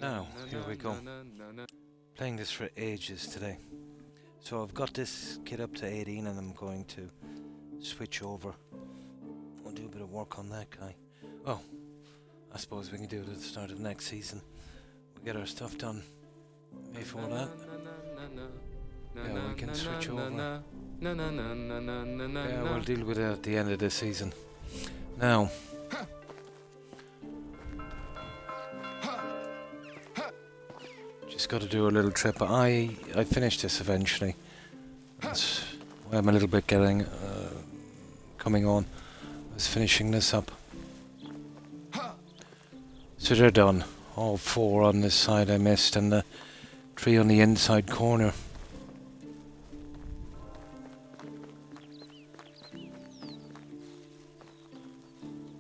Now, here we go. Playing this for ages today. So I've got this kit up to 18 and I'm going to switch over. We'll do a bit of work on that guy. Oh, I suppose we can do it at the start of next season. We'll get our stuff done before that. Yeah, we can switch over. Yeah, we'll deal with it at the end of this season. Now, just got to do a little trip. I finished this eventually. That's why I'm a little bit coming on. I was finishing this up. So they're done. All 4 on this side I missed, and the 3 on the inside corner.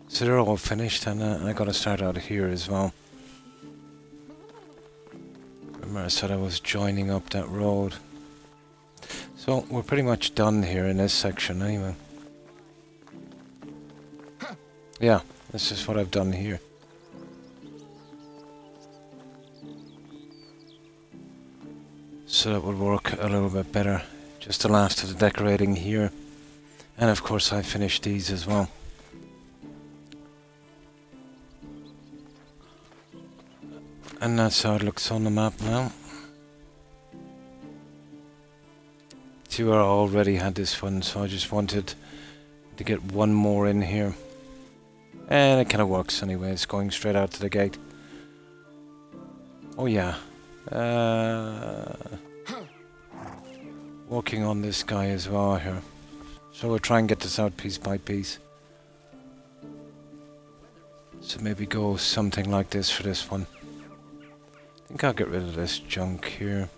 So they're all finished, and I got to start out here as well. Remember I said I was joining up that road. So we're pretty much done here in this section anyway. Yeah, this is what I've done here. So that would work a little bit better. Just the last of the decorating here. And of course I finished these as well. And that's how it looks on the map now. See where I already had this one, so I just wanted to get one more in here. And it kind of works anyway, it's going straight out to the gate. Oh yeah. Working on this guy as well here. So we'll try and get this out piece by piece. So maybe go something like this for this one. I think I'll get rid of this junk here.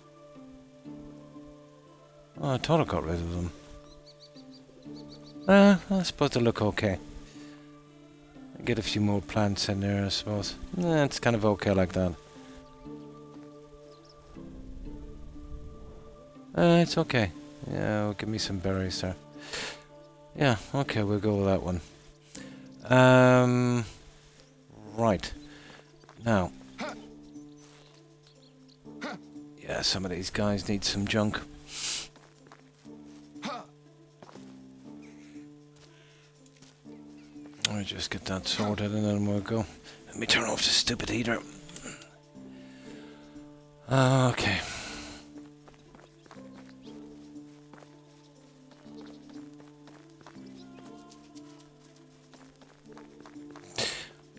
Oh, I thought I got rid of them. I suppose they look okay. Get a few more plants in there, I suppose. It's kind of okay like that. It's okay. Yeah, give me some berries there. Yeah, okay, we'll go with that one. Right. Now. Yeah, some of these guys need some junk. I'll just get that sorted and then we'll go. Let me turn off the stupid heater. Okay.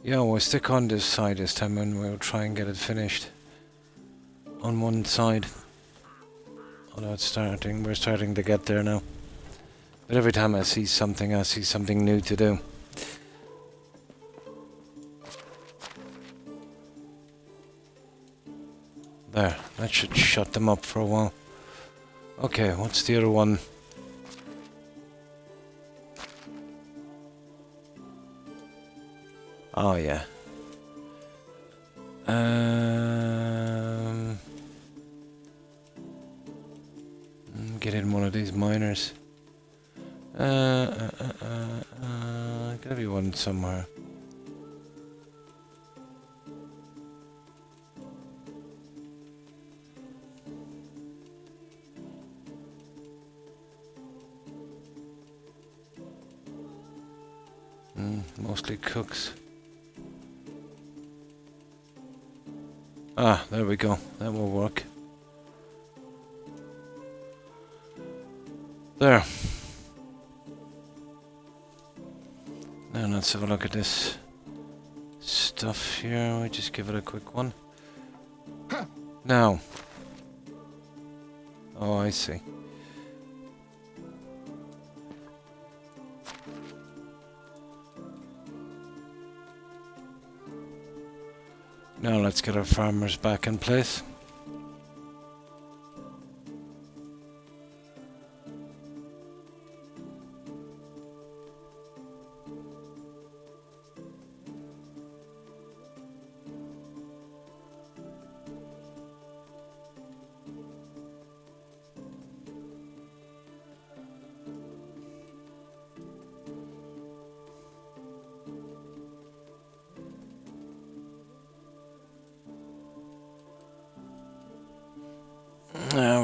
Yeah, we'll stick on this side this time and we'll try and get it finished. On one side. Although we're starting to get there now. But every time I see something new to do. There, that should shut them up for a while. Okay, what's the other one? Oh yeah. Get in one of these miners. Gotta be one somewhere. Mostly cooks. Ah, there we go. That will work. There. Now let's have a look at this stuff here. We just give it a quick one. Now. Oh, I see. Now let's get our farmers back in place.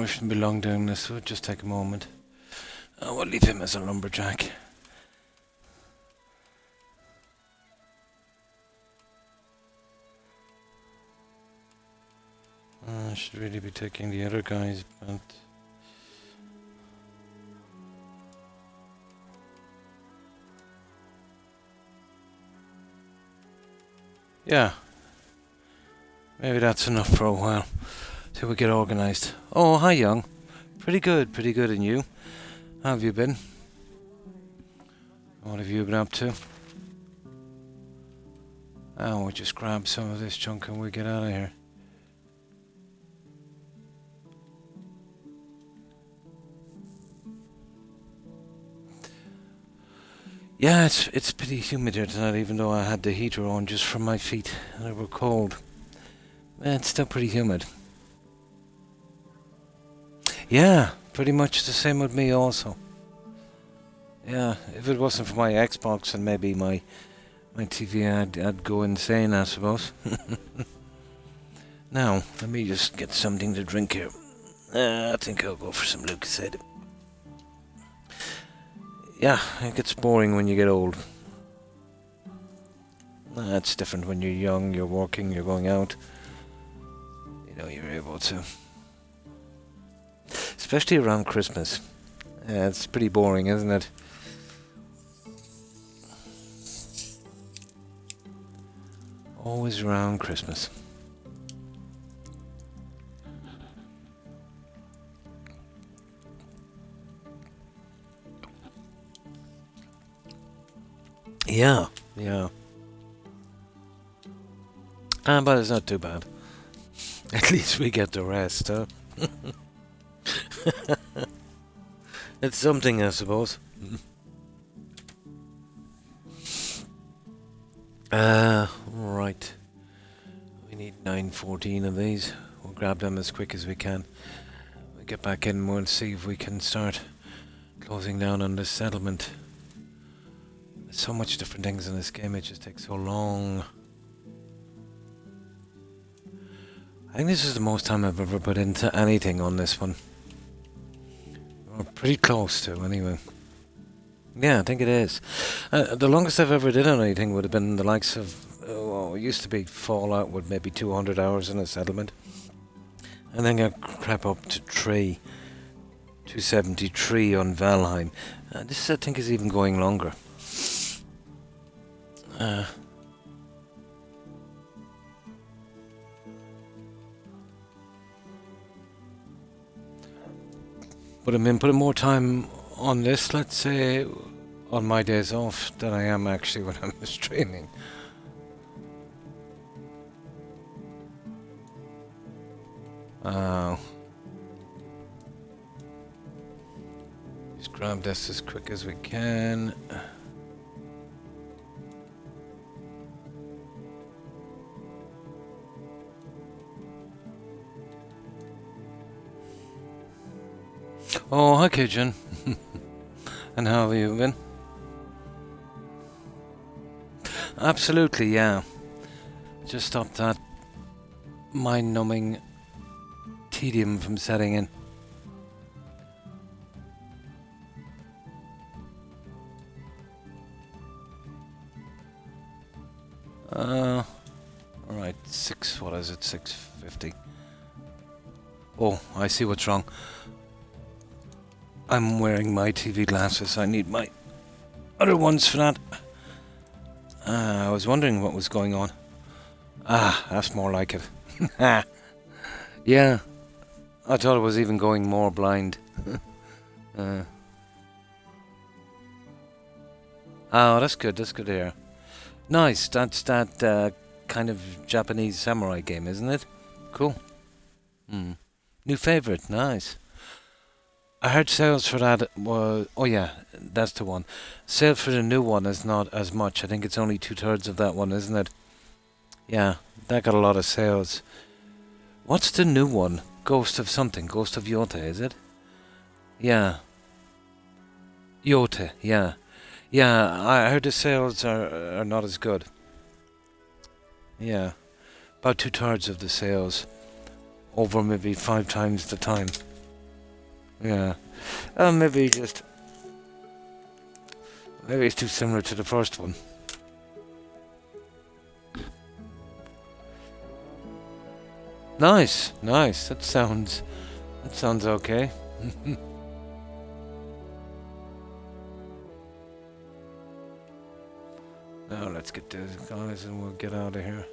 we shouldn't be long doing this, so we'll just take a moment. We'll leave him as a lumberjack. I should really be taking the other guys, but... yeah. Maybe that's enough for a while. Till we get organised. Oh, hi, young. Pretty good, and you? How have you been? What have you been up to? Oh, we'll just grab some of this junk and we'll get out of here. Yeah, it's pretty humid here tonight, even though I had the heater on just for my feet and they were cold. It's still pretty humid. Yeah, pretty much the same with me also. Yeah, if it wasn't for my Xbox and maybe my TV, I'd go insane, I suppose. Now, let me just get something to drink here. I think I'll go for some Lucozade. Yeah, it gets boring when you get old. It's different when you're young, you're working, you're going out. You know, you're able to. Especially around Christmas. Yeah, it's pretty boring, isn't it? Always around Christmas. Yeah. But it's not too bad. At least we get the rest, huh? It's something, I suppose. Right. We need 914 of these. We'll grab them as quick as we can. We'll get back in and we'll see if we can start closing down on this settlement. There's so much different things in this game, it just takes so long. I think this is the most time I've ever put into anything on this one. We're pretty close to, anyway. Yeah, I think it is. The longest I've ever did on anything would have been the likes of... it used to be Fallout with maybe 200 hours in a settlement. And then got crap up to 273 on Valheim. This, I think, is even going longer. But I've been putting more time on this, let's say, on my days off than I am actually when I'm streaming. Just grab this as quick as we can. Oh, hi, Kitchen. And how have you been? Absolutely, yeah. Just stop that mind-numbing tedium from setting in. Alright, what is it, 650? Oh, I see what's wrong. I'm wearing my TV glasses. I need my other ones for that. I was wondering what was going on. That's more like it. Yeah, I thought it was even going more blind. Oh, that's good. That's good to hear. Nice. That's that kind of Japanese samurai game, isn't it? Cool. New favorite. Nice. I heard sales for that was... oh yeah, that's the one. Sales for the new one is not as much. I think it's only 2/3 of that one, isn't it? Yeah, that got a lot of sales. What's the new one? Ghost of something. Ghost of Yote, is it? Yeah. Yote, yeah. Yeah, I heard the sales are not as good. Yeah. About 2/3 of the sales. Over maybe 5 times the time. Yeah. Maybe just... Maybe it's too similar to the first one. Nice, nice. That sounds okay. Now let's get this, guys, and we'll get out of here.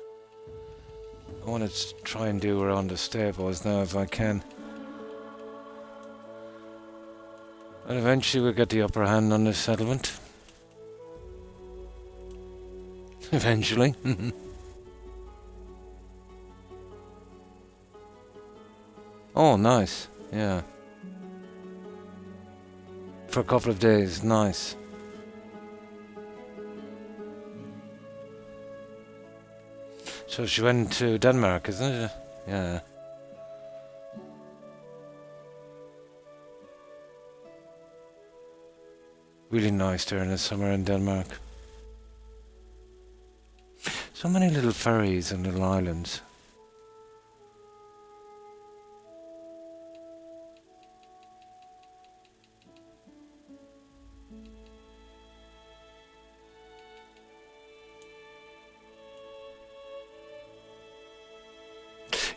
I want to try and do around the stables now if I can. And eventually we'll get the upper hand on this settlement. Eventually. Oh, nice. Yeah. For a couple of days. Nice. So she went to Denmark, isn't it? Yeah. Really nice during the summer in Denmark. So many little ferries and little islands.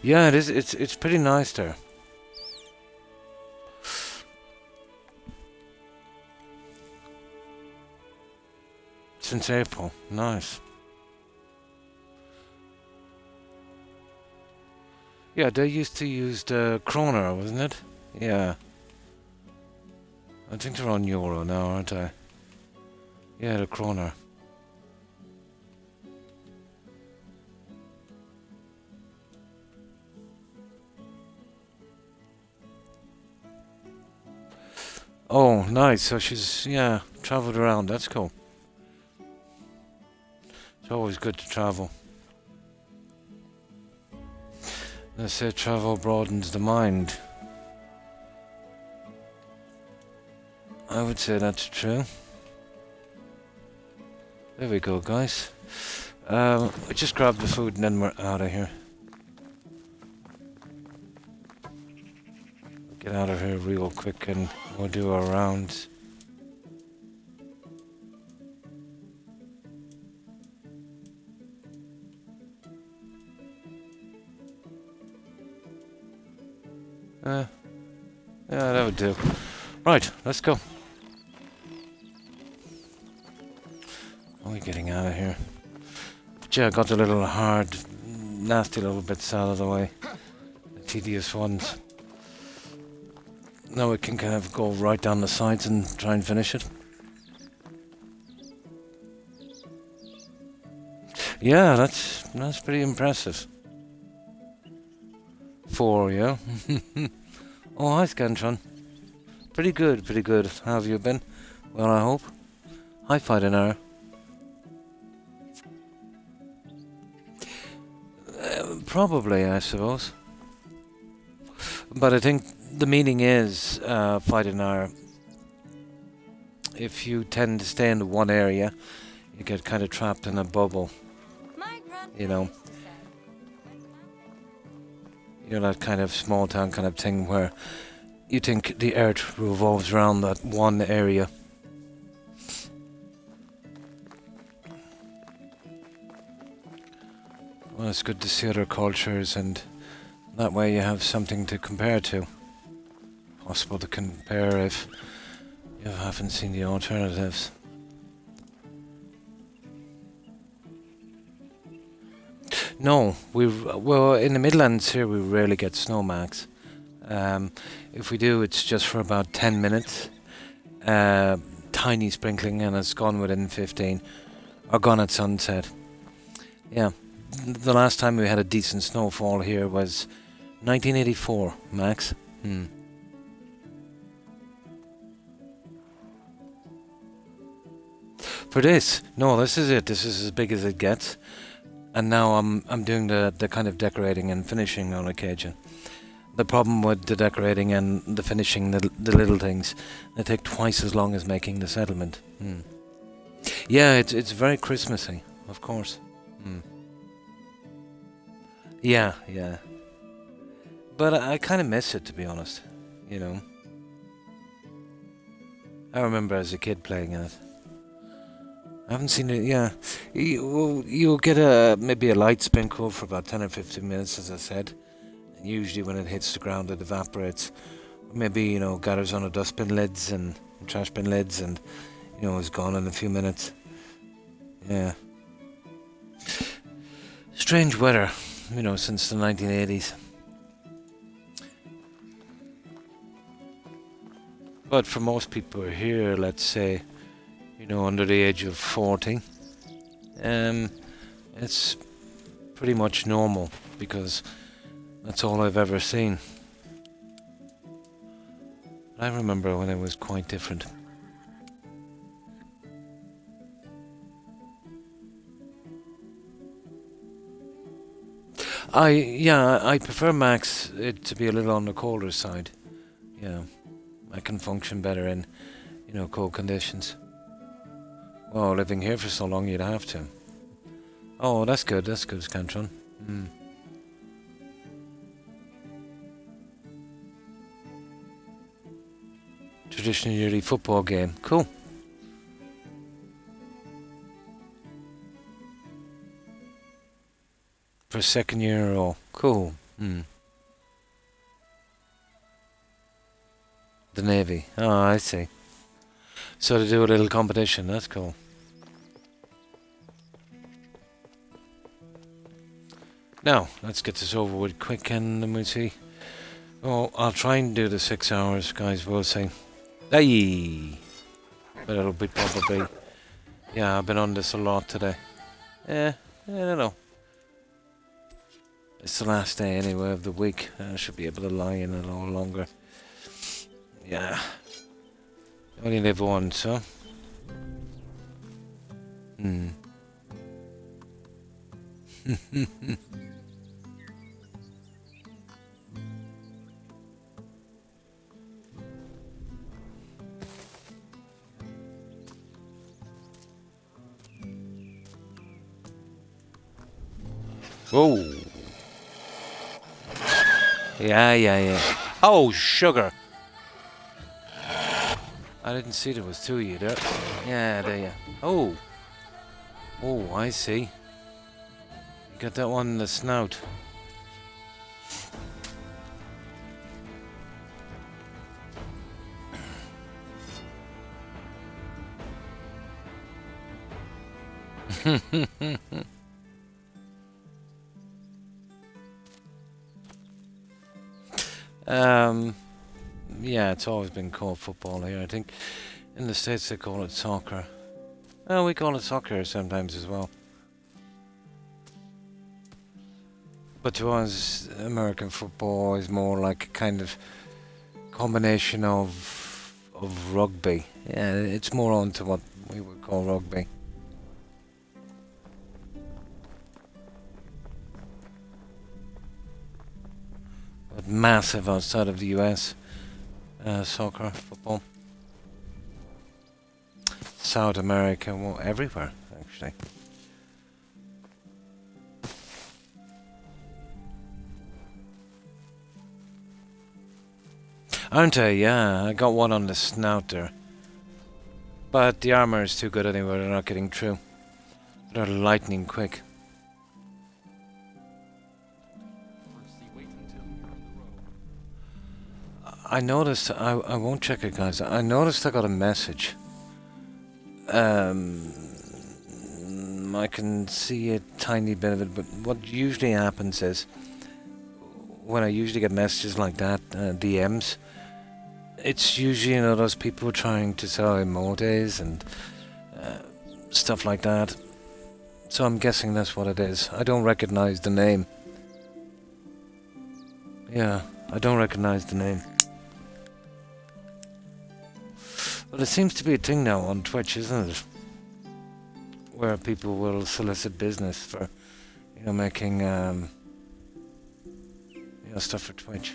Yeah, it is. It's pretty nice there. Since April, nice. Yeah, they used to use the kroner, wasn't it? Yeah. I think they're on euro now, aren't they? Yeah, the kroner. Oh, nice. So she's, yeah, travelled around. That's cool. It's always good to travel. They say travel broadens the mind. I would say that's true. There we go, guys. We just grab the food and then we're out of here. Get out of here real quick and we'll do our rounds. Yeah, that would do. Right, let's go. We're getting out of here. But yeah, I got the little hard, nasty little bits out of the way. The tedious ones. Now we can kind of go right down the sides and try and finish it. Yeah, that's pretty impressive. 4, yeah. Oh, hi, Scantron. Pretty good, pretty good. How have you been? Well, I hope. Hi, Fighting Hour. Probably, I suppose. But I think the meaning is, Fighting Hour, if you tend to stay in one area, you get kind of trapped in a bubble. You know? You know, that kind of small town kind of thing where you think the earth revolves around that one area. Well, it's good to see other cultures, and that way you have something to compare to. Possible to compare if you haven't seen the alternatives. No, well, in the Midlands here we rarely get snow, Max. If we do, it's just for about 10 minutes. Tiny sprinkling, and it's gone within 15. Or gone at sunset. Yeah. The last time we had a decent snowfall here was 1984, Max. For this? No, this is it. This is as big as it gets. And now I'm doing the kind of decorating and finishing on occasion. The problem with the decorating and the finishing, the little things, they take twice as long as making the settlement. Yeah, it's very Christmassy, of course. Yeah. But I kind of miss it, to be honest. You know. I remember as a kid playing it. I haven't seen it, yeah. You'll get maybe a light spin code for about 10 or 15 minutes, as I said. And usually when it hits the ground, it evaporates. Maybe, gathers on the dustbin lids and trash bin lids and, is gone in a few minutes. Yeah. Strange weather, since the 1980s. But for most people here, let's say, under the age of 40, it's pretty much normal because that's all I've ever seen. I remember when it was quite different. I prefer Max it to be a little on the colder side. Yeah, I can function better in, cold conditions. Well, living here for so long, you'd have to. Oh, that's good, Scantron. Traditional yearly football game. Cool. For a second year in a row. Cool. The Navy. Oh, I see. So to do a little competition, that's cool. Now, let's get this over with quick and then we'll see. Oh, I'll try and do the 6 hours, guys, we'll see. Aye! But it'll be probably... Yeah, I've been on this a lot today. I don't know. It's the last day anyway of the week. I should be able to lie in a little longer. Yeah. Only live once, so. Whoa. Yeah. Oh, sugar. I didn't see there was two of you there. Yeah, there you. Oh. Oh, I see. You got that one in the snout. Yeah, it's always been called football here. I think in the States they call it soccer. Oh, we call it soccer sometimes as well. But to us, American football is more like a kind of combination of rugby. Yeah, it's more onto what we would call rugby. But massive outside of the US. Soccer, football. South America, well, everywhere, actually. Aren't I? Yeah, I got one on the snout there. But the armor is too good anyway, they're not getting through. They're lightning quick. I noticed, I won't check it, guys. I noticed I got a message. I can see a tiny bit of it, but what usually happens is when I usually get messages like that, DMs, it's usually, those people trying to sell emotes and stuff like that. So I'm guessing that's what it is. I don't recognize the name. Yeah, I don't recognize the name. But it seems to be a thing now on Twitch, isn't it? Where people will solicit business for, making, stuff for Twitch.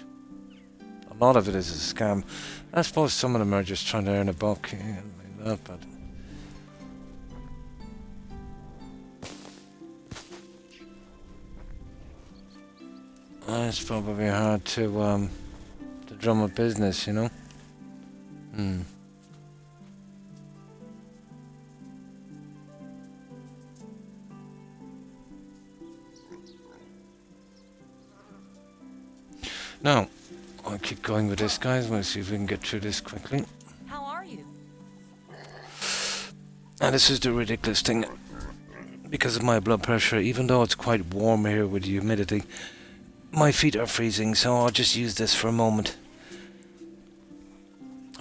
A lot of it is a scam. I suppose some of them are just trying to earn a buck. But it's probably hard to drum up business, Now, I'll keep going with this, guys. We'll see if we can get through this quickly. How are you? And this is the ridiculous thing. Because of my blood pressure, even though it's quite warm here with the humidity, my feet are freezing, so I'll just use this for a moment.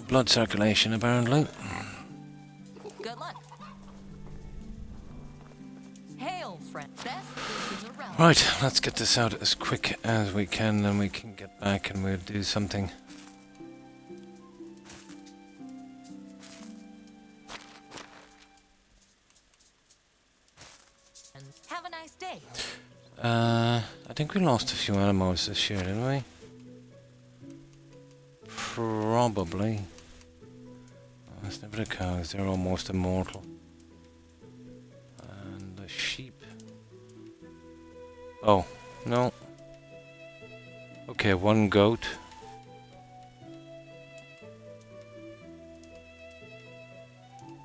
Blood circulation, apparently. Good luck. Hail, friend. Best is around. Right, let's get this out as quick as we can, and we can get back and we'll do something. And have a nice day. I think we lost a few animals this year, didn't we? Probably. Oh, it's never the cows, they're almost immortal. And the sheep. Oh, no. Okay, one goat.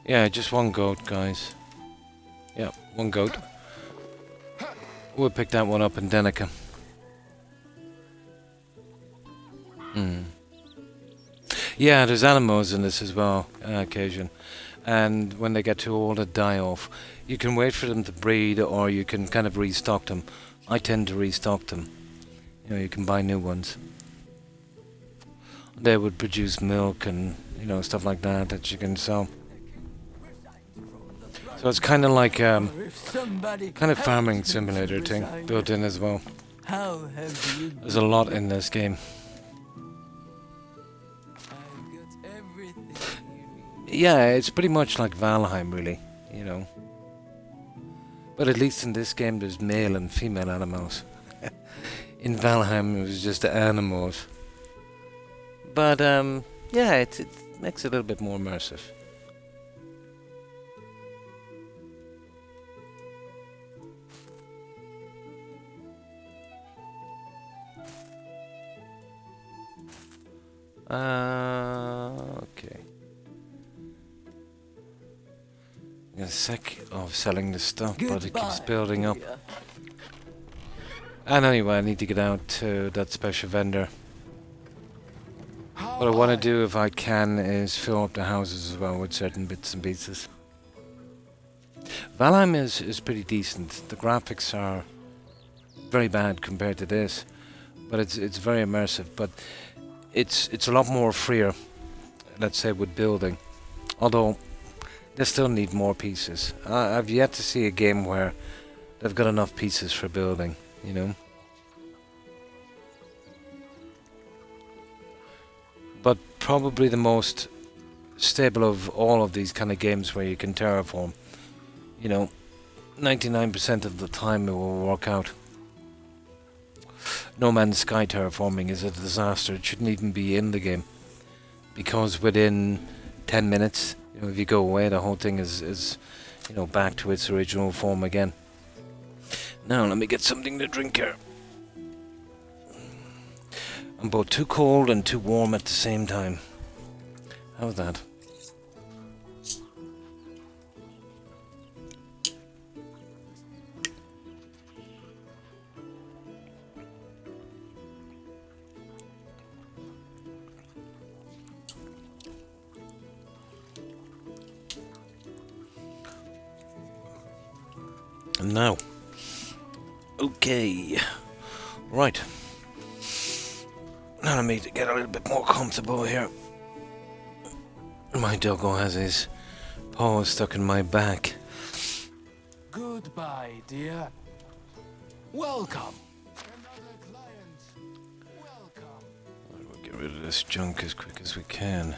Yeah, just one goat, guys. Yeah, one goat. We'll pick that one up in Denica. Yeah, there's animals in this as well, occasion. And when they get too old, they die off. You can wait for them to breed, or you can kind of restock them. I tend to restock them. You know, you can buy new ones. They would produce milk and, you know, stuff like that that you can sell. So it's kind of like kind of farming simulator thing built in as well. There's a lot in this game. Yeah, it's pretty much like Valheim, really, you know. But at least in this game, there's male and female animals. In Valheim, it was just the animals. But yeah, it makes it a little bit more immersive. Okay. I'm sick of selling this stuff, but it keeps building up. And anyway, I need to get out to that special vendor. What I want to do, if I can, is fill up the houses as well with certain bits and pieces. Valheim is pretty decent. The graphics are very bad compared to this, but it's very immersive. But it's a lot more freer, let's say, with building. Although they still need more pieces. I've yet to see a game where they've got enough pieces for building, you know. But probably the most stable of all of these kind of games where you can terraform. You know, 99% of the time it will work out. No Man's Sky terraforming is a disaster. It shouldn't even be in the game. Because within 10 minutes, you know, if you go away, the whole thing is you know, back to its original form again. Now, let me get something to drink here. I'm both too cold and too warm at the same time. How's that? And now, okay, right. Now let me get a little bit more comfortable here. My doggo has his paws stuck in my back. Goodbye, dear. Welcome. Another client. Welcome. We'll get rid of this junk as quick as we can.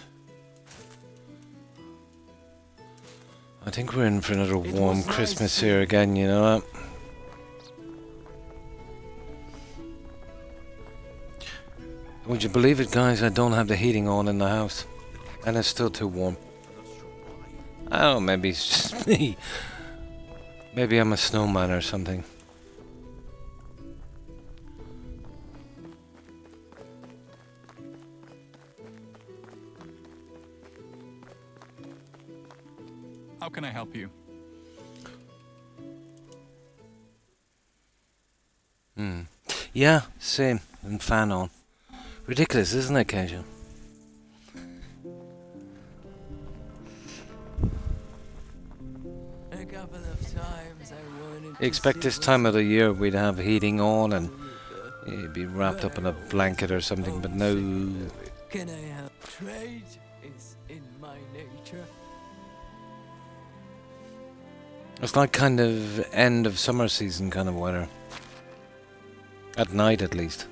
I think we're in for another warm Christmas here again, you know that? Would you believe it, guys? I don't have the heating on in the house. And it's still too warm. Oh, maybe it's just me. Maybe I'm a snowman or something. How can I help you? Yeah, same. And fan on. Ridiculous, isn't it, Keisha? A couple of times I wanted You expect this time of the year we'd have heating on and you'd be wrapped up in a blanket or something, but no. Can I help? Trade is in my nature. It's like kind of end of summer season kind of weather. At night, at least.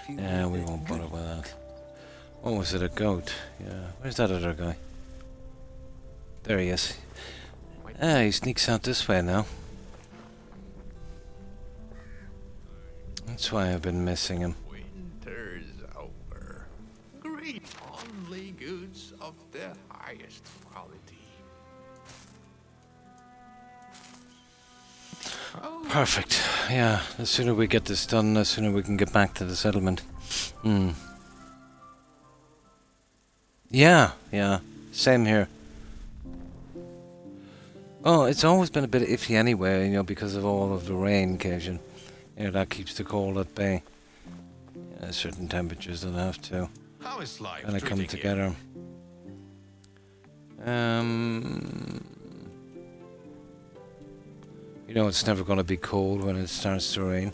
Yeah, we won't bother with that. Oh, was it a goat? Yeah. Where's that other guy? There he is. Ah, he sneaks out this way now. That's why I've been missing him. Winter's over. Great only goods of the highest quality. Perfect. Yeah, the sooner we get this done, the sooner we can get back to the settlement. Yeah, same here. Oh, it's always been a bit iffy anyway, you know, because of all of the rain occasion. You know, that keeps the cold at bay. Yeah, certain temperatures that have to How is life kind of come treating you? together. You know, it's never going to be cold when it starts to rain.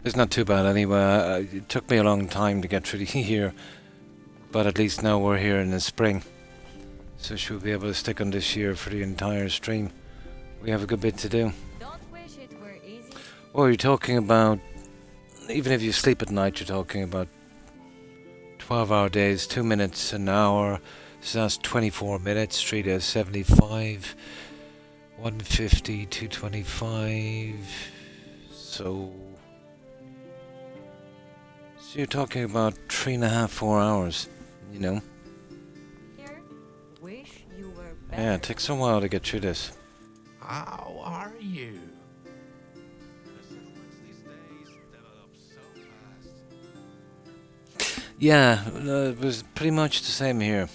It's not too bad anyway. It took me a long time to get through the year, but at least now we're here in the spring. So she'll be able to stick on this year for the entire stream. We have a good bit to do. Don't wish it were easy. Well, you're talking about, even if you sleep at night, you're talking about 12-hour days, 2 minutes an hour. So that's 24 minutes, 3 days, 75, 150, 225. So you're talking about 3.5, 4 hours, you know. Here, wish you were better. Yeah, it takes a while to get through this. How are you? Yeah, it was pretty much the same here,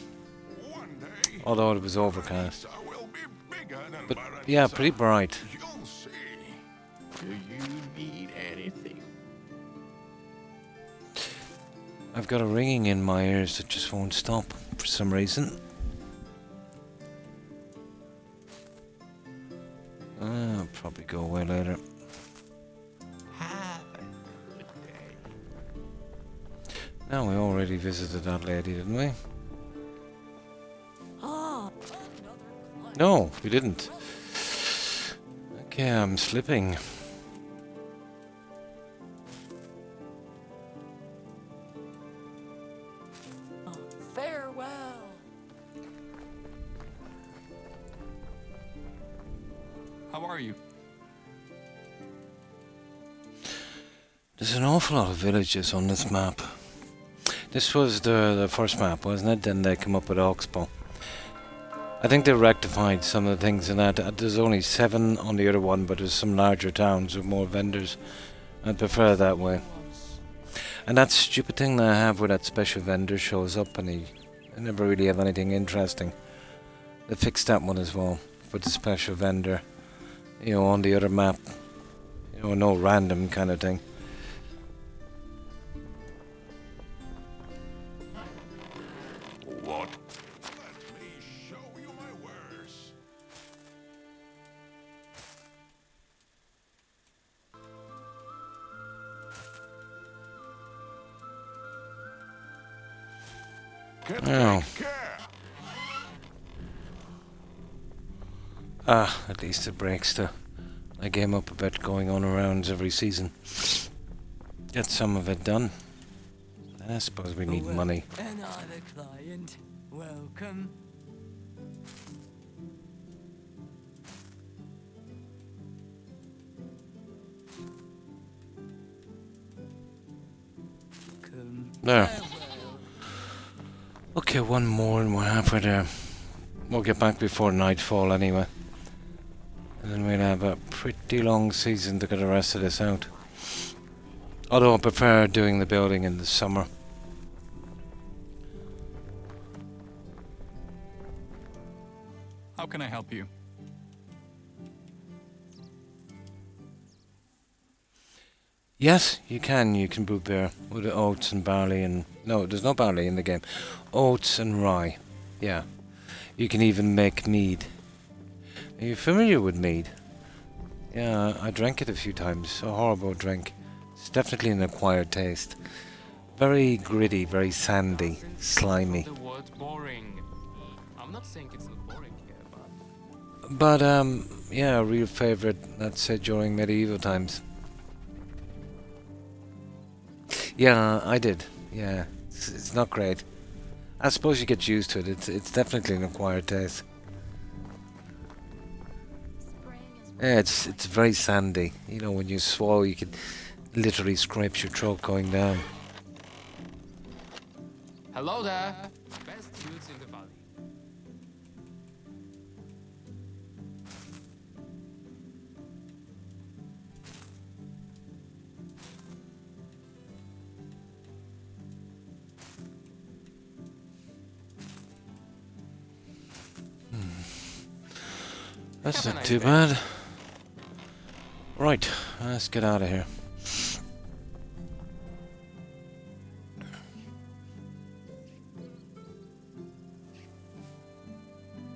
One day, although it was overcast. I will be bigger than But Paradise. yeah, pretty bright. You'll see. Do you need anything? I've got a ringing in my ears that just won't stop for some reason. I'll probably go away later. Have a good day. Now, we already visited that lady, didn't we? Oh, No, we didn't. Okay, I'm slipping. Farewell. How are you? There's an awful lot of villages on this map. This was the first map, wasn't it? Then they come up with Oxbow. I think they rectified some of the things in that. There's only 7 on the other one, but there's some larger towns with more vendors. I'd prefer it that way. And that stupid thing that I have where that special vendor shows up and I never really have anything interesting. They fixed that one as well, with the special vendor. You know, on the other map. You know, no random kind of thing. What? Let me show you my wares. Oh. Take care. At least it breaks the game up a bit, going on rounds every season. Get some of it done. I suppose we need Well, money. Another client. Welcome. There. Farewell. Okay, one more and we're halfway there. We'll get back before nightfall anyway. And then we'll have a pretty long season to get the rest of this out. Although I prefer doing the building in the summer. How can I help you? Yes, you can. You can brew beer with oats and barley and... No, there's no barley in the game. Oats and rye. Yeah. You can even make mead. Are you familiar with mead? Yeah, I drank it a few times. A horrible drink. It's definitely an acquired taste. Very gritty, very sandy, slimy. The word boring. I'm not saying it's not boring here, But, yeah, a real favourite, let's say, during medieval times. Yeah, I did. Yeah, it's not great. I suppose you get used to it. It's definitely an acquired taste. Yeah, it's very sandy. You know, when you swallow, you can literally scrape your throat going down. Hello there. Best dudes in the valley. That's Have a not nice too day. bad. Right, let's get out of here.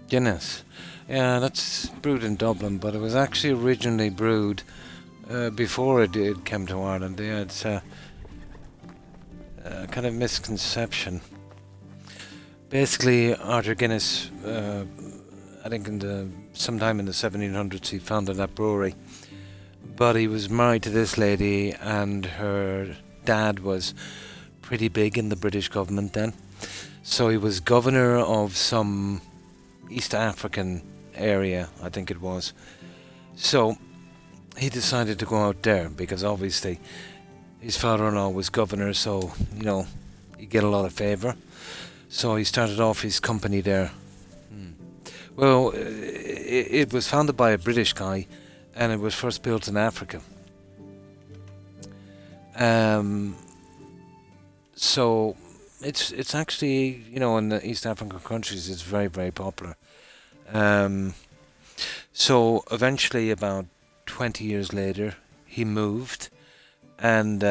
Guinness. Yeah, that's brewed in Dublin, but it was actually originally brewed before it came to Ireland. Yeah, it's a kind of misconception. Basically, Arthur Guinness, I think sometime in the 1700s, he founded that brewery. But he was married to this lady, and her dad was pretty big in the British government then. So he was governor of some East African area, I think it was. So he decided to go out there because obviously his father-in-law was governor, so, you know, you get a lot of favour. So he started off his company there. Well, it was founded by a British guy, and it was first built in Africa. So it's actually, you know, in the East African countries, it's very, very popular. So eventually, about 20 years later, he moved, and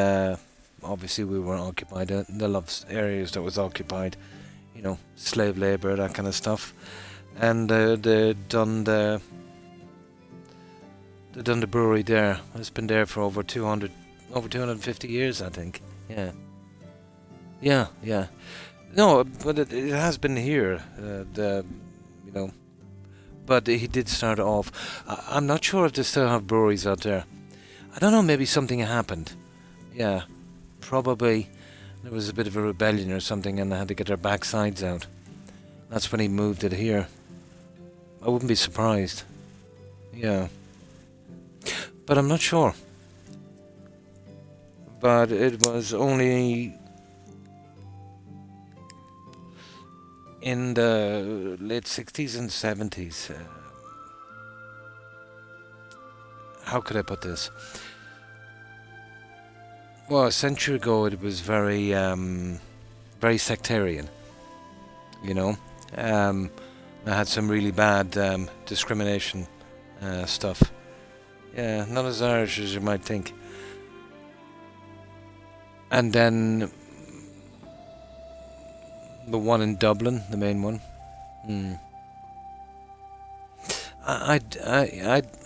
obviously we were occupied. The lots of areas that was occupied, you know, slave labor, that kind of stuff, and they done the brewery there. It's been there for over 250 years, I think. Yeah. No, but it has been here. You know, but he did start off. I'm not sure if they still have breweries out there. I don't know. Maybe something happened. Yeah, probably there was a bit of a rebellion or something, and they had to get their backsides out. That's when he moved it here. I wouldn't be surprised. Yeah. But I'm not sure. But it was only in the late 60s and 70s. How could I put this? Well, a century ago it was very, very sectarian. You know? I had some really bad discrimination stuff. Yeah, not as Irish as you might think. And then the one in Dublin, the main one. I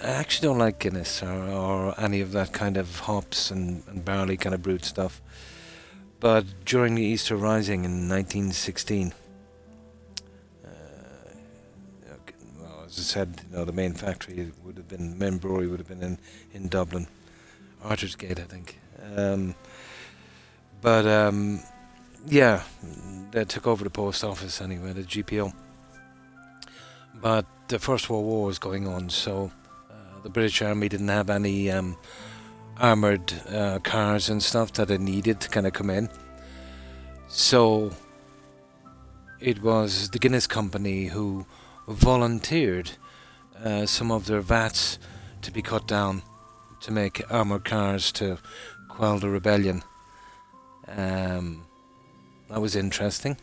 actually don't like Guinness or any of that kind of hops and barley kind of brewed stuff. But during the Easter Rising in 1916, as I said, you know, the main factory would have been, main brewery would have been in Dublin, Arthur's Gate, I think. Yeah, they took over the post office anyway, the GPO. But the First World War was going on, so the British Army didn't have any armoured cars and stuff that they needed to kind of come in. So it was the Guinness Company who volunteered some of their vats to be cut down to make armoured cars to quell the rebellion. That was interesting.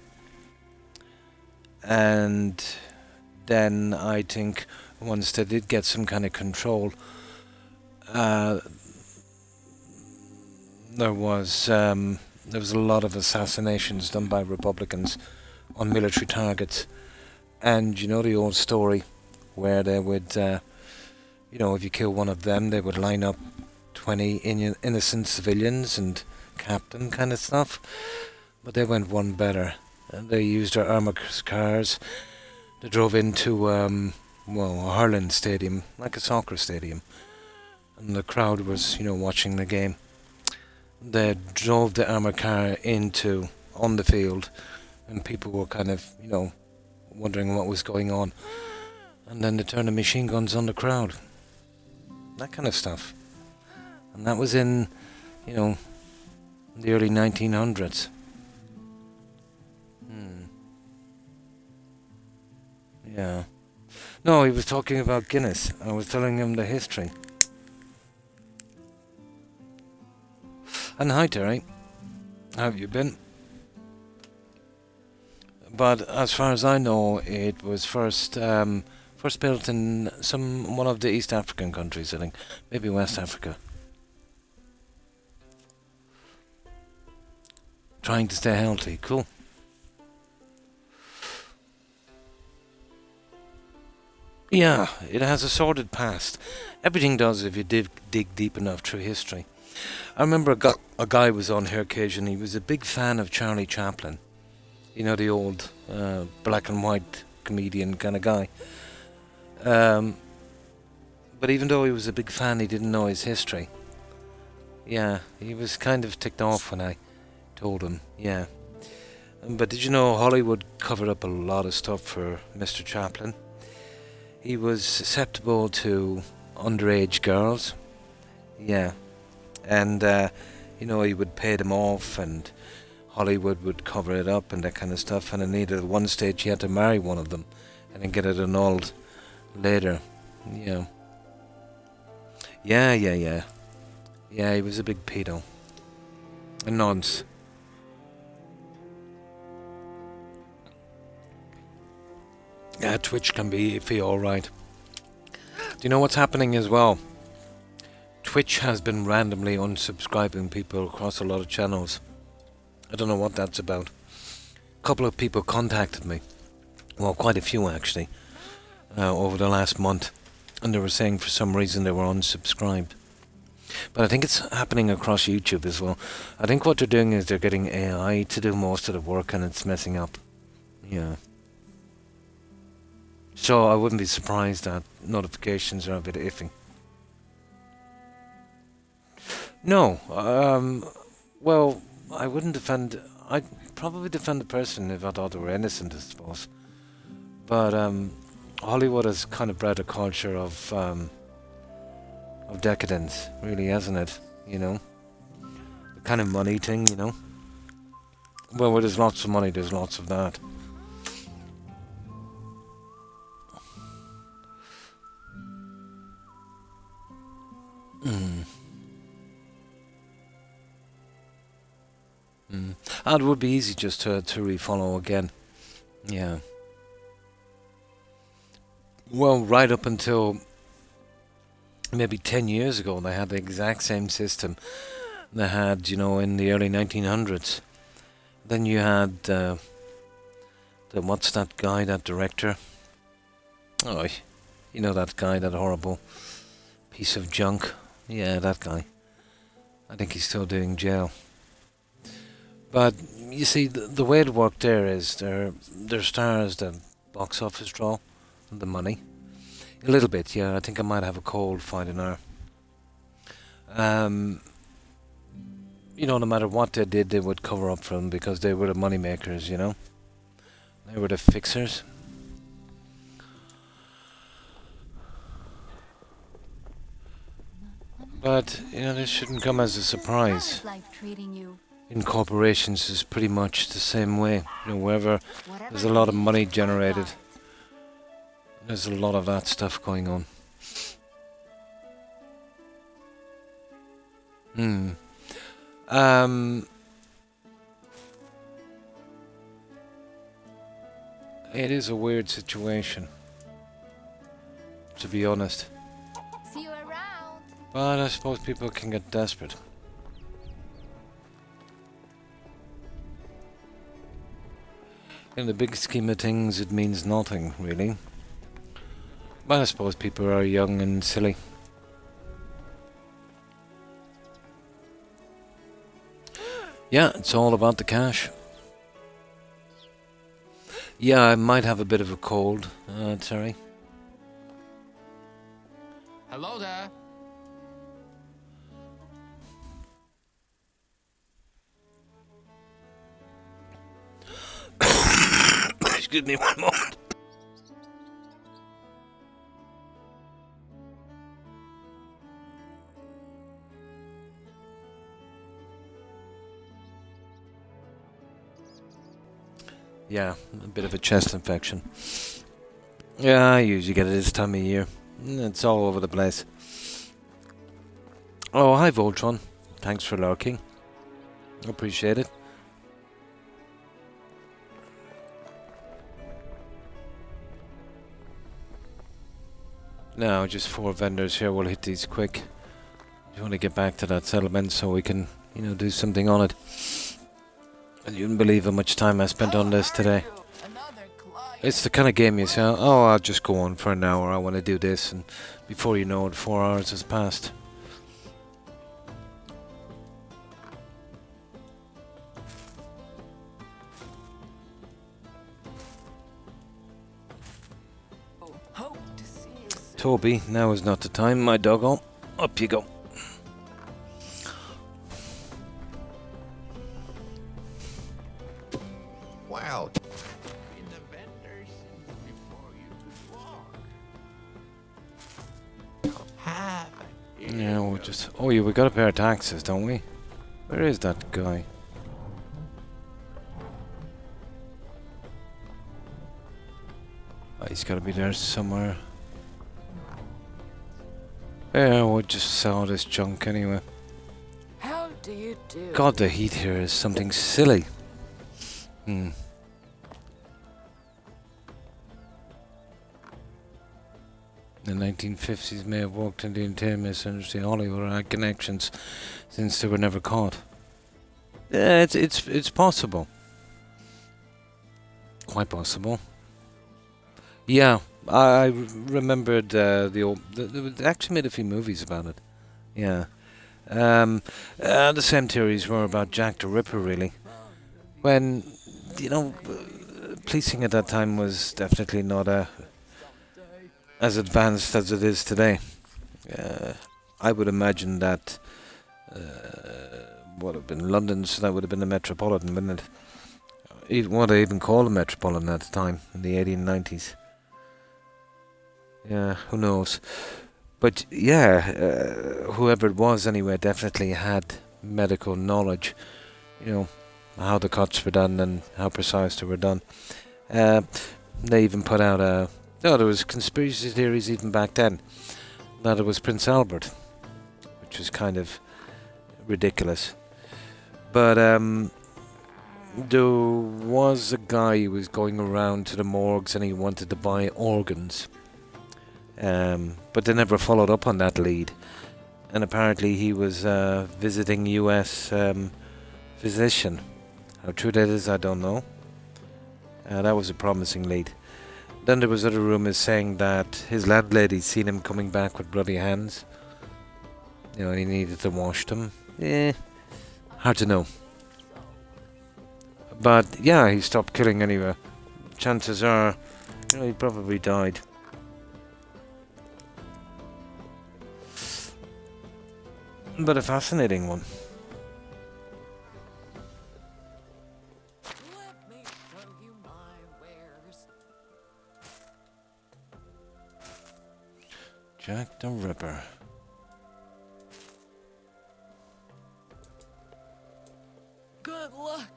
And then I think once they did get some kind of control, there was a lot of assassinations done by Republicans on military targets. And you know the old story where they would, if you kill one of them, they would line up 20 innocent civilians and cap them, kind of stuff. But they went one better. And they used their armoured cars. They drove into, a hurling stadium, like a soccer stadium. And the crowd was, watching the game. They drove the armoured car on the field, and people were kind of, wondering what was going on. And then they turned the machine guns on the crowd. That kind of stuff. And that was in, the early 1900s. Yeah. No, he was talking about Guinness. I was telling him the history. And hi, Terry. How have you been? But as far as I know, it was first built in one of the East African countries, I think. Maybe West Africa. Trying to stay healthy. Cool. Yeah, it has a sordid past. Everything does if you dig deep enough through history. I remember a guy was on here occasionally. He was a big fan of Charlie Chaplin. The old black and white comedian kind of guy. But even though he was a big fan, he didn't know his history. Yeah, he was kind of ticked off when I told him, yeah. But did you know Hollywood covered up a lot of stuff for Mr. Chaplin? He was susceptible to underage girls. Yeah. And, he would pay them off, and Hollywood would cover it up and that kind of stuff. And then at one stage he had to marry one of them and then get it annulled later. Yeah. Yeah, he was a big pedo. A nonce. Yeah, Twitch can be iffy, alright. Do you know what's happening as well? Twitch has been randomly unsubscribing people across a lot of channels. I don't know what that's about. A couple of people contacted me. Well, quite a few actually. Over the last month. And they were saying for some reason they were unsubscribed. But I think it's happening across YouTube as well. I think what they're doing is they're getting AI to do most of the work, and it's messing up. Yeah. So I wouldn't be surprised that notifications are a bit iffy. No, well, I wouldn't defend. I'd probably defend the person if I thought they were innocent, I suppose. But Hollywood has kind of bred a culture of decadence, really, hasn't it? The kind of money thing, Well, where there's lots of money, there's lots of that. And it would be easy just to refollow again. Yeah. Well, right up until maybe 10 years ago, they had the exact same system they had, in the early 1900s. Then you had what's that guy, that director? Oh, that guy, that horrible piece of junk. Yeah, that guy. I think he's still doing jail. But you see, the way it worked there is their stars, the box office draw, the money. A little bit, yeah. I think I might have a cold fighting hour. No matter what they did, they would cover up for them because they were the money makers, They were the fixers. But, this shouldn't come as a surprise. In corporations is pretty much the same way. Wherever there's a lot of money generated, there's a lot of that stuff going on. Um, it is a weird situation, to be honest. See you around. But I suppose people can get desperate. In the big scheme of things, it means nothing, really. But I suppose people are young and silly. Yeah, it's all about the cash. Yeah, I might have a bit of a cold. Sorry. Hello there. Excuse me one moment. Yeah, a bit of a chest infection. Yeah, I usually get it this time of year. It's all over the place. Oh, hi Voltron. Thanks for lurking. Appreciate it. Now, just 4 vendors here. We'll hit these quick. I want to get back to that settlement so we can, you know, do something on it. You wouldn't believe how much time I spent on this today. It's the kind of game you say, oh, I'll just go on for an hour, I want to do this, and before you know it, 4 hours has passed. Toby, now is not the time, my doggo. Up you go. Wow. In the vendors before you could walk. Have it. Yeah, we'll just... Oh, yeah, we gotta pay our taxes, don't we? Where is that guy? Oh, he's gotta be there somewhere. Yeah, we'll just sell this junk anyway. How do you do? God, the heat here is something silly. Hmm. The 1950s may have worked in the entertainment industry. Hollywood had connections since they were never caught. Yeah, it's possible. Quite possible. Yeah, I remembered the old. They actually made a few movies about it. Yeah. The same theories were about Jack the Ripper, really. When, you know, policing at that time was definitely not as advanced as it is today. I would imagine that would have been London, so that would have been the Metropolitan, wouldn't it? What they even called a Metropolitan at the time, in the 1890s. Yeah, who knows? But yeah, whoever it was anyway definitely had medical knowledge, you know, how the cuts were done and how precise they were done. They even put out there was conspiracy theories even back then that it was Prince Albert, which was kind of ridiculous. But there was a guy who was going around to the morgues and he wanted to buy organs. But they never followed up on that lead. And apparently he was visiting US physician. How true that is, I don't know. That was a promising lead. Then there was other rumours saying that his landlady seen him coming back with bloody hands. You know, and he needed to wash them. Hard to know. But yeah, he stopped killing anyway. Chances are, you know, he probably died. But a fascinating one. Let me show you my wares. Jack the Ripper. Good luck.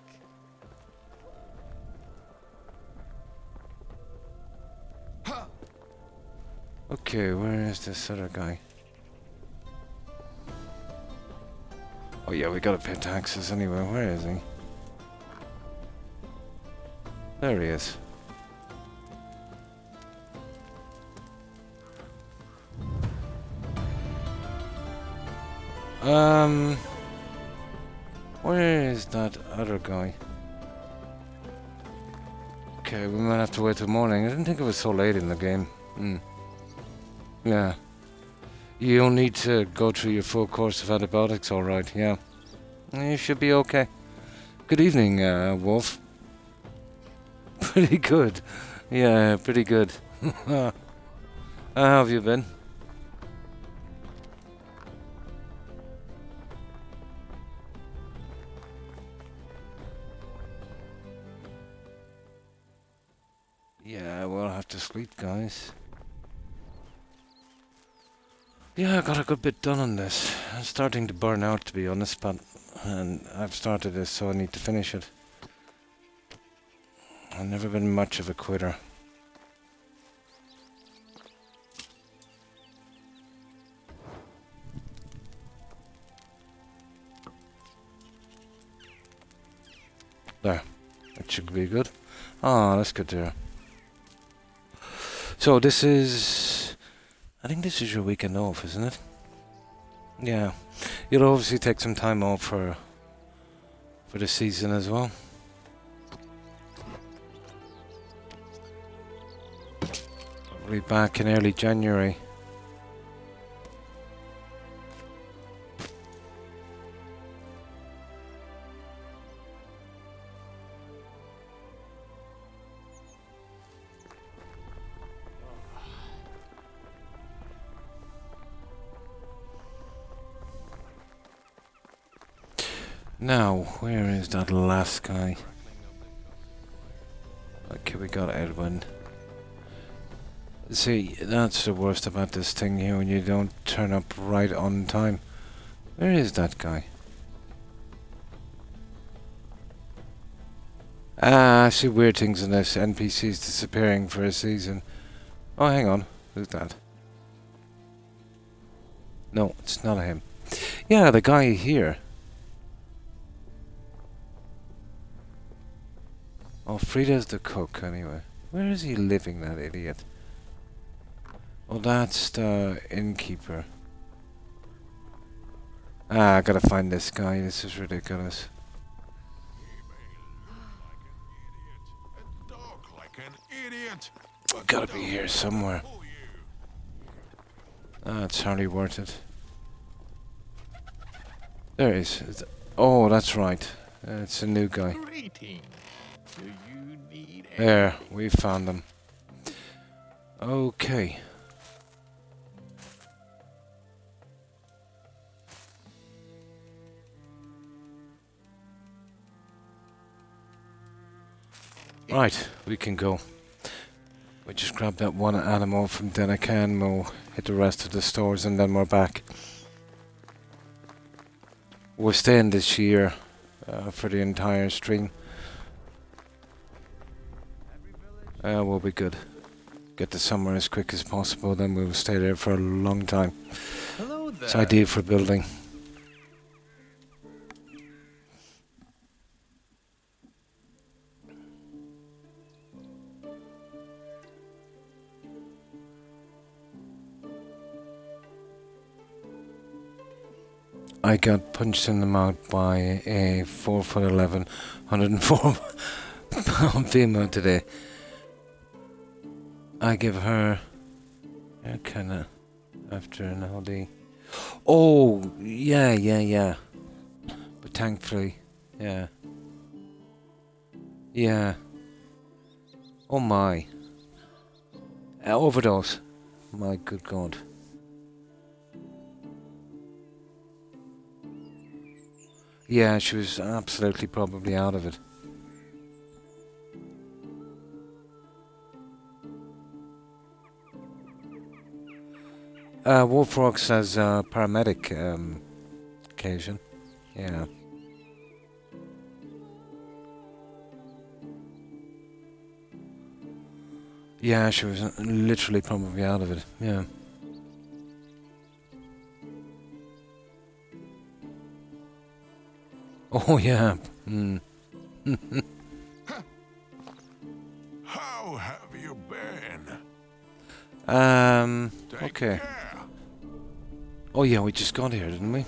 Okay, where is this other guy? Oh yeah, we gotta pay taxes anyway. Where is he? There he is. Where is that other guy? Okay, we might have to wait till morning. I didn't think it was so late in the game. Yeah. You don't need to go through your full course of antibiotics, alright, yeah. You should be okay. Good evening, Wolf. Pretty good. Yeah, pretty good. How have you been? Yeah, we'll have to sleep, guys. Yeah, I got a good bit done on this. I'm starting to burn out, to be honest, but and I've started this, so I need to finish it. I've never been much of a quitter. There. That should be good. Ah, that's good to hear. So this is... I think this is your weekend off, isn't it? Yeah. You'll obviously take some time off for the season as well. Probably back in early January. Now, where is that last guy? Okay, we got Edwin. See, that's the worst about this thing here, when you don't turn up right on time. Where is that guy? Ah, I see weird things in this. NPCs disappearing for a season. Oh, hang on. Who's that? No, it's not him. Yeah, the guy here. Oh, Frida's the cook, anyway. Where is he living, that idiot? Oh, that's the innkeeper. Ah, I gotta find this guy. This is ridiculous. Gotta be here somewhere. Ah, it's hardly worth it. There he is. Oh, that's right. It's a new guy. There, we found them. Okay. Right, we can go. We just grabbed that one animal from Dynasty, we'll hit the rest of the stores and then we're back. We're staying this year for the entire stream. We'll be good. Get to somewhere as quick as possible, then we'll stay there for a long time. Hello there. It's ideal for building. I got punched in the mouth by a 4'11", 104 pound female today. I give her kinda after an LD. Oh, yeah. But thankfully, yeah. Yeah. Oh my. Overdose. My good God. Yeah, she was absolutely probably out of it. Wolf Rocks has paramedic occasion. Yeah. Yeah, she was literally probably out of it. Yeah. Oh yeah. Hmm. How have you been? Take Okay. care. Oh yeah, we just got here, didn't we?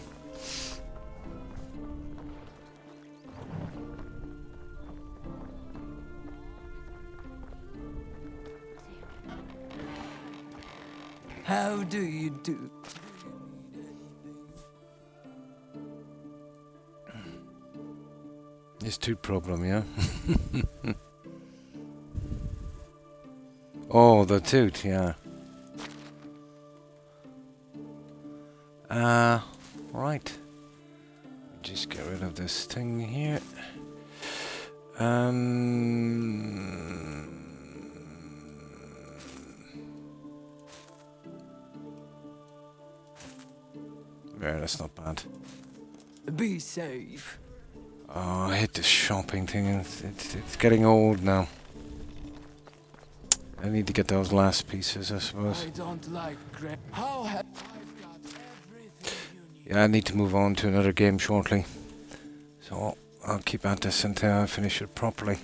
How do you do? It's tooth problem, yeah. Oh, the tooth, yeah. Right. Just get rid of this thing here. Yeah, that's not bad. Be safe. Oh, I hate this shopping thing. It's getting old now. I need to get those last pieces, I suppose. I don't like how have I've got everything you need. Yeah, I need to move on to another game shortly. So I'll keep at this until I finish it properly.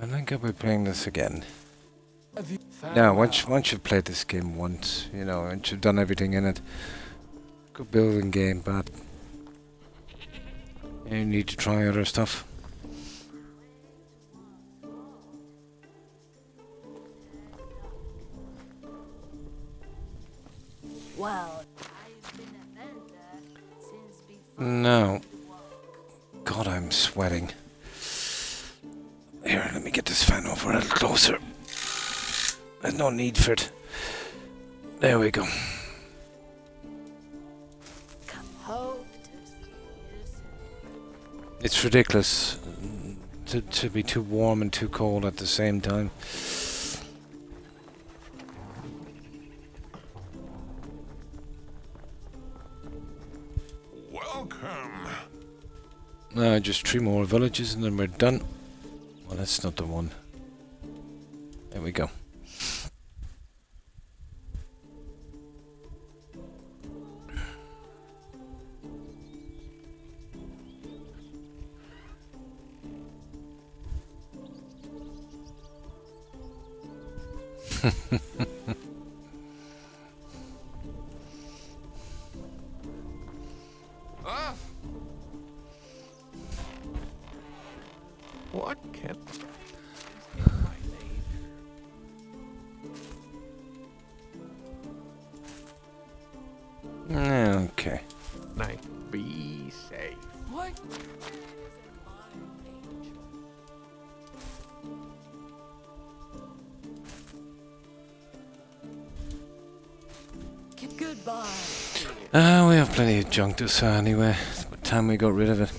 I think I'll be playing this again. Have you Now, once you've played this game once, you know, once you've done everything in it, good building game, but you need to try other stuff. Well, I've been a vendor since before. No. God, I'm sweating. Here, let me get this fan over a little closer. There's no need for it. There we go. Hope to see you soon. It's ridiculous to be too warm and too cold at the same time. Welcome. Just 3 more villages and then we're done. Well, that's not the one. There we go. Ah. What can Okay. night be safe? What? Goodbye. We have plenty of junk to sell anyway. It's about time we got rid of it.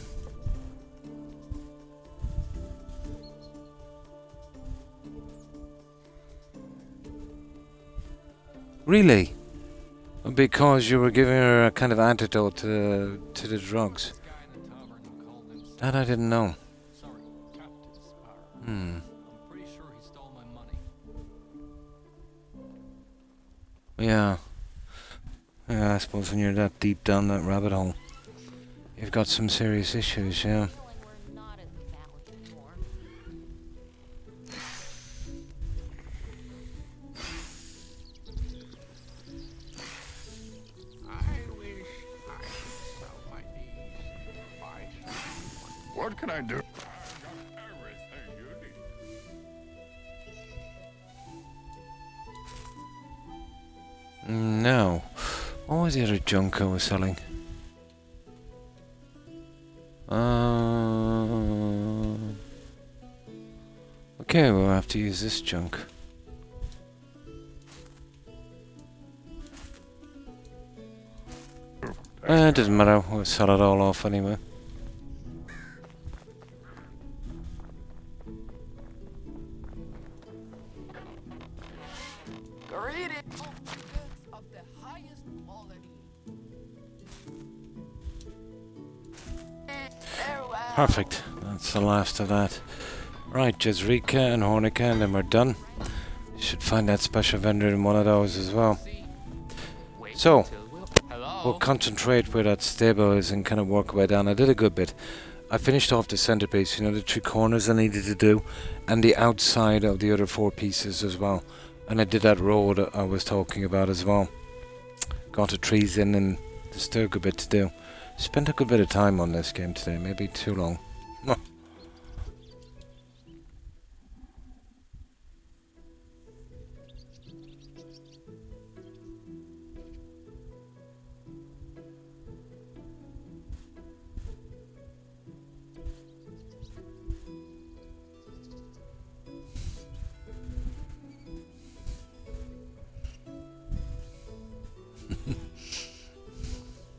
Really? Because you were giving her a kind of antidote to the drugs. That I didn't know. Sorry, Captain Sparrow. Hmm. I'm pretty sure he stole my money. Yeah. Yeah, I suppose when you're that deep down that rabbit hole, you've got some serious issues, yeah. We're not in the valley anymore. I wish I could sell my knees and buy someone. What can I do? I've got everything you need. No. What was the other junk I was selling? Okay, we'll have to use this junk. It doesn't matter, we'll sell it all off anyway. Greetings. Goods of the highest quality. Farewell. Perfect, that's the last of that. Right, Jezrika and Hornica, and then we're done. You should find that special vendor in one of those as well. So, Hello. We'll concentrate where that stable is and kind of work our way down. I did a good bit. I finished off the centerpiece, you know, the 3 corners I needed to do, and the outside of the other 4 pieces as well. And I did that road I was talking about as well. Got the trees in, and there's still a good bit to do. Spent a good bit of time on this game today, maybe too long.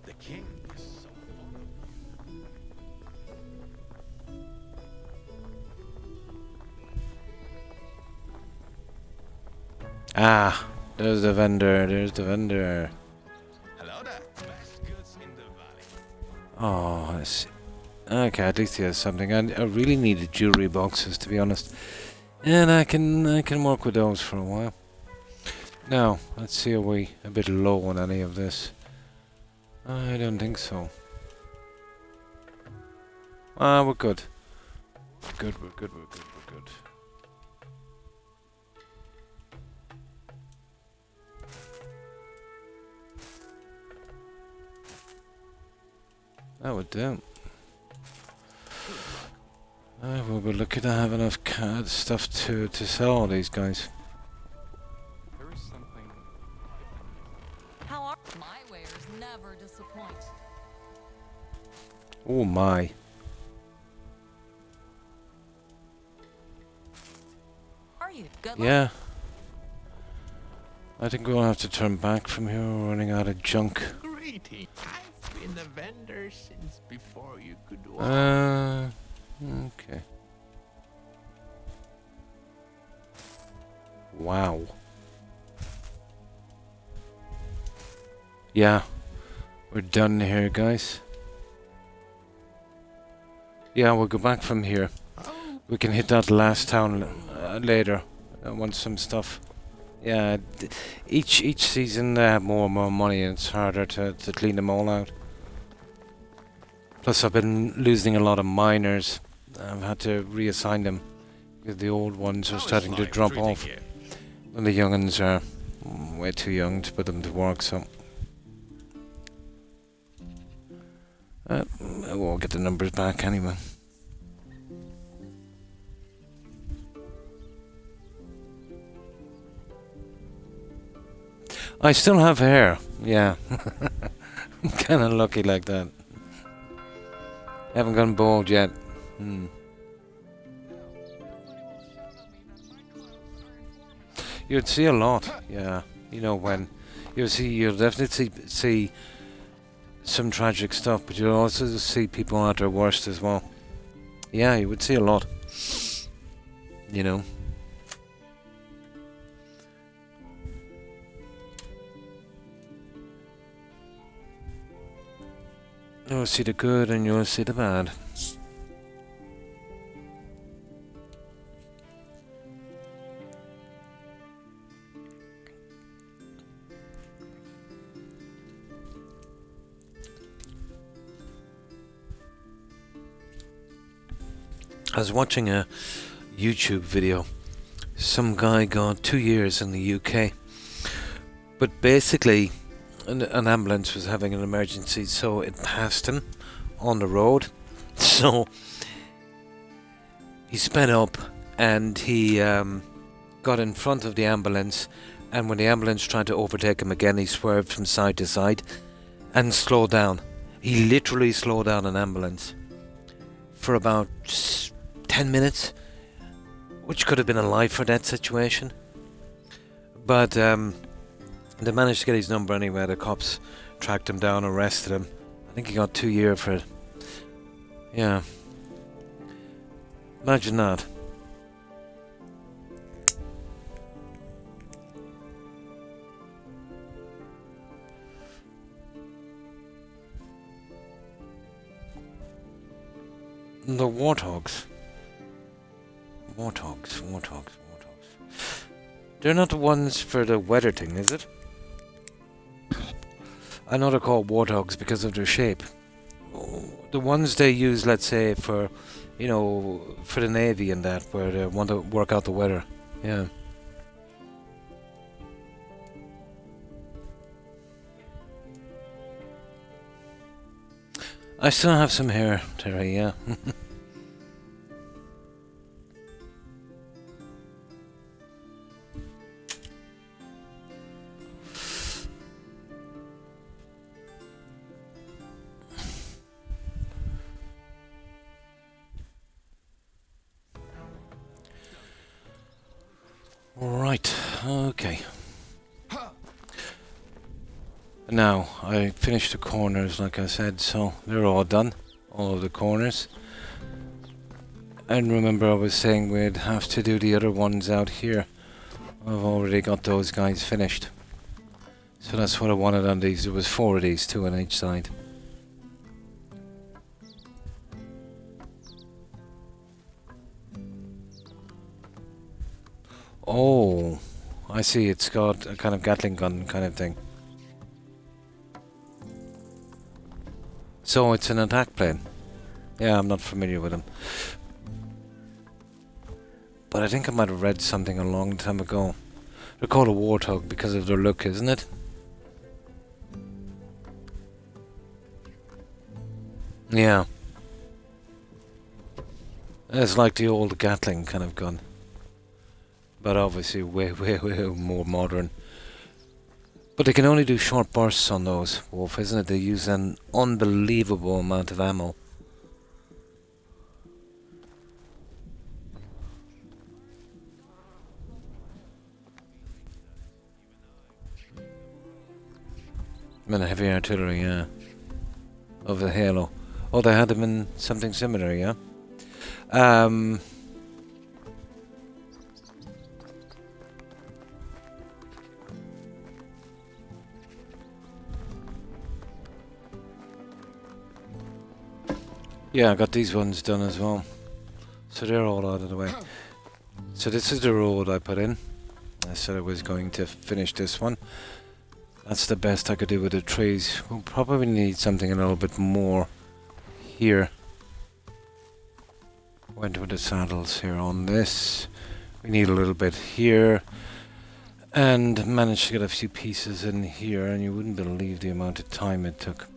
The king is so Ah, there's the vendor, there's the vendor. Hello there. Best goods in the valley. Oh, I see. Okay, at least he has something. I really needed jewelry boxes, to be honest. And I can work with those for a while. Now, let's see, are we a bit low on any of this? I don't think so. Ah, we're good. We're good, we're good, we're good, we're good. That would do. We'll be lucky to have enough stuff to sell all these guys. There is something. How are my wares never disappoint. Oh my. Are you good? Yeah. I think we'll have to turn back from here. We're running out of junk. Greeting. I've been a vendor since before you could walk. Okay. Wow. Yeah. We're done here, guys. Yeah, we'll go back from here. We can hit that last town later. I want some stuff. Yeah, each season they have more and more money, and it's harder to clean them all out. Plus, I've been losing a lot of miners. I've had to reassign them because the old ones are starting to drop off, and the young ones are way too young to put them to work. So we'll get the numbers back anyway. I still have hair, yeah. I'm kind of lucky like that. Haven't gone bald yet. You'd see a lot, yeah. You know when. You'll definitely see some tragic stuff, but you'll also see people at their worst as well. Yeah, you would see a lot. You know. You'll see the good and you'll see the bad. I was watching a YouTube video. Some guy got 2 years in the UK. But basically, an ambulance was having an emergency, so it passed him on the road. So he sped up and he got in front of the ambulance, and when the ambulance tried to overtake him again, he swerved from side to side and slowed down. He literally slowed down an ambulance for about 10 minutes, which could have been a life or death situation. But they managed to get his number anyway. The cops tracked him down, arrested him. I think he got 2 years for it. Yeah. Imagine that. The warthogs. Warthogs. They're not the ones for the weather thing, is it? I know they're called warthogs because of their shape. The ones they use, let's say, for, you know, for the Navy and that, where they want to work out the weather. Yeah. I still have some hair, Terry, yeah. Right, okay. Now, I finished the corners, like I said, so they're all done. All of the corners. And remember I was saying we'd have to do the other ones out here. I've already got those guys finished. So that's what I wanted on these. There was 4 of these, 2 on each side. Oh, I see. It's got a kind of Gatling gun kind of thing. So it's an attack plane. Yeah, I'm not familiar with them. But I think I might have read something a long time ago. They're called a warthog because of their look, isn't it? Yeah. It's like the old Gatling kind of gun. But obviously way more modern. But they can only do short bursts on those, Wolf, isn't it? They use an unbelievable amount of ammo. And heavy artillery, yeah. Of the Halo. Oh, they had them in something similar, yeah? Yeah, I got these ones done as well. So they're all out of the way. So this is the road I put in. I said I was going to finish this one. That's the best I could do with the trees. We'll probably need something a little bit more here. Went with the saddles here on this. We need a little bit here. And managed to get a few pieces in here, and you wouldn't believe the amount of time it took.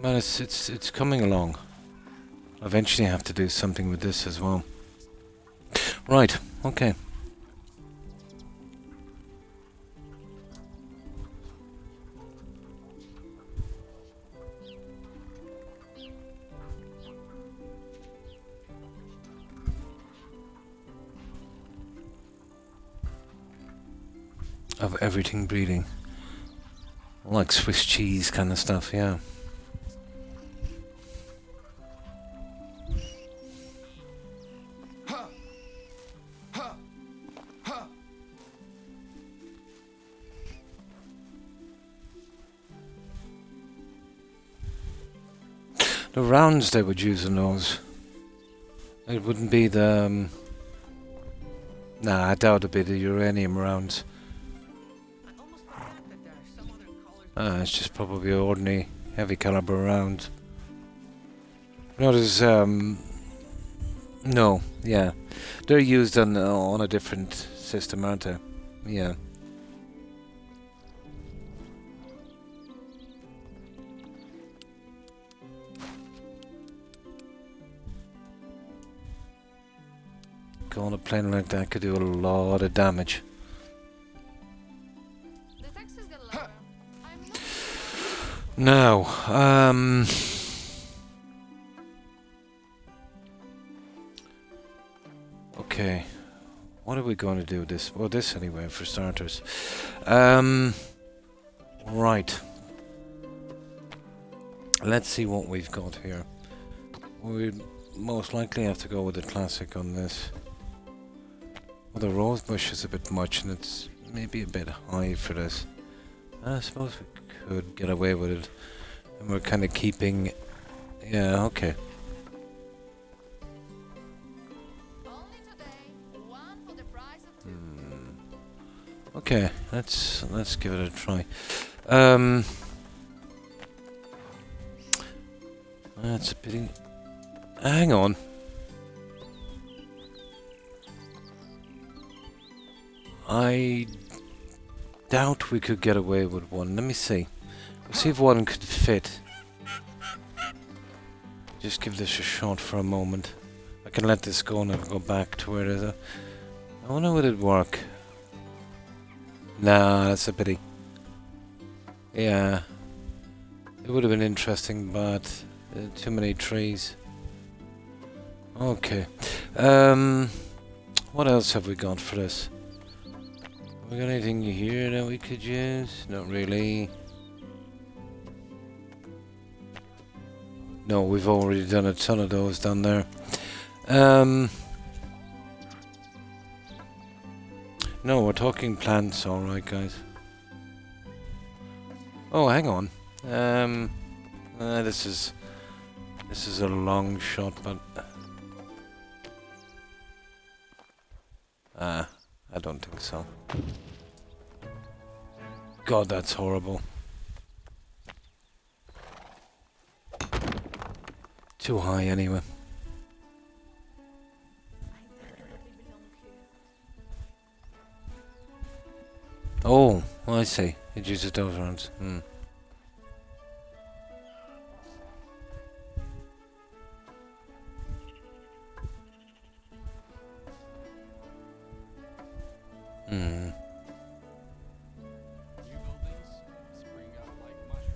Man, it's coming along. I eventually have to do something with this as well. Right, okay. Of everything breeding. Like Swiss cheese kind of stuff, yeah. The rounds they would use in those. It wouldn't be the... nah, I doubt it'd be the uranium rounds. It's just probably ordinary heavy caliber rounds. No, there's no, yeah, they're used on a different system, aren't they? Yeah. Going on a plane like that could do a lot of damage. Now, okay, what are we going to do with this? Well, this anyway, for starters. Right. Let's see what we've got here. We'd most likely have to go with the classic on this. Well, the rose bush is a bit much, and it's maybe a bit high for this. I suppose we could get away with it. And we're kind of keeping... yeah, okay. Okay, let's give it a try. That's a pity. Hang on. I doubt we could get away with one. Let me see. We'll see if one could fit. Just give this a shot for a moment. I can let this go and I'll go back to where it is. I wonder would it work. Nah, that's a pity. Yeah. It would have been interesting, but too many trees. Okay. What else have we got for this? Have we got anything here that we could use? Not really. No, we've already done a ton of those down there. No, we're talking plants, alright guys. Oh, hang on. This is a long shot, but I don't think so. God, that's horrible. Too high anyway. Oh, I see. It uses those rounds. New buildings spring up like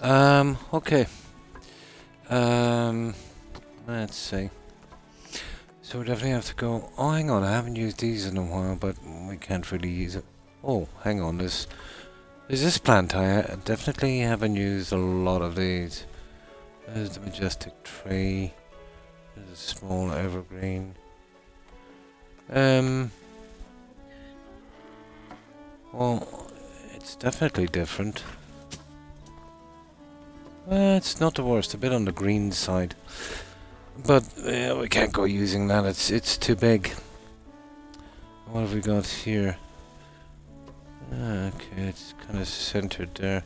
mushrooms. Okay. Let's see. So we definitely have to go. Oh, hang on. I haven't used these in a while, but we can't really use it. Oh, hang on. There's this plant. I definitely haven't used a lot of these. There's the majestic tree. There's a small evergreen. Well, it's definitely different. It's not the worst. A bit on the green side. But we can't go using that. It's too big. What have we got here? Okay, it's kind of centered there.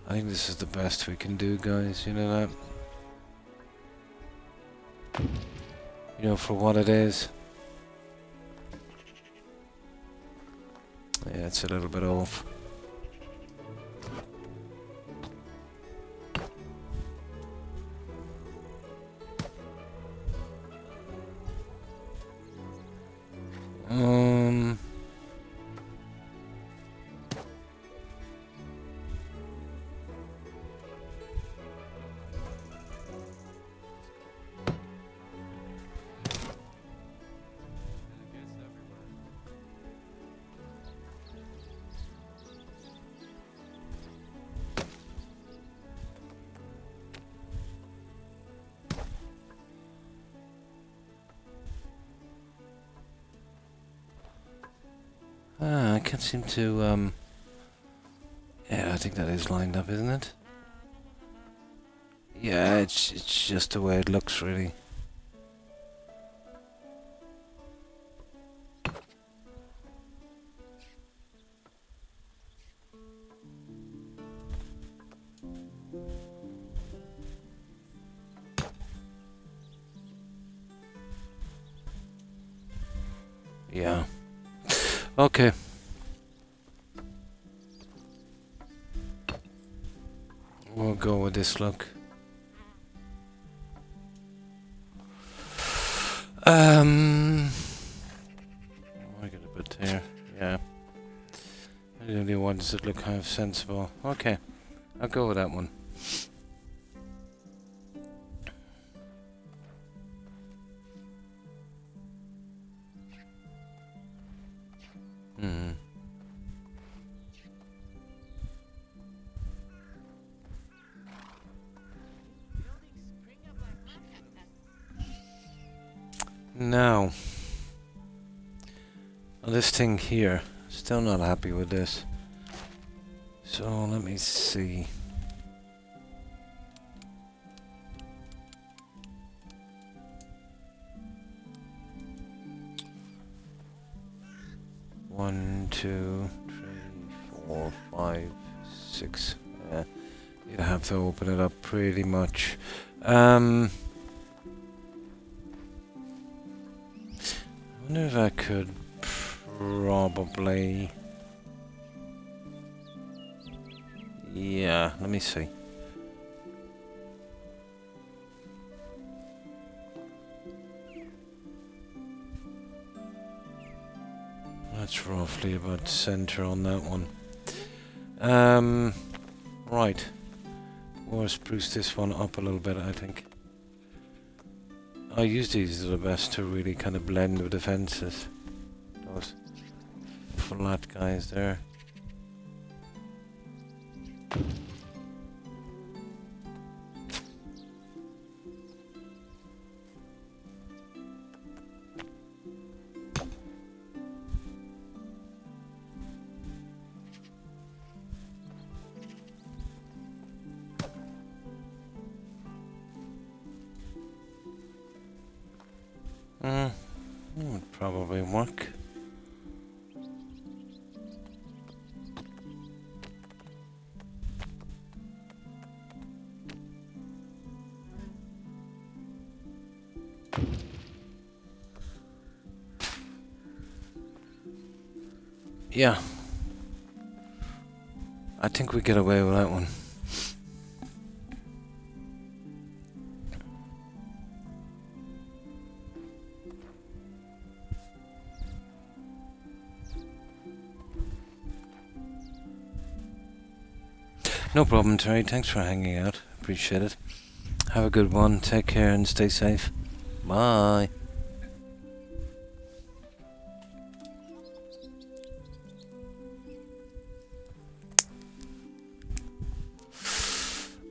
I think this is the best we can do, guys. You know that? You know, for what it is. Yeah, it's a little bit off. I can't seem to, yeah, I think that is lined up, isn't it? Yeah, it's just the way it looks, really. Yeah. Okay. We'll go with this look. I get a bit there. Yeah. The only ones that look kind of sensible. Okay. I'll go with that one. Now, This thing here, still not happy with this. So let me see. One, two, three, 4, 5, 6. You'd have to open it up pretty much. I wonder if I could probably. Yeah, let me see. That's roughly about center on that one. Right. We'll spruce this one up a little bit, I think. I use these the best to really kind of blend with the fences. Those flat guys there. Would probably work. Yeah. I think we get away with that one. No problem, Terry. Thanks for hanging out. Appreciate it. Have a good one. Take care and stay safe. Bye.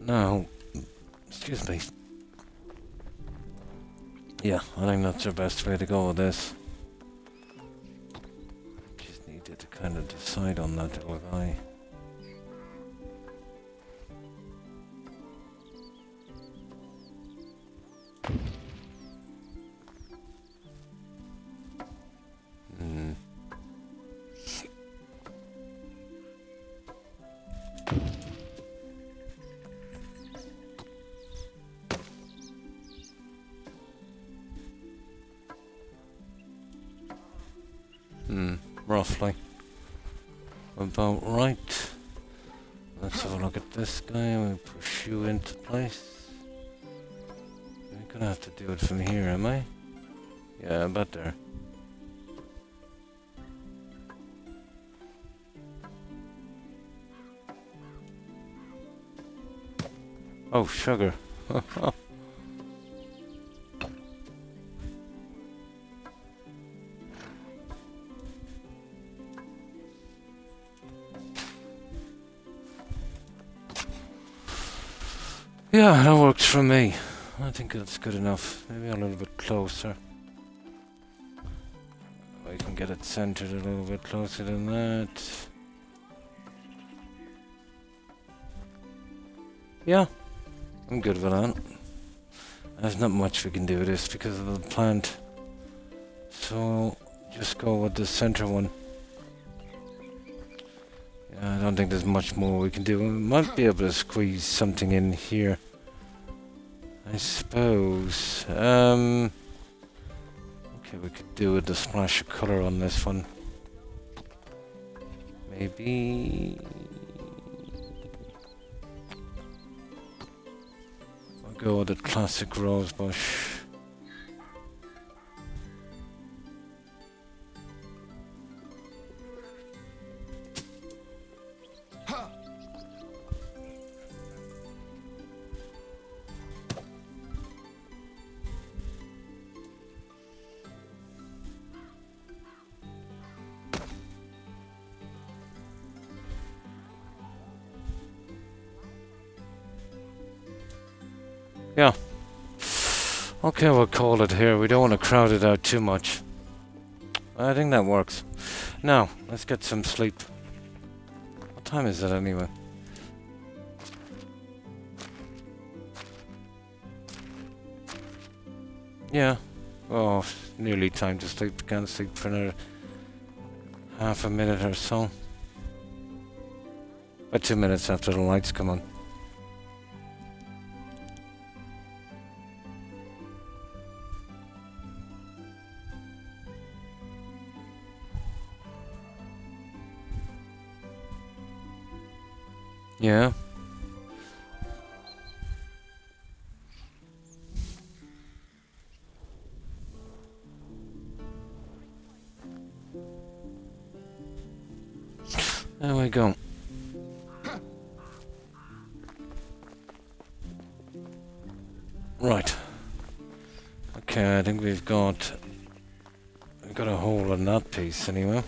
Now, excuse me. Yeah, I think that's the best way to go with this. Just needed to kind of decide on that little guy. Roughly. About right. Let's have a look at this guy. We push you into place. I'm gonna have to do it from here, am I? Yeah, about there. Oh, sugar. Yeah, that works for me. I think that's good enough. Maybe a little bit closer. We can get it centered a little bit closer than that. Yeah, I'm good with that. There's not much we can do with this because of the plant. So, just go with the center one. Yeah, I don't think there's much more we can do. We might be able to squeeze something in here, I suppose. Okay, we could do with the splash of color on this one. Maybe I'll go with the classic rose bush. Yeah. Okay, we'll call it here. We don't want to crowd it out too much. I think that works. Now, let's get some sleep. What time is it anyway? Yeah. Oh, nearly time to sleep. Can't sleep for another half a minute or so. About 2 minutes after the lights come on. Yeah. There we go. Right. Okay, I think we've got a hole in that piece anyway.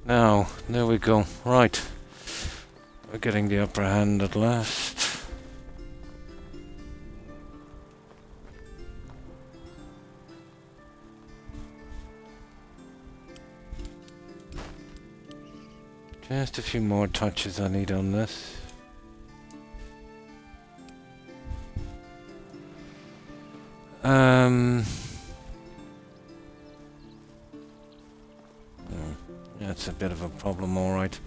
Now, there we go. Right. We're getting the upper hand at last. Just a few more touches I need on this. That's a bit of a problem, alright.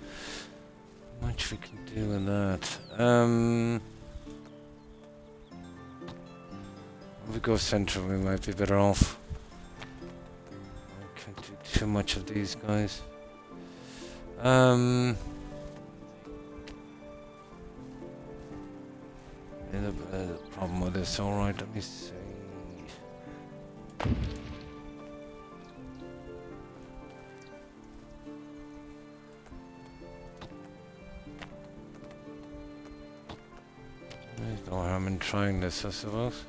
Much we can do with that. If we go center, we might be better off. I can't do too much of these guys. The problem with this, alright, let me see. There's no harm in trying this, I suppose.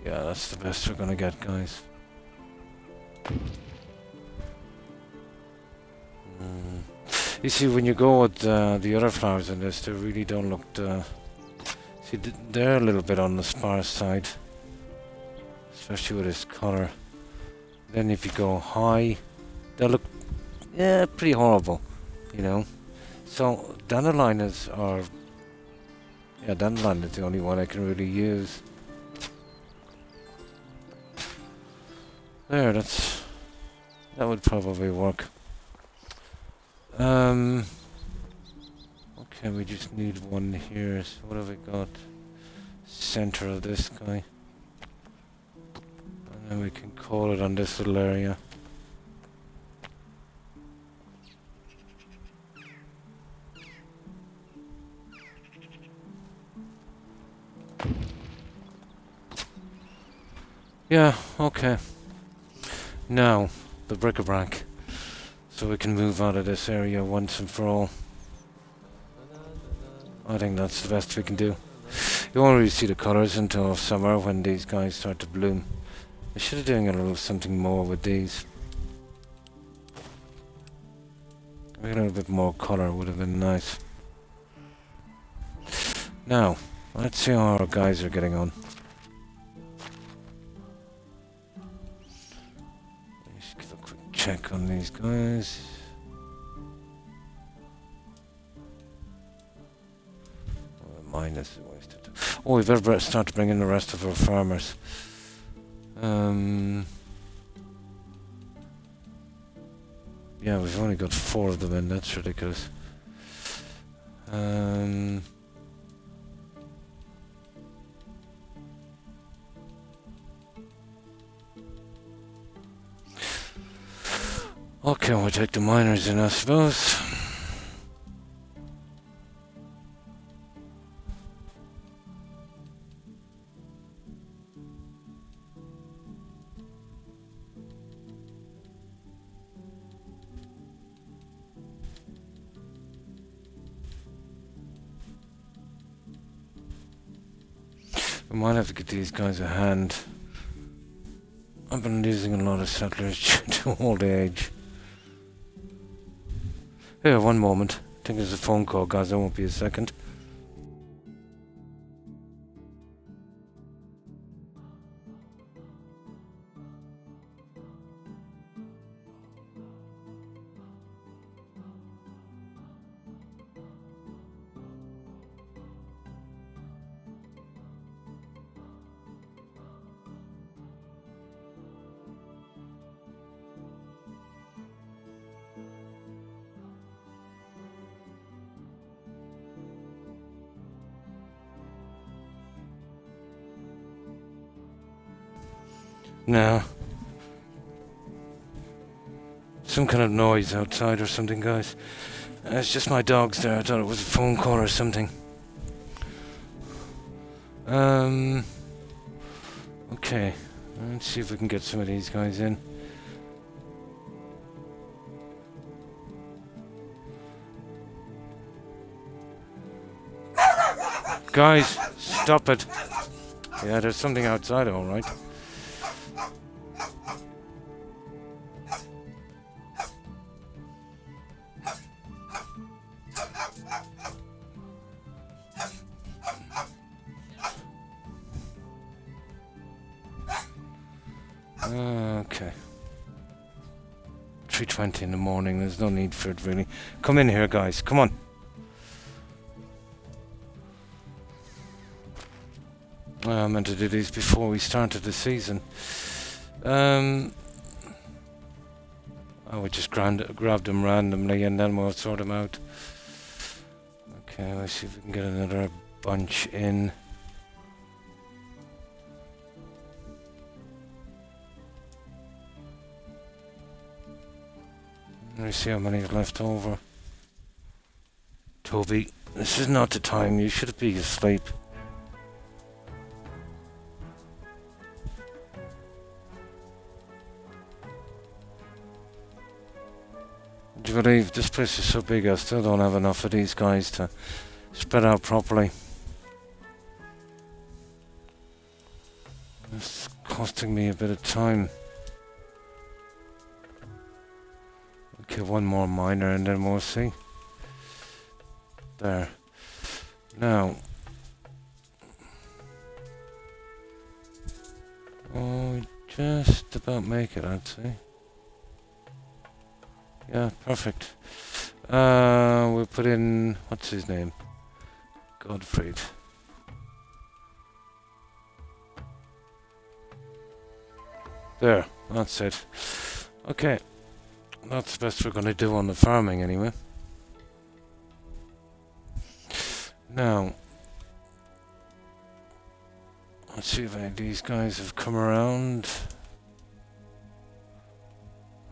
Yeah, that's the best we're gonna get, guys. You see, when you go with the other flowers in this, they really don't look... see, they're a little bit on the sparse side. Especially with this colour. Then if you go high, they look... yeah, pretty horrible, you know. So, dandelion is... or... yeah, dandelion is the only one I can really use. There, that would probably work. Okay, we just need one here, so what have we got? Center of this guy. And then we can call it on this little area. Yeah, okay. Now, the bric-a-brac. So we can move out of this area once and for all. I think that's the best we can do. You won't really see the colours until summer when these guys start to bloom. I should have done a little something more with these. Maybe a little bit more colour would have been nice. Now, let's see how our guys are getting on. Check on these guys. Minus is wasted. Oh, we better start to bring in the rest of our farmers. Yeah, we've only got 4 of them in. That's ridiculous. Um... Okay, we'll take the miners in, I suppose. We might have to get these guys a hand. I've been losing a lot of settlers due to old age. Here, one moment. I think there's a phone call, guys. I won't be a second. No. Some kind of noise outside or something, guys. It's just my dogs there. I thought it was a phone call or something. Okay. Let's see if we can get some of these guys in. Guys, stop it. Yeah, there's something outside, alright. Okay. 3:20 in the morning, there's no need for it really. Come in here, guys, come on. I meant to do these before we started the season. I would just grab them randomly and then we'll sort them out. Okay, let's see if we can get another bunch in. Let me see how many is left over. Toby, this is not the time. You should be asleep. Would you believe this place is so big I still don't have enough of these guys to spread out properly. It's costing me a bit of time. Okay, one more miner and then we'll see. There. Now. Oh, just about make it, I'd say. Yeah, perfect. We'll put in, what's his name? Godfried. There, that's it. Okay. That's the best we're going to do on the farming anyway. Now, let's see if any of these guys have come around.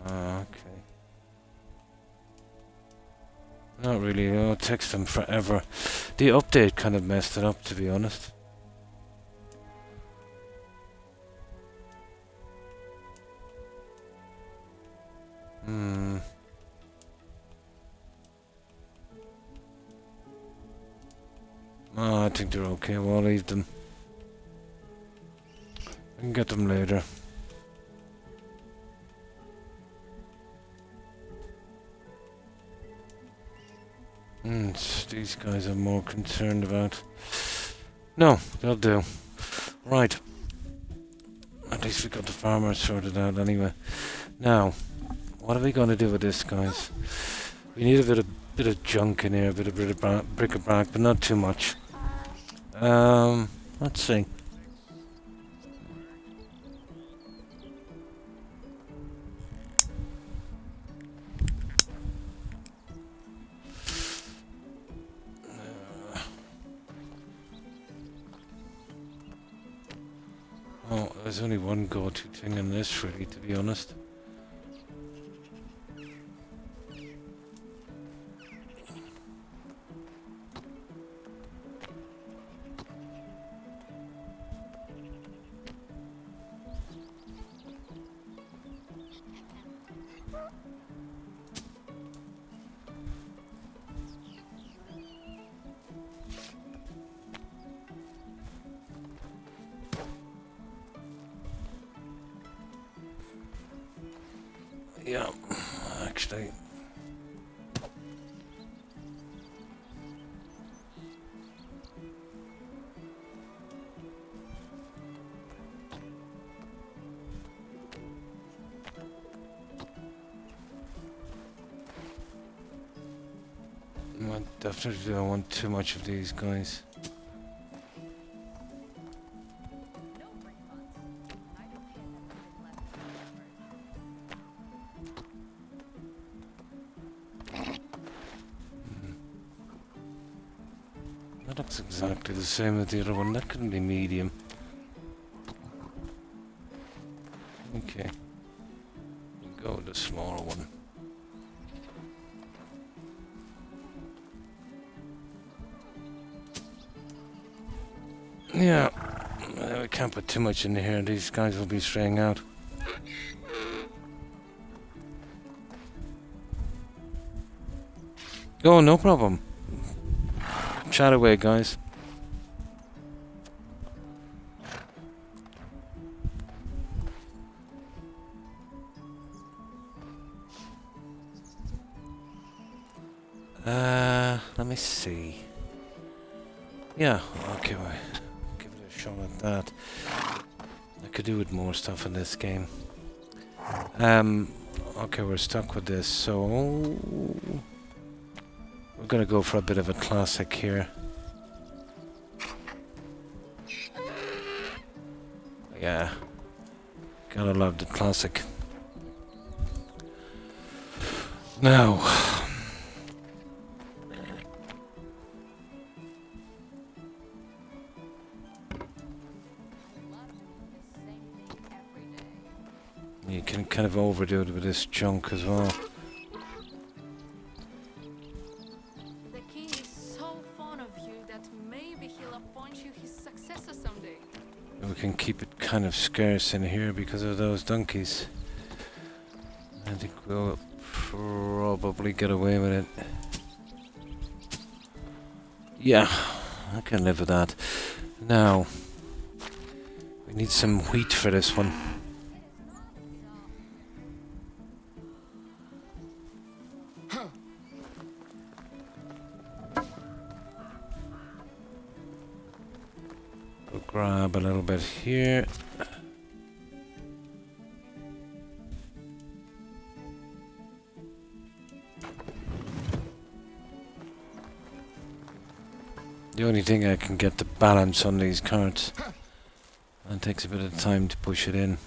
Okay. Not really, it'll take them forever. The update kind of messed it up, to be honest. Oh, I think they're okay. We'll leave them. We can get them later. These guys I'm more concerned about. No, they'll do. Right. At least we got the farmers sorted out anyway. Now, what are we going to do with this, guys? We need a bit of junk in here, a bit of bric-a-brac, but not too much. Let's see. There's only one go-to thing in this, really, to be honest. Yeah, actually. I definitely don't want too much of these guys. No refunds. I don't care that That looks exactly the same as the other one. That couldn't be medium. Okay. We'll go with the smaller one. Yeah. We can't put too much in here. These guys will be straying out. Oh, no problem. Chat away, guys. Let me see. Yeah, okay, well, give it a shot at that. I could do with more stuff in this game. Okay, we're stuck with this, so we're gonna go for a bit of a classic here. Yeah, gotta love the classic. Now, you can kind of overdo it with this junk as well. The king is so fond of you that maybe he'll appoint you his successor someday. We can keep it kind of scarce in here because of those donkeys. I think we'll probably get away with it. Yeah, I can live with that. Now, we need some wheat for this one. We'll grab a little bit here. The only thing I can get the balance on these carts. And it takes a bit of time to push it in.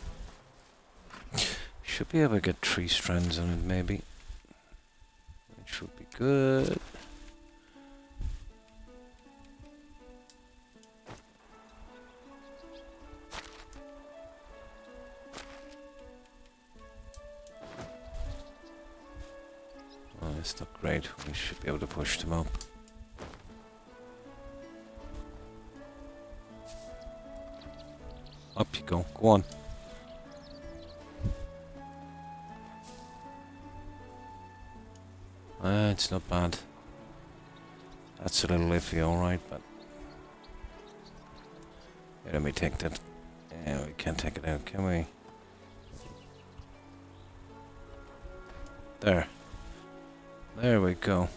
Should be able to get 3 strands on it, maybe. That should be good. Oh, it's not great. We should be able to push them up. Up you go. Go on. It's not bad. That's a little iffy, alright, but... Yeah, let me take that. Yeah, we can't take it out, can we? There. There we go.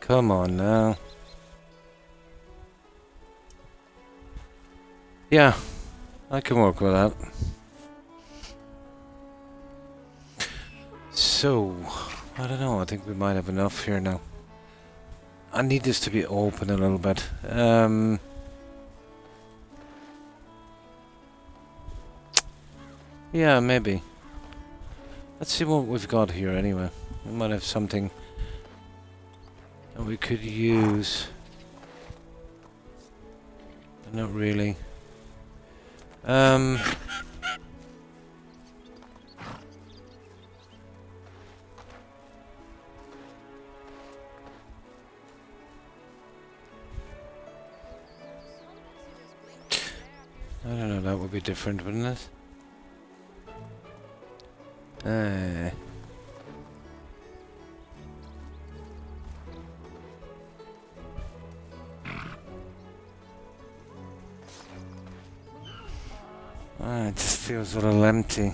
Come on now. Yeah, I can work with that. So, I don't know, I think we might have enough here now. I need this to be open a little bit. Yeah, maybe. Let's see what we've got here anyway. We might have something that we could use. But not really. Um. I don't know, that would be different, wouldn't it? It just feels a little empty.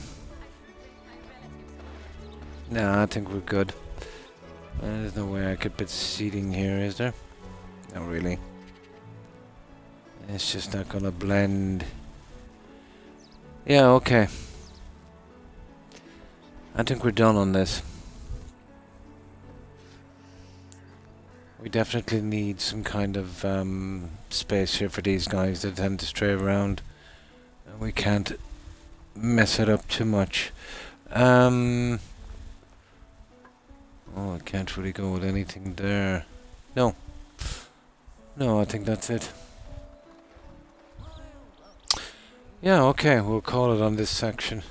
No, I think we're good. There's no way I could put seating here, is there? Not really. It's just not gonna blend. Yeah, okay. I think we're done on this. We definitely need some kind of space here for these guys that tend to stray around. We can't mess it up too much. Oh, I can't really go with anything there. No. No, I think that's it. Yeah, okay, we'll call it on this section.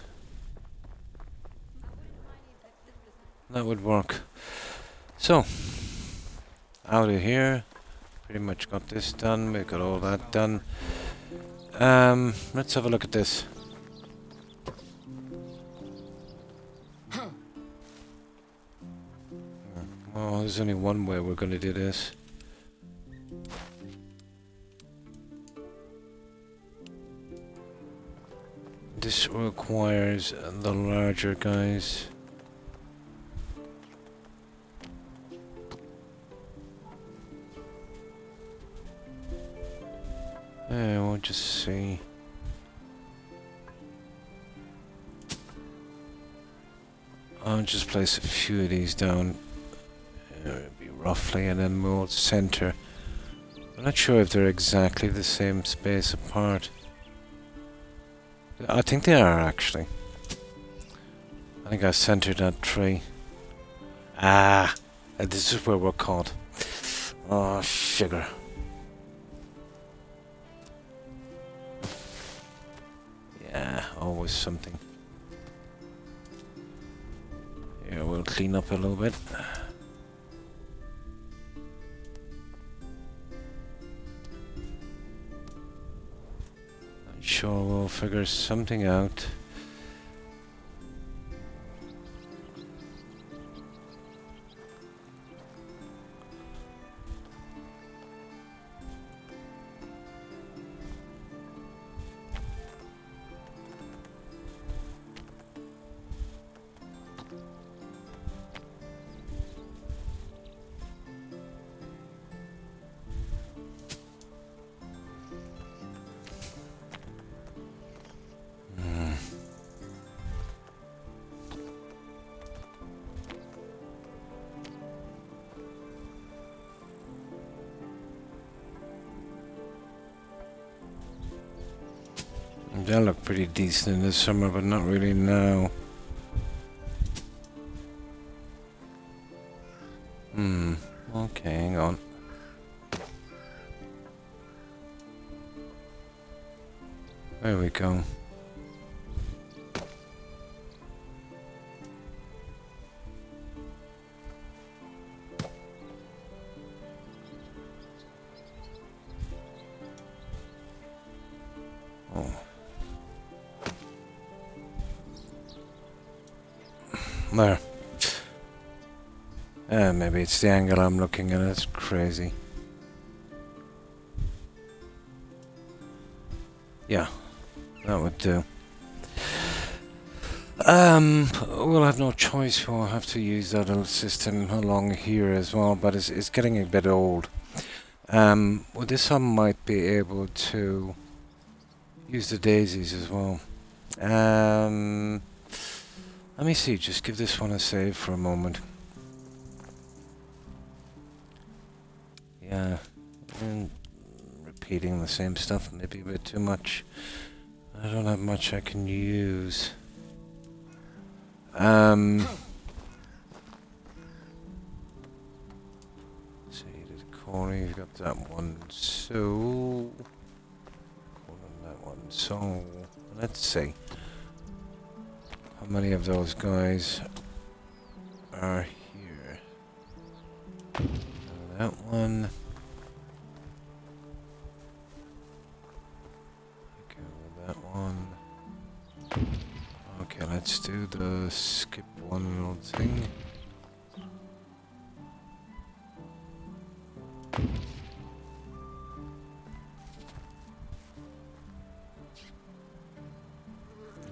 That would work. So, out of here. Pretty much got this done. We got all that done. Let's have a look at this. Oh, there's only one way we're going to do this. This requires the larger guys. Yeah, we'll just see. I'll just place a few of these down. Maybe roughly, and then we'll center. I'm not sure if they're exactly the same space apart. I think they are, actually. I think I centered that tree. Ah! This is where we're caught. Oh, sugar. Yeah, always something. Here, we'll clean up a little bit. I'm sure we'll figure something out. They'll look pretty decent in the summer, but not really now. Okay, hang on. There we go. There. Maybe it's the angle I'm looking at. It's crazy. Yeah, that would do. We'll have no choice. We'll have to use that little system along here as well, but it's getting a bit old. With this I might be able to use the daisies as well. Let me see, just give this one a save for a moment. Yeah, and repeating the same stuff, maybe a bit too much. I don't have much I can use. See, the corner, you've got that one, so... Corner that one. So let's see. How many of those guys are here? That one. Okay, well, that one. Okay, let's do the skip one little thing.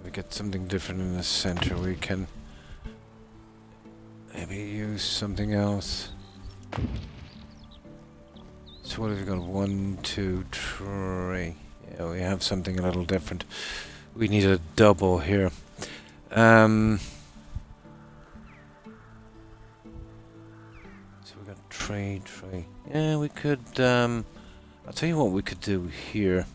We get something different in the center. We can maybe use something else. So what have we got? 1, 2, 3. Yeah, we have something a little different. We need a double here. So we got 3, 3. Yeah, we could. I'll tell you what we could do here.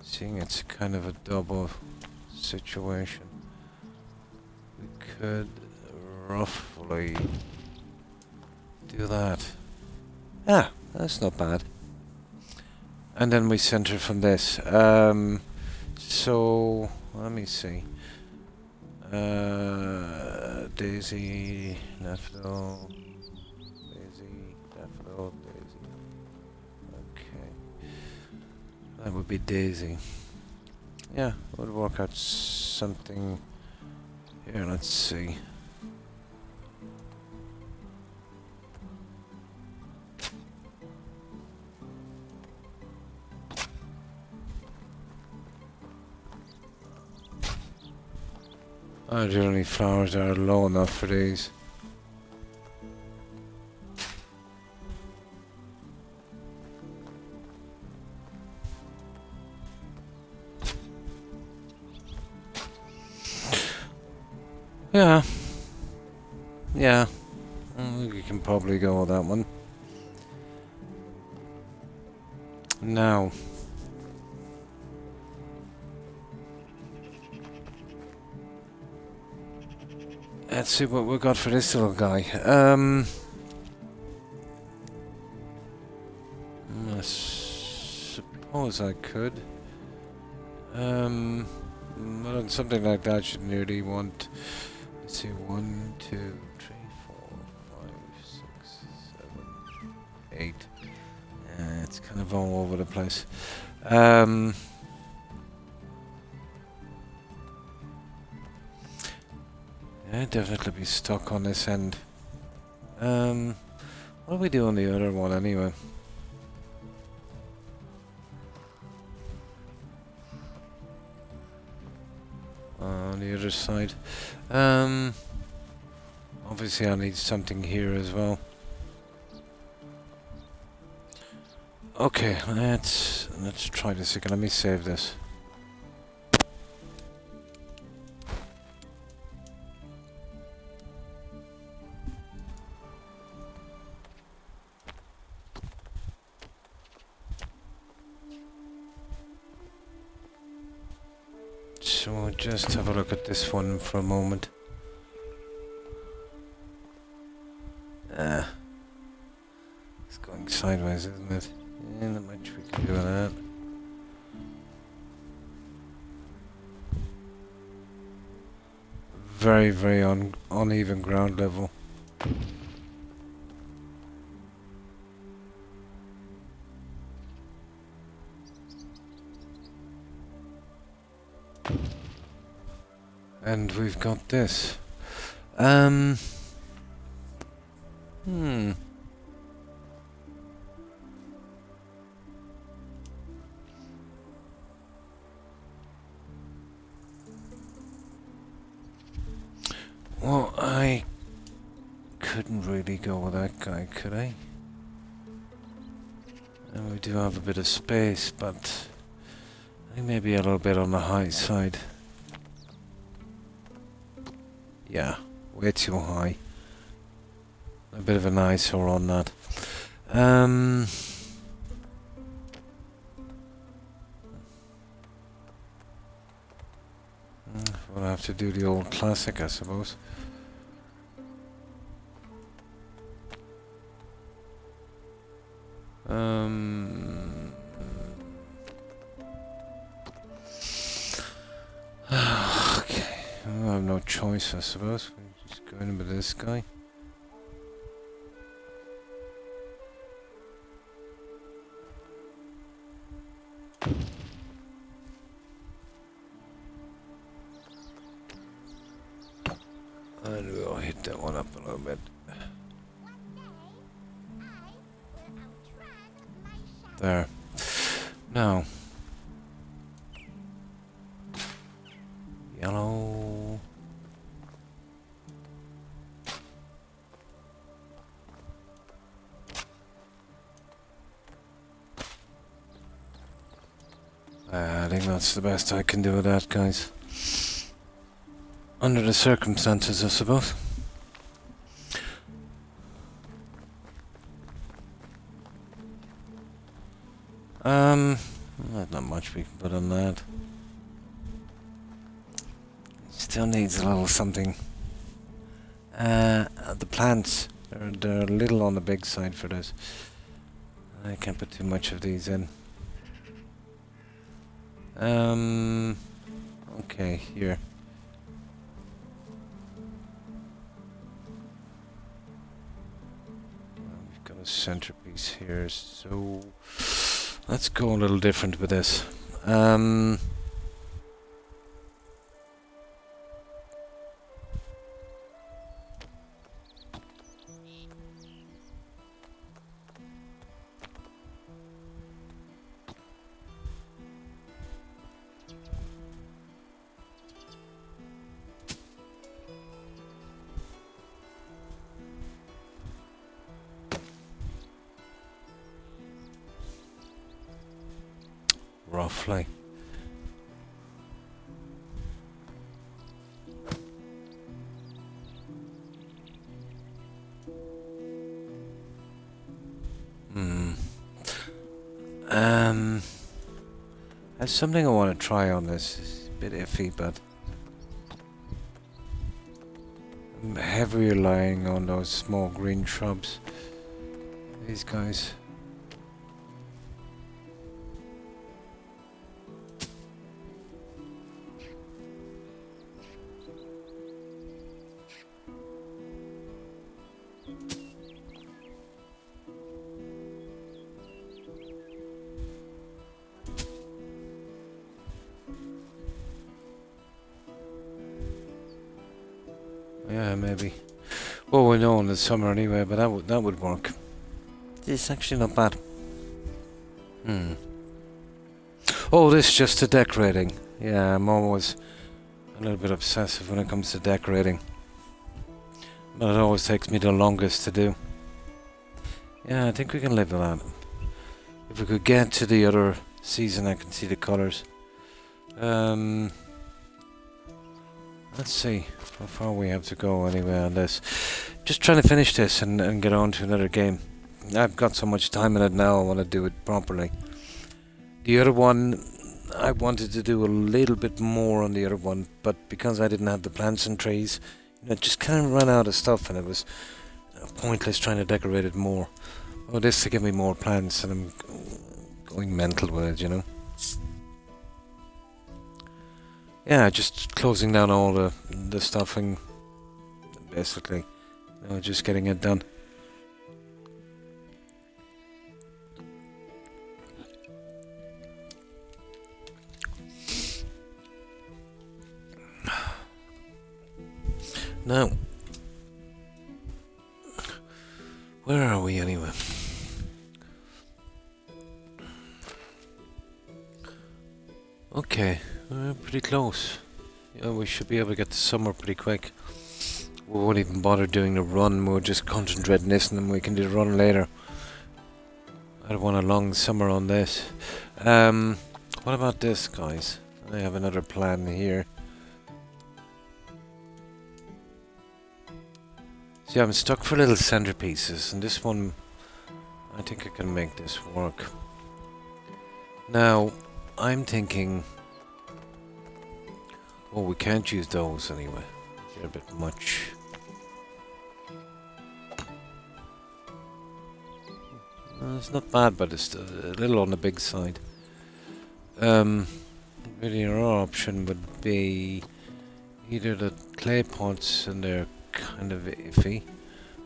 Seeing it's kind of a double situation, we could roughly do that. Ah, that's not bad. And then we center from this. So let me see. Daisy, daffodil, daisy, daffodil, daisy. Okay. That would be Daisy. Yeah, would work out something here. Let's see. Oh, the only flowers are low enough for these. Yeah. Yeah. We can probably go with that one. Now. Let's see what we got for this little guy. I suppose I could. Well, something like that should nearly want. Let's see, 1, 2, 3, 4, 5, 6, 7, 8. It's kind of all over the place. Yeah, definitely be stuck on this end. What do we do on the other one anyway? On the other side. Obviously I need something here as well. Okay, let's try this again. Let me save this. So we'll just have a look at this one for a moment. It's going sideways, isn't it? Yeah, not much we can do with that. Very, very uneven ground level. And we've got this. Well, I couldn't really go with that guy, could I? And we do have a bit of space, but I think maybe a little bit on the high side. Yeah, way too high. A bit of an eyesore on that. We'll have to do the old classic, I suppose. Okay. Well, I have no choice, I suppose. We're just going with this guy. And we'll hit that one up a little bit. There. Now. Yellow. I think that's the best I can do with that, guys. Under the circumstances, I suppose. There's not much we can put on that. Still needs a little something. The plants, they're a little on the big side for this. I can't put too much of these in. Okay, here. We've got a centerpiece here, so let's go a little different with this. Roughly. There's something I want to try on this. It's a bit iffy, but I'm heavily relying on those small green shrubs. These guys. Yeah, maybe. Well, we know in the summer anyway, but that would work. It's actually not bad. Oh, this is just to decorating. Yeah, I'm always a little bit obsessive when it comes to decorating. But it always takes me the longest to do. Yeah, I think we can live with that. If we could get to the other season, I can see the colours. Let's see how far we have to go anyway on this. Just trying to finish this and get on to another game. I've got so much time in it now, I want to do it properly. The other one, I wanted to do a little bit more on the other one, but because I didn't have the plants and trees, it just kind of ran out of stuff and it was pointless trying to decorate it more. Oh, this to give me more plants and I'm going mental with it, you know. Yeah, just closing down all the stuffing, basically. Just getting it done. Now, where are we anyway? Okay, we're pretty close. Yeah, we should be able to get to summer pretty quick. We won't even bother doing the run, we'll just concentrate on this and then we can do the run later. I don't want a long summer on this. What about this, guys? I have another plan here. See, I'm stuck for little centerpieces, and this one, I think I can make this work. Now, I'm thinking... Oh, we can't use those anyway. They're a bit much. It's not bad, but it's a little on the big side. Really, our option would be either the clay pots, and they're kind of iffy.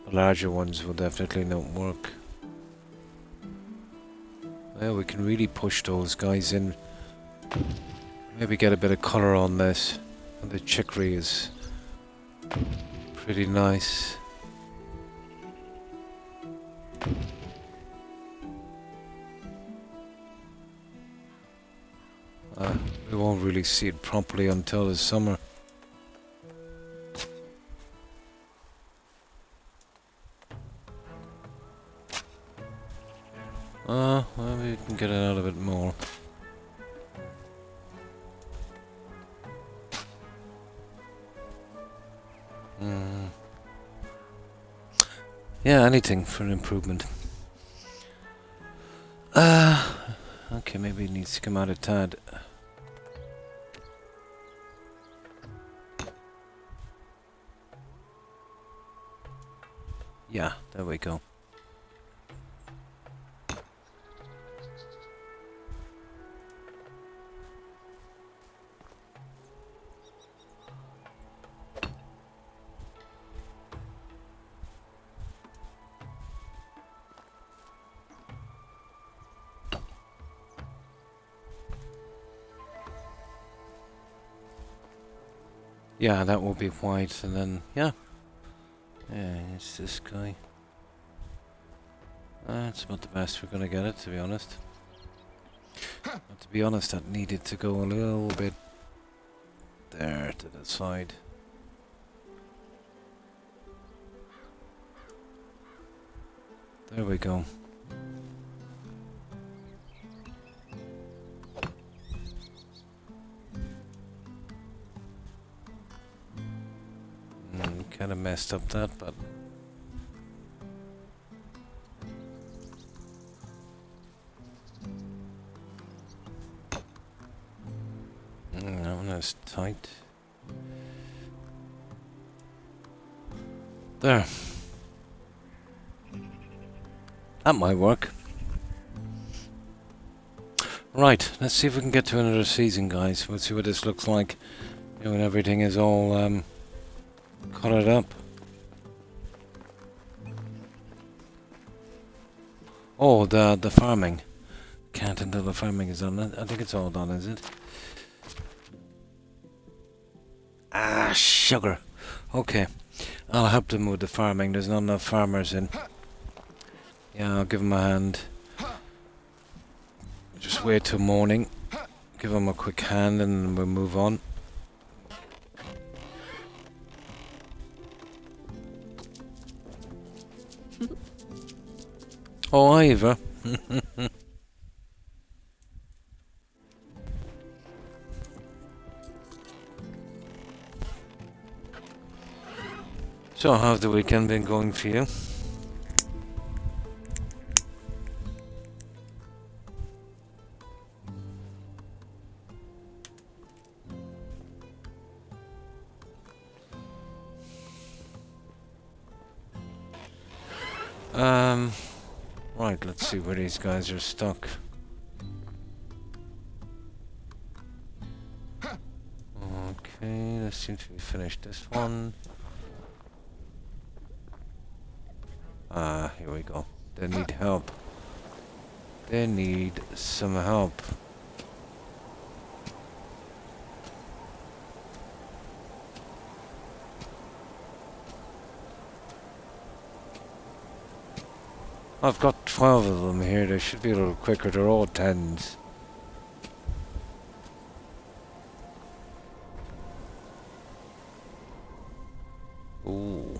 The larger ones will definitely not work. Well, we can really push those guys in. Maybe get a bit of colour on this. And the chicory is pretty nice. We won't really see it properly until the summer. Well, we can get it out a bit more. Yeah, anything for an improvement. Okay, maybe it needs to come out a tad. Yeah, there we go. Yeah, that will be white, and then, yeah. Yeah, it's this guy. That's about the best we're gonna get it, to be honest. But to be honest, that needed to go a little bit there to the side. There we go. Kind of messed up that, but that one is tight. There. That might work. Right, let's see if we can get to another season, guys. We'll see what this looks like, you know, when everything is all coloured up. Oh, the farming. Can't until the farming is done. I think it's all done, is it? Ah, sugar. Okay. I'll help them with the farming. There's not enough farmers in. Yeah, I'll give them a hand. Just wait till morning. Give them a quick hand and we'll move on. Oh, hi, Eva. So, how's the weekend been going for you? Right, let's see where these guys are stuck. Okay, let's see if we finished this one. Here we go. They need help. They need some help. I've got 12 of them here. They should be a little quicker. They're all 10s. Ooh.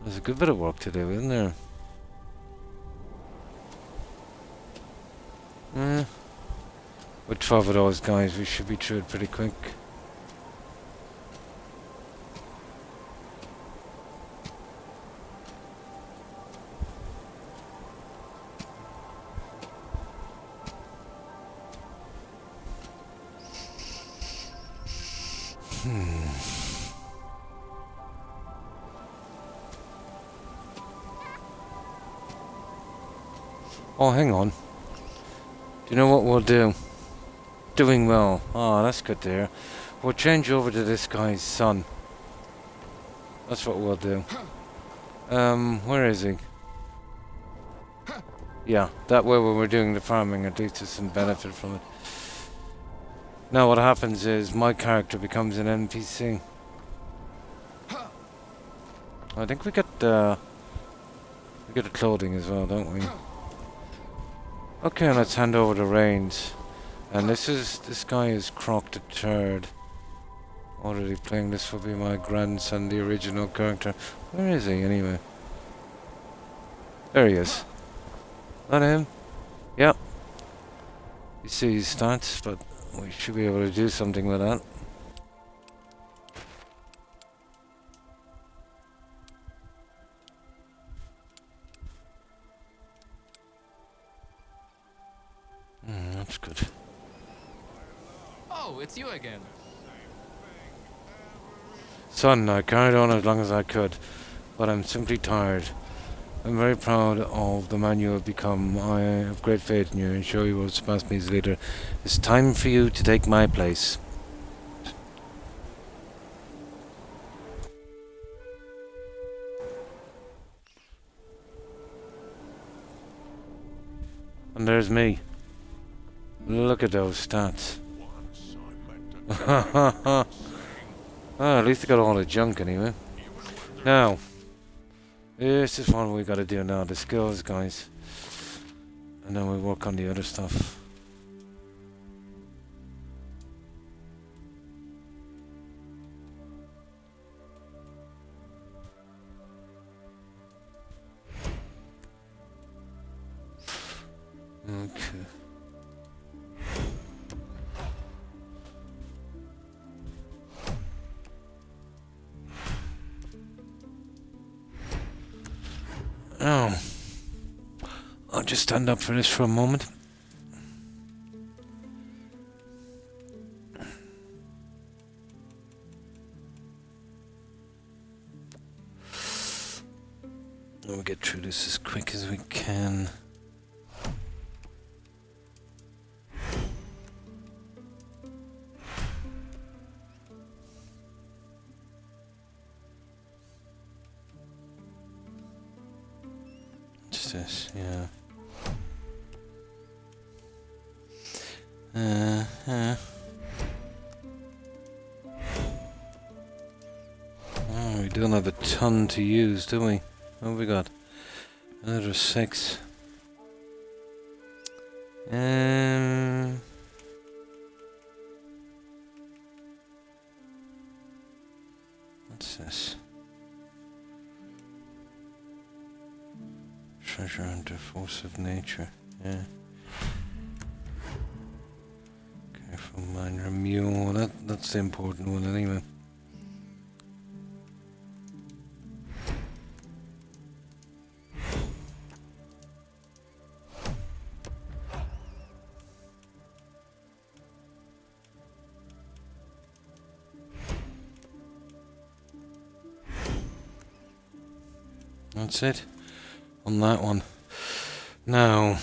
There's a good bit of work to do, isn't there? With 12 of those guys, we should be through it pretty quick. Oh, hang on. Do you know what we'll do? Doing well. Oh, that's good to hear. We'll change over to this guy's son. That's what we'll do. Where is he? Yeah, that way when we're doing the farming, at least there's some benefit from it. Now what happens is my character becomes an NPC. I think we get the clothing as well, don't we? Okay, let's hand over the reins. And this guy is Croc the Third. Already playing this will be my grandson, the original character. Where is he anyway? There he is. That him? Yep. You see his stats, but we should be able to do something with that. That's good. Oh, it's you again. Son, I carried on as long as I could, but I'm simply tired. I'm very proud of the man you have become. I have great faith in you and sure you will surpass me as leader. It's time for you to take my place. And there's me. Look at those stats. At least I got all the junk anyway. Now, this is what we gotta do now, the skills, guys. And then we work on the other stuff. Okay. Oh, I'll just stand up for this for a moment. We'll get through this as quick as we can. This, yeah. Oh, we don't have a ton to use, do we? What have we got? Another 6. What's this? Treasure under force of nature, yeah. Careful minor mule, that's the important one anyway. That's it. On that one. Now.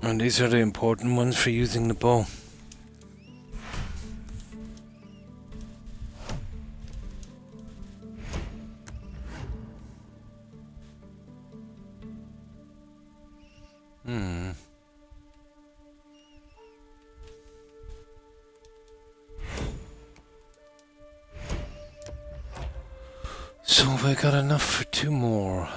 And these are the important ones for using the bow. So we got enough for 2 more.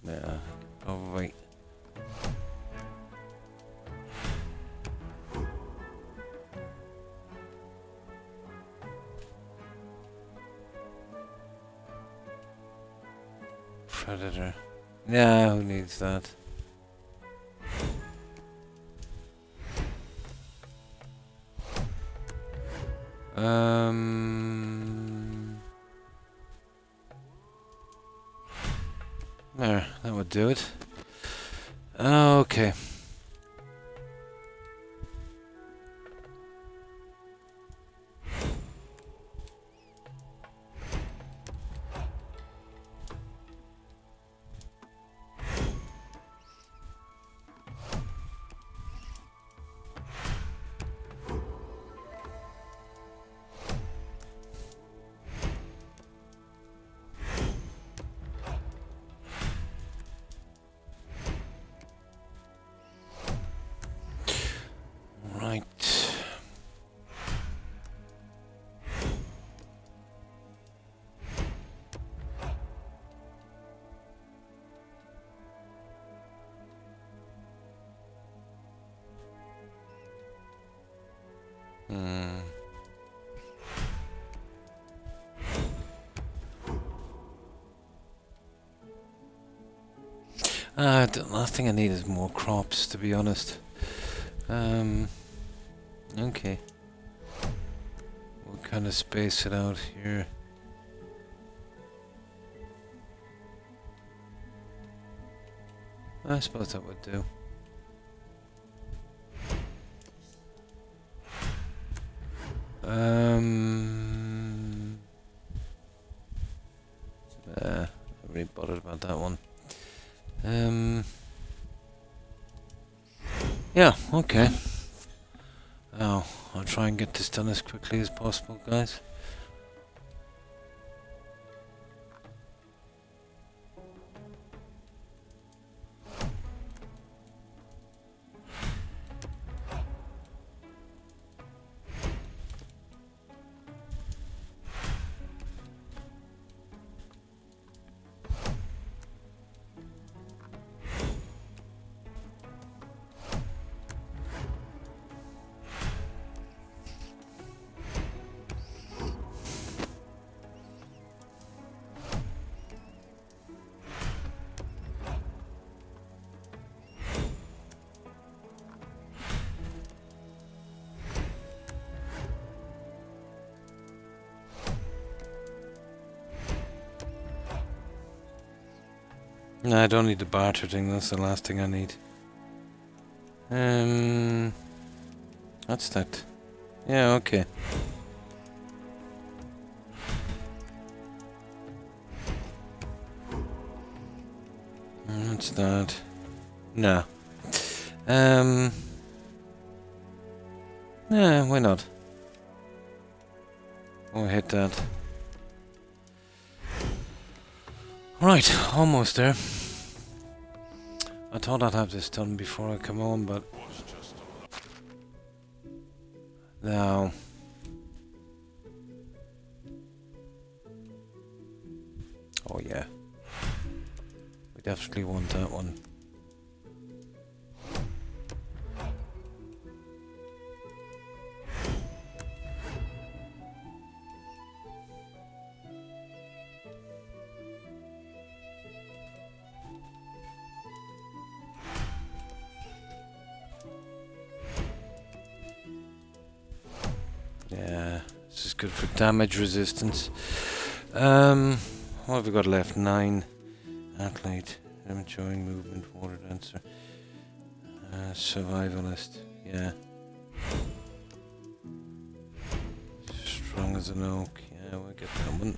Yeah, probably. Predator. Yeah, who needs that? There, that would do it. Okay. Right. The last thing I need is more crops, to be honest. Okay. We'll kind of space it out here. I suppose that would do. I'm really bothered about that one. Yeah, okay. Now, I'll try and get this done as quickly as possible, guys. No, I don't need the barter thing, that's the last thing I need. That's that. Yeah, okay. What's that? No. Yeah, why not? We'll hit that. Right, almost there. I thought I'd have this done before I come on, but no. Oh yeah. We definitely want that one. Yeah, this is good for damage resistance. What have we got left? 9. Athlete, enjoying movement, water dancer, survivalist. Yeah. Strong as an oak. Yeah, we'll get that one.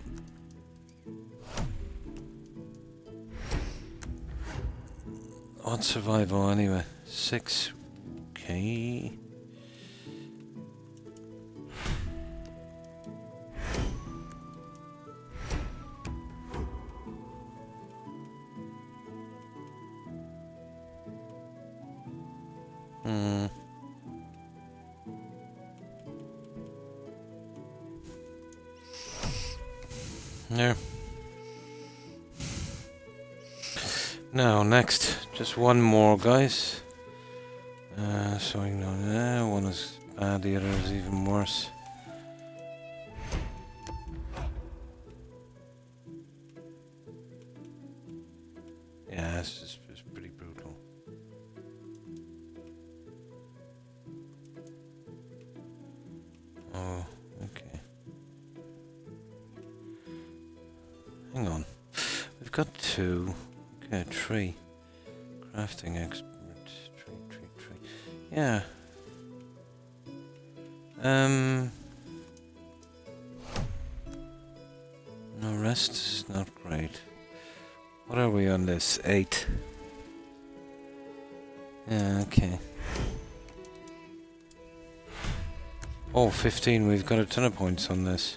What's survival anyway? 6. Okay. There. Now, next, just one more, guys. So you know, one is bad, the other is even worse. Yeah, it's pretty brutal. Oh, okay. 2. Okay, tree. Crafting expert. Tree. Yeah. No, rest is not great. What are we on this? 8. Yeah, okay. Oh, 15. We've got a ton of points on this.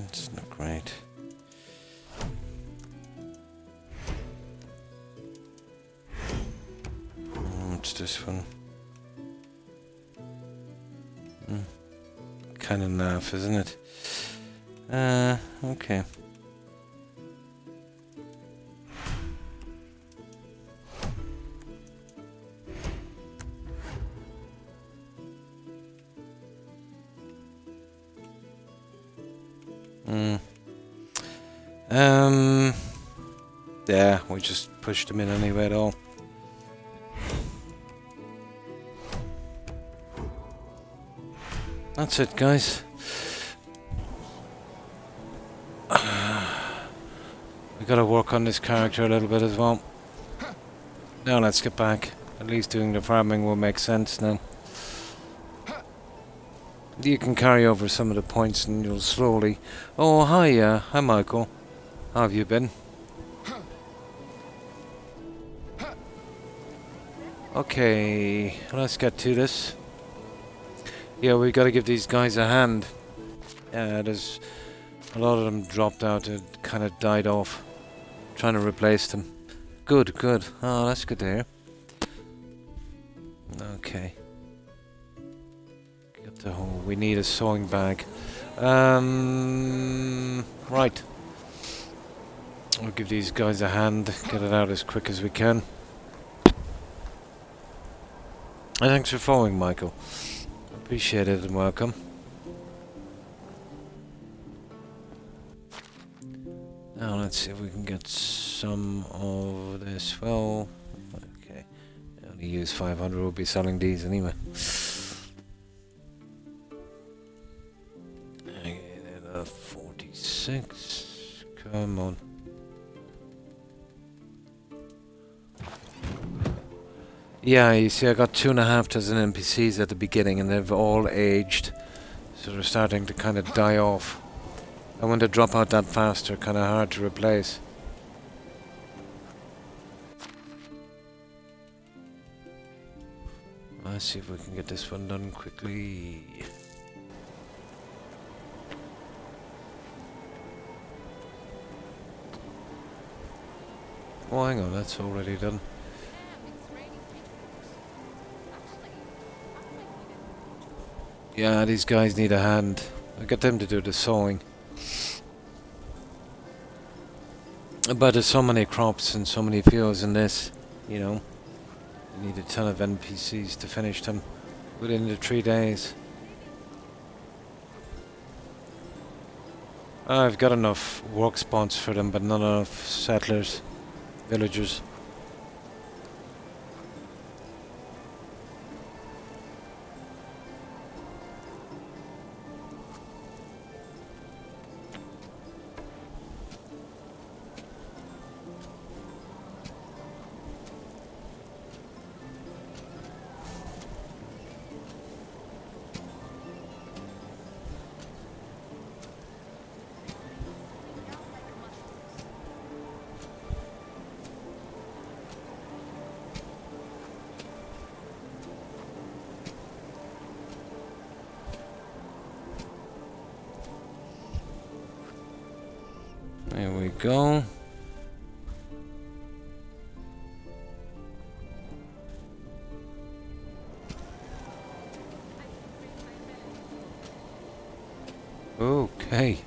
It's not great. What's this one? Kind of naff, isn't it? Okay. Yeah, we just pushed him in anyway at all. That's it, guys. We gotta work on this character a little bit as well. Now let's get back. At least doing the farming will make sense now. You can carry over some of the points and you'll slowly... Oh, hi, hi Michael. How have you been? Okay, let's get to this. Yeah, we gotta give these guys a hand. Yeah, there's a lot of them dropped out and kind of died off. Trying to replace them. Good. Oh, that's good to hear. Okay. Get the whole. We need a sewing bag. Right. We'll give these guys a hand. Get it out as quick as we can. And thanks for following, Michael. Appreciate it and welcome. Now let's see if we can get some of this. Well, okay. I only use 500. We'll be selling these anyway. Okay, 46. Come on. Yeah, you see I got 2.5 dozen NPCs at the beginning and they've all aged. So they're starting to kind of die off. And when they drop out that fast, they're kind of hard to replace. Let's see if we can get this one done quickly. Oh, hang on, that's already done. Yeah, these guys need a hand. I'll get them to do the sewing. But there's so many crops and so many fields in this, you know. You need a ton of NPCs to finish them within the 3 days. I've got enough work spots for them, but not enough settlers, villagers. There we go. Okay.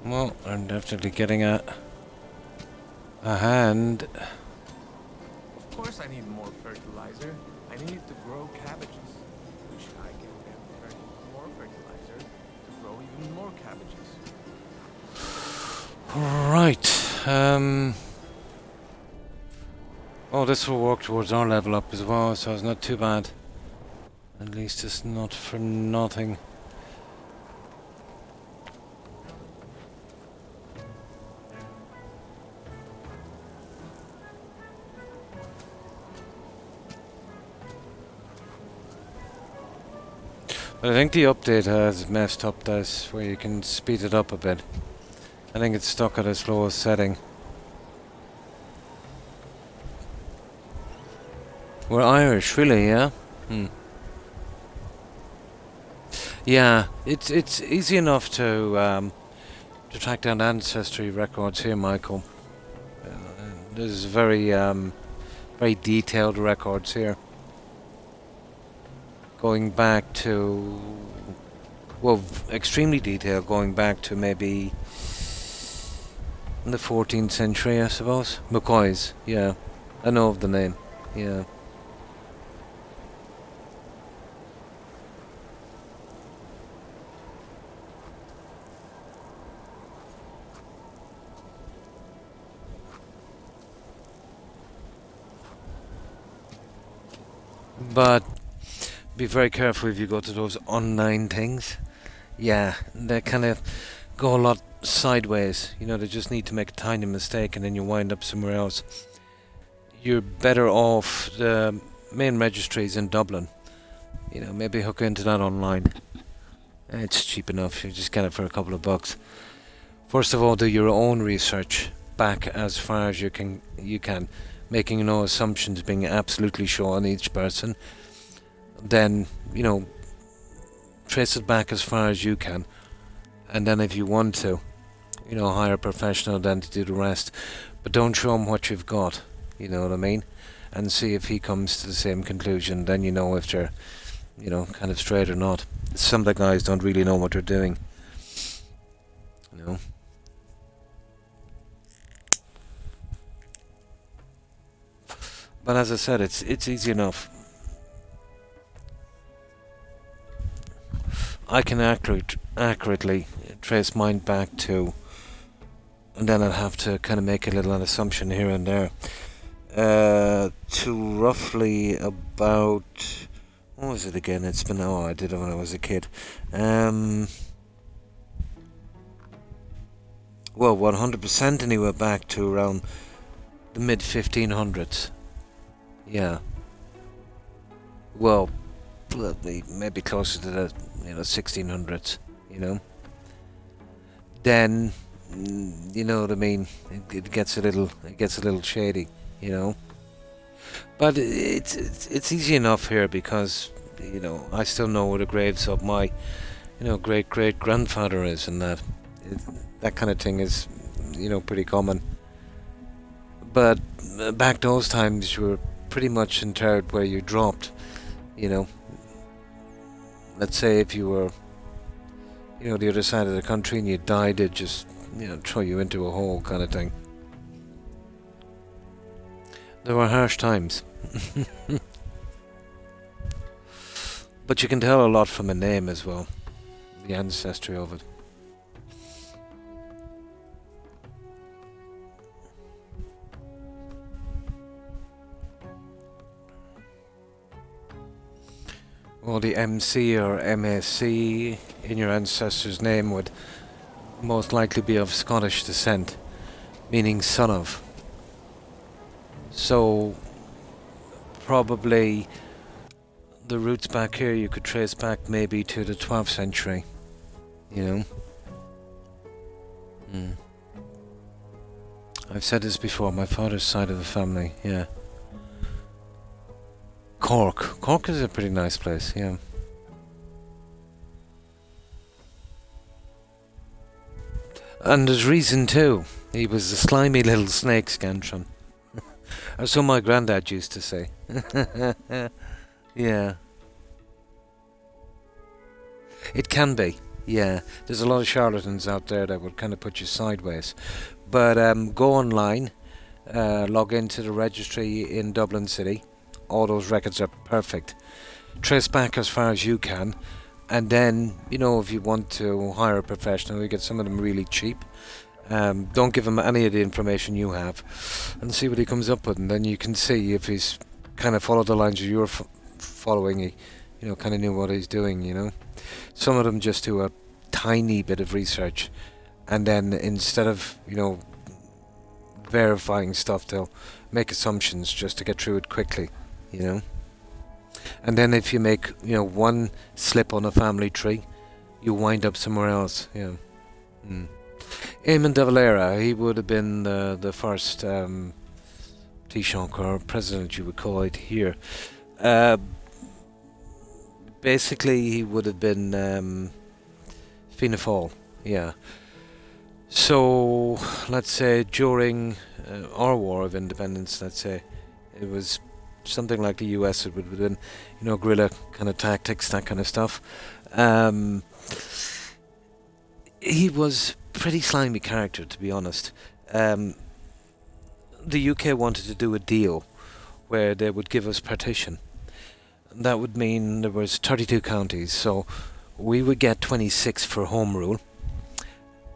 Well, I'm definitely getting a hand. Of course I need more fertilizer. I need to grow cabbages, which I can get more fertilizer to grow even more cabbages. Right. Oh, this will work towards our level up as well, so it's not too bad. At least it's not for nothing. But I think the update has messed up this, where you can speed it up a bit. I think it's stuck at its lowest setting. We're Irish, really, yeah? Yeah, it's easy enough to track down ancestry records here, Michael. There's very detailed records here, going back to, well, extremely detailed, going back to maybe the 14th century, I suppose. McCoy's, yeah, I know of the name, yeah. But be very careful if you go to those online things. Yeah, they kind of go a lot sideways. You know, they just need to make a tiny mistake and then you wind up somewhere else. You're better off the main registries in Dublin. You know, maybe hook into that online. It's cheap enough. You just get it for a couple of bucks. First of all, do your own research back as far as you can, making no assumptions, being absolutely sure on each person. Then, you know, trace it back as far as you can. And then if you want to, you know, hire a professional then to do the rest. But don't show him what you've got, you know what I mean? And see if he comes to the same conclusion. Then you know if they're, you know, kind of straight or not. Some of the guys don't really know what they're doing. You know? But as I said, it's easy enough. I can accurately trace mine back to, and then I'll have to kind of make a little assumption here and there, to roughly about, what was it again? It's been, I did it when I was a kid. Well, 100% anyway, back to around the mid 1500s. Yeah. Well, maybe closer to the, you know, 1600s, you know. Then, you know what I mean, it gets a little shady, you know. But it's easy enough here because, you know, I still know where the graves of my, you know, great grandfather is, and that kind of thing is, you know, pretty common. But back those times, you were pretty much interred where you dropped, you know. Let's say if you were, you know, the other side of the country and you died, they'd just, you know, throw you into a hole kind of thing. There were harsh times. But you can tell a lot from a name as well, the ancestry of it. Well, the MC or MSC in your ancestor's name would most likely be of Scottish descent, meaning son of. So, probably the roots back here you could trace back maybe to the 12th century, you know. I've said this before, my father's side of the family, yeah. Cork. Cork is a pretty nice place, yeah. And there's reason too. He was a slimy little snake scantron. Or so my granddad used to say. Yeah. It can be. Yeah, there's a lot of charlatans out there that would kind of put you sideways. But go online, log into the registry in Dublin City. All those records are perfect. Trace back as far as you can, and then, you know, if you want to hire a professional, you get some of them really cheap. Don't give him any of the information you have, and see what he comes up with, and then you can see if he's kind of followed the lines you're following. He, you know, kind of knew what he's doing. You know, some of them just do a tiny bit of research, and then instead of, you know, verifying stuff, they'll make assumptions just to get through it quickly. You know, and then if you make, you know, one slip on a family tree, you wind up somewhere else. Yeah. Eamon de Valera, he would have been the first Taoiseach, or president you would call it here. Basically, he would have been Fianna Fáil, yeah. So, let's say during our War of Independence, let's say, it was something like the US, it would have been, you know, guerrilla kind of tactics, that kind of stuff. He was pretty slimy character, to be honest. The UK wanted to do a deal where they would give us partition. That would mean there was 32 counties, so we would get 26 for Home Rule,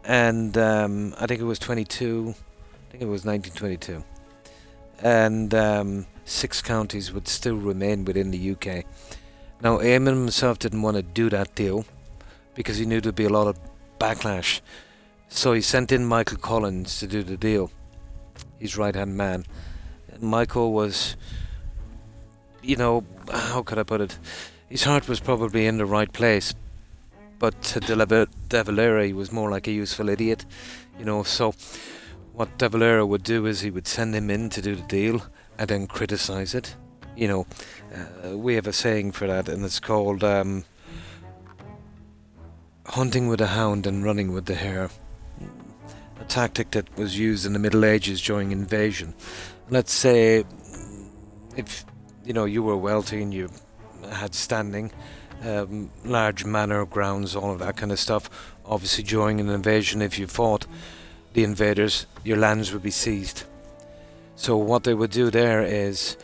and I think it was 22. I think it was 1922, and 6 counties would still remain within the UK. Now, Eamon himself didn't want to do that deal because he knew there'd be a lot of backlash. So he sent in Michael Collins to do the deal, his right-hand man. Michael was, you know, how could I put it? His heart was probably in the right place, but to de Valera, he was more like a useful idiot, you know. So what de Valera would do is he would send him in to do the deal and then criticize it. You know, we have a saying for that, and it's called hunting with a hound and running with the hare. A tactic that was used in the Middle Ages during invasion. Let's say, if you know you were wealthy and you had standing, large manor grounds, all of that kind of stuff. Obviously, during an invasion, if you fought the invaders, your lands would be seized. So what they would do there is,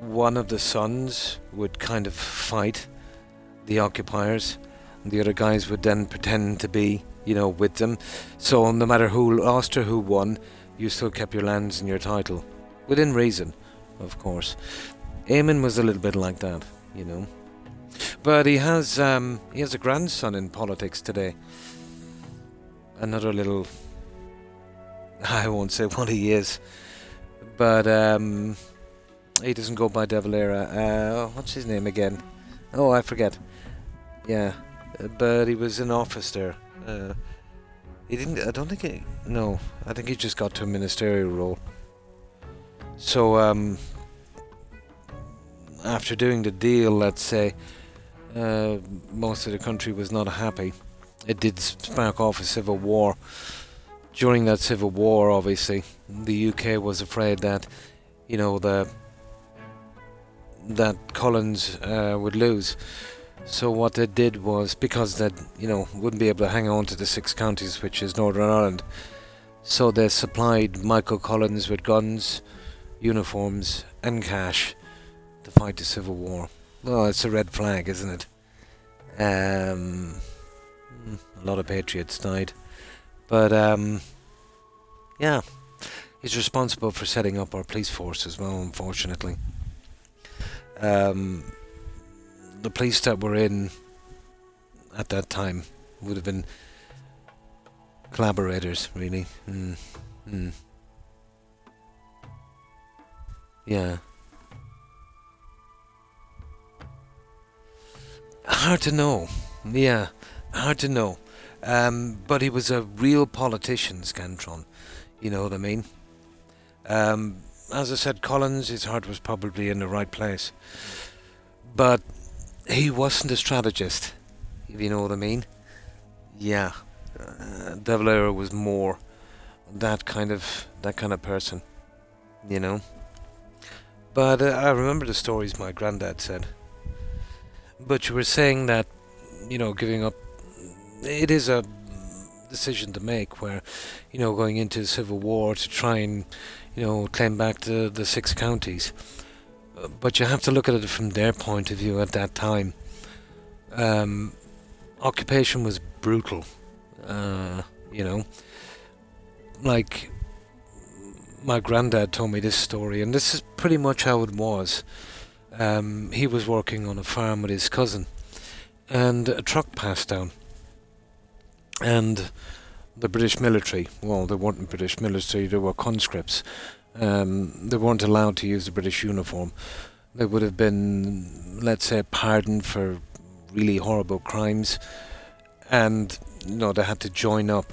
one of the sons would kind of fight the occupiers, and the other guys would then pretend to be, you know, with them. So no matter who lost or who won, you still kept your lands and your title, within reason, of course. Eamon was a little bit like that, you know. But he has a grandson in politics today. Another little, I won't say what he is, but he doesn't go by de Valera. What's his name again? Oh, I forget. Yeah, but he was in office there. He didn't. I don't think he. No, I think he just got to a ministerial role. So after doing the deal, let's say, most of the country was not happy. It did spark off a civil war. During that civil war, obviously, the UK was afraid that, you know, that Collins would lose. So what they did was, because they, you know, wouldn't be able to hang on to the 6 counties, which is Northern Ireland, so they supplied Michael Collins with guns, uniforms, and cash to fight the civil war. Well, it's a red flag, isn't it? A lot of patriots died, but yeah, he's responsible for setting up our police force as well, unfortunately. The police that were in at that time would have been collaborators, really. Yeah. Hard to know. Yeah, hard to know. But he was a real politician, Scantron. You know what I mean? As I said, Collins, his heart was probably in the right place. But he wasn't a strategist, if you know what I mean. Yeah. De Valera was more that kind of person, you know. But I remember the stories my granddad said. But you were saying that, you know, giving up it is a decision to make where, going into the Civil War to try and, claim back the 6 counties. But you have to look at it from their point of view at that time. Occupation was brutal, like my granddad told me this story, and this is pretty much how it was. He was working on a farm with his cousin, and a truck passed down. And the British military, well, they weren't British military, they were conscripts. They weren't allowed to use the British uniform. They would have been, let's say, pardoned for really horrible crimes, and they had to join up.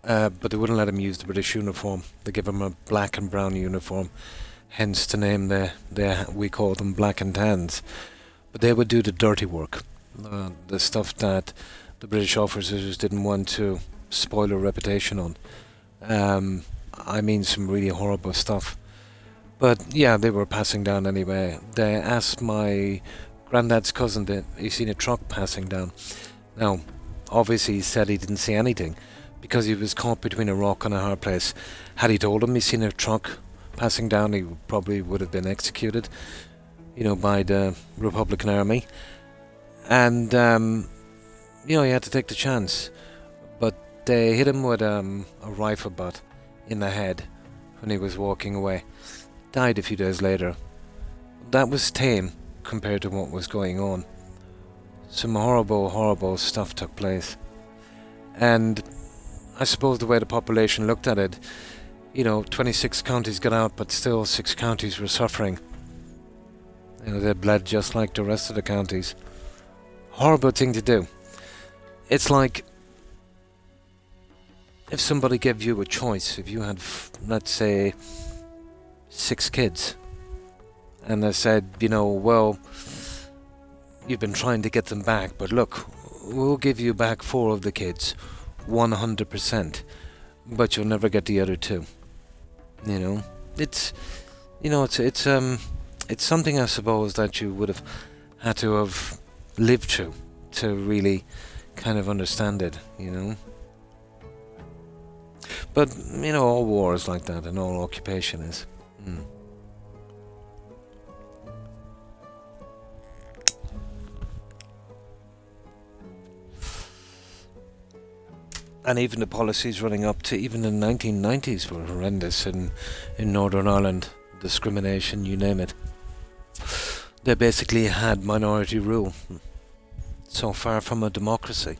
But they wouldn't let him use the British uniform. They give him a black and brown uniform, hence the name we call them black and tans. But they would do the dirty work, the stuff that the British officers didn't want to spoil their reputation on. I mean, some really horrible stuff. But yeah, they were passing down anyway. They asked my granddad's cousin that he seen a truck passing down. Now, obviously he said he didn't see anything because he was caught between a rock and a hard place. Had he told him he seen a truck passing down, he probably would have been executed, by the Republican Army. And, he had to take the chance. But they hit him with a rifle butt in the head when he was walking away. Died a few days later. That was tame compared to what was going on. Some horrible, horrible stuff took place. And I suppose the way the population looked at it, 26 counties got out, but still 6 counties were suffering. They bled just like the rest of the counties. Horrible thing to do. It's like if somebody gave you a choice, if you had, let's say, 6 kids, and they said, well, you've been trying to get them back, but look, we'll give you back 4 of the kids, 100%, but you'll never get the other 2. It's something, I suppose, that you would have had to have lived through to really kind of understand it, But, all war is like that, and all occupation is. And even the policies running up to even the 1990s were horrendous in Northern Ireland. Discrimination, you name it. They basically had minority rule. So far from a democracy.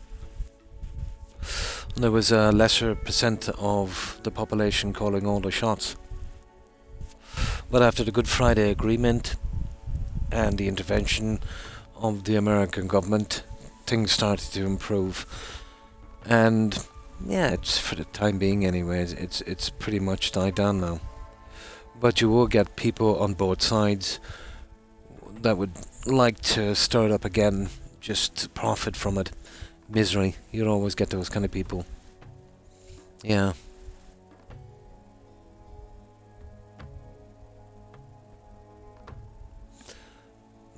There was a lesser percent of the population calling all the shots. But after the Good Friday Agreement and the intervention of the American government, things started to improve. And yeah, it's for the time being anyways, it's pretty much died down now. But you will get people on both sides that would like to stir it up again, just to profit from it. Misery. You'll always get those kind of people. Yeah.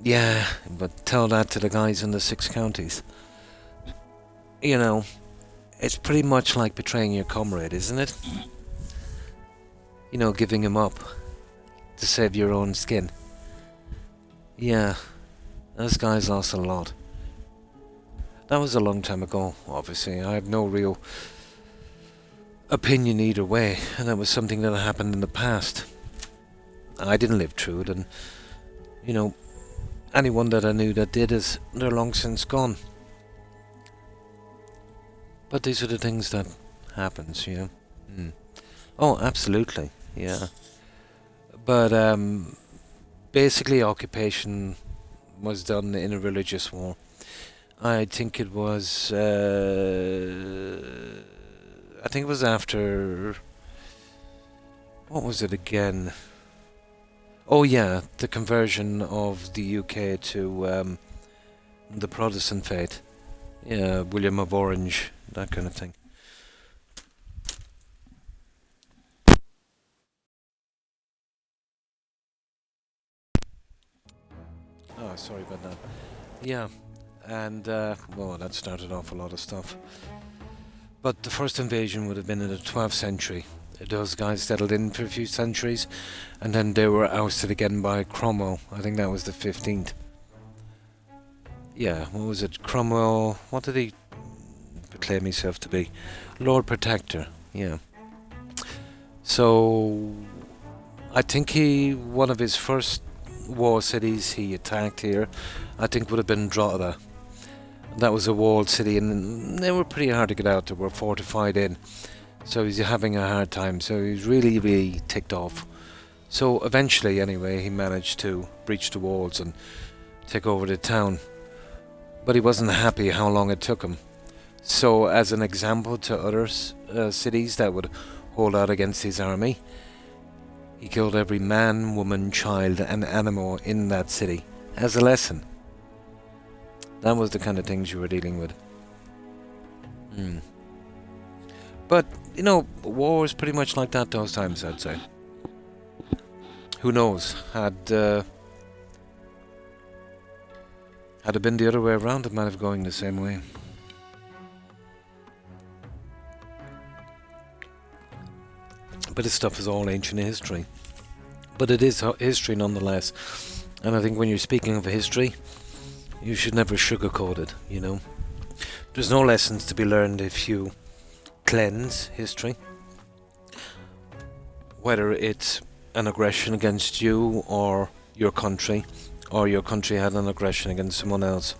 Yeah, but tell that to the guys in the 6 counties. It's pretty much like betraying your comrade, isn't it? Giving him up to save your own skin. Yeah, those guys lost a lot. That was a long time ago, obviously. I have no real opinion either way, and that was something that happened in the past. I didn't live through it, and, anyone that I knew that did they're long since gone. But these are the things that happens, Oh, absolutely, yeah. But basically occupation was done in a religious war. I think it was after, what was it again? Oh yeah, the conversion of the UK to the Protestant faith. Yeah, William of Orange, that kind of thing. Oh, sorry about that. Yeah, And, well, that started off a lot of stuff. But the first invasion would have been in the 12th century. Those guys settled in for a few centuries, and then they were ousted again by Cromwell. I think that was the 15th. Yeah, what was it? Cromwell, what did he proclaim himself to be? Lord Protector, yeah. So, I think one of his first war cities he attacked here, I think would have been Drogheda. That was a walled city, and they were pretty hard to get out. They were fortified in, so he's having a hard time. So he's really, really ticked off. So eventually, anyway, he managed to breach the walls and take over the town. But he wasn't happy how long it took him. So, as an example to other cities that would hold out against his army, he killed every man, woman, child, and animal in that city as a lesson. That was the kind of things you were dealing with. But, you know, war was pretty much like that those times, I'd say. Who knows? Had it been the other way around, it might have gone the same way. But this stuff is all ancient history. But it is history nonetheless. And I think when you're speaking of history, you should never sugarcoat it, you know. There's no lessons to be learned if you cleanse history. Whether it's an aggression against you or your country had an aggression against someone else.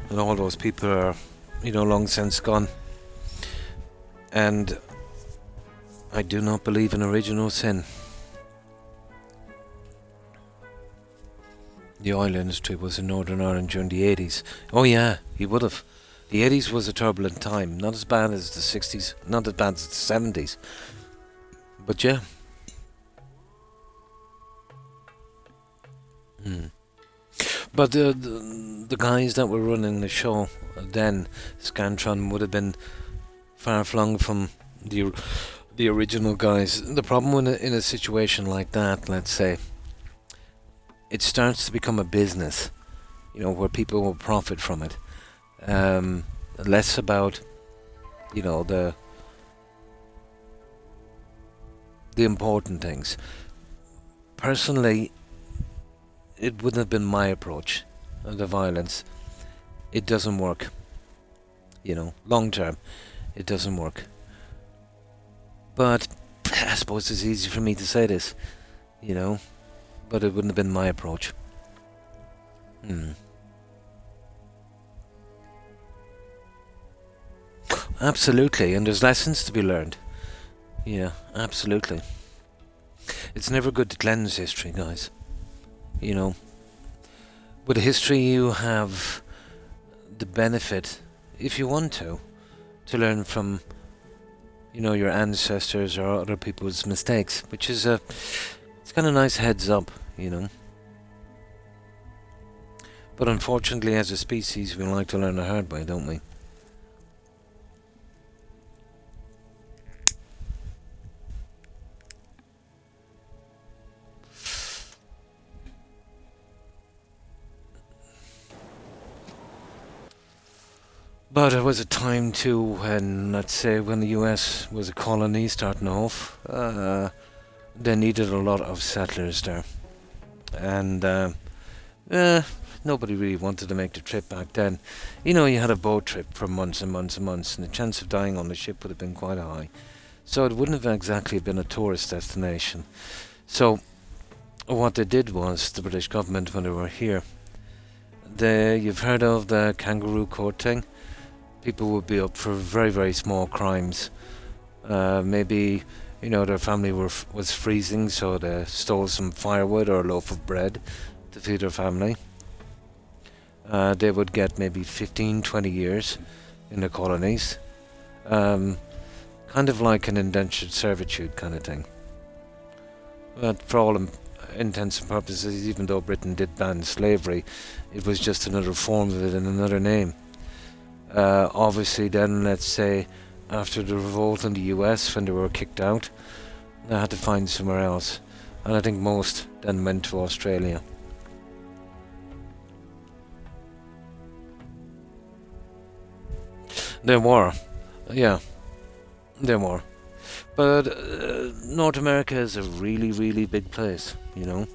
And all those people are, you know, long since gone. And I do not believe in original sin. The oil industry was in Northern Ireland during the 80s. Oh yeah, he would have. The 80s was a turbulent time. Not as bad as the 60s, not as bad as the 70s. But yeah. But the guys that were running the show then, Scantron, would have been far flung from the original guys. The problem in a situation like that, let's say, it starts to become a business, you know, where people will profit from it. Less about, you know, the important things. Personally, it wouldn't have been my approach. The violence, it doesn't work. You know, long term, it doesn't work. But I suppose it's easy for me to say this, you know, but it wouldn't have been my approach. Absolutely, and there's lessons to be learned. Yeah, absolutely. It's never good to cleanse history, guys. You know, with history you have the benefit, if you want to learn from, you know, your ancestors or other people's mistakes, which is it's kind of nice heads up, you know. But unfortunately, as a species, we like to learn the hard way, don't we? But it was a time too when, let's say, when the US was a colony starting off, they needed a lot of settlers there. And nobody really wanted to make the trip back then. You know, you had a boat trip for months and months and months, and the chance of dying on the ship would have been quite high. So it wouldn't have exactly been a tourist destination. So what they did was, the British government, when they were here, you've heard of the kangaroo court thing? People would be up for very, very small crimes. Maybe, you know, their family was freezing, so they stole some firewood or a loaf of bread to feed their family. They would get maybe 15, 20 years in the colonies. Kind of like an indentured servitude kind of thing. But for all intents and purposes, even though Britain did ban slavery, it was just another form of it in another name. Obviously then, let's say, after the revolt in the US, when they were kicked out, they had to find somewhere else. And I think most then went to Australia. There were, yeah, there were. But North America is a really, really big place, you know.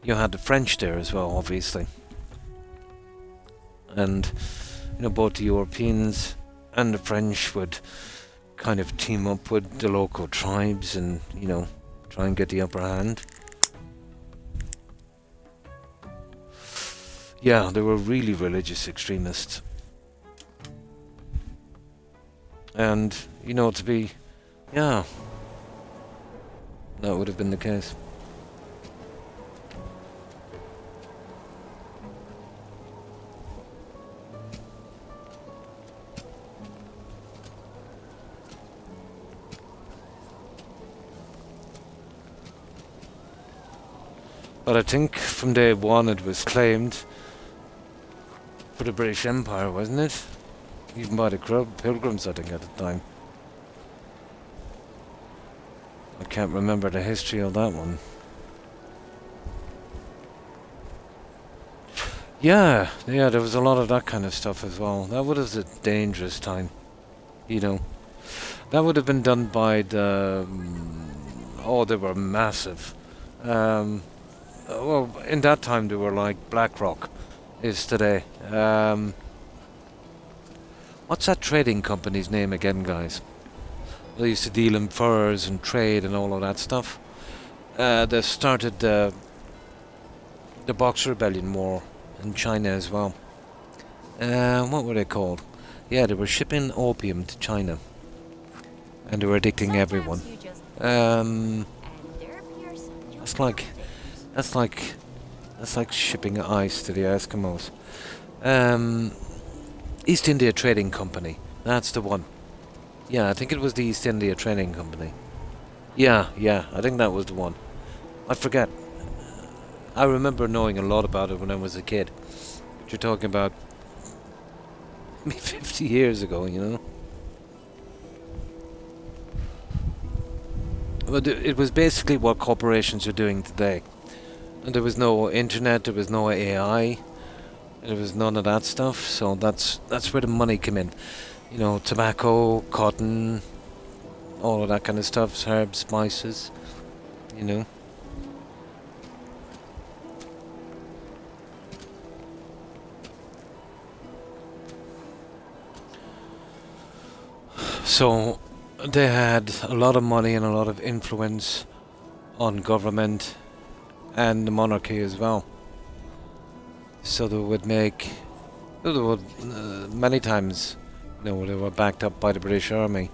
You had the French there as well, obviously. And, you know, both the Europeans and the French would kind of team up with the local tribes and, you know, try and get the upper hand. Yeah, they were really religious extremists. And, you know, yeah, that would have been the case. But I think from day one it was claimed for the British Empire, wasn't it? Even by the Pilgrims, I think, at the time. I can't remember the history of that one. Yeah, there was a lot of that kind of stuff as well. That would have been a dangerous time, you know. That would have been done by the... oh, they were massive. Well, in that time they were like Croc is today. What's that trading company's name again, guys? They used to deal in furs and trade and all of that stuff. They started the Boxer Rebellion War in China as well. What were they called? Yeah, they were shipping opium to China. And they were addicting everyone. That's like shipping ice to the Eskimos. East India Trading Company. That's the one. Yeah, I think it was the East India Trading Company. Yeah, I think that was the one. I forget. I remember knowing a lot about it when I was a kid. But you're talking about 50 years ago, you know? But it was basically what corporations are doing today. And there was no internet, there was no AI, there was none of that stuff, so that's where the money came in. You know, tobacco, cotton, all of that kind of stuff, herbs, spices, you know. So they had a lot of money and a lot of influence on government and the monarchy as well. So they would many times, you know, they were backed up by the British Army.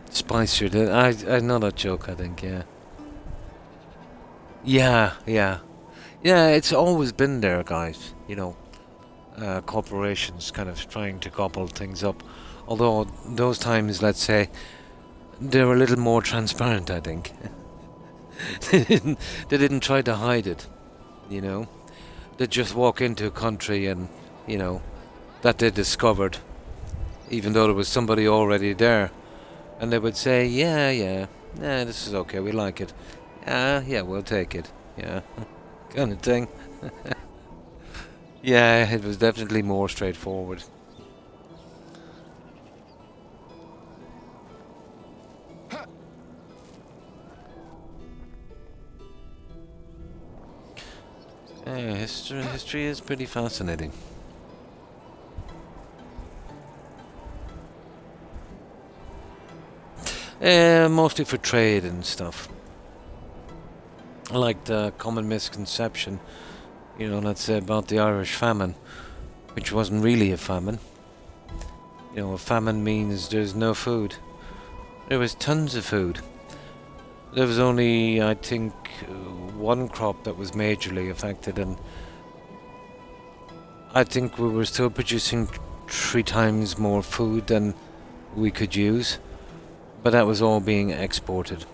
Spicer did. I know that joke, I think, yeah. Yeah, it's always been there, guys, you know. Corporations kind of trying to gobble things up. Although those times, let's say, they were a little more transparent, I think. They didn't try to hide it, you know. They'd just walk into a country and, you know, that they discovered, even though there was somebody already there. And they would say, yeah, this is okay, we like it. Yeah, we'll take it. Yeah, kind of thing. Yeah, it was definitely more straightforward. Yeah, history is pretty fascinating. Mostly for trade and stuff. Like the common misconception, you know, let's say about the Irish famine, which wasn't really a famine. You know, a famine means there's no food. There was tons of food. There was only, I think, one crop that was majorly affected, and I think we were still producing 3 times more food than we could use, but that was all being exported.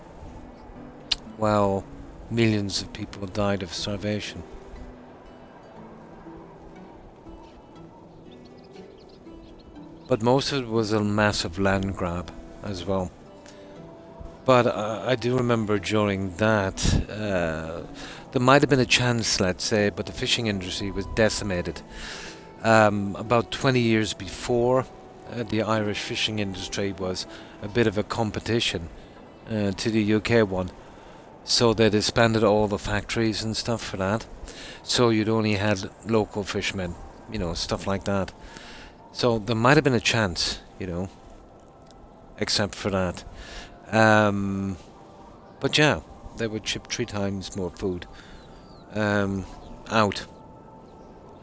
Well, millions of people died of starvation. But most of it was a massive land grab as well. But I do remember during that, there might have been a chance, let's say, but the fishing industry was decimated. About 20 years before, the Irish fishing industry was a bit of a competition to the UK one. So they disbanded all the factories and stuff for that. So you'd only had local fishermen, you know, stuff like that. So there might have been a chance, you know, except for that. But yeah, they would ship 3 times more food out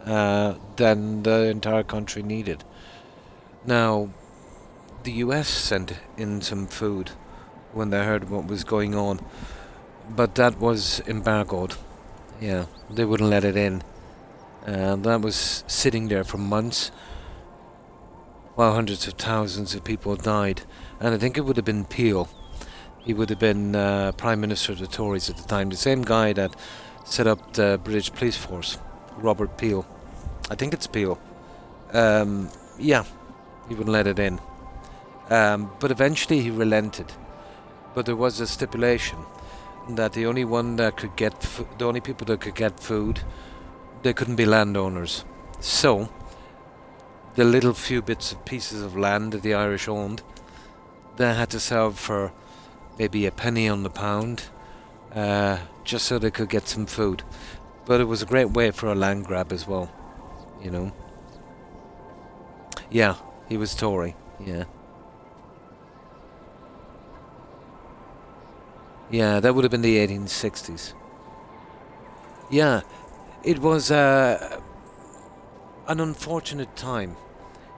than the entire country needed. Now, the US sent in some food when they heard what was going on, but that was embargoed. Yeah, they wouldn't let it in. That was sitting there for months while hundreds of thousands of people died. And I think it would have been Peel. He would have been Prime Minister of the Tories at the time. The same guy that set up the British police force, Robert Peel. I think it's Peel. Yeah, he wouldn't let it in. But eventually he relented. But there was a stipulation that the only one that could get the only people that could get food, they couldn't be landowners. So the little few bits of pieces of land that the Irish owned, they had to sell for maybe a penny on the pound, just so they could get some food. But it was a great way for a land grab as well, you know. Yeah, he was Tory, yeah. Yeah, that would have been the 1860s. Yeah, it was an unfortunate time.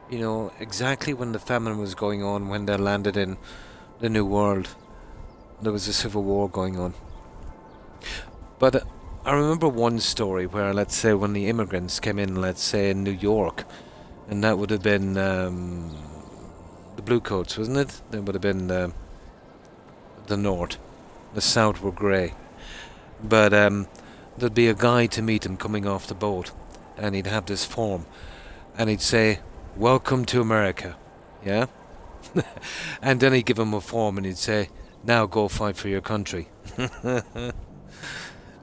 You know, exactly when the famine was going on, when they landed in the New World. There was a civil war going on. But I remember one story where, let's say, when the immigrants came in, let's say, in New York, and that would have been the Bluecoats, wasn't it? That would have been the North. The South were grey. But there'd be a guy to meet him coming off the boat, and he'd have this form, and he'd say, "Welcome to America," yeah? And then he'd give him a form and he'd say, "Now go fight for your country."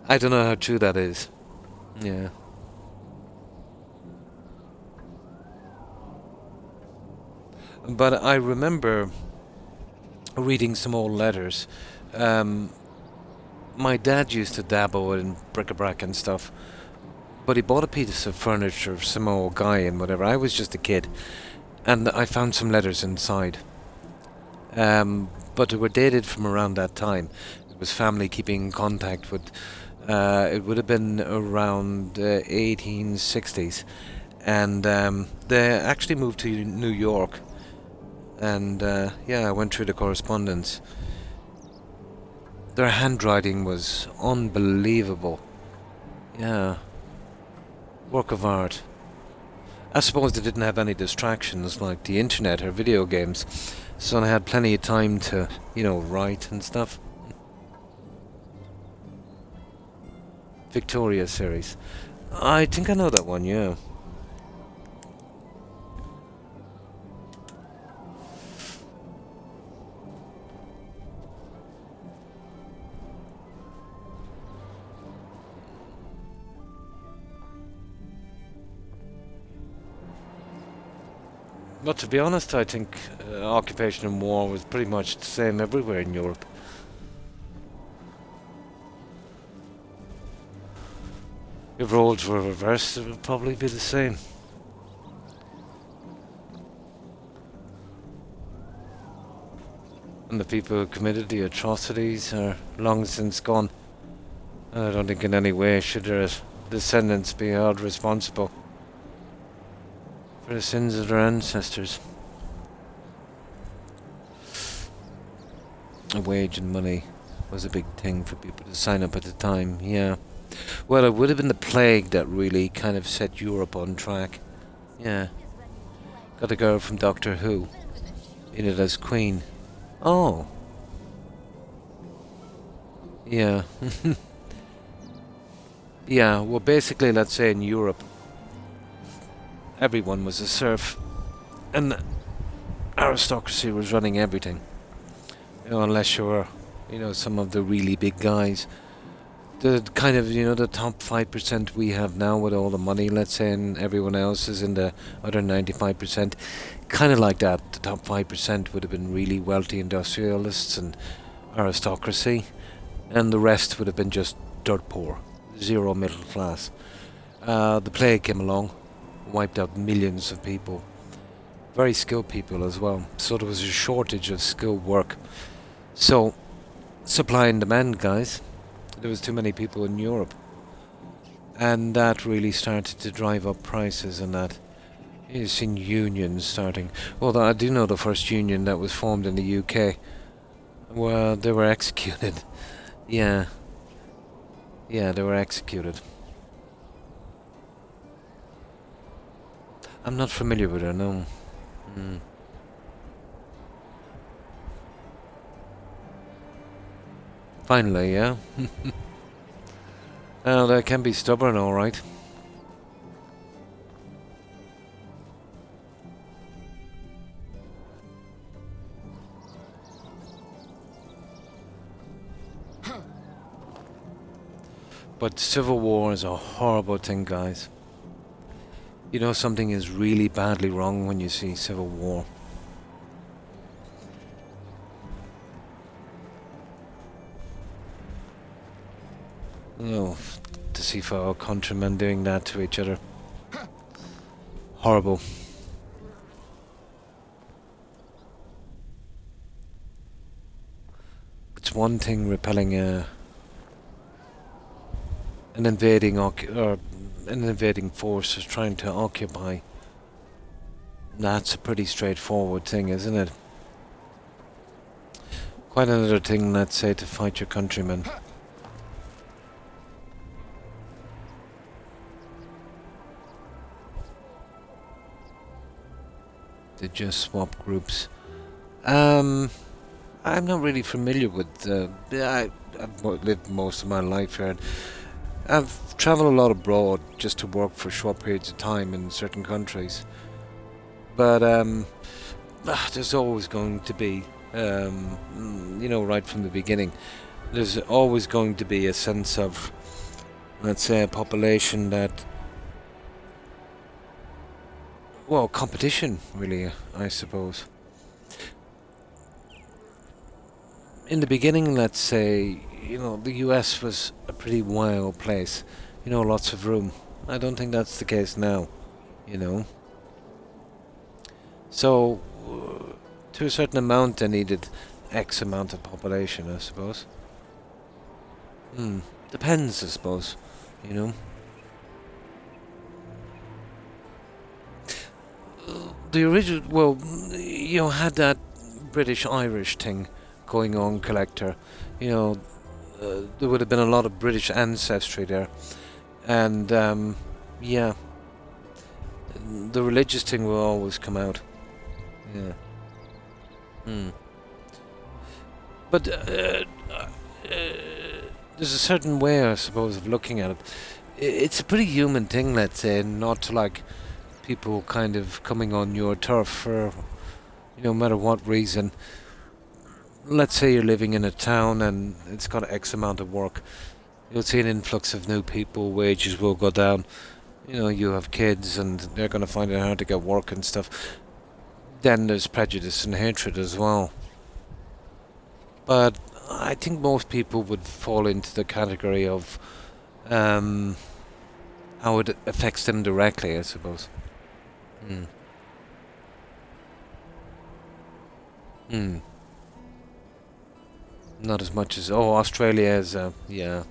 I don't know how true that is. Yeah. But I remember reading some old letters. My dad used to dabble in bric-a-brac and stuff, but he bought a piece of furniture of some old guy and whatever. I was just a kid, and I found some letters inside. But they were dated from around that time. It was family keeping in contact with. It would have been around 1860s, and they actually moved to New York. And yeah, I went through the correspondence. Their handwriting was unbelievable. Yeah. Work of art. I suppose they didn't have any distractions like the internet or video games, so they had plenty of time to, you know, write and stuff. Victoria series. I think I know that one, yeah. But to be honest, I think occupation and war was pretty much the same everywhere in Europe. If roles were reversed, it would probably be the same. And the people who committed the atrocities are long since gone. And I don't think in any way should their descendants be held responsible for the sins of their ancestors. A wage and money was a big thing for people to sign up at the time, yeah. Well, it would have been the plague that really kind of set Europe on track. Yeah. Got a girl from Doctor Who in it as Queen. Oh. Yeah. Yeah, well basically, let's say in Europe, everyone was a serf, and aristocracy was running everything. You know, unless you're, you know, some of the really big guys. The kind of, you know, the top 5% we have now with all the money, let's say, and everyone else is in the other 95%. Kind of like that. The top 5% would have been really wealthy industrialists and aristocracy, and the rest would have been just dirt poor, zero middle class. The plague came along, wiped out millions of people, very skilled people as well. So there was a shortage of skilled work. So, supply and demand, guys. There was too many people in Europe, and that really started to drive up prices. And that you've seen unions starting. Well, I do know the first union that was formed in the UK. Well, they were executed. Yeah, they were executed. I'm not familiar with her, no. Finally, yeah. Oh, they can be stubborn, alright. But civil war is a horrible thing, guys. You know something is really badly wrong when you see civil war. You know, to see fellow countrymen doing that to each other. Horrible. It's one thing repelling an invading force is trying to occupy. That's a pretty straightforward thing, isn't it? Quite another thing, let's say, to fight your countrymen. They just swap groups. I'm not really familiar with. I've lived most of my life here. I've travelled a lot abroad just to work for short periods of time in certain countries. But there's always going to be, you know, right from the beginning, there's always going to be a sense of, let's say, a population that, well, competition, really, I suppose. In the beginning, let's say, you know, the US was a pretty wild place. You know, lots of room. I don't think that's the case now, you know. So, to a certain amount, they needed X amount of population, I suppose. Depends, I suppose, you know. The original, well, you know, had that British-Irish thing going on, collector. You know, there would have been a lot of British ancestry there. And, yeah. The religious thing will always come out. Yeah. But, there's a certain way, I suppose, of looking at it. It's a pretty human thing, let's say, not to like people kind of coming on your turf for, you know, no matter what reason. Let's say you're living in a town and it's got X amount of work. You'll see an influx of new people, wages will go down. You know, you have kids and they're going to find it hard to get work and stuff. Then there's prejudice and hatred as well. But I think most people would fall into the category of how it affects them directly, I suppose. Not as much as, oh, Australia is, yeah.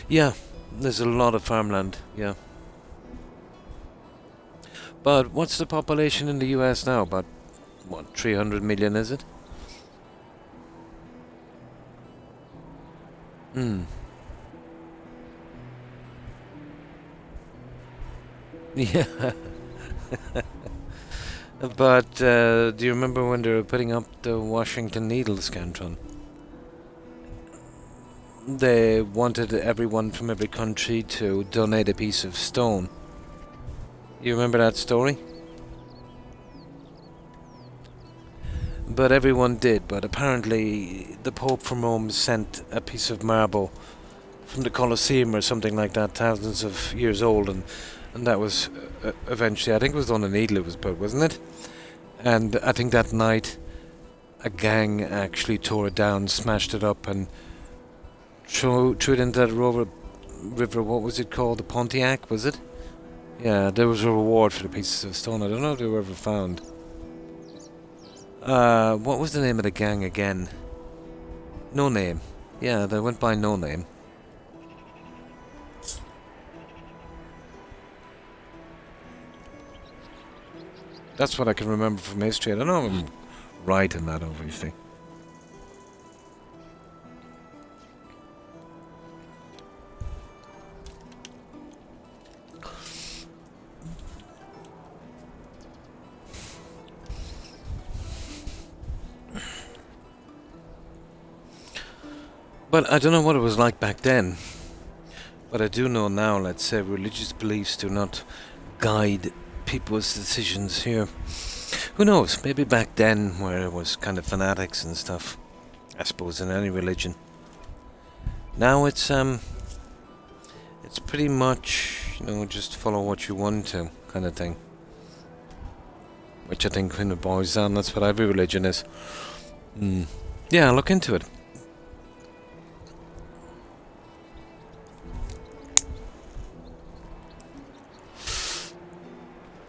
Yeah, there's a lot of farmland, yeah. But what's the population in the US now? About, what, 300 million, is it? Yeah. But do you remember when they were putting up the Washington Needle Scantron? They wanted everyone from every country to donate a piece of stone. You remember that story? but everyone did. But apparently the Pope from Rome sent a piece of marble from the Colosseum or something like that, thousands of years old, and that was eventually, I think it was on a needle it was put, wasn't it? And I think that night a gang actually tore it down, smashed it up, and threw it into that river, what was it called? The Pontiac, was it? Yeah, there was a reward for the pieces of stone. I don't know if they were ever found. What was the name of the gang again? No Name. Yeah, they went by No Name. That's what I can remember from history. I don't know if I'm right in that, obviously. But I don't know what it was like back then. But I do know now, let's say, religious beliefs do not guide people's decisions here. Who knows? Maybe back then, where it was kind of fanatics and stuff. I suppose in any religion. Now it's pretty much, you know, just follow what you want to, kind of thing. Which I think kind of boils down. That's what every religion is. Yeah, look into it.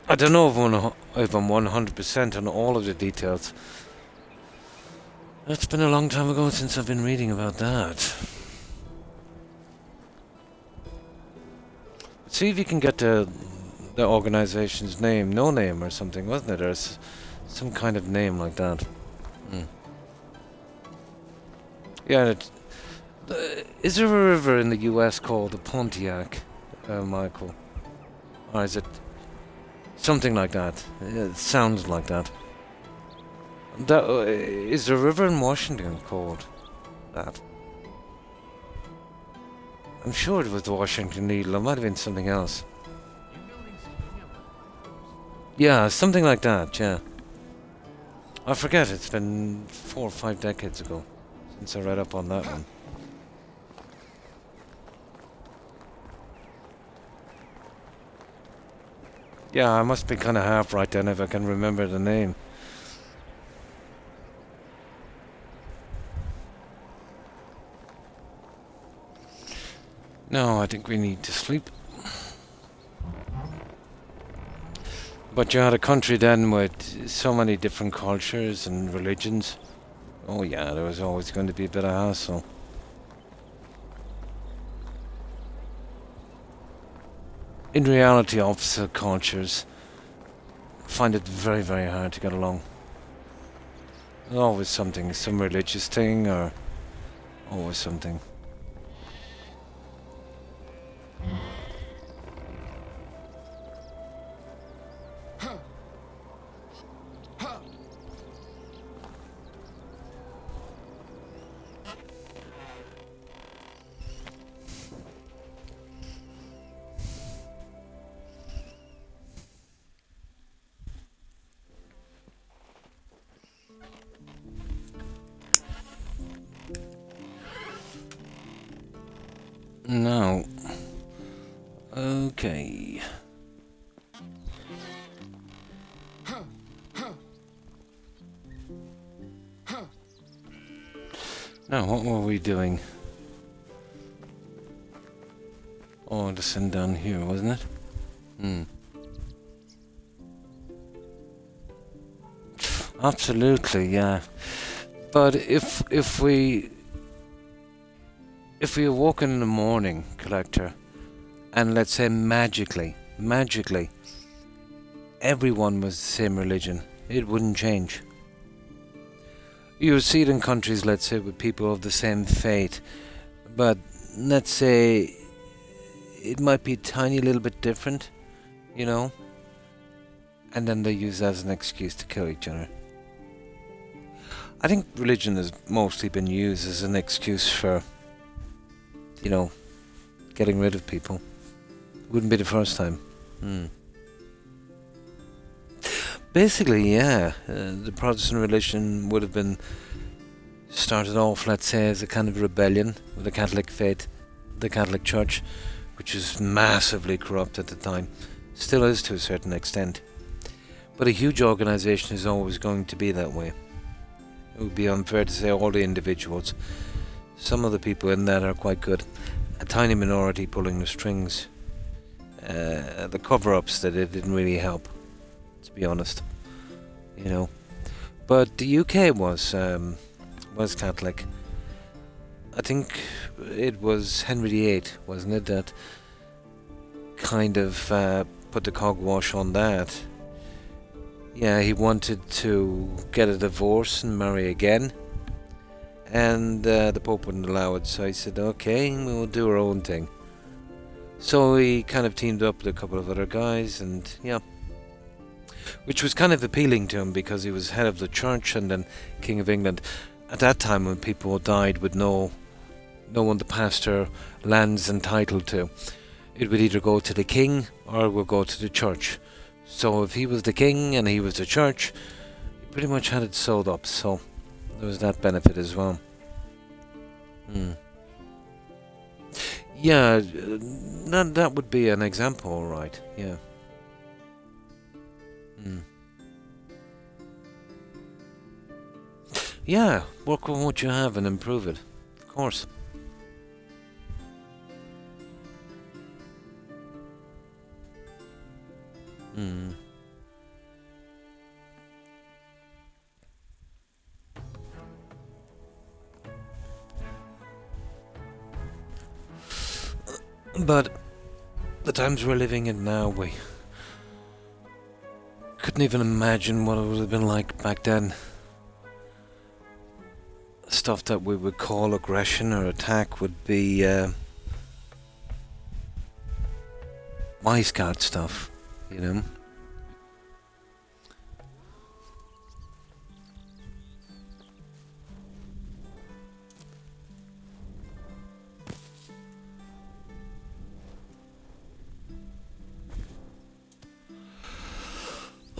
I don't know if I'm 100% on all of the details. It's been a long time ago since I've been reading about that. See if you can get the organization's name. No Name or something, wasn't it? There's some kind of name like that. Yeah, is there a river in the US called the Pontiac, Michael? Or is it something like that? It sounds like that. Is there a river in Washington called that? I'm sure it was the Washington Needle. It might have been something else. Yeah, something like that, yeah. I forget, it's been 4 or 5 decades ago since I read up on that one. Yeah, I must be kind of half right then if I can remember the name. No, I think we need to sleep. But you had a country then with so many different cultures and religions. Oh yeah, there was always going to be a bit of hassle. In reality, opposite cultures find it very, very hard to get along. There's always something, some religious thing, or always something. No. Okay. Now, what were we doing? Oh, the sun down here, wasn't it? Absolutely, yeah. But if we awoke in the morning, Collector, and let's say magically, everyone was the same religion, it wouldn't change. You would see it in countries, let's say, with people of the same faith, but let's say it might be a tiny little bit different, you know, and then they use that as an excuse to kill each other. I think religion has mostly been used as an excuse for, you know, getting rid of people. Wouldn't be the first time. Basically, yeah, the Protestant religion would have been started off, let's say, as a kind of rebellion with the Catholic faith, the Catholic Church, which was massively corrupt at the time, still is to a certain extent. But a huge organisation is always going to be that way. It would be unfair to say all the individuals. Some of the people in that are quite good. A tiny minority pulling the strings. The cover-ups that it didn't really help, to be honest. You know. But the UK was Catholic. I think it was Henry VIII, wasn't it, that kind of put the cogwash on that. Yeah, he wanted to get a divorce and marry again, and the Pope wouldn't allow it, so he said, okay, we'll do our own thing. So he kind of teamed up with a couple of other guys, and yeah, which was kind of appealing to him because he was head of the church and then King of England. At that time, when people died with no one to pass their lands and title to, it would either go to the king or it would go to the church. So if he was the king and he was the church, he pretty much had it sewed up, so there was that benefit as well. Yeah, that would be an example, alright, yeah. Yeah, work on what you have and improve it, of course. But the times we're living in now, we couldn't even imagine what it would have been like back then. Stuff that we would call aggression or attack would be wisecard stuff, you know.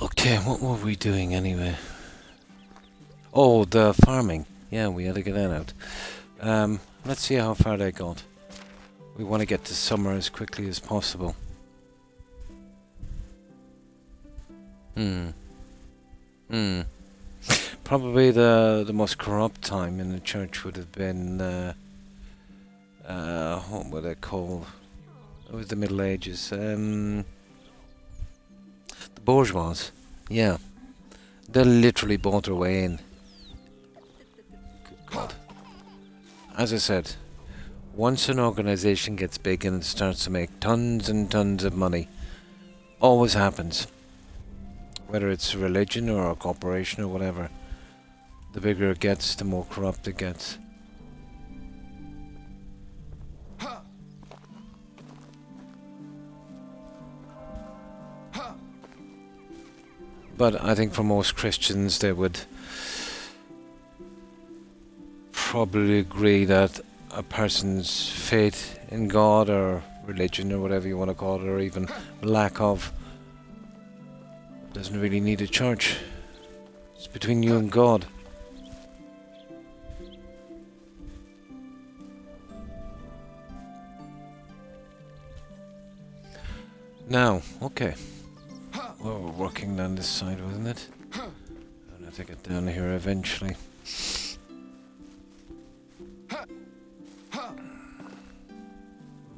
Okay, what were we doing anyway? Oh, the farming. Yeah, we had to get that out. Let's see how far they got. We want to get to summer as quickly as possible. Probably the most corrupt time in the church would have been what were they called? It was the Middle Ages. The bourgeois. Yeah. They literally bought their way in. God. As I said, once an organization gets big and starts to make tons and tons of money, always happens. Whether it's a religion or a corporation or whatever, the bigger it gets, the more corrupt it gets. But I think for most Christians, they would probably agree that a person's faith in God or religion or whatever you want to call it, or even lack of, doesn't really need a church. It's between you and God. Now, okay. Well, we're working down this side, wasn't it? I'll have to get down here eventually.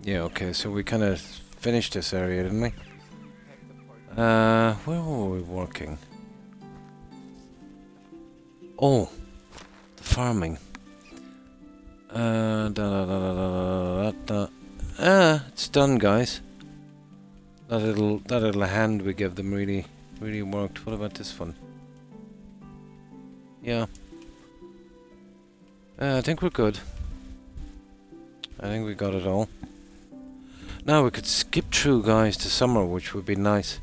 Yeah, okay, so we kind of finished this area, didn't we? Where were we working? Oh, the farming. It's done, guys. That little hand we gave them really worked. What about this one? Yeah. I think we're good. I think we got it all. Now we could skip through, guys, to summer, which would be nice.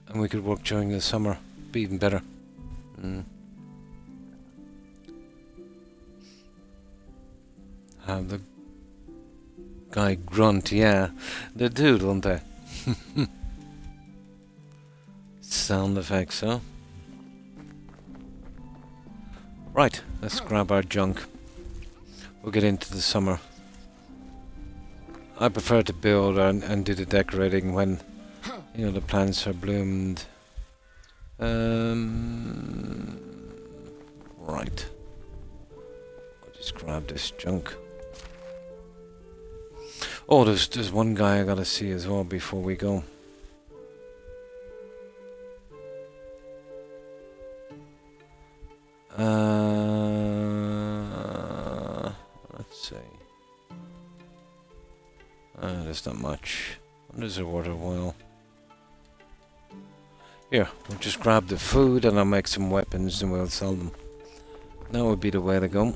And we could work during the summer. Be even better. Have the guy grunt, yeah. They do, don't they? sound effects, huh? Right, let's grab our junk. We'll get into the summer. I prefer to build and do the decorating when, you know, the plants are bloomed. Right. I'll just grab this junk. Oh, there's one guy I gotta see as well before we go. Let's see. There's not much. There's a water wheel. Here, we'll just grab the food and I'll make some weapons and we'll sell them. That would be the way to go.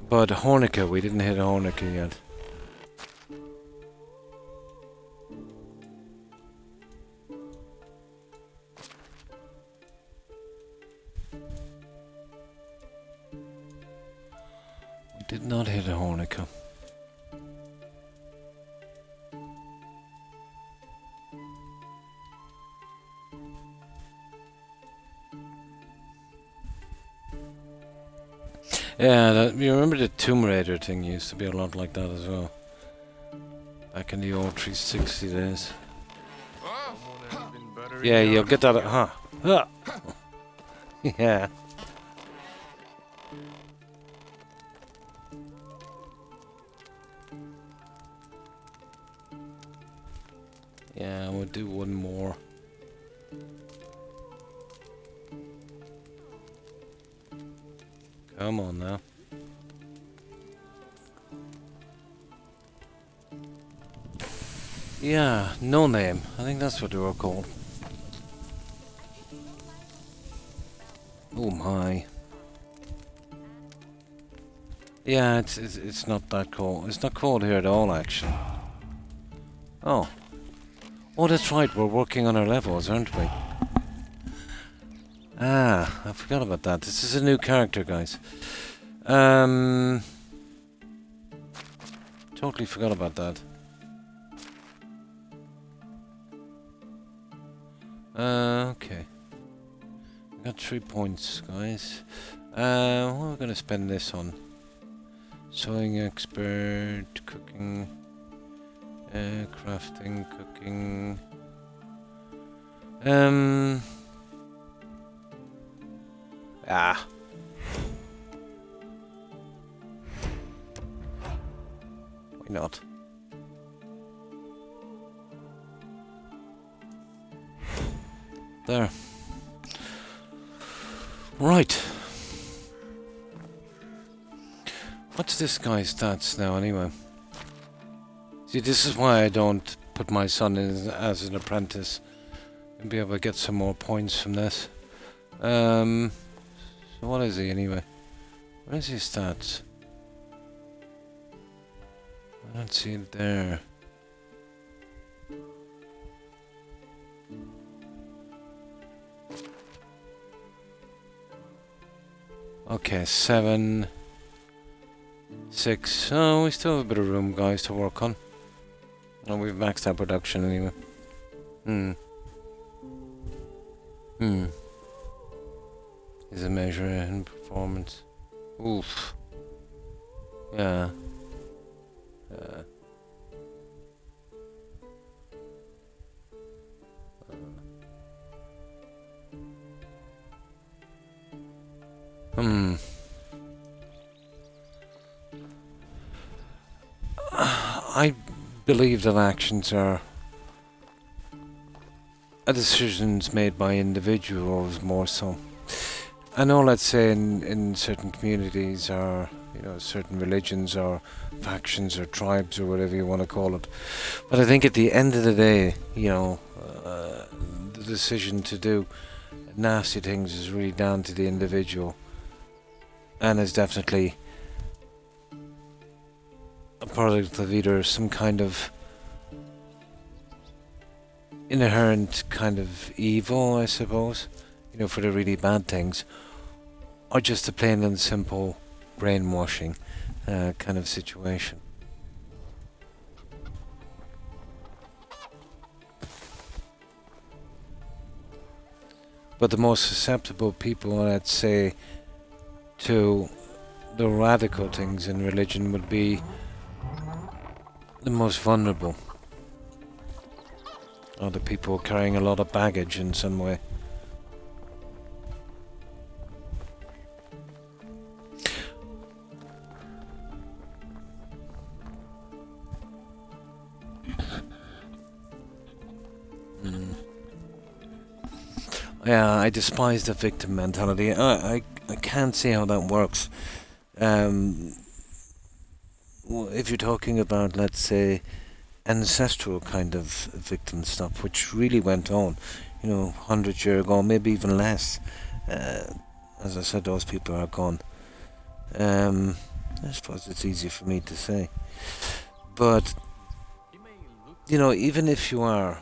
But Hornica, we didn't hit Hornica yet. We did not hit a Hornica. Yeah, you remember the Tomb Raider thing used to be a lot like that as well. Back in the old 360 days. Yeah, you'll get that, huh? Yeah. Yeah, we'll do one more. Come on now. Yeah, No Name. I think that's what they were called. Oh my. Yeah, it's not that cold. It's not cold here at all, actually. Oh. Oh, that's right. We're working on our levels, aren't we? Ah, I forgot about that. This is a new character, guys. Totally forgot about that. Okay. We got 3 points, guys. What are we gonna spend this on? Sewing expert, cooking, crafting, cooking. Ah. Why not? There. Right. What's this guy's stats now, anyway? See, this is why I don't put my son in as an apprentice. And be able to get some more points from this. So what is he, anyway? Where's his stats? I don't see it there. Okay, 7, 6. Oh, we still have a bit of room, guys, to work on. Oh, we've maxed our production anyway. Is a measure in performance. Oof. Yeah. I believe that actions are decisions made by individuals more so. I know, let's say in certain communities or, you know, certain religions or factions or tribes or whatever you want to call it. But I think at the end of the day, you know, the decision to do nasty things is really down to the individual. And is definitely a product of either some kind of inherent kind of evil, I suppose, you know, for the really bad things, or just a plain and simple brainwashing kind of situation. But the most susceptible people, let's say, to the radical things in religion would be the most vulnerable. Or the people carrying a lot of baggage in some way. Yeah, I despise the victim mentality. I can't see how that works. If you're talking about, let's say, ancestral kind of victim stuff, which really went on, 100 years ago, maybe even less. As I said, those people are gone. I suppose it's easy for me to say. But, even if you are,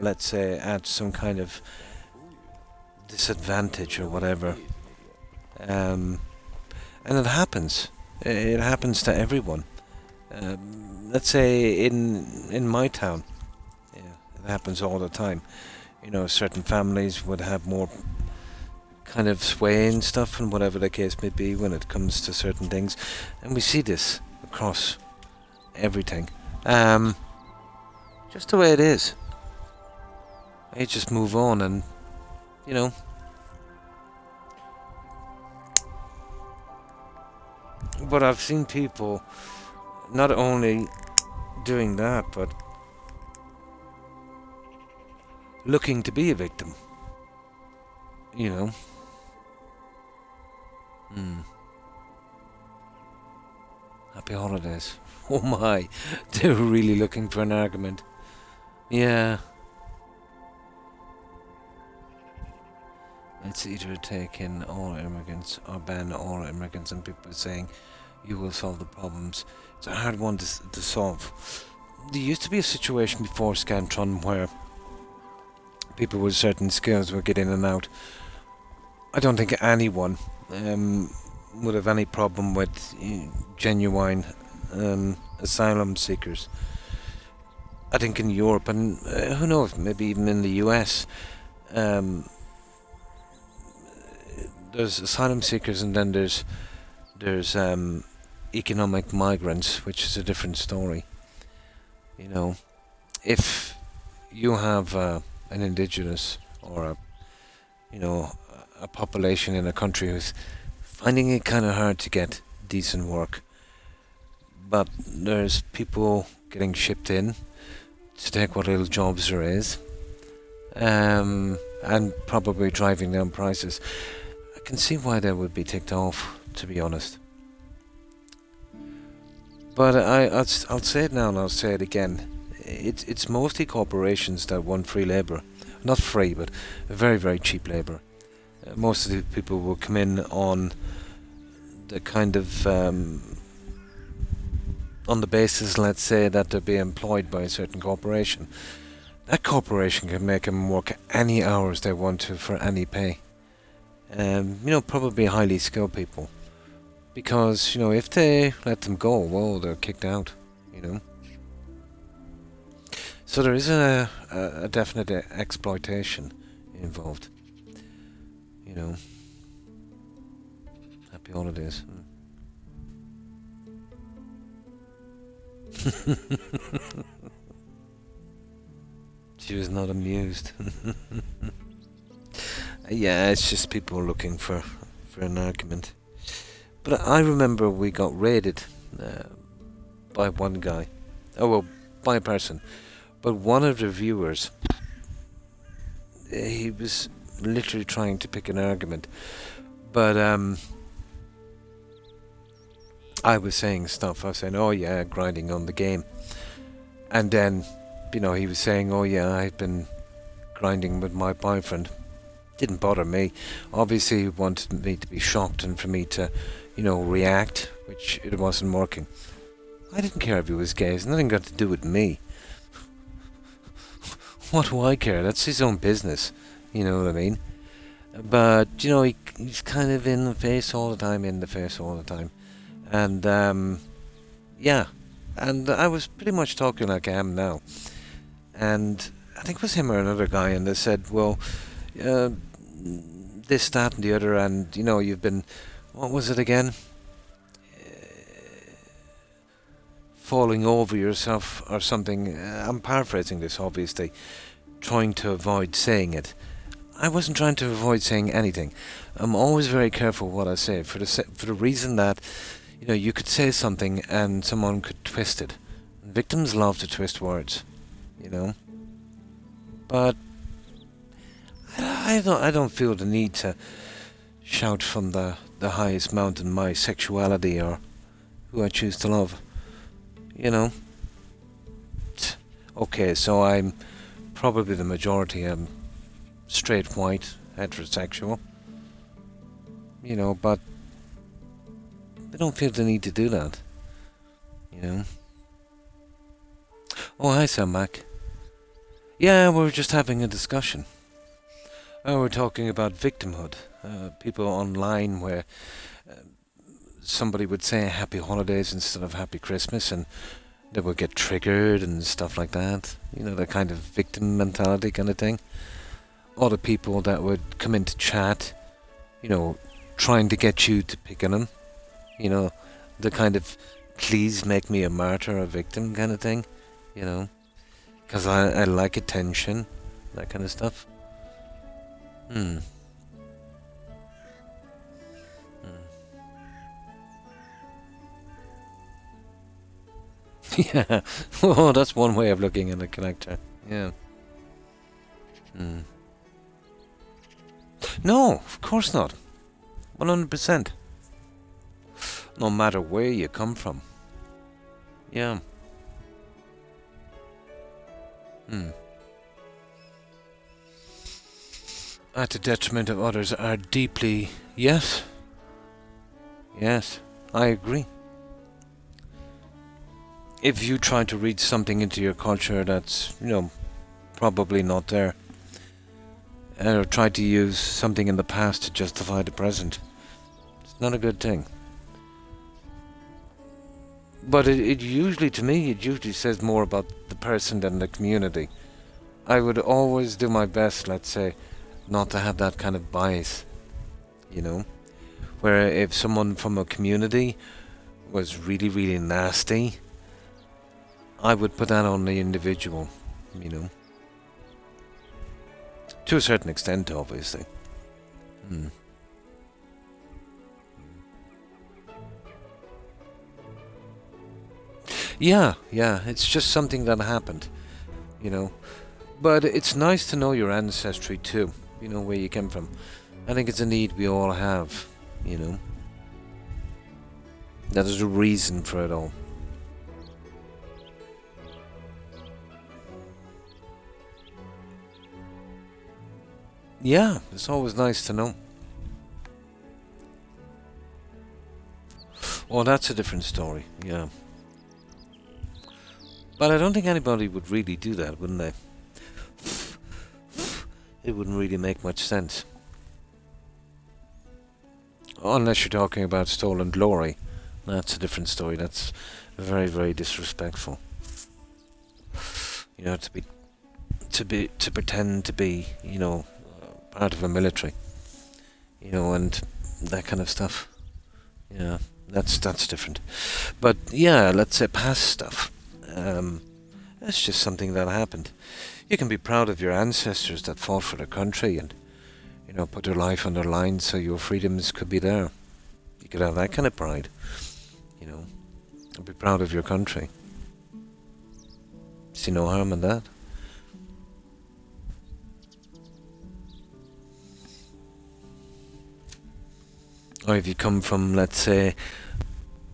let's say, at some kind of disadvantage or whatever, and it happens. It happens to everyone. Let's say in my town, it happens all the time. Certain families would have more kind of sway and stuff, and whatever the case may be when it comes to certain things, and we see this across everything. Just the way it is. I just move on, and But I've seen people not only doing that, but looking to be a victim. Happy holidays. Oh my, they're really looking for an argument. Yeah. It's either take in all immigrants or ban all immigrants, and people are saying you will solve the problems. It's a hard one to solve. There used to be a situation before Scantron where people with certain skills would get in and out. I don't think anyone would have any problem with genuine asylum seekers. I think in Europe, and who knows, maybe even in the US, there's asylum seekers, and then there's economic migrants, which is a different story. If you have an indigenous or a population in a country who's finding it kind of hard to get decent work, but there's people getting shipped in to take what little jobs there is, and probably driving down prices. I can see why they would be ticked off, to be honest. But I'll say it now and I'll say it again. It's mostly corporations that want free labour. Not free, but very, very cheap labour. Most of the people will come in on the kind of on the basis, let's say, that they'll be employed by a certain corporation. That corporation can make them work any hours they want to for any pay. Probably highly skilled people. Because, if they let them go, well, they're kicked out, So there is a definite exploitation involved. Happy holidays. She was not amused. Yeah, it's just people looking for an argument. But I remember we got raided by one guy. Oh, well, by a person. But one of the viewers, he was literally trying to pick an argument. But I was saying stuff. I was saying, oh yeah, grinding on the game. And then, he was saying, oh yeah, I've been grinding with my boyfriend. Didn't bother me. Obviously he wanted me to be shocked and for me to, react, which it wasn't working. I didn't care if he was gay. It's nothing got to do with me. What do I care? That's his own business. You know what I mean? But, he's kind of in the face all the time, And, yeah. And I was pretty much talking like I am now. And I think it was him or another guy, and they said, well, this, that, and the other, and you know, you've been, what was it again? Falling over yourself or something. I'm paraphrasing this, obviously, trying to avoid saying it. I wasn't trying to avoid saying anything. I'm always very careful what I say for the reason that, you know, you could say something and someone could twist it. Victims love to twist words, you know. But I don't feel the need to shout from the highest mountain my sexuality or who I choose to love. You know. Okay, so I'm probably the majority. I'm straight, white, heterosexual. You know, but I don't feel the need to do that. You know. Oh, hi, Sam Mac. Yeah, we were just having a discussion. We're talking about victimhood. People online where somebody would say happy holidays instead of happy Christmas, and they would get triggered and stuff like that. You know, the kind of victim mentality kind of thing. Other people that would come into chat, you know, trying to get you to pick on them. You know, the kind of please make me a martyr, a victim kind of thing. You know, because I like attention, that kind of stuff. Yeah, well, that's one way of looking at a connector. Yeah. No, of course not. 100%. No matter where you come from. Yeah. At the detriment of others are deeply... Yes. Yes, I agree. If you try to read something into your culture that's, you know, probably not there, or try to use something in the past to justify the present, it's not a good thing. But it usually, to me, it usually says more about the person than the community. I would always do my best, let's say, not to have that kind of bias, you know? Where if someone from a community was really, really nasty, I would put that on the individual, you know? To a certain extent, obviously. Yeah, it's just something that happened, you know? But it's nice to know your ancestry too, you know, where you came from. I think it's a need we all have, you know? That is a reason for it all. Yeah, it's always nice to know. Well, that's a different story, yeah. But I don't think anybody would really do that, wouldn't they? It wouldn't really make much sense. Unless you're talking about stolen glory. That's a different story. That's very, very disrespectful. You know, to pretend to be, you know, part of a military. You know, and that kind of stuff. Yeah, that's different. But yeah, let's say past stuff. That's just something that happened. You can be proud of your ancestors that fought for the country and, you know, put their life on the line so your freedoms could be there. You could have that kind of pride, you know, and be proud of your country. See no harm in that. Or if you come from, let's say,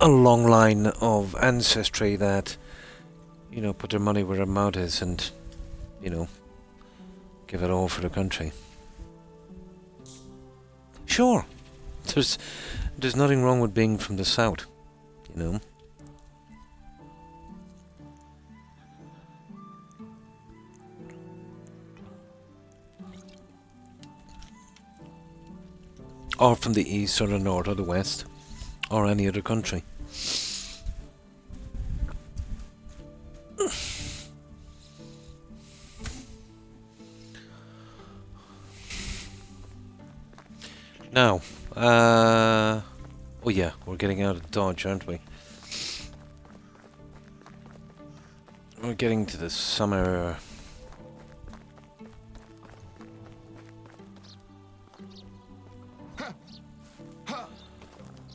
a long line of ancestry that, you know, put their money where their mouth is and, you know, give it all for the country. Sure, there's nothing wrong with being from the south, you know. Or from the east or the north or the west or any other country. Now, oh yeah, we're getting out of Dodge, aren't we? We're getting to the summer.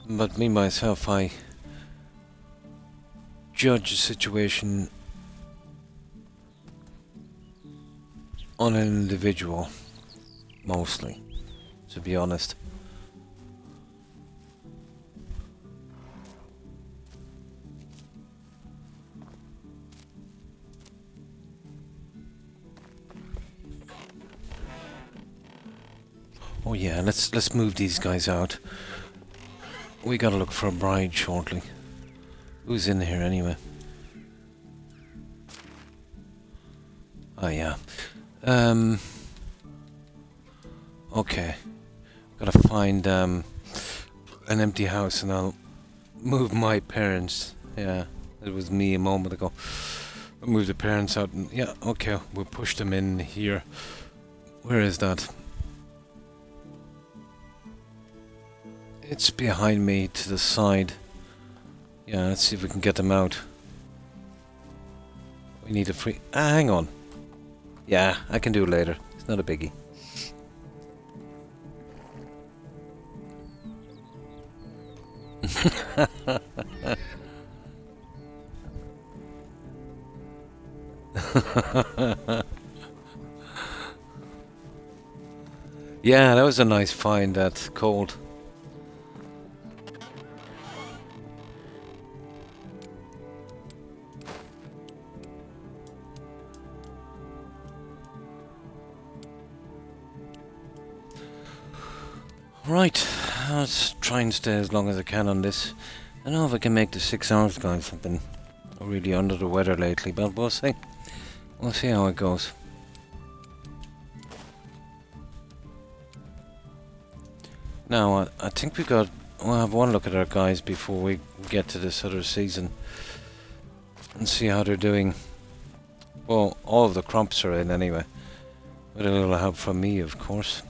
But me, myself, I judge the situation on an individual, mostly, to be honest. Oh yeah, let's move these guys out. We gotta look for a bride shortly. Who's in here anyway? Oh yeah. Okay. Gotta find an empty house and I'll move my parents. Yeah, it was me a moment ago. I'll move the parents out and yeah, okay, we'll push them in here. Where is that? It's behind me to the side. Yeah, let's see if we can get them out. We need a free... Ah, hang on. Yeah, I can do it later. It's not a biggie. Yeah, that was a nice find, that cold. Right, let's try and stay as long as I can on this. I don't know if I can make the 6 hours, guys. I've been really under the weather lately, but we'll see. We'll see how it goes. Now, I think we'll have one look at our guys before we get to this other season. And see how they're doing. Well, all of the crops are in anyway. With a little help from me, of course.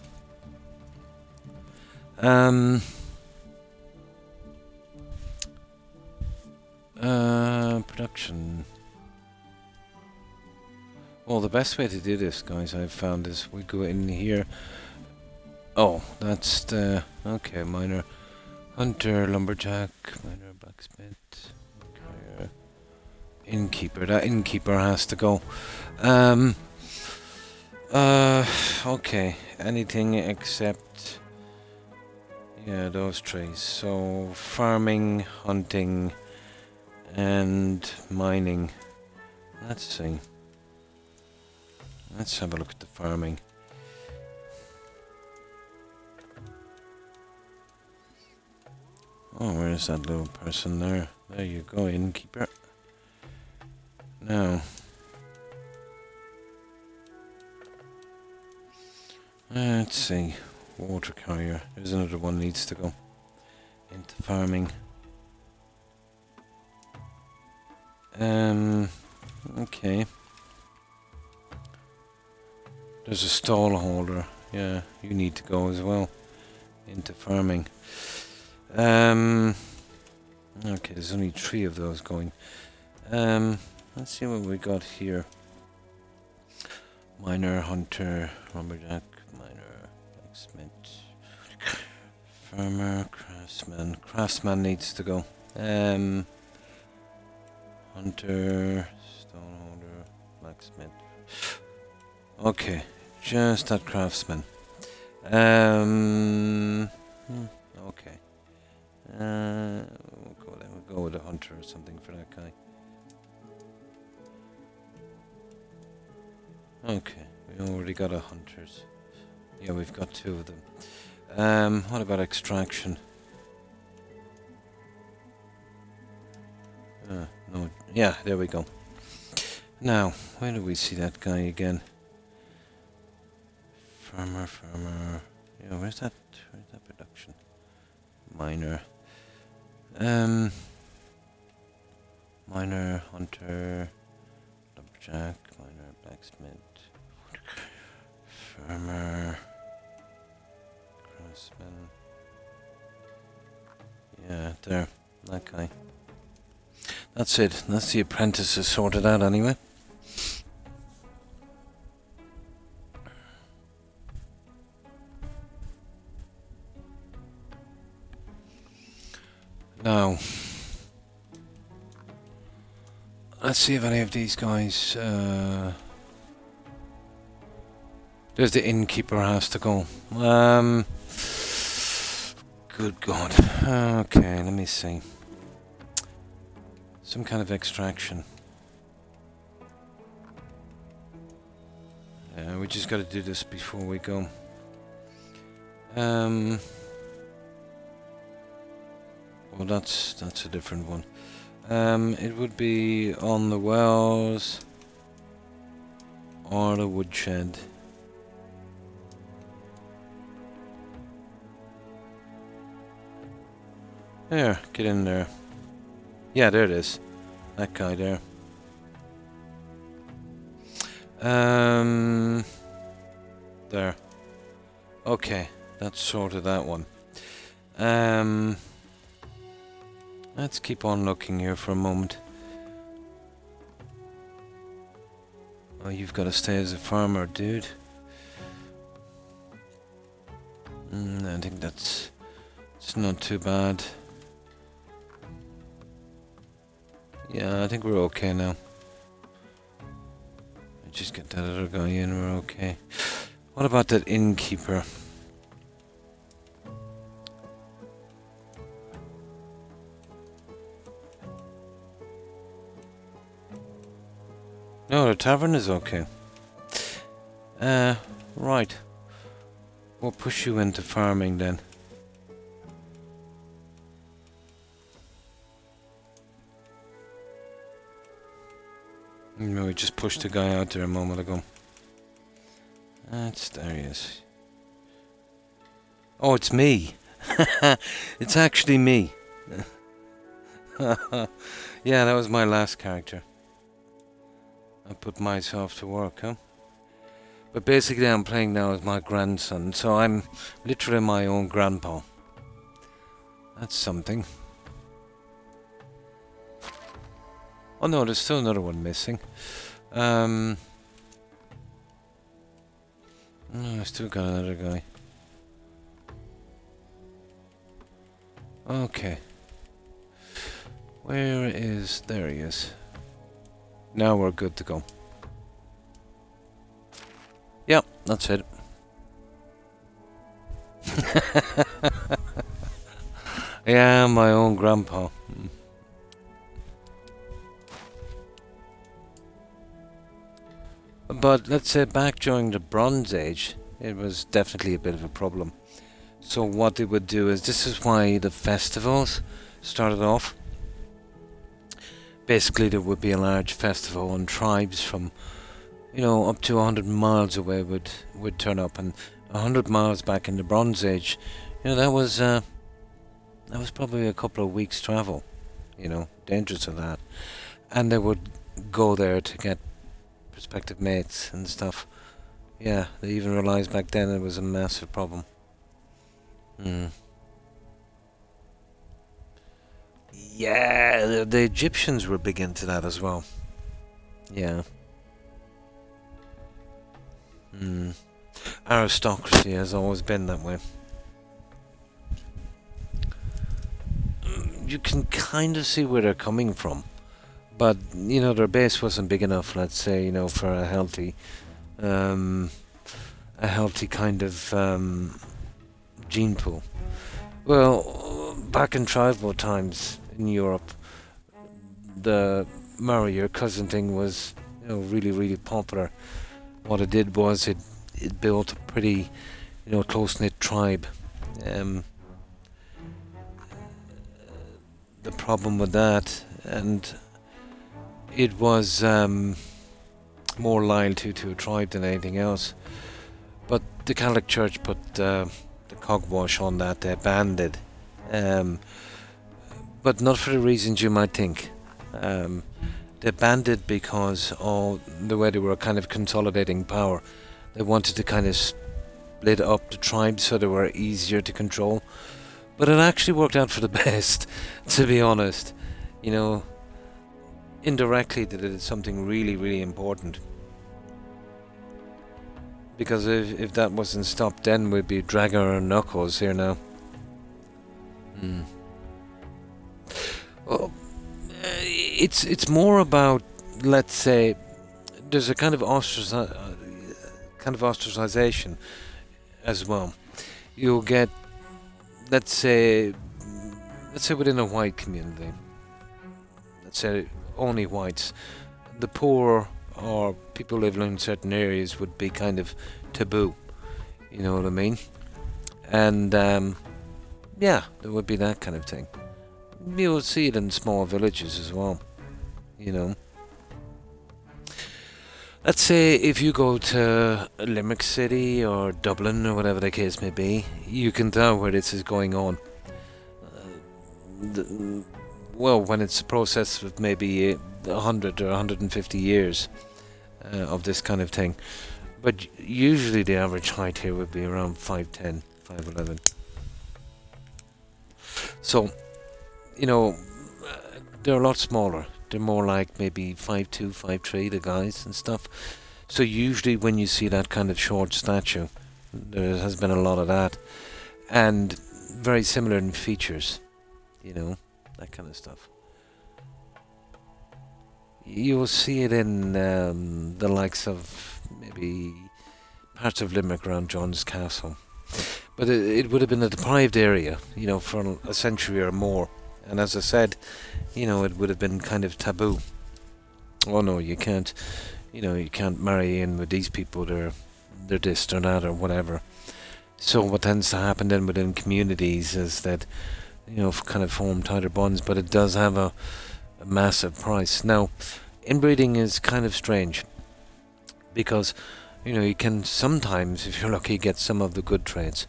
Production. Well, the best way to do this, guys, I've found is we go in here. Oh, that's the... Okay, miner, hunter, lumberjack, miner, blacksmith, carrier, innkeeper. That innkeeper has to go. Okay, anything except... Yeah, those trees. So, farming, hunting, and mining. Let's see. Let's have a look at the farming. Oh, where's that little person there? There you go, innkeeper. Now. Let's see. Water carrier. There's another one needs to go into farming. Okay. There's a stall holder. Yeah, you need to go as well into farming. Okay, there's only 3 of those going. Let's see what we got here. Miner, hunter, lumberjack, miner, blacksmith, farmer, craftsman. Craftsman needs to go. Hunter, stoneholder, blacksmith. Okay, just that craftsman. Okay. We'll go with a hunter or something for that guy. Okay, we already got a hunters. Yeah, we've got 2 of them. What about extraction? No. Yeah, there we go. Now, where do we see that guy again? Farmer. Yeah, where's that production? Miner. Miner, hunter, lumberjack, miner, blacksmith, farmer, craftsman. there. That guy. That's it. That's the apprentices sorted out anyway. Now, let's see if any of these guys... there's the innkeeper has to go. Good God. Okay, let me see. Some kind of extraction. We just got to do this before we go. Well, that's a different one. It would be on the wells or the woodshed. There, get in there. Yeah, there it is. That guy there. There. Okay, that's sorted that one. Let's keep on looking here for a moment. Oh, you've got to stay as a farmer, dude. I think it's not too bad. Yeah, I think we're okay now. Just get that other guy in, we're okay. What about that innkeeper? No, the tavern is okay. Right. We'll push you into farming then. No, we just pushed the guy out there a moment ago. There he is. Oh, it's me. It's actually me. Yeah, that was my last character. I put myself to work, huh? But basically I'm playing now as my grandson, so I'm literally my own grandpa. That's something. Oh no, there's still another one missing. I still got another guy. Okay. Where is... There he is. Now we're good to go. Yep, that's it. Yeah, my own grandpa. But let's say back during the Bronze Age, it was definitely a bit of a problem. So what they would do is, this is why the festivals started off. Basically there would be a large festival and tribes from, you know, up to 100 miles away would turn up, and 100 miles back in the Bronze Age, you know, that was probably a couple of weeks travel, you know, dangerous of that. And they would go there to get prospective mates and stuff. Yeah, they even realized back then it was a massive problem. Yeah, the Egyptians were big into that as well. Yeah. Aristocracy has always been that way. You can kind of see where they're coming from. But, you know, their base wasn't big enough, let's say, you know, for a healthy kind of gene pool. Well, back in tribal times in Europe, the marry your cousin thing was, you know, really, really popular. What it did was it built a pretty, you know, close-knit tribe. The problem with that, and it was more loyalty to a tribe than anything else. But the Catholic Church put the cogwash on that. They banned it. But not for the reasons you might think. They banned it because of the way they were kind of consolidating power. They wanted to kind of split up the tribes so they were easier to control. But it actually worked out for the best, to be honest. You know, indirectly they did something really, really important. Because if that wasn't stopped, then we'd be dragging our knuckles here now. Well, it's more about, let's say, there's a kind of ostracization as well. You'll get, let's say within a white community, let's say only whites, the poor or people living in certain areas would be kind of taboo. You know what I mean? And yeah, there would be that kind of thing. You'll see it in small villages as well. You know. Let's say if you go to Limerick City or Dublin or whatever the case may be, you can tell where this is going on. Well, when it's a process of maybe 100 or 150 years of this kind of thing. But usually the average height here would be around 5'10", 5'11". So, you know, they're a lot smaller. They're more like maybe 5'2", 5'3", the guys and stuff. So usually when you see that kind of short statue, there has been a lot of that. And very similar in features, you know, that kind of stuff. You will see it in the likes of maybe parts of Limerick around John's Castle. But it would have been a deprived area, you know, for a century or more. And as I said, you know, it would have been kind of taboo. Oh no, you can't, you know, you can't marry in with these people, they're this or that or whatever. So what tends to happen then within communities is that, you know, kind of form tighter bonds, but it does have a massive price. Now, inbreeding is kind of strange because, you know, you can sometimes, if you're lucky, get some of the good traits,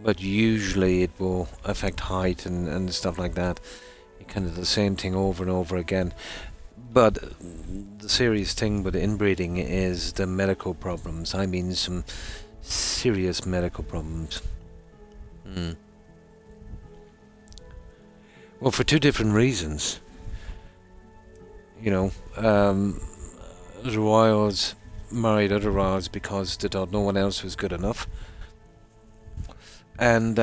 but usually it will affect height and stuff like that. You kind of the same thing over and over again. But the serious thing with inbreeding is the medical problems. I mean, some serious medical problems. Well, for two different reasons. You know, the royals married other royals because they thought no one else was good enough. And,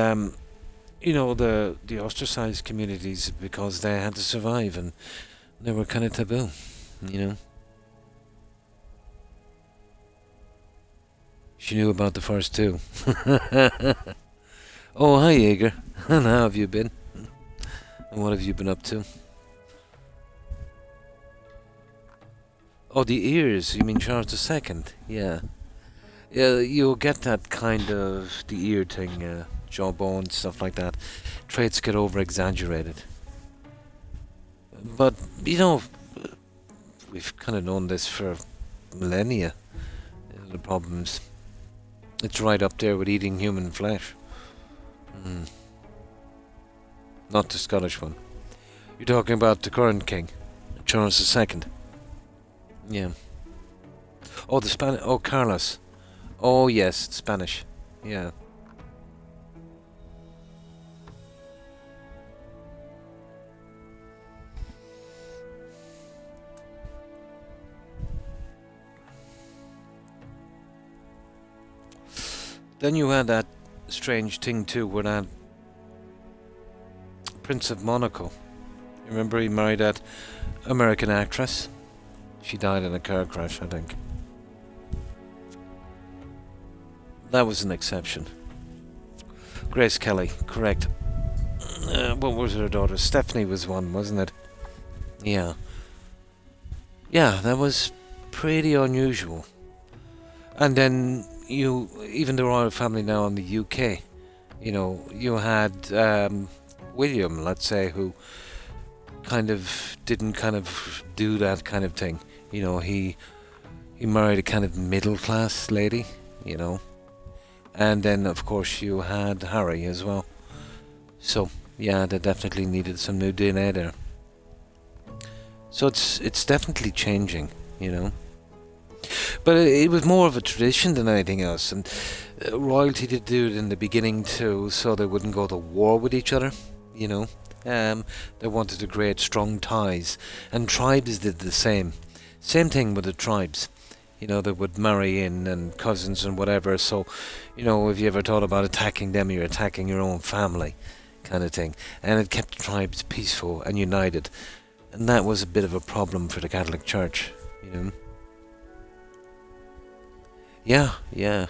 you know, the ostracized communities because they had to survive and they were kind of taboo, you know. She knew about the first two. Oh, hi, Jaeger. And how have you been? And what have you been up to? Oh, the ears. You mean Charles II? Yeah. Yeah, you'll get that kind of the ear thing, jawbone, stuff like that. Traits get over-exaggerated. But, you know, we've kind of known this for millennia, the problems. It's right up there with eating human flesh. Not the Scottish one. You're talking about the current king, Charles II. Yeah. Oh, the Spanish. Oh, Carlos. Oh, yes, Spanish. Yeah. Then you had that strange thing too, where that Prince of Monaco. Remember he married that American actress? She died in a car crash, I think. That was an exception. Grace Kelly, correct. What was her daughter? Stephanie was one, wasn't it? Yeah. Yeah, that was pretty unusual. And then even the royal family now in the UK, you know, you had William, let's say, who kind of didn't kind of do that kind of thing. You know, he married a kind of middle class lady, you know. And then of course you had Harry as well. So yeah, they definitely needed some new DNA there. So it's definitely changing, you know. But it was more of a tradition than anything else, and royalty did do it in the beginning too, so they wouldn't go to war with each other, you know. They wanted to create strong ties, and tribes did the same. Same thing with the tribes. You know, they would marry in and cousins and whatever, so, you know, if you ever thought about attacking them, you're attacking your own family, kind of thing. And it kept the tribes peaceful and united, and that was a bit of a problem for the Catholic Church, you know. Yeah.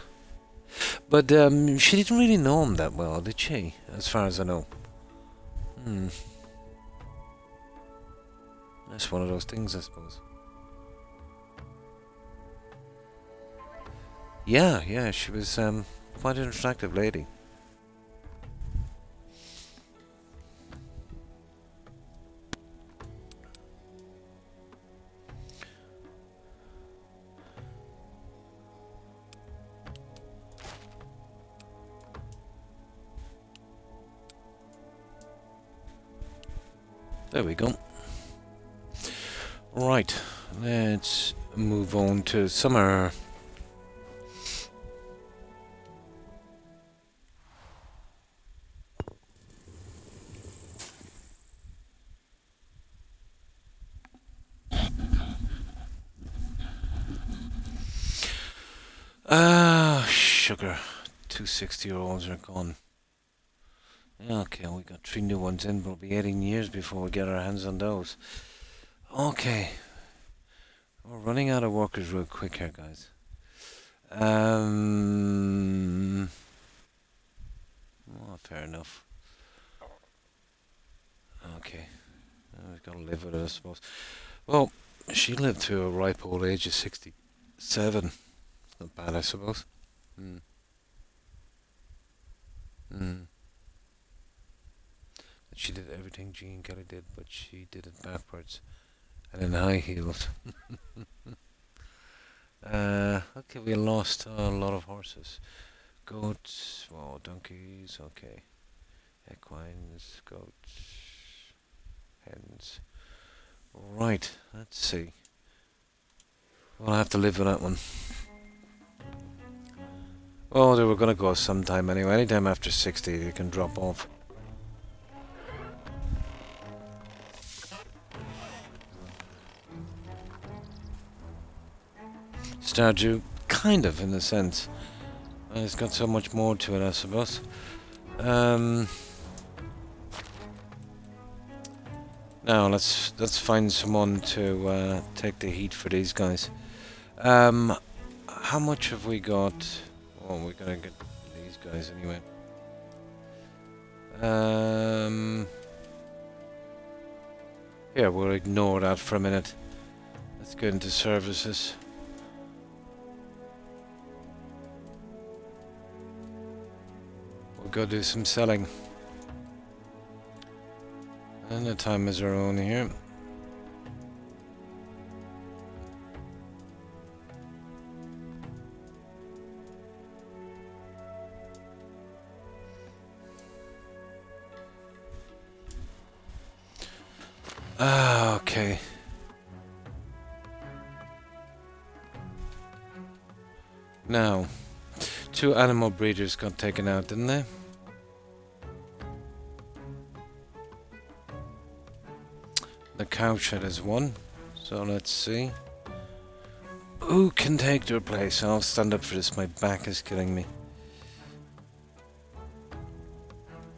But she didn't really know him that well, did she? As far as I know. That's one of those things, I suppose. Yeah, she was quite an attractive lady. There we go. Right, let's move on to summer. Sugar. 2 60-year-olds are gone. Okay, we got 3 new ones in, but it'll be 18 years before we get our hands on those. Okay. We're running out of workers real quick here, guys. Well, fair enough. Okay. We've got to live with it, I suppose. Well, she lived to a ripe old age of 67. Not bad, I suppose. She did everything Jean Kelly did, but she did it backwards and in high heels. Okay, we lost a lot of horses. Goats, well, donkeys, okay. Equines, goats, hens. Right, let's see. We'll have to live with that one. Oh, they were going to go sometime anyway. Anytime after 60, you can drop off. Stardew, kind of, in a sense. It's got so much more to it, I suppose. Now let's find someone to take the heat for these guys. How much have we got? Oh, we're gonna get these guys anyway. Yeah, we'll ignore that for a minute. Let's get into services. We'll go do some selling. And the time is our own here. Okay. Now, 2 animal breeders got taken out, didn't they? The cowshed is 1, so let's see. Who can take their place? I'll stand up for this, my back is killing me.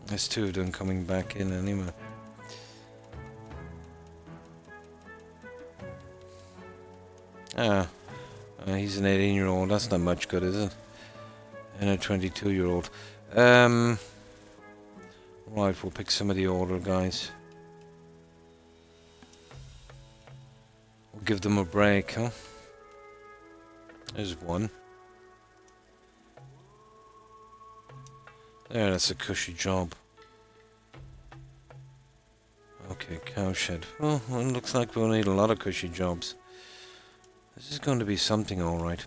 There's 2 of them coming back in anyway. He's an 18-year-old, that's not much good, is it? And a 22-year-old. Right, we'll pick some of the older guys. We'll give them a break, huh? There's 1. There, that's a cushy job. Okay, cowshed. Well, it looks like we'll need a lot of cushy jobs. This is going to be something, alright.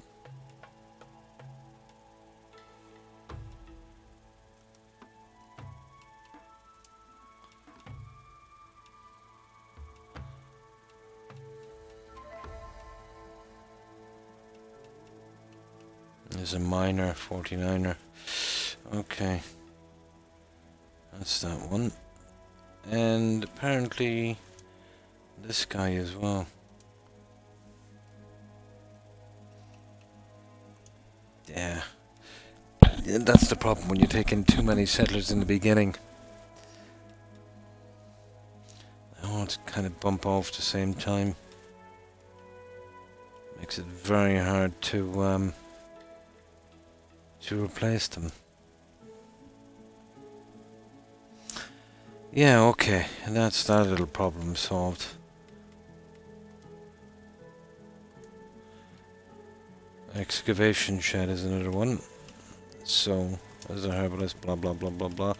There's a miner, 49er. Okay. That's that one. And apparently this guy as well. Yeah. That's the problem when you take in too many settlers in the beginning. They all kind of bump off at the same time. Makes it very hard to replace them. Yeah, okay, and that's that little problem solved. Excavation shed is another one. So, there's a herbalist, blah blah blah blah blah.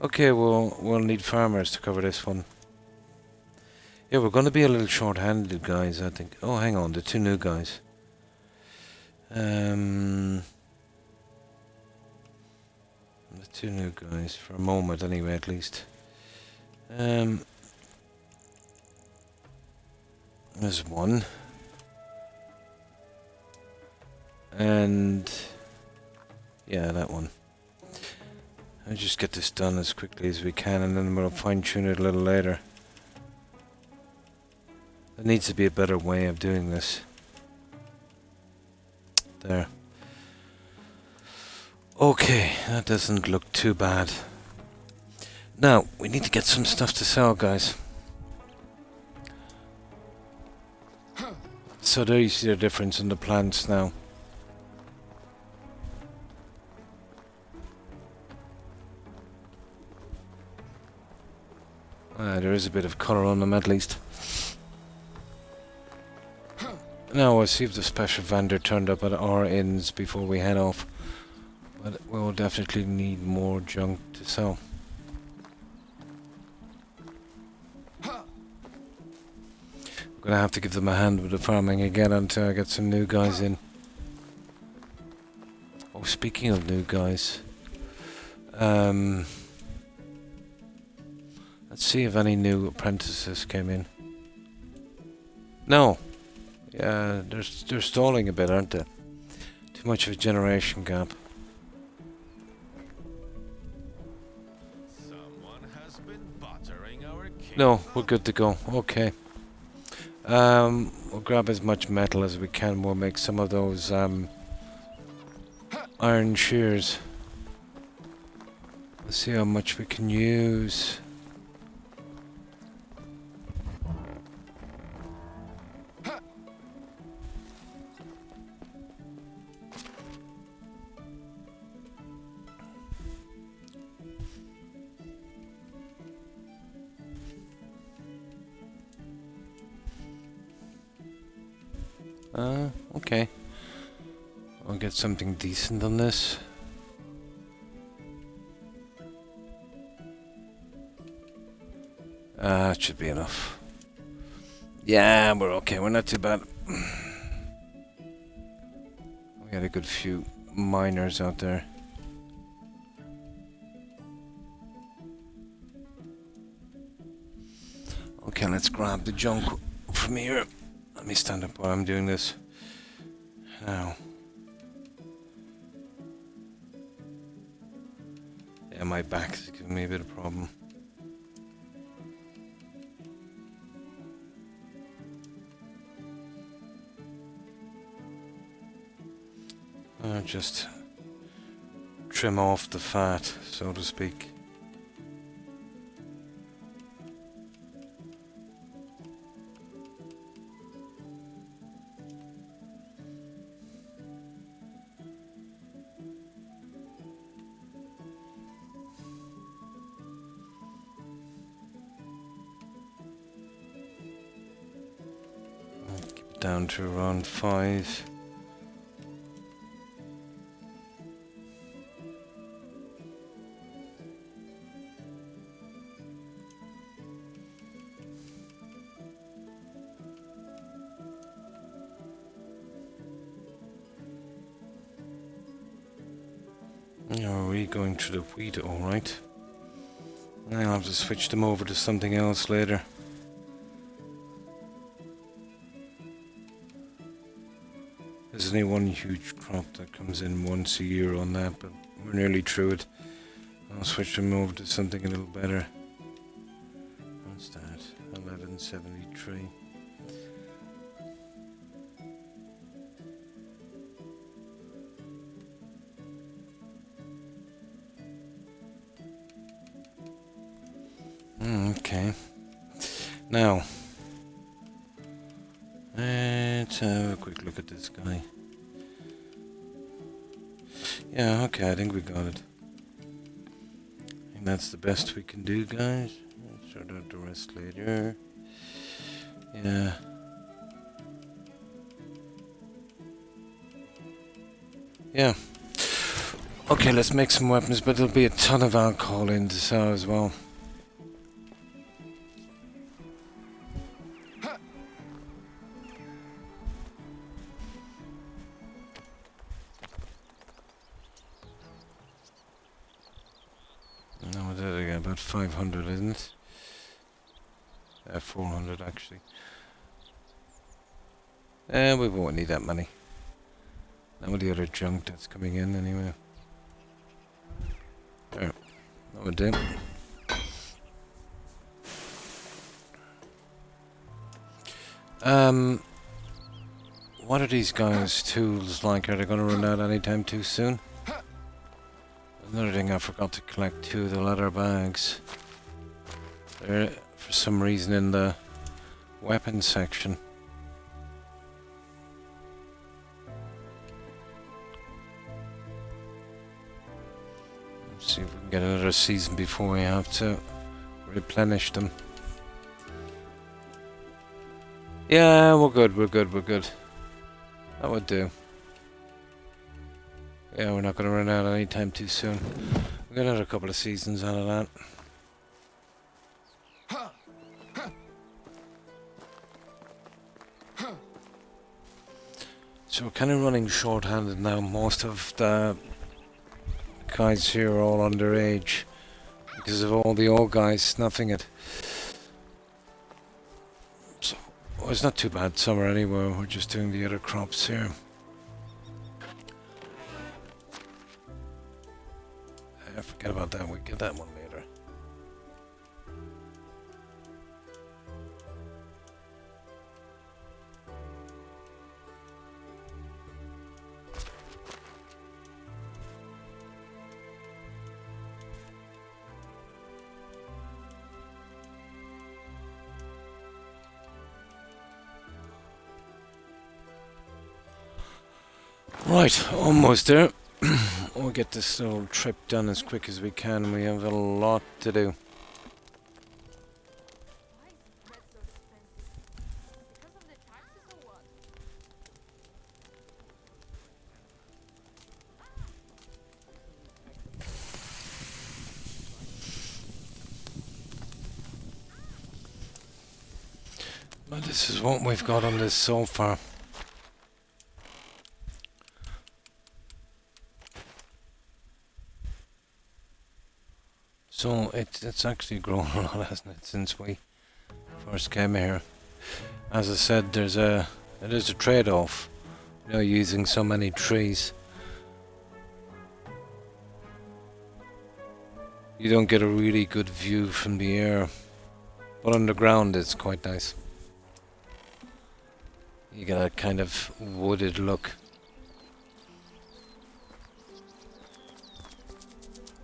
Okay, well, we'll need farmers to cover this one. Yeah, we're going to be a little short-handed, guys, I think. Oh, hang on, the two new guys. The two new guys, for a moment anyway, at least. There's one. And yeah, that one. I'll just get this done as quickly as we can, and then we'll fine-tune it a little later. There needs to be a better way of doing this. There. Okay, that doesn't look too bad. Now, we need to get some stuff to sell, guys. So there you see the difference in the plants now. There is a bit of colour on them at least. Now we'll see if the special vendor turned up at our inns before we head off. But we'll definitely need more junk to sell. I'm gonna have to give them a hand with the farming again until I get some new guys in. Oh, speaking of new guys, let's see if any new apprentices came in. No. Yeah, they're stalling a bit, aren't they? Too much of a generation gap. Someone has been buttering our king. No, we're good to go. Okay. We'll grab as much metal as we can. We'll make some of those iron shears. Let's see how much we can use. Okay. I'll get something decent on this. That should be enough. Yeah, we're okay. We're not too bad. We had a good few miners out there. Okay, let's grab the junk from here. Let me stand up while I'm doing this. Now. Yeah, my back is giving me a bit of a problem. Just trim off the fat, so to speak. Keep it down to around 5. Are we going to the wheat? Alright. I'll have to switch them over to something else later. there's only one huge crop that comes in once a year on that, but we're nearly through it. I'll switch them over to something a little better. What's that? 1173. Okay. Now, let's have a quick look at this guy. Yeah, okay, I think we got it. I think that's the best we can do, guys. We'll sort out the rest later. Yeah. Yeah. Okay, let's make some weapons, but there'll be a ton of alcohol in this as well. No, what did I get? About 500, isn't it? 400 actually. We won't need that many. Not with the other junk that's coming in anyway. There. That would do. What are these guys' tools like? Are they going to run out anytime too soon? Another thing, I forgot to collect 2 of the leather bags. They're for some reason in the weapons section. Let's see if we can get another season before we have to replenish them. Yeah, we're good. That would do. Yeah, we're not going to run out anytime too soon. We've got another couple of seasons out of that. So we're kind of running short-handed now. Most of the guys here are all underage because of all the old guys snuffing it. So well, it's not too bad summer anyway. We're just doing the other crops here. Forget about that. We'll get that one later. Right, almost there. We'll get this little trip done as quick as we can. We have a lot to do. Why is bread so expensive? Because of the taxes or what? Well, this is what we've got on this so far. So it's actually grown a lot, hasn't it, since we first came here. As I said, it is a trade-off, you know, using so many trees. You don't get a really good view from the air, but underground it's quite nice. You get a kind of wooded look.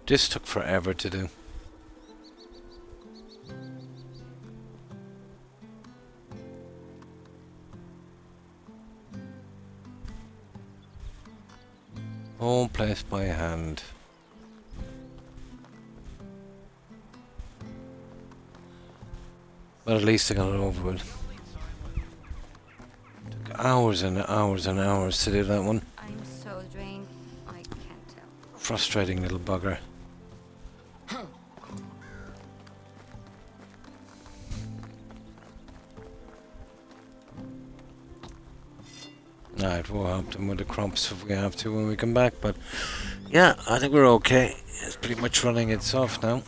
This took forever to do. All placed by hand. But at least I got it over with. Took hours and hours and hours to do that one. I'm so drained, I can't tell. Frustrating little bugger. Alright, we'll help them with the crops if we have to when we come back, but yeah, I think we're okay. It's pretty much running itself now.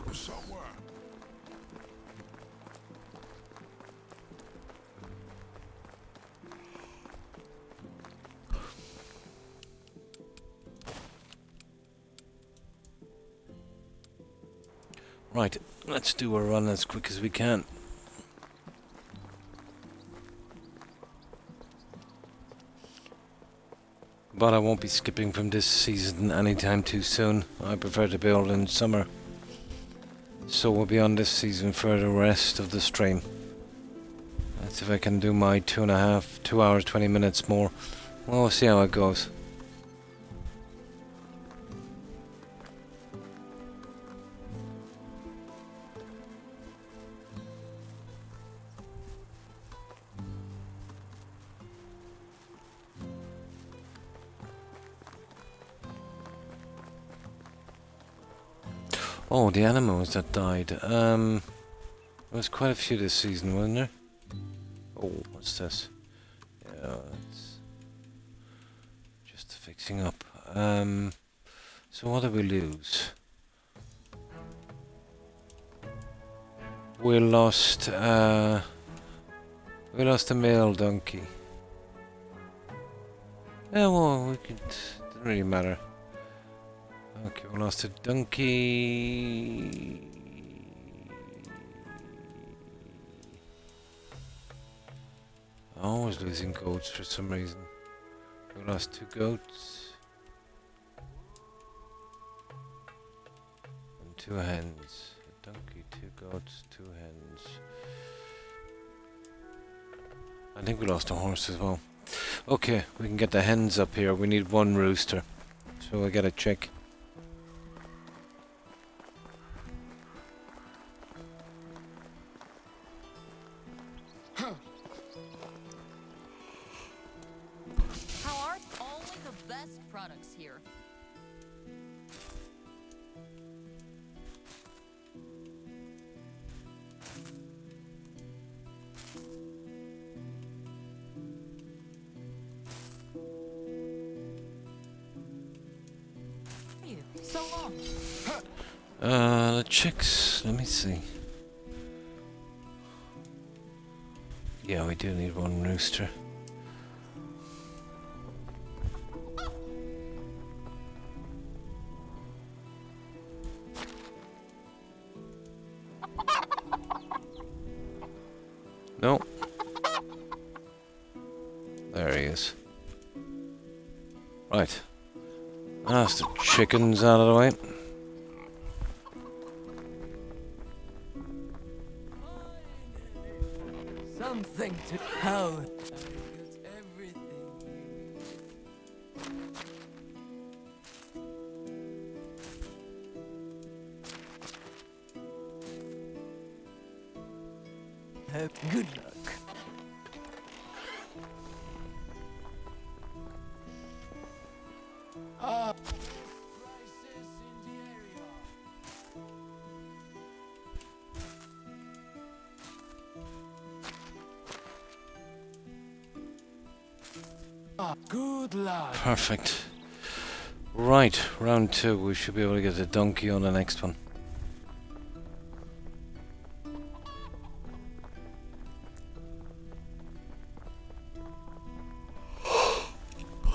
Right, let's do a run as quick as we can. But I won't be skipping from this season anytime too soon. I prefer to build in summer. So we'll be on this season for the rest of the stream. Let's see if I can do my 2 hours, 20 minutes more. Well, we'll see how it goes. Oh, the animals that died. There was quite a few this season, wasn't there? Oh, what's this? Yeah, it's just fixing up. So what did we lose? We lost a male donkey. Yeah, well, we could. Didn't really matter. Okay, we lost a donkey. Always losing goats for some reason. We lost 2 goats. And 2 hens. A donkey, 2 goats, 2 hens. I think we lost a horse as well. Okay, we can get the hens up here. We need 1 rooster. So we'll get a chick. How are only the best products here? So long. The chicks, let me see. Yeah, we do need 1 rooster. No. There he is. Right. That's the chickens out of the way. Something to how everything. Good luck. Good luck. Perfect. Right, round 2. We should be able to get a donkey on the next one.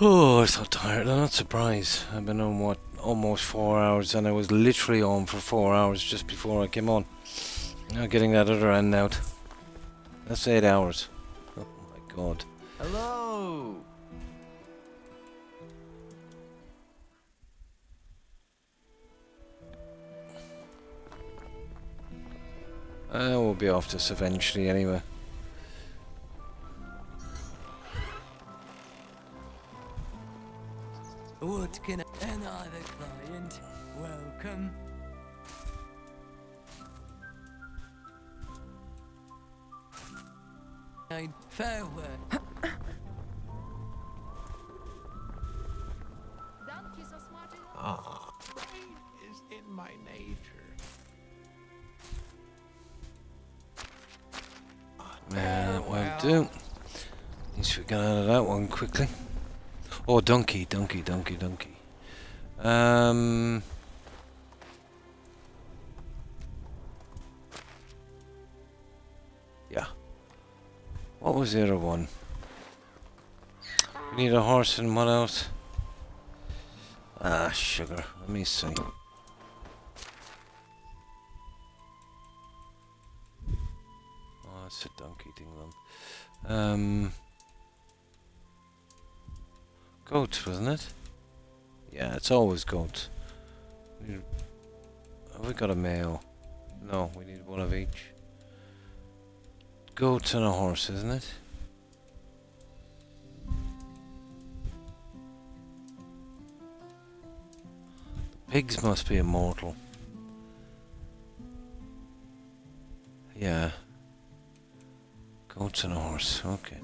Oh, I'm so tired. I'm not surprised. I've been on, what, almost 4 hours, and I was literally on for 4 hours just before I came on. Now getting that other end out. That's 8 hours. Oh my god. Hello. We'll be off this eventually anyway. What can another client? Welcome. Farewell. Donkeys are smarter than Ah, rain is in my nature. Won't do. At least we got out of that one quickly. Oh, donkey. Yeah. What was the other one? We need a horse and what else? Ah, sugar. Let me see. it's a donkey dinglum. Goat, wasn't it? Yeah, it's always goat. Have we got a male? No, we need one of each. Goats and a horse, isn't it? Pigs must be immortal. Yeah. Goats and a horse, okay.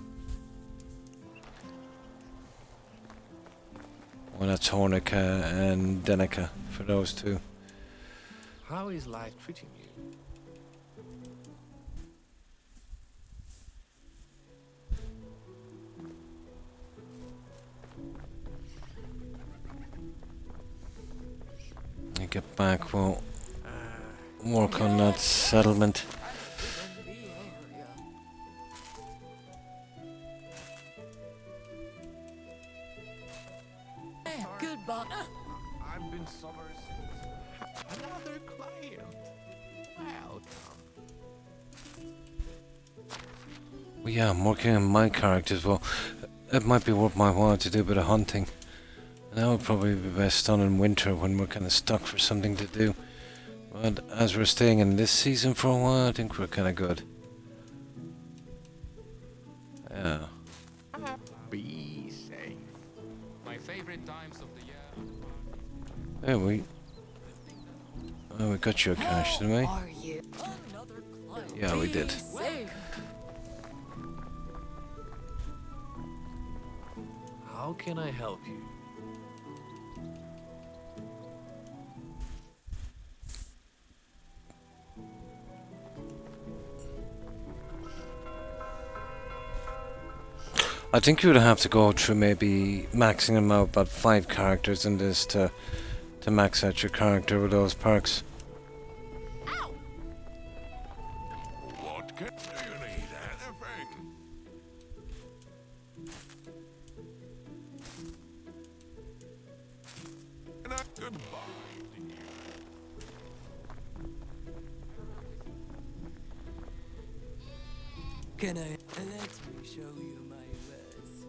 Well, that's Hornica and Denica for those two. How is life treating you? I get back, we'll work on that settlement. Goodbye. I've been sober since. Another client. Welcome. Well, yeah, I'm working on my character as well. It might be worth my while to do a bit of hunting. And that would probably be best done in winter when we're kind of stuck for something to do. But as we're staying in this season for a while, I think we're kind of good. Yeah. Be safe. My favorite times of the year. There we... Oh, we got your cash, didn't we? Are you? Another client. Yeah, we did. Safe. How can I help you? I think you would have to go through maybe maxing them out about 5 characters in this to max out your character with those perks. What can do you need? Anything? And a goodbye. Can I let me show you my wares?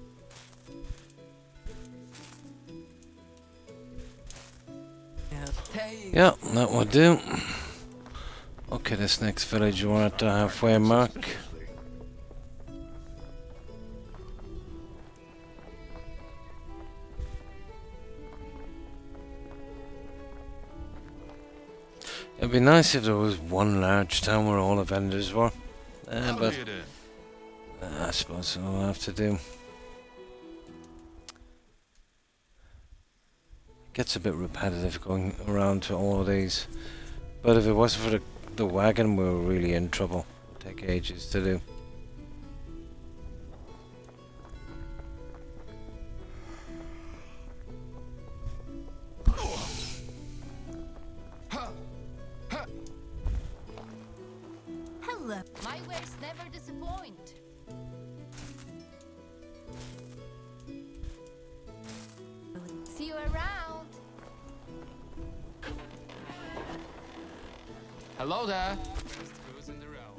Yeah, that would do. Okay, this next village we're at the halfway mark. It'd be nice if there was one large town where all the vendors were. But I suppose we'll have to do. Gets a bit repetitive going around to all of these. But if it wasn't for the wagon, we were really in trouble. It'd take ages to do. Hello. My wares never disappoint. See you around. Hello there. Just goes in the row.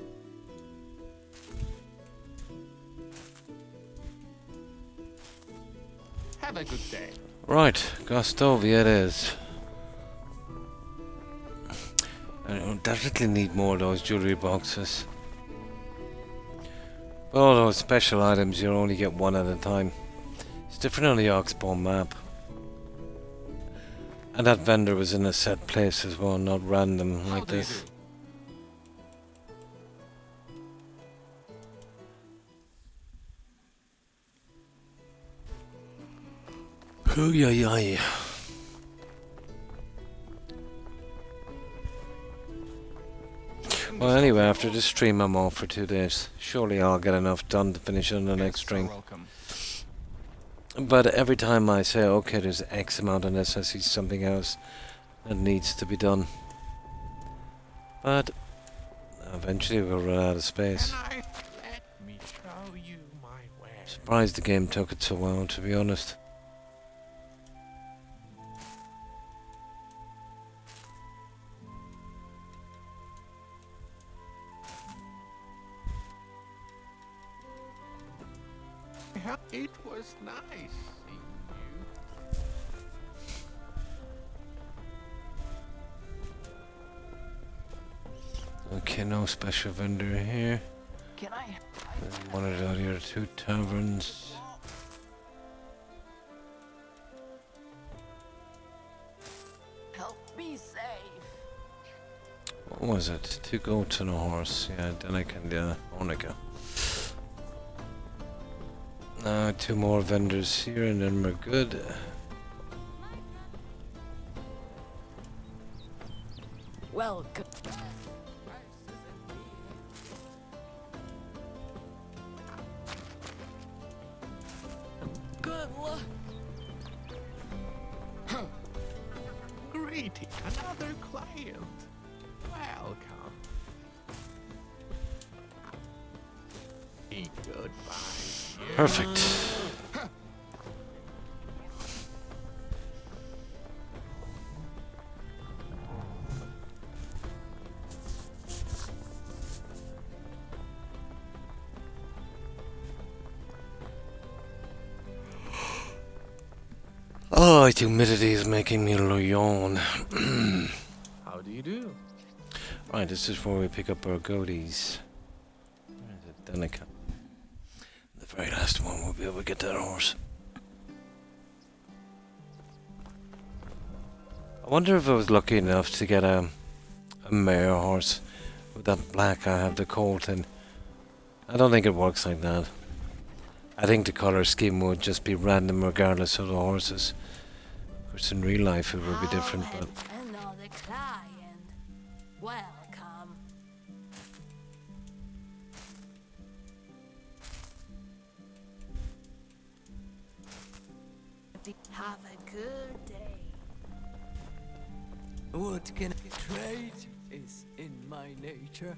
Have a good day. Right, Gostovia it is. I definitely need more of those jewellery boxes. But all those special items, you only get one at a time. It's different on the Oxbow map. And that vendor was in a set place as well, not random like this. Oh yeah, yeah. Well, anyway, after this stream, I'm off for 2 days. Surely I'll get enough done to finish on the next stream. Welcome. But every time I say, okay, there's X amount on this, I see something else that needs to be done. But eventually we'll run out of space. Let me show you my wares. Surprised the game took it so well, to be honest. help? It was nice seeing you. Okay, no special vendor here. Can I? One of the other two taverns. Help me save. What was it? 2 goats and a horse. Yeah, then I can do Onika. 2 more vendors here and then we're good. Welcome. Good luck. Greeting, another client. Welcome. Goodbye. Perfect. Oh, humidity is making me yawn. How do you do? Right, this is where we pick up our goatees. Where is it? Danica. The very last one we'll be able to get that horse. I wonder if I was lucky enough to get a mare horse with that black I have the colt in. I don't think it works like that. I think the colour scheme would just be random regardless of the horses. Of course, in real life it would be different, but... Another client. Welcome. Have a good day. What can I trade is in my nature.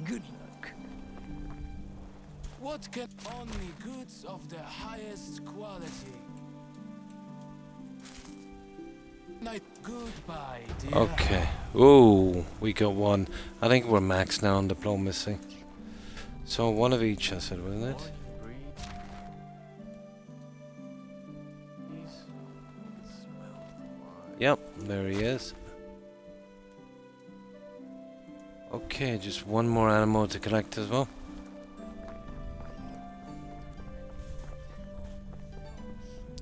Good luck. What can only goods of the highest quality? Night, goodbye, dear. Okay. Ooh, we got one. I think we're max now on diplomacy. So one of each, I said, wasn't it? Yep, there he is. Okay, just one more animal to collect as well.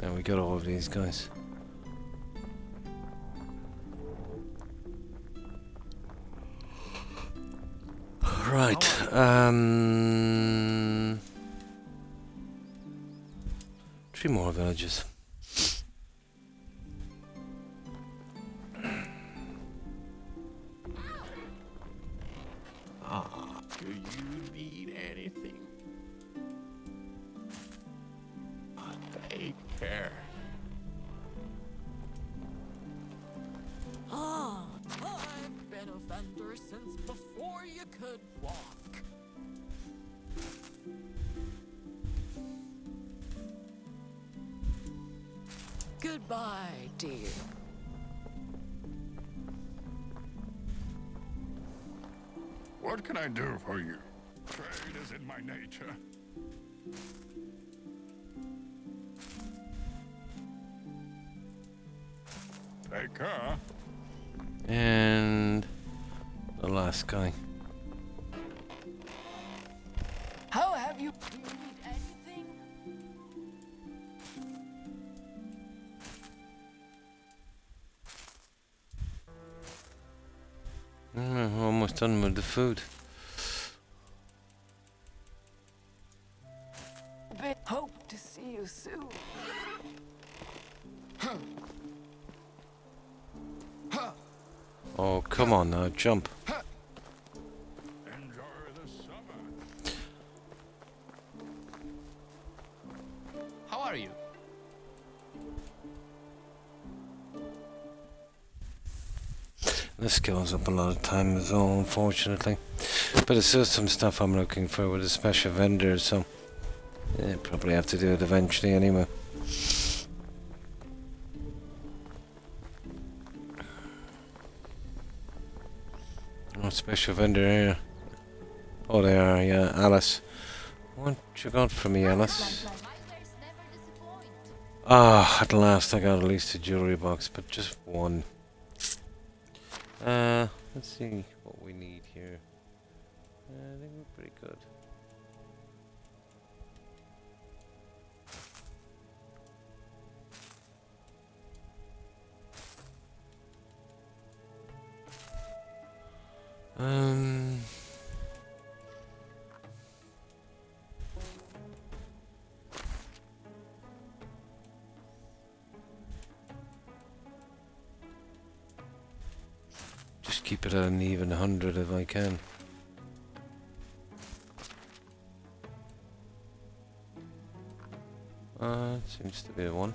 And we got all of these guys. Right, 3 more villages. Do you need anything? Take care. Ah, I've been a vendor since before you could walk. Goodbye, dear. What can I do for you? Trade is in my nature. Take care. And the last guy. How have you? Do you need anything? Almost done with the food. But hope to see you soon. Oh, come on now, jump. Enjoy the summer. How are you? This kills up a lot of time as well, unfortunately. But it's still some stuff I'm looking for with a special vendor, so... yeah, probably have to do it eventually anyway. What special vendor here? Oh, they are, yeah, Alice. What you got for me, Alice? My wares never disappoint. Ah, at last I got at least a jewelry box, but just one. Let's see what we need here. I think we're pretty good. Just keep it at an even 100 if I can. Seems to be the one.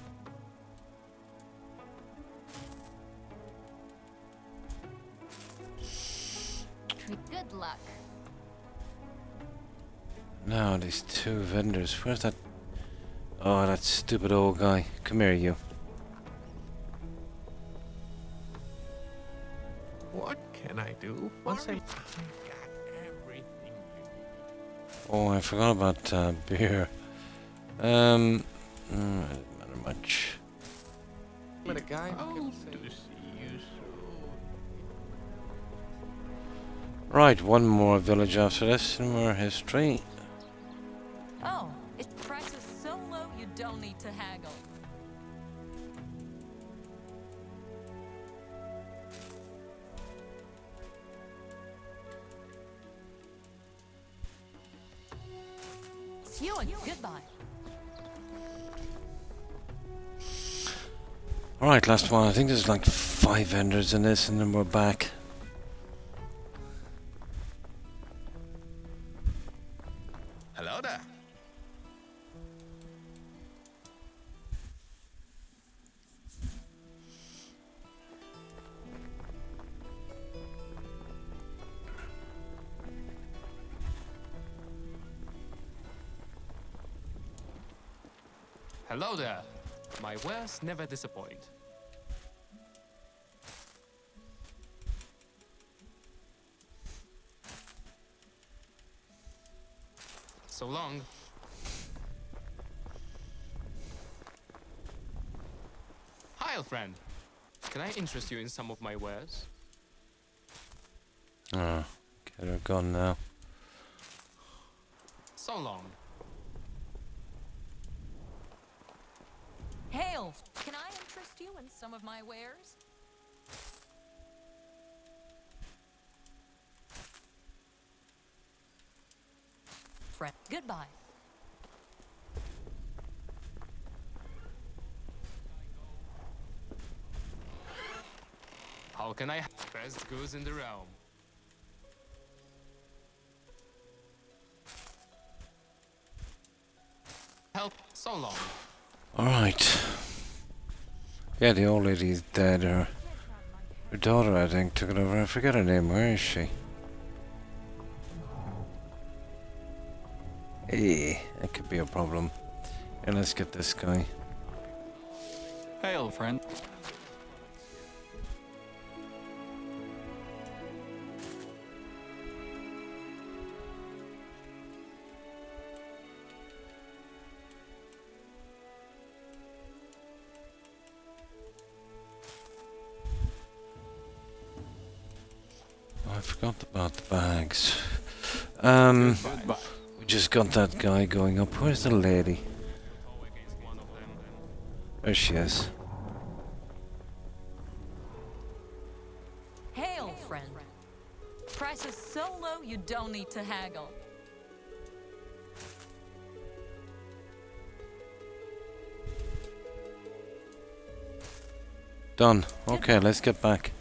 Good luck. Now these two vendors. Where's that? Oh, that stupid old guy. Come here, you. What can I do? Once I got everything you need. Oh, I forgot about beer. Doesn't matter much. But a guy who Hope can to say, see you soon. Right, one more village after this, and more history. Oh, its price is so low you don't need to haggle. It's you and goodbye. Alright, last one. I think there's like 5 vendors in this, and then we're back. Hello there. Hello there. My wares never disappoint. So long. Hi, old friend. Can I interest you in some of my wares? Oh, get her gone now. So long. Hail! Can I interest you in some of my wares? Friend, goodbye. How can I best goods in the realm? Help, so long. Alright. Yeah, the old lady's dead. Her daughter, I think, took it over. I forget her name. Where is she? Hey, that could be a problem. Yeah, let's get this guy. Hail, friend. I forgot about the bags. We just got that guy going up. Where's the lady? There she is. Hail, friend. Price is so low you don't need to haggle. Done. Okay, let's get back.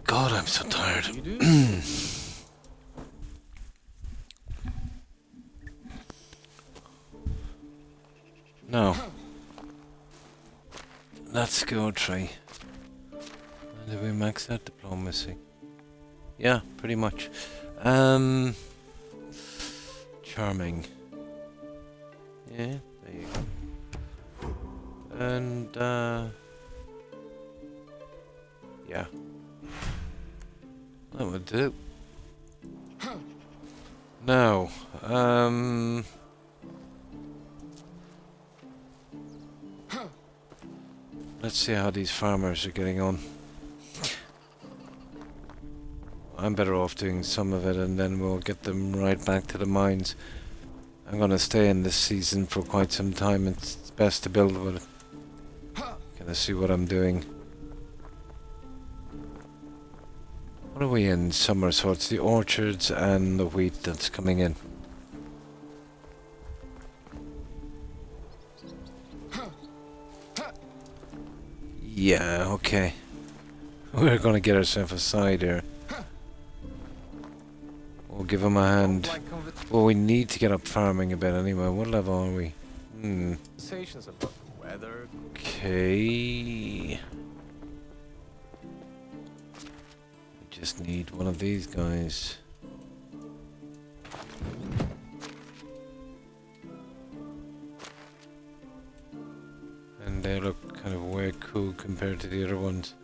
God, I'm so tired. you do? No. Let's go try. Did we max out diplomacy? Yeah, pretty much. Charming. Yeah, there you go. And, yeah. That would do. Now, let's see how these farmers are getting on. I'm better off doing some of it and then we'll get them right back to the mines. I'm gonna stay in this season for quite some time. It's best to build with it. Gonna see what I'm doing. What are we in summer? So it's the orchards and the wheat that's coming in. Yeah, okay. We're gonna get ourselves a side here. We'll give him a hand. Well, we need to get up farming a bit anyway. What level are we? Conversations about the weather. Okay. We just need one of these guys. And they look kind of way cool compared to the other ones.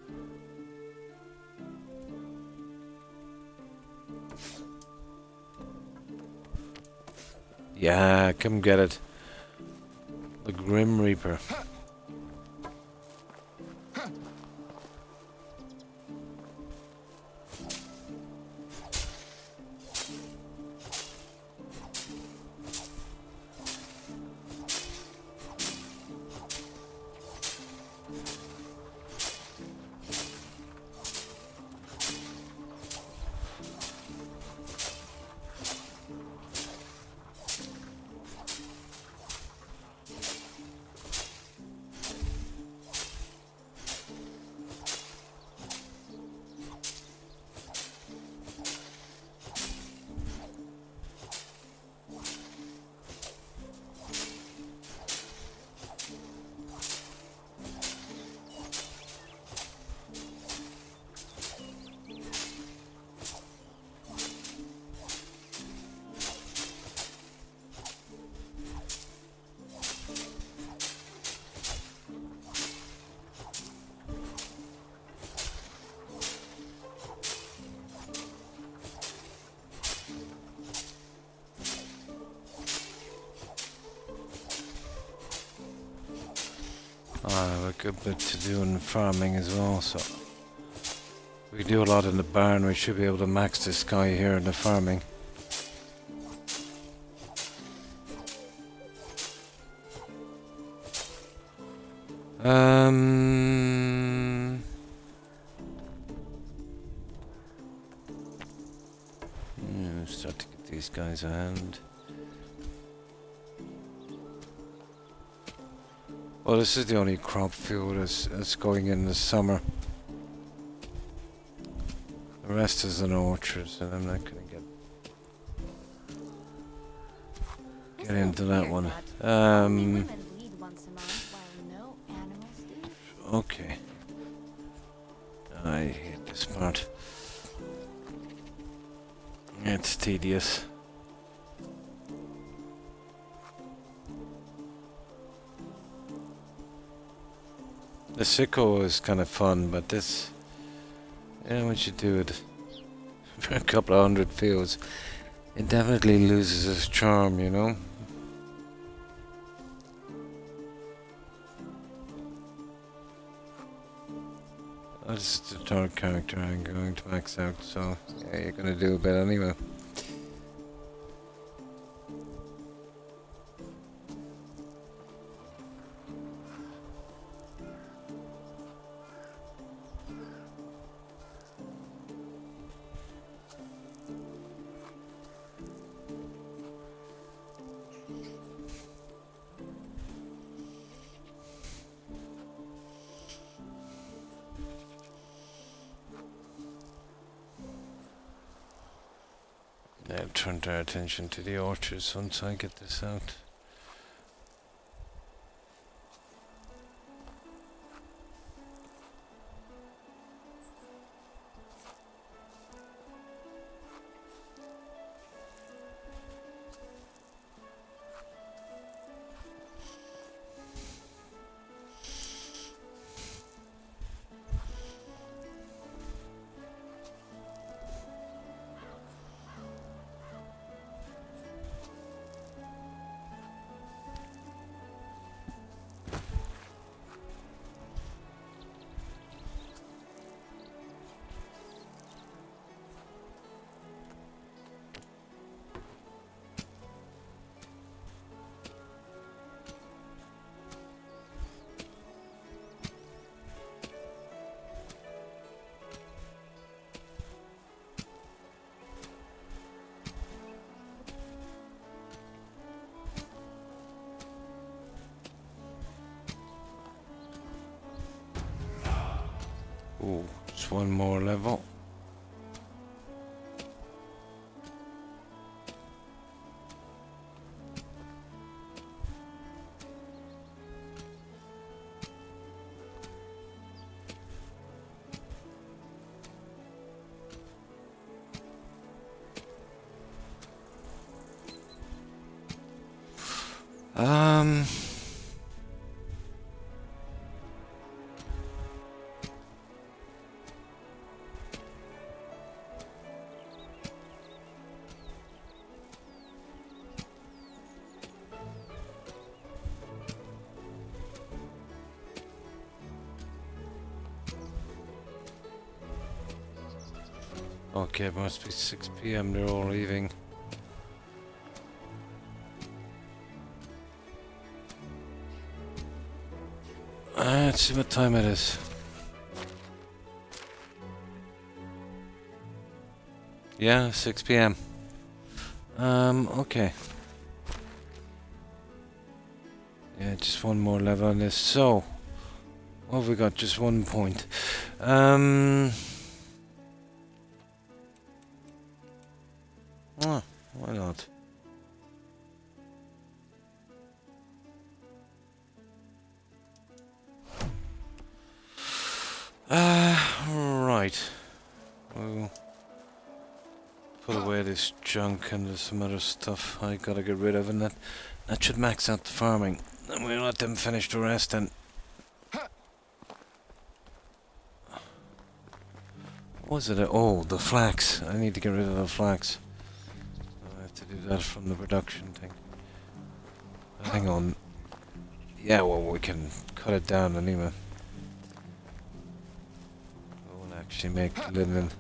Yeah, come get it. The Grim Reaper. I have a good bit to do in farming as well, so we do a lot in the barn. We should be able to max this guy here in the farming. Start to get these guys a hand. Well, this is the only crop field that's going in the summer. The rest is an orchard, so I'm not gonna get into that one. Okay. I hate this part. It's tedious. The sicko is kind of fun, but this, yeah, once you do it for a couple of hundred fields, it definitely loses its charm, you know? That's the third character I'm going to max out, so yeah, you're gonna do a bit anyway. Now turn our attention to the orchards once I get this out. Ooh, just one more level. Um... Okay, it must be 6 p.m. They're all leaving. Let's see what time it is. Yeah, 6 p.m. Okay. Yeah, just one more level on this. So, what have we got? Just 1 point. Why not? Right. We'll put away this junk and there's some other stuff I gotta get rid of, and that should max out the farming. And we'll let them finish the rest then. What was it? Oh, the flax. I need to get rid of the flax. I have to do that from the production thing. Hang on. Yeah, well, we can cut it down anyway. We won't actually make linen.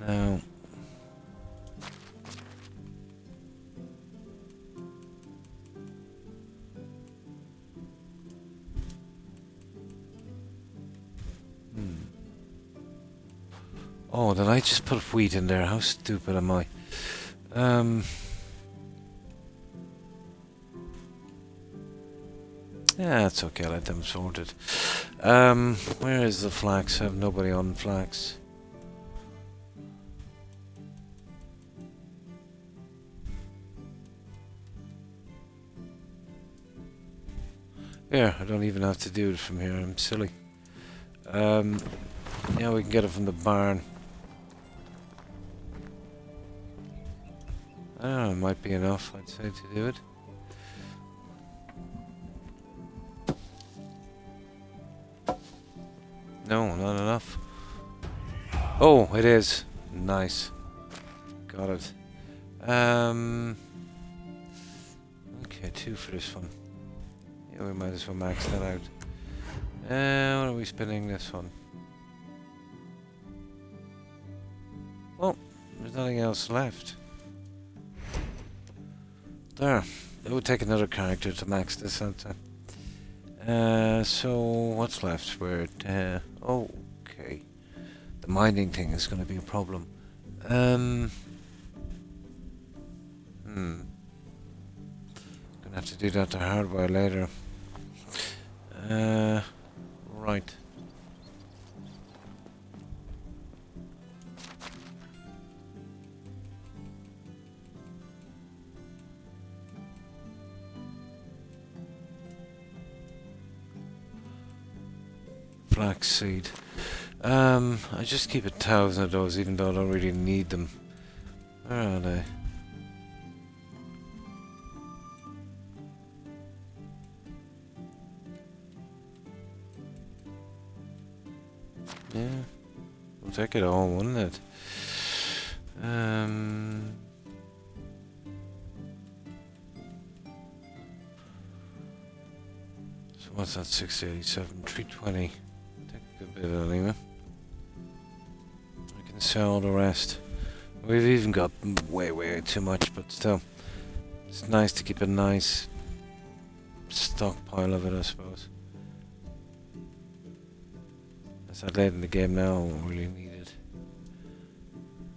Now. Oh, did I just put wheat in there? How stupid am I? Yeah, it's okay, let them sort it. Where is the flax? I have nobody on flax. Here, I don't even have to do it from here, I'm silly. Yeah, we can get it from the barn. I don't know, it might be enough, I'd say, to do it. No, not enough. Oh, it is. Nice. Got it. Okay, 2 for this one. Yeah, we might as well max that out. What are we spending this one? Well, there's nothing else left. There. It would take another character to max this out. So what's left? We're at, okay. The mining thing is going to be a problem. Gonna have to do that the hard way later. Right. Flaxseed. I just keep 1,000 of those, even though I don't really need them. Where are they? Yeah, we'll take it all, wouldn't it? So what's that? 687, 320. Take a bit of it anyway. I can sell the rest. We've even got way too much, but still, it's nice to keep a nice stockpile of it, I suppose. As that late in the game now, I won't really need it.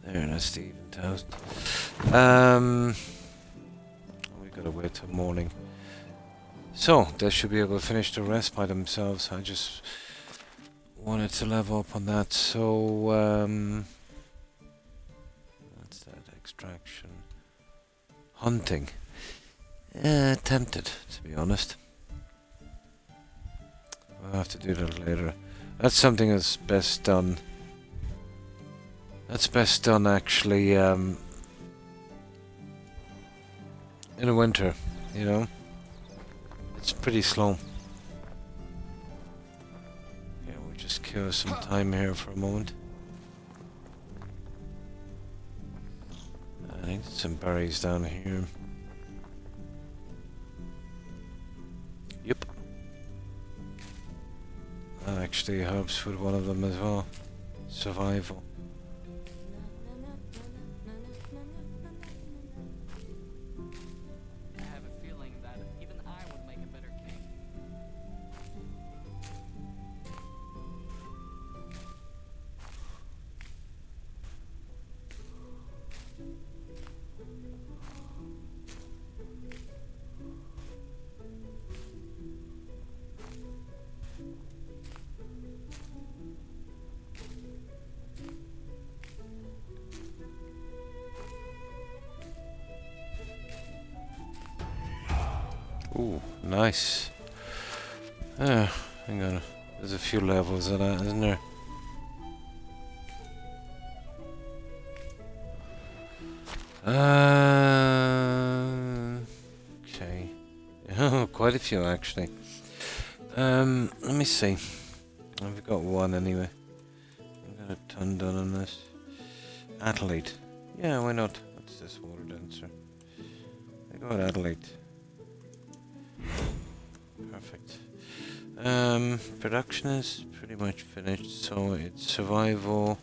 There, that's the even toast. We gotta wait till morning. So, they should be able to finish the rest by themselves. I just wanted to level up on that, so what's that? Extraction. Hunting. Tempted, to be honest. I'll have to do that later. That's something that's best done. That's best done actually in the winter, you know. It's pretty slow. Yeah, we'll just kill some time here for a moment. I think there's some berries down here. Yep. That actually helps with one of them as well. Survival. I have a feeling that even I would make a better king. Ooh, nice. Hang on. There's a few levels of that, isn't there? Okay. Oh, quite a few actually. Let me see. I've got one anyway. I've got a ton done on this. Athlete. Yeah, why not? What's this water dancer? I got Adelaide. Perfect. Production is pretty much finished, so it's survival,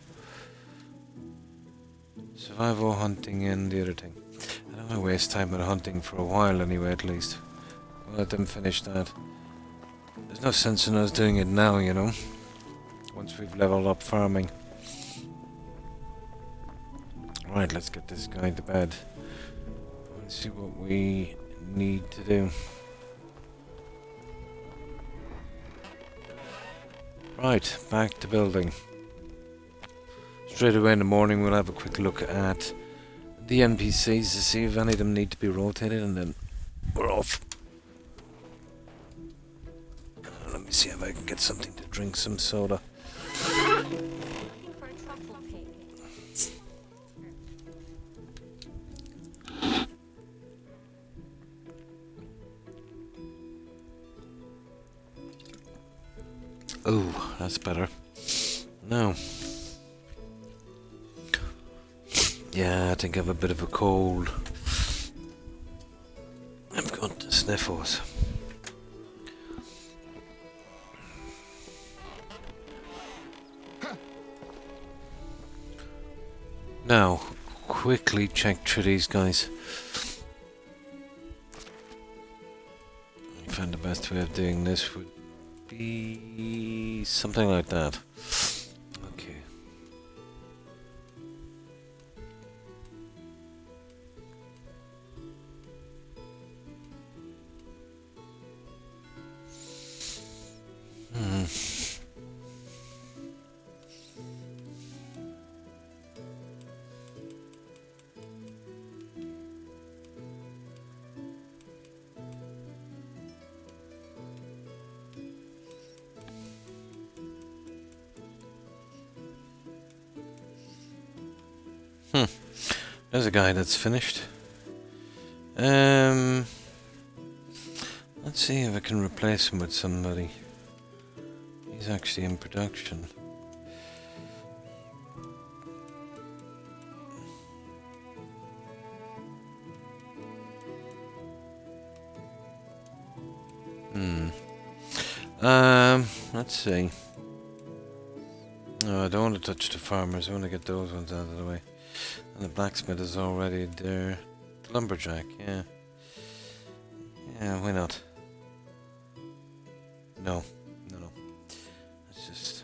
hunting, and the other thing. I don't want to waste time with hunting for a while anyway, at least. I'll let them finish that. There's no sense in us doing it now, you know, once we've leveled up farming. Right, let's get this guy to bed. Let's see what we need to do. Right, back to building. Straight away in the morning we'll have a quick look at the NPCs to see if any of them need to be rotated, and then we're off. Let me see if I can get something to drink, some soda. Looking for a truffle cake. Oh, that's better. No. Yeah, I think I have a bit of a cold. I've got the sniffles. Now, quickly check through these guys. I find the best way of doing this would be something like that. Okay. There's a guy that's finished. Let's see if I can replace him with somebody. He's actually in production. Let's see. No, I don't want to touch the farmers. I want to get those ones out of the way. And the blacksmith is already there. The lumberjack, yeah. Yeah, why not? No. Let's just...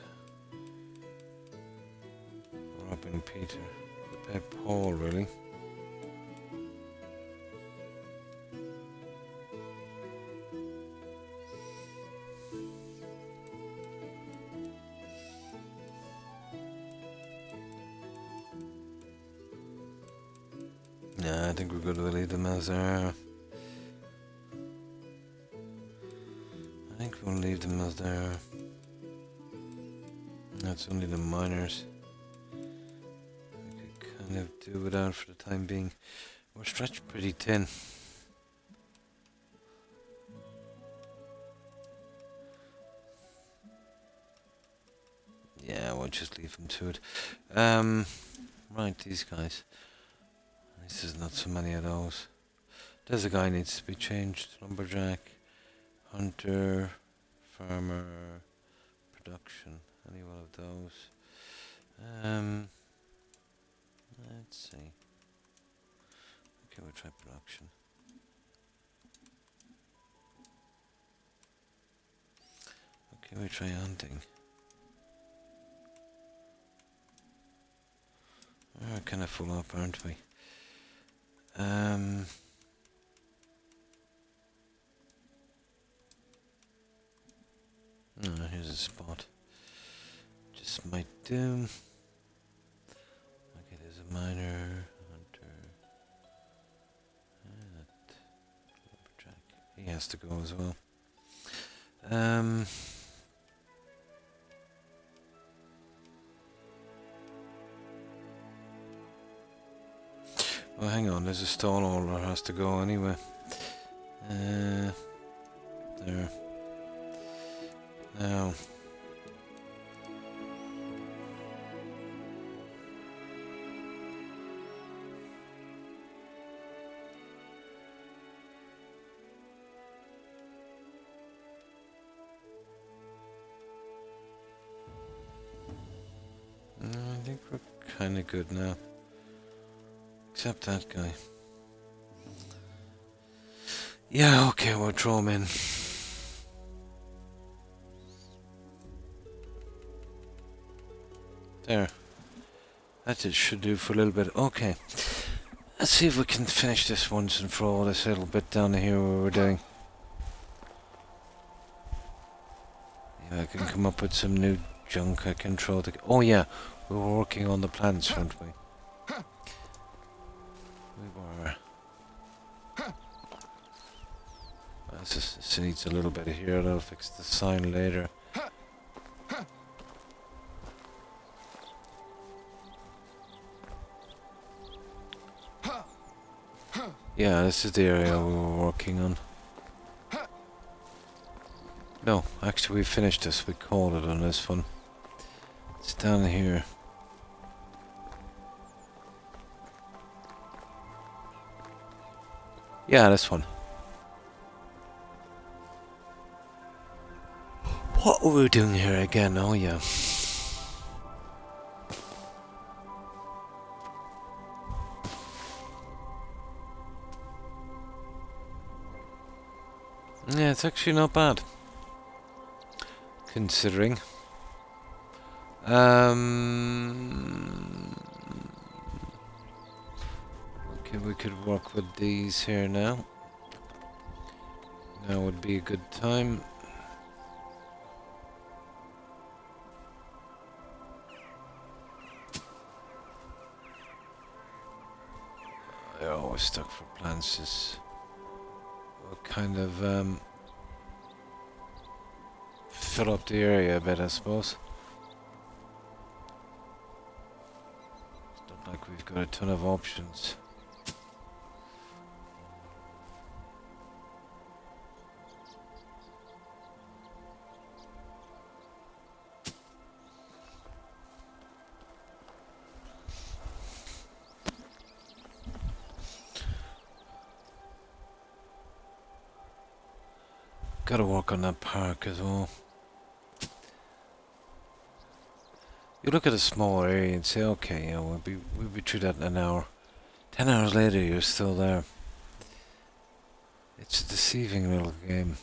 Robin Peter. Pep Paul, really. I think we're good to leave them as they are. I think we'll leave them as they are. That's only the miners. We could kind of do without for the time being. We're stretched pretty thin. Yeah, we'll just leave them to it. Right, these guys. This is not so many of those. There's a guy needs to be changed. Lumberjack, hunter, farmer, production. Any one of those. Let's see. Okay, we'll try production. Okay, we'll try hunting. We're kind of full up, aren't we? Oh, here's a spot. Just might do. Okay, there's a miner, hunter. Lumberjack. He has to go as well. Well, hang on, there's a stall owner has to go anyway. There. Now. I think we're kind of good now. Except that guy. Yeah, okay, we'll throw him in. There. That it should do for a little bit. Okay. Let's see if we can finish this once and for all this little bit down here where we're doing. Yeah, I can come up with some new junk I can throw the... Oh yeah, we were working on the plants, weren't we? We were. This needs a little bit of here. I'll fix the sign later. Yeah, this is the area we were working on. No, actually we finished this. We called it on this one. It's down here. Yeah, this one. What were we doing here again? Oh yeah. Yeah, it's actually not bad. Considering. Okay, we could work with these here now. Now would be a good time. They're always stuck for plants. Just kind of fill up the area a bit, I suppose. It's not like we've got a ton of options. Gotta work on that park as well. You look at a small area and say, okay, yeah, we'll be through that in an hour. 10 hours later, you're still there. It's a deceiving little game.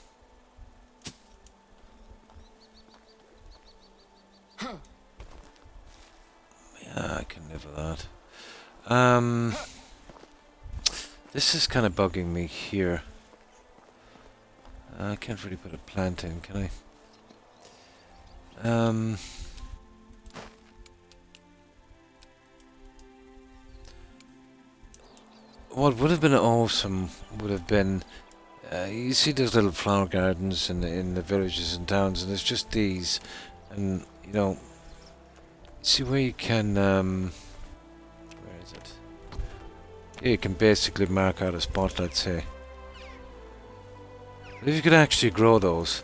Yeah, I can live with that. This is kind of bugging me here. I can't really put a plant in, can I? what would have been awesome would have been, you see those little flower gardens in the villages and towns, and there's just these, and you know, see where you can, where is it? Yeah, you can basically mark out a spot, let's say. But if you could actually grow those,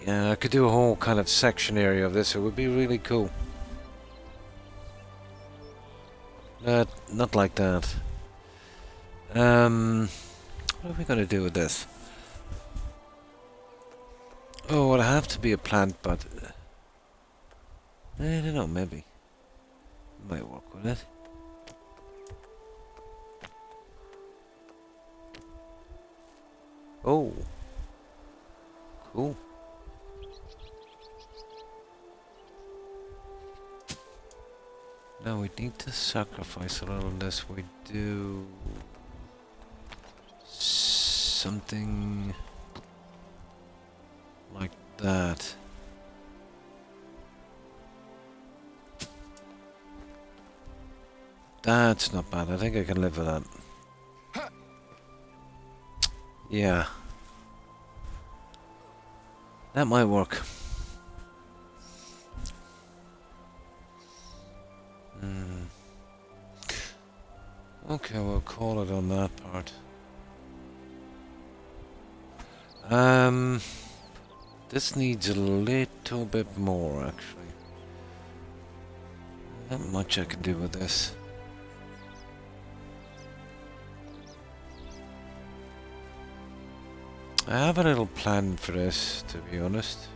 yeah, I could do a whole kind of section area of this. It would be really cool. Not like that. What are we gonna do with this? Oh, it'll have to be a plant, but I don't know. Maybe might work with it. Oh, cool. Now we need to sacrifice a little of this. We do something like that. That's not bad. I think I can live with that. Yeah. That might work. Okay, we'll call it on that part. This needs a little bit more, actually. Not much I can do with this. I have a little plan for this, to be honest.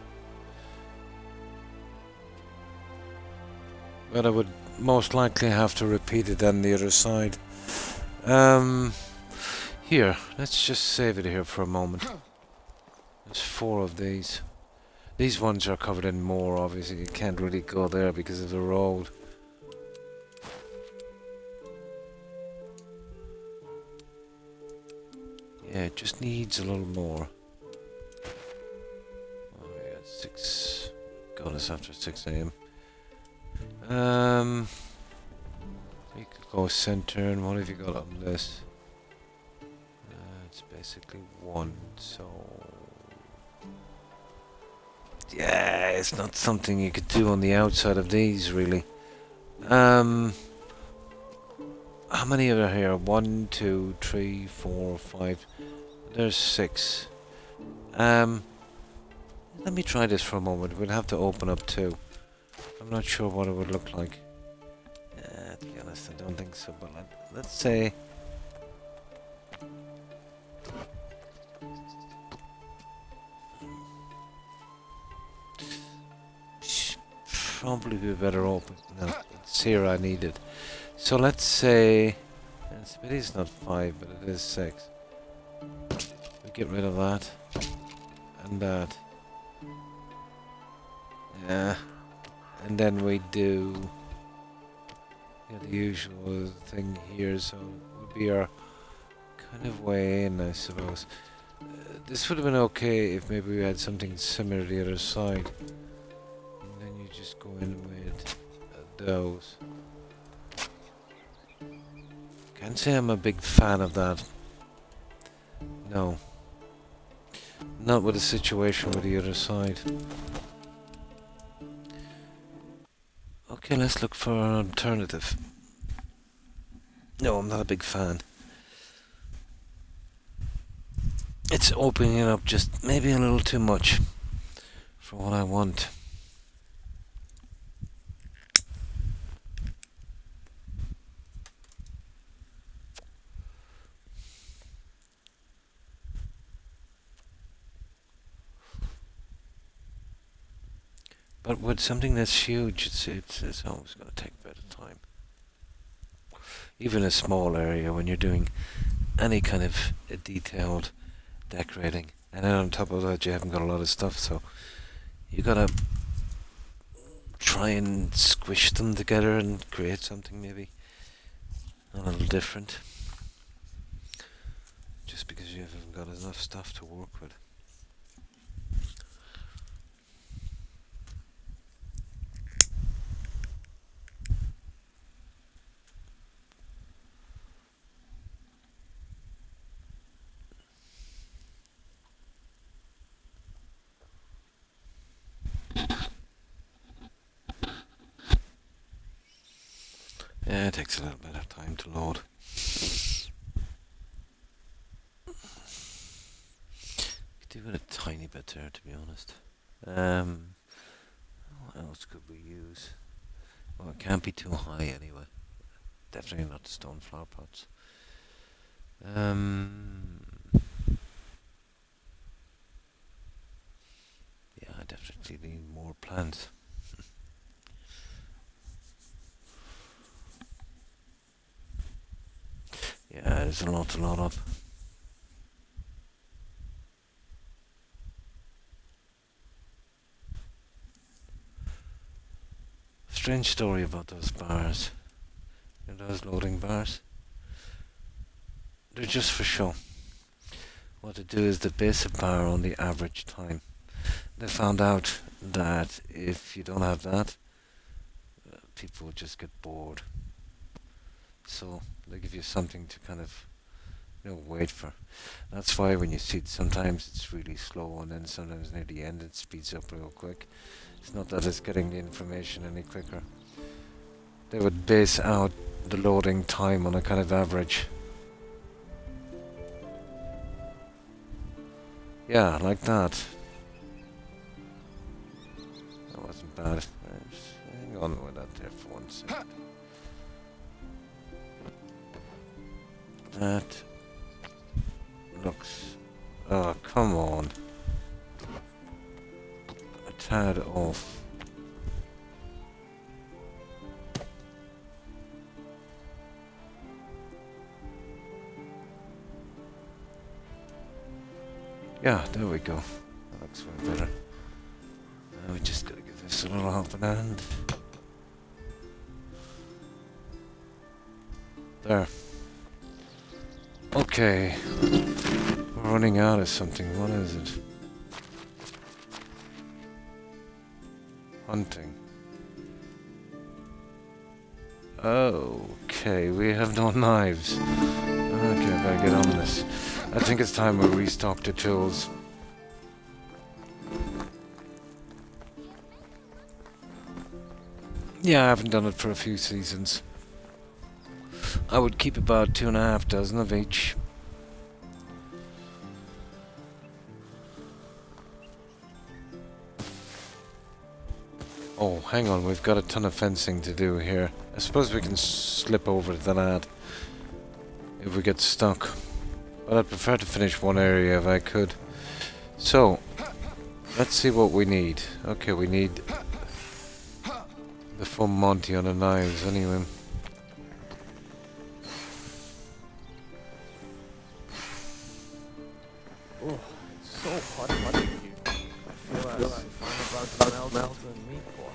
But I would most likely have to repeat it on the other side. Here, let's just save it here for a moment. There's 4 of these. These ones are covered in more, obviously. You can't really go there because of the road. Yeah, it just needs a little more. Oh, yeah, 6. God, it's after 6 AM. You could go center, and what have you got on this? It's basically 1, so... Yeah, it's not something you could do on the outside of these, really. How many are there here? 1, 2, 3, 4, 5. There's 6. Let me try this for a moment. We'll have to open up 2. I'm not sure what it would look like. To be honest, I don't think so, but let's say... Probably be better open. No, it's here I need it. So let's say... It is not 5, but it is 6. We get rid of that. And that. Yeah. And then we do... the usual thing here, so it would be our kind of way in, I suppose. This would have been okay if maybe we had something similar to the other side. And then you just go in with those. Can't say I'm a big fan of that. No. Not with the situation with the other side. Okay, let's look for an alternative. No, I'm not a big fan. It's opening it up just maybe a little too much for what I want. But with something that's huge, it's always going to take a bit of time. Even a small area, when you're doing any kind of detailed decorating, and then on top of that, you haven't got a lot of stuff, so you gotta try and squish them together and create something maybe a little different. Just because you haven't got enough stuff to work with. Yeah, it takes a little bit of time to load. Could do it a tiny bit there, to be honest. What else could we use? Well, it can't be too high anyway. Definitely not the stone flower pots. Yeah, I definitely need more plants. Yeah, there's an awful lot up. Strange story about those bars. You know, those loading bars. They're just for show. What they do is they base a bar on the average time. They found out that if you don't have that, people will just get bored. So they give you something to kind of, wait for. That's why when you see it, sometimes it's really slow, and then sometimes near the end it speeds up real quick. It's not that it's getting the information any quicker. They would base out the loading time on a kind of average. Yeah, like that. That wasn't bad. Just hang on with that there for 1 second. That looks... Oh, come on. A tad off. Yeah, there we go. That looks way better. Now we just gotta give this a little helping hand. There. Okay. We're running out of something. What is it? Hunting. Okay, we have no knives. Okay, I better get on this. I think it's time we restock the tools. Yeah, I haven't done it for a few seasons. I would keep about 2.5 dozen of each. Oh, hang on, we've got a ton of fencing to do here. I suppose we can slip over to that if we get stuck. But I'd prefer to finish one area if I could. So, let's see what we need. Okay, we need the full Monty on the knives anyway. Oh, it's so hot in here. I feel as if I'm about to melt a meatball.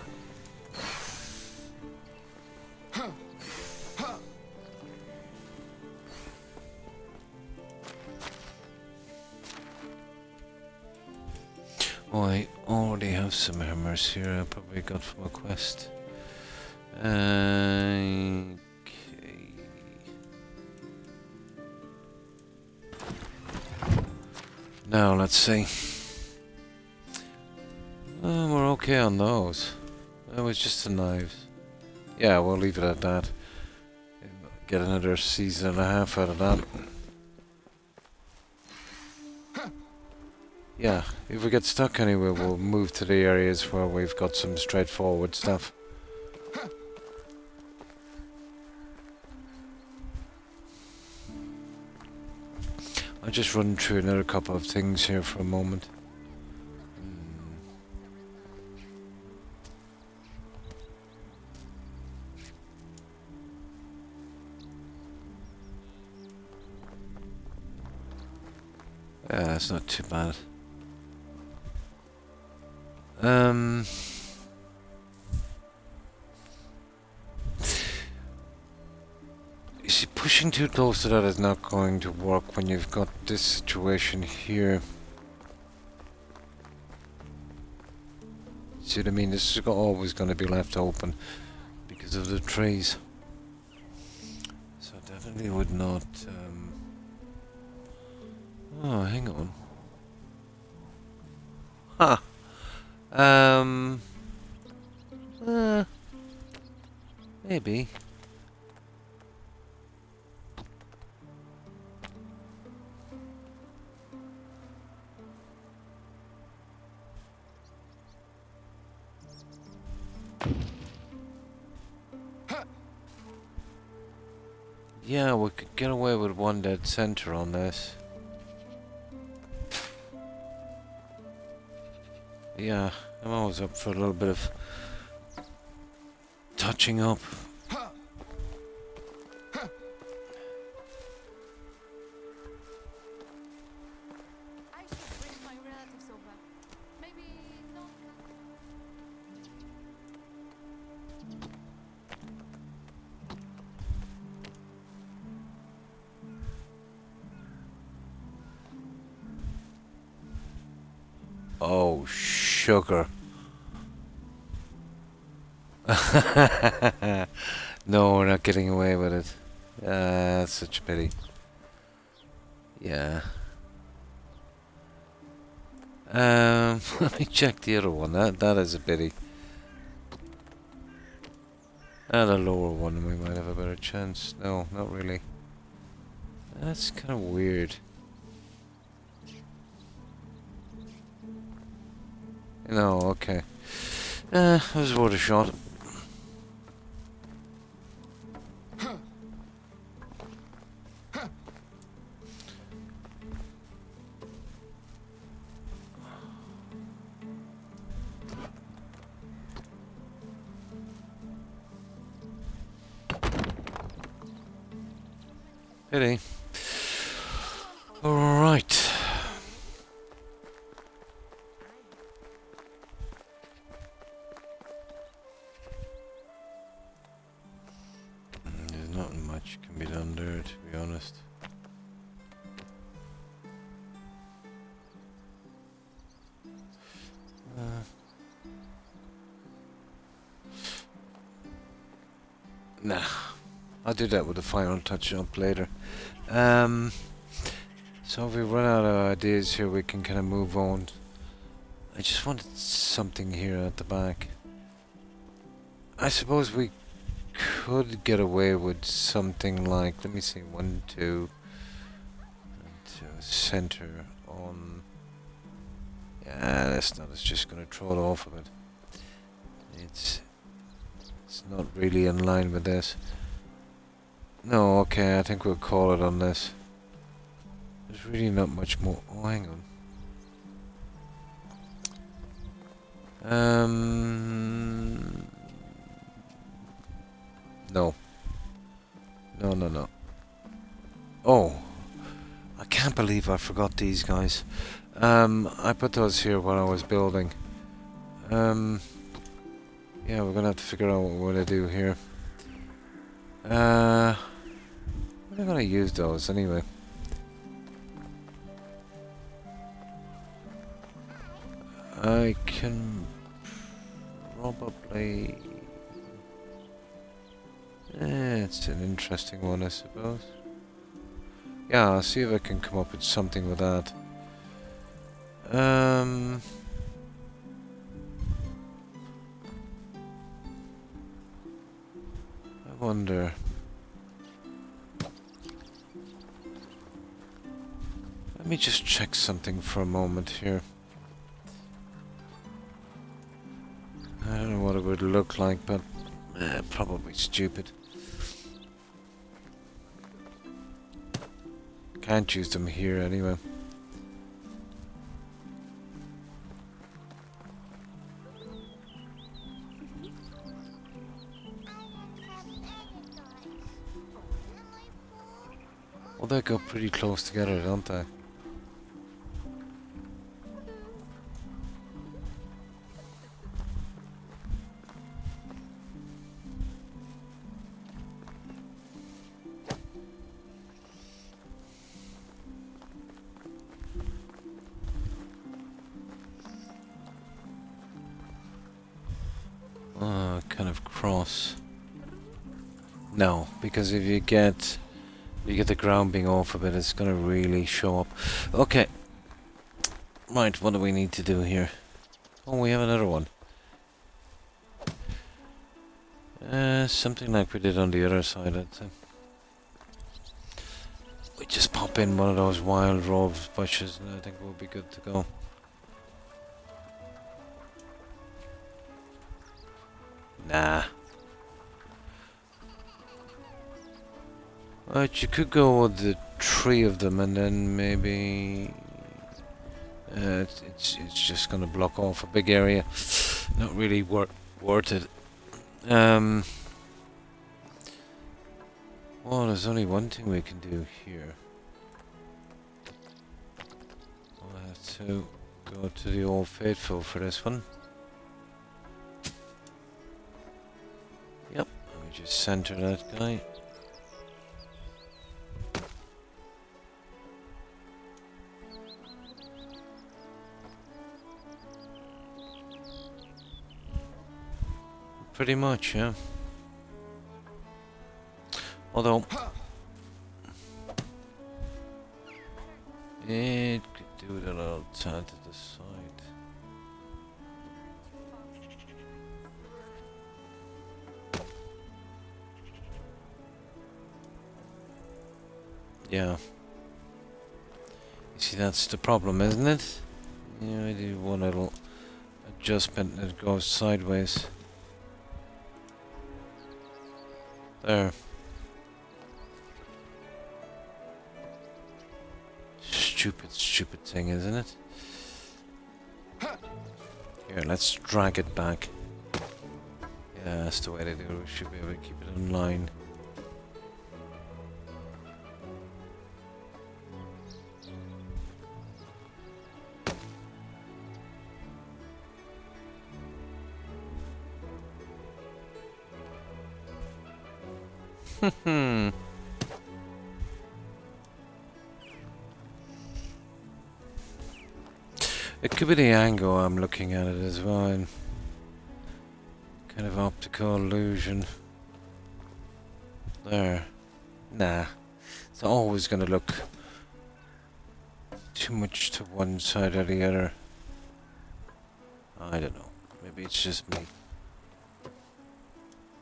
Oh, I already have some hammers here I probably got from a quest. Okay. Now, let's see. We're okay on those. That was just the knives. Yeah, we'll leave it at that. Get another season and a half out of that. Yeah, if we get stuck anywhere, we'll move to the areas where we've got some straightforward stuff. I'll just run through another couple of things here for a moment. Yeah, that's not too bad. You see, pushing too close to that is not going to work when you've got this situation here. See what I mean? This is always going to be left open because of the trees. So I definitely would not... Oh, hang on. Huh. Maybe. Yeah, we could get away with one dead center on this. Yeah, I'm always up for a little bit of touching up. I should bring my relatives over. Maybe not. Oh, sugar. No, we're not getting away with it. That's such a pity. Yeah. Let me check the other one. That is a pity. And a lower one, we might have a better chance. No, not really. That's kind of weird. No, okay. It was worth a shot. Pity. Alright. There's not much can be done there, to be honest. Nah. I'll do that with the final touch up later. So if we run out of ideas here, we can kind of move on. I just wanted something here at the back. I suppose we could get away with something like, let me see, 1, 2, and center on. Yeah, that's not. It's just gonna throw it off a bit. It's not really in line with this. No, okay, I think we'll call it on this. There's really not much more. Oh, hang on. No. No. Oh, I can't believe I forgot these guys. I put those here when I was building. Yeah, we're gonna have to figure out what we're gonna do here. We're not gonna use those anyway. I can probably. It's an interesting one, I suppose. Yeah, I'll see if I can come up with something with that. I wonder. Let me just check something for a moment here. I don't know what it would look like, but probably stupid. Can't use them here anyway. Well, they go pretty close together, don't they? Kind of cross. No, because if you get the ground being off a bit, it's gonna really show up. Okay. Right, what do we need to do here? Oh, we have another one. Something like we did on the other side, I'd say. We just pop in one of those wild rose bushes and I think we'll be good to go. Nah. Right, you could go with the 3 of them and then maybe it's just gonna block off a big area. Not really worth it. Well, there's only one thing we can do here. We'll have to go to the Old Faithful for this one. Yep, let me just center that guy. Pretty much, yeah. Although it could do it a little tad to the side. Yeah. You see, that's the problem, isn't it? Yeah, I do one little adjustment and it goes sideways. There. Stupid thing, isn't it? Here, let's drag it back. Yeah, that's the way to do it. We should be able to keep it in line. It could be the angle I'm looking at it as well, and kind of optical illusion. There. Nah. It's always gonna look too much to one side or the other. I don't know. Maybe it's just me.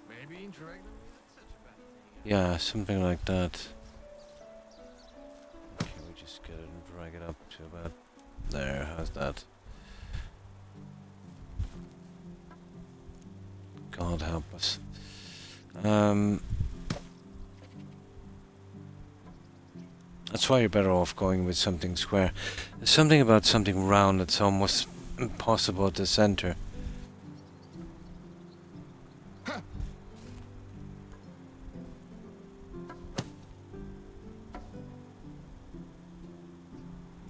Maybe interacting isn't such a bad thing. Yeah, something like that. Okay, we just get it and drag it up to about there. How's that? God help us. That's why you're better off going with something square. There's something about something round that's almost impossible to center.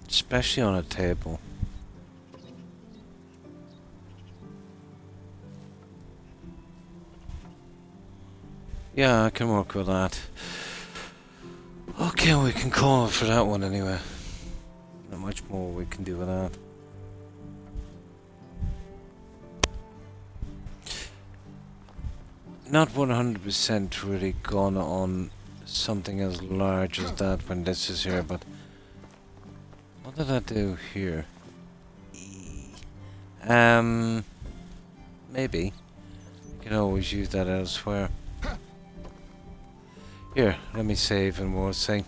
Especially on a table. Yeah, I can work with that. Okay, we can call it for that one anyway. Not much more we can do with that. Not 100% really gone on something as large as that when this is here, but what did I do here? Maybe. You can always use that elsewhere. Here, let me save and we'll see.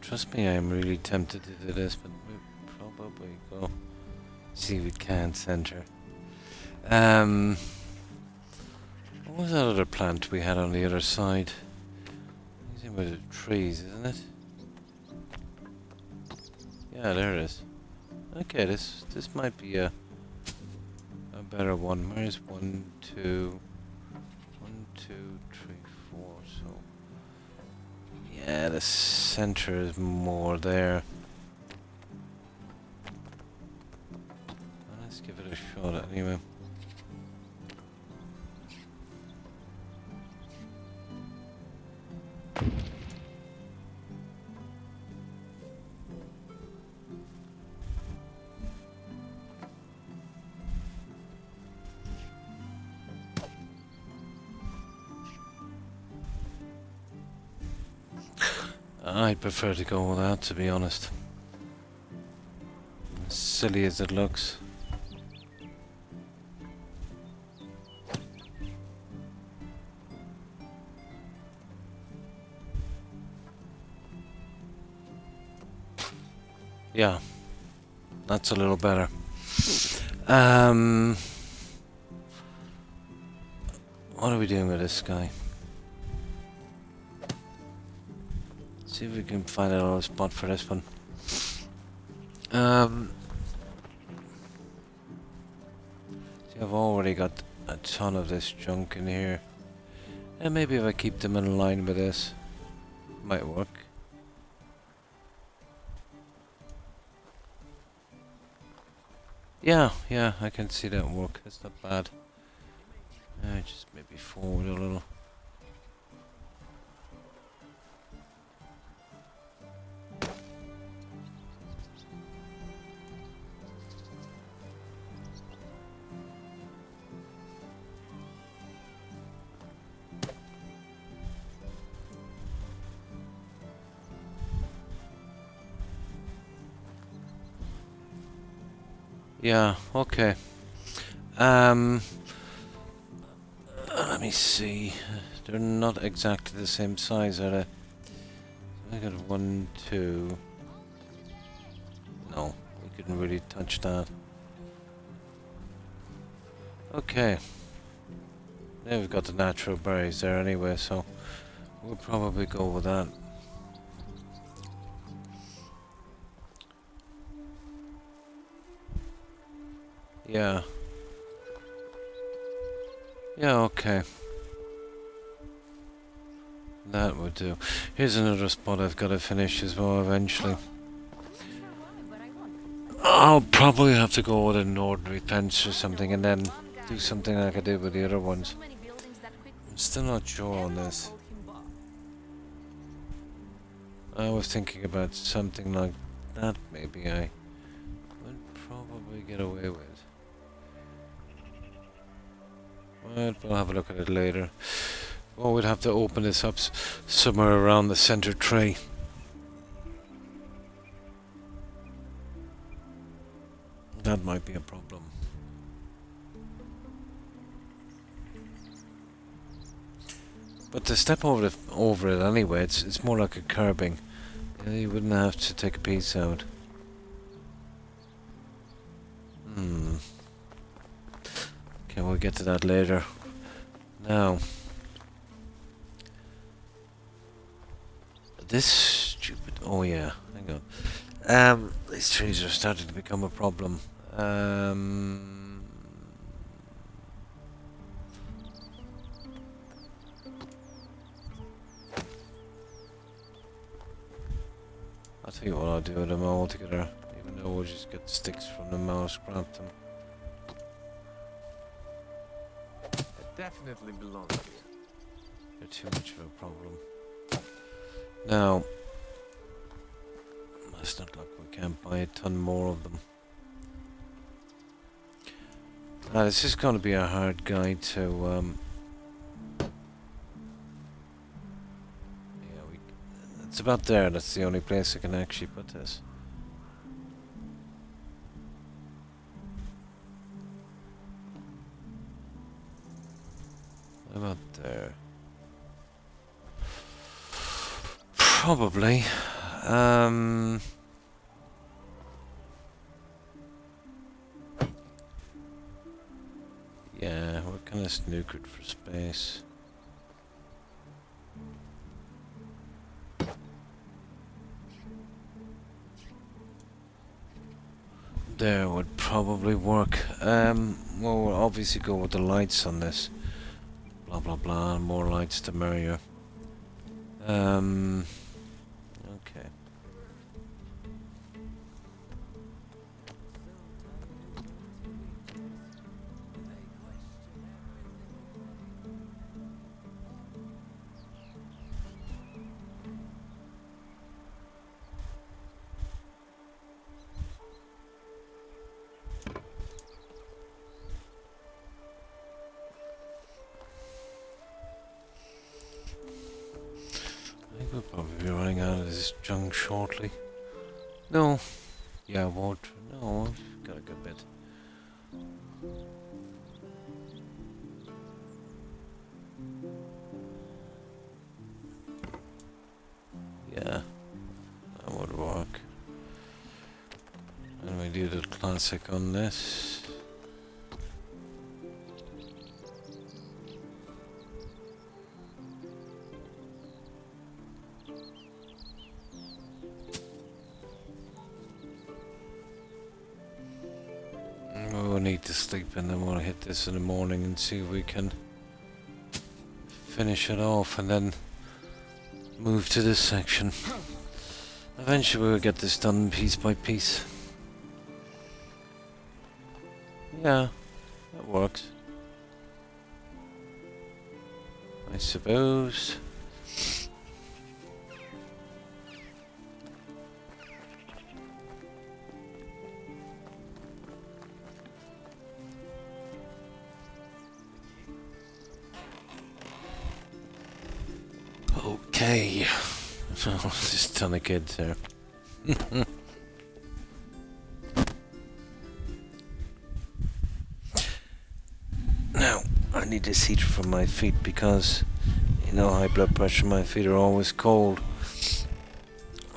Trust me, I am really tempted to do this, but we'll probably go see if we can center. What was that other plant we had on the other side? Anything with the trees, isn't it? Yeah, there it is. Okay, this might be a better one. Where's 1, 2, 1, 2, 3, 4? So yeah, the center is more there. Well, let's give it a shot anyway. I'd prefer to go with that, to be honest. As silly as it looks. Yeah, that's a little better. What are we doing with this guy? See if we can find out a spot for this one. See, I've already got a ton of this junk in here. And maybe if I keep them in line with this, might work. Yeah, I can see that work. That's not bad. Just maybe forward a little. Yeah, okay. Let me see. They're not exactly the same size, are they? I got 1, 2. No, we couldn't really touch that. Okay. Now we've got the natural berries there anyway, so we'll probably go with that. Yeah. Yeah, okay. That would do. Here's another spot I've got to finish as well eventually. I'll probably have to go with an ordinary fence or something and then do something like I did with the other ones. I'm still not sure on this. I was thinking about something like that maybe I would probably get away with. But we'll have a look at it later. Or we'd have to open this up somewhere around the center tray. That might be a problem. But to step over it anyway, it's more like a curbing. You wouldn't have to take a piece out. Okay, we'll get to that later. Now, this stupid. Oh yeah, hang on. These trees are starting to become a problem. I'll tell you what I'll do with them all together, even though we'll just get sticks from them and I'll scrap them. It definitely belongs here. They're too much of a problem. Now, that's not like we can't buy a ton more of them. Now, this is going to be a hard guide to it's about there, that's the only place I can actually put this. About there. Probably. Yeah, we're kind of snookered for space. There would probably work. Well, we'll obviously go with the lights on this. Blah blah blah, more lights the merrier. Okay. We'll probably be running out of this junk shortly. No. Yeah, water. No, I've got a good bit. Yeah, that would work. Classic on this. We'll need to sleep and then we'll hit this in the morning and see if we can finish it off and then move to this section. Eventually we'll get this done piece by piece. Yeah, that works. I suppose. Okay. So, there's a ton of kids there. Now, I need this heater for my feet because, you know, high blood pressure, my feet are always cold.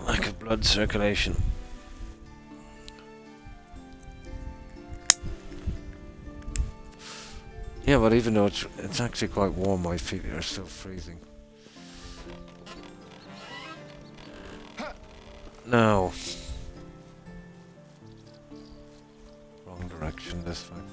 Lack of blood circulation. Yeah, but even though it's actually quite warm, my feet are still freezing. No. Wrong direction this time.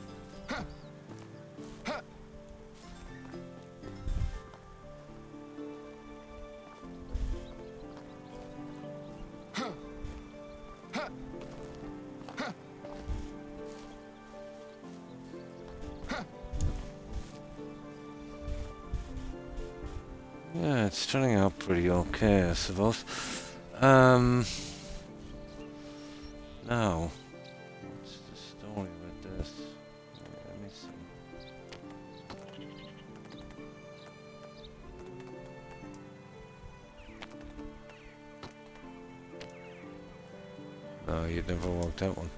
Yeah, it's turning out pretty okay, I suppose. Now, what's the story with this? Let me see. No, you'd never walked that one.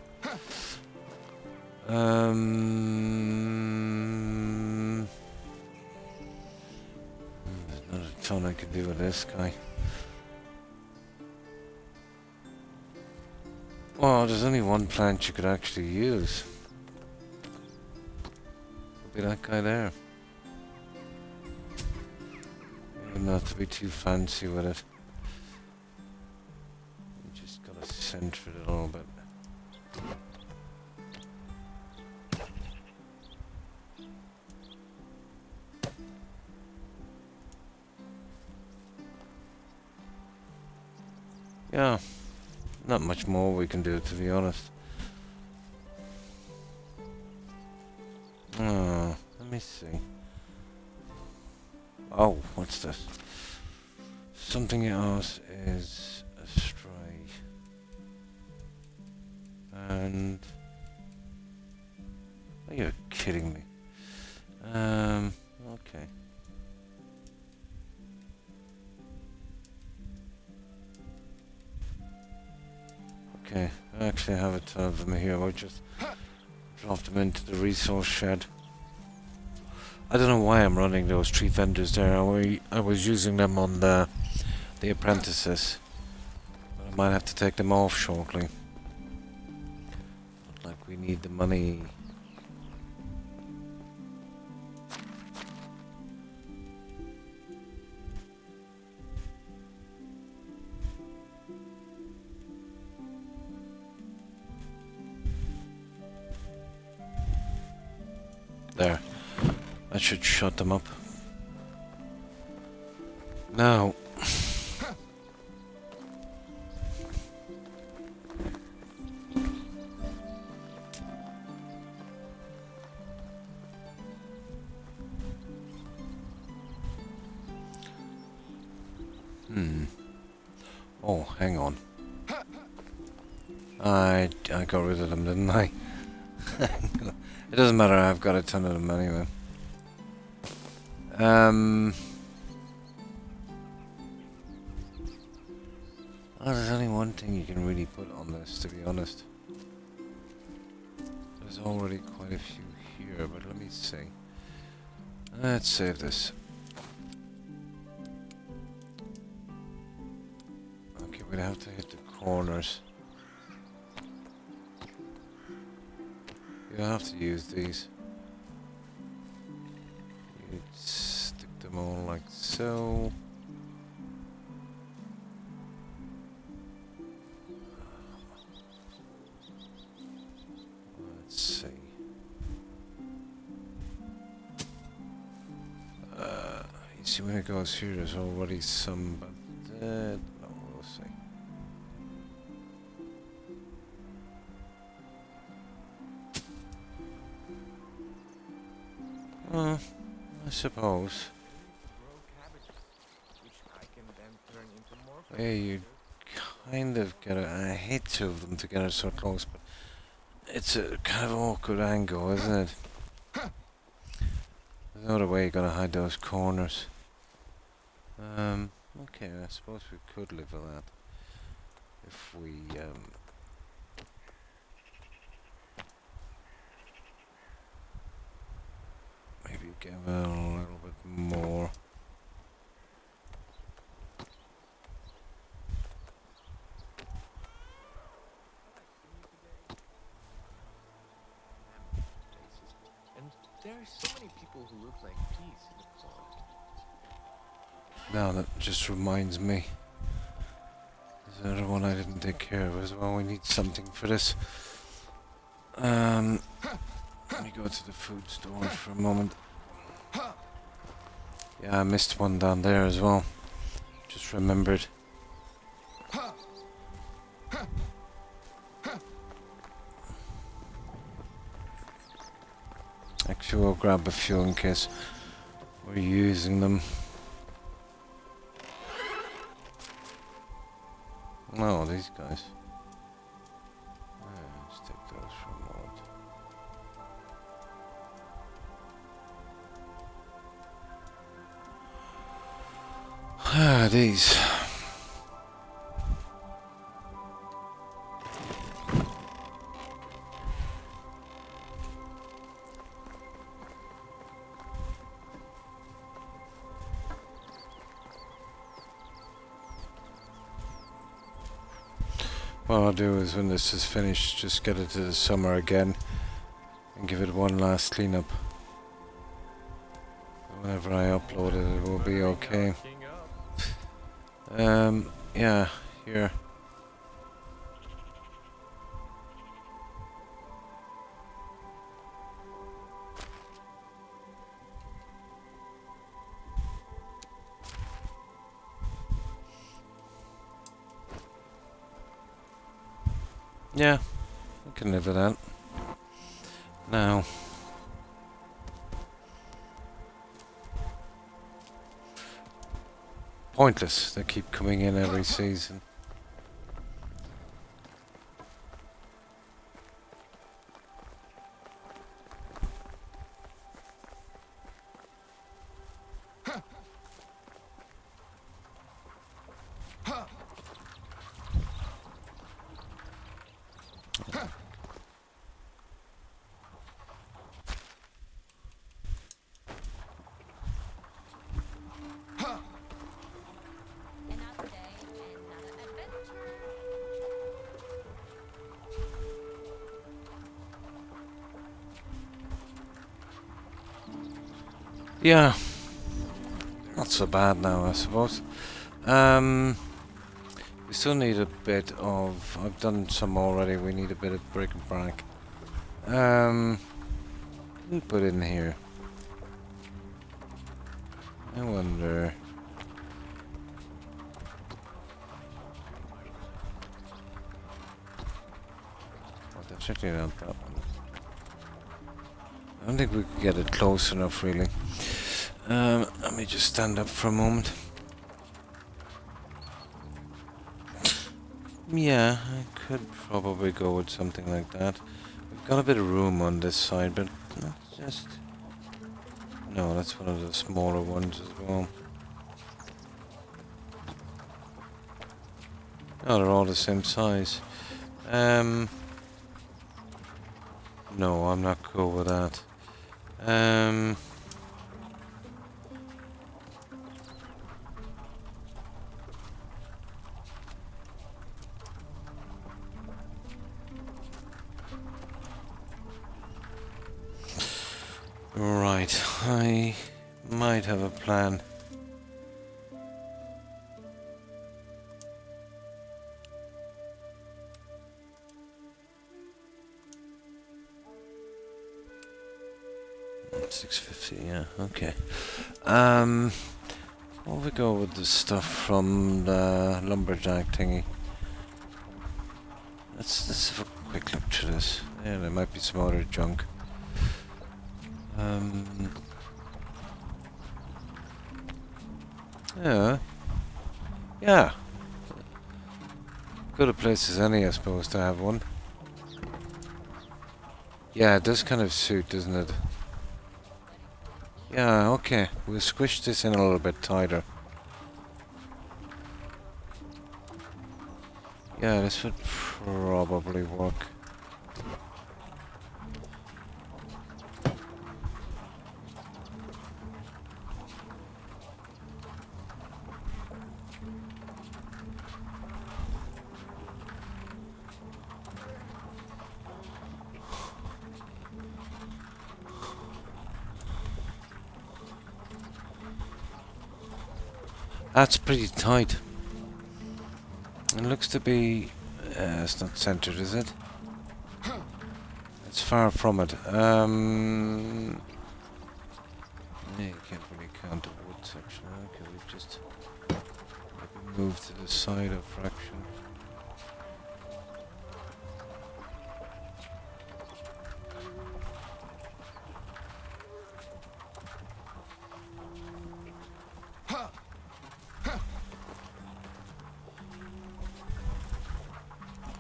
There's not a ton I can do with this guy. Well, there's only one plant you could actually use. Could be that guy there. You wouldn't have to be too fancy with it. You just gotta center it a little bit. Yeah. Not much more we can do, to be honest. Oh, let me see. Oh, what's this? Something else is astray. And... Are you kidding me? Okay. Okay, I actually have a ton of them here. I'll just drop them into the resource shed. I don't know why I'm running those tree vendors there. I was using them on the apprentices. But I might have to take them off shortly. Not like we need the money. There. That should shut them up. Now. Oh, hang on. I got rid of them, didn't I? It doesn't matter, I've got a ton of them anyway. Oh, there's only one thing you can really put on this, to be honest. There's already quite a few here, but let me see. Let's save this. Okay, we'd have to hit the corners. You have to use these. You stick them all like so. Let's see. You see when it goes here, there's already some, but no, we'll see. I suppose. Grow cabbages, which I can then turn into more Yeah, you fertilizer. kind of get it. I hate two of them together so close, but it's a kind of awkward angle, isn't it? There's no other way you're gonna hide those corners. Okay, I suppose we could live with that if we maybe give it a little bit more. And there are so many people who look like peas in the soil. Now that just reminds me. There's another one I didn't take care of as well. We need something for this. Let me go to the food store for a moment. Yeah, I missed one down there as well. Just remembered. Actually, we'll grab a few in case we're using them. No, these guys. Let's take those for a moment. These. What I'll do is when this is finished, just get it to the summer again and give it one last cleanup. Whenever I upload it, it will be okay. Yeah, here. Yeah, I can live with that. Now, pointless. They keep coming in every season. Another day, another adventure. Yeah, not so bad now, I suppose. We still need a bit of. I've done some already. We need a bit of bric-a-brac. We put in here. I wonder. Well, that's certainly not that one. I don't think we could get it close enough, really. Let me just stand up for a moment. Yeah, I could probably go with something like that. We've got a bit of room on this side, but let's just... No, that's one of the smaller ones as well. Oh, they're all the same size. No, I'm not cool with that. Right, I might have a plan. $6.50, yeah, okay. Will we go with the stuff from the lumberjack thingy? Let's have a quick look through this. Yeah, there might be some other junk. Yeah. Yeah. Good a place as any, I suppose, to have one. Yeah, it does kind of suit, doesn't it? Yeah, okay. We'll squish this in a little bit tighter. Yeah, this would probably work. That's pretty tight. It looks to be... it's not centered, is it? It's far from it. Yeah, you can't really count the wood section. Okay, we've just maybe moved to the side a fraction.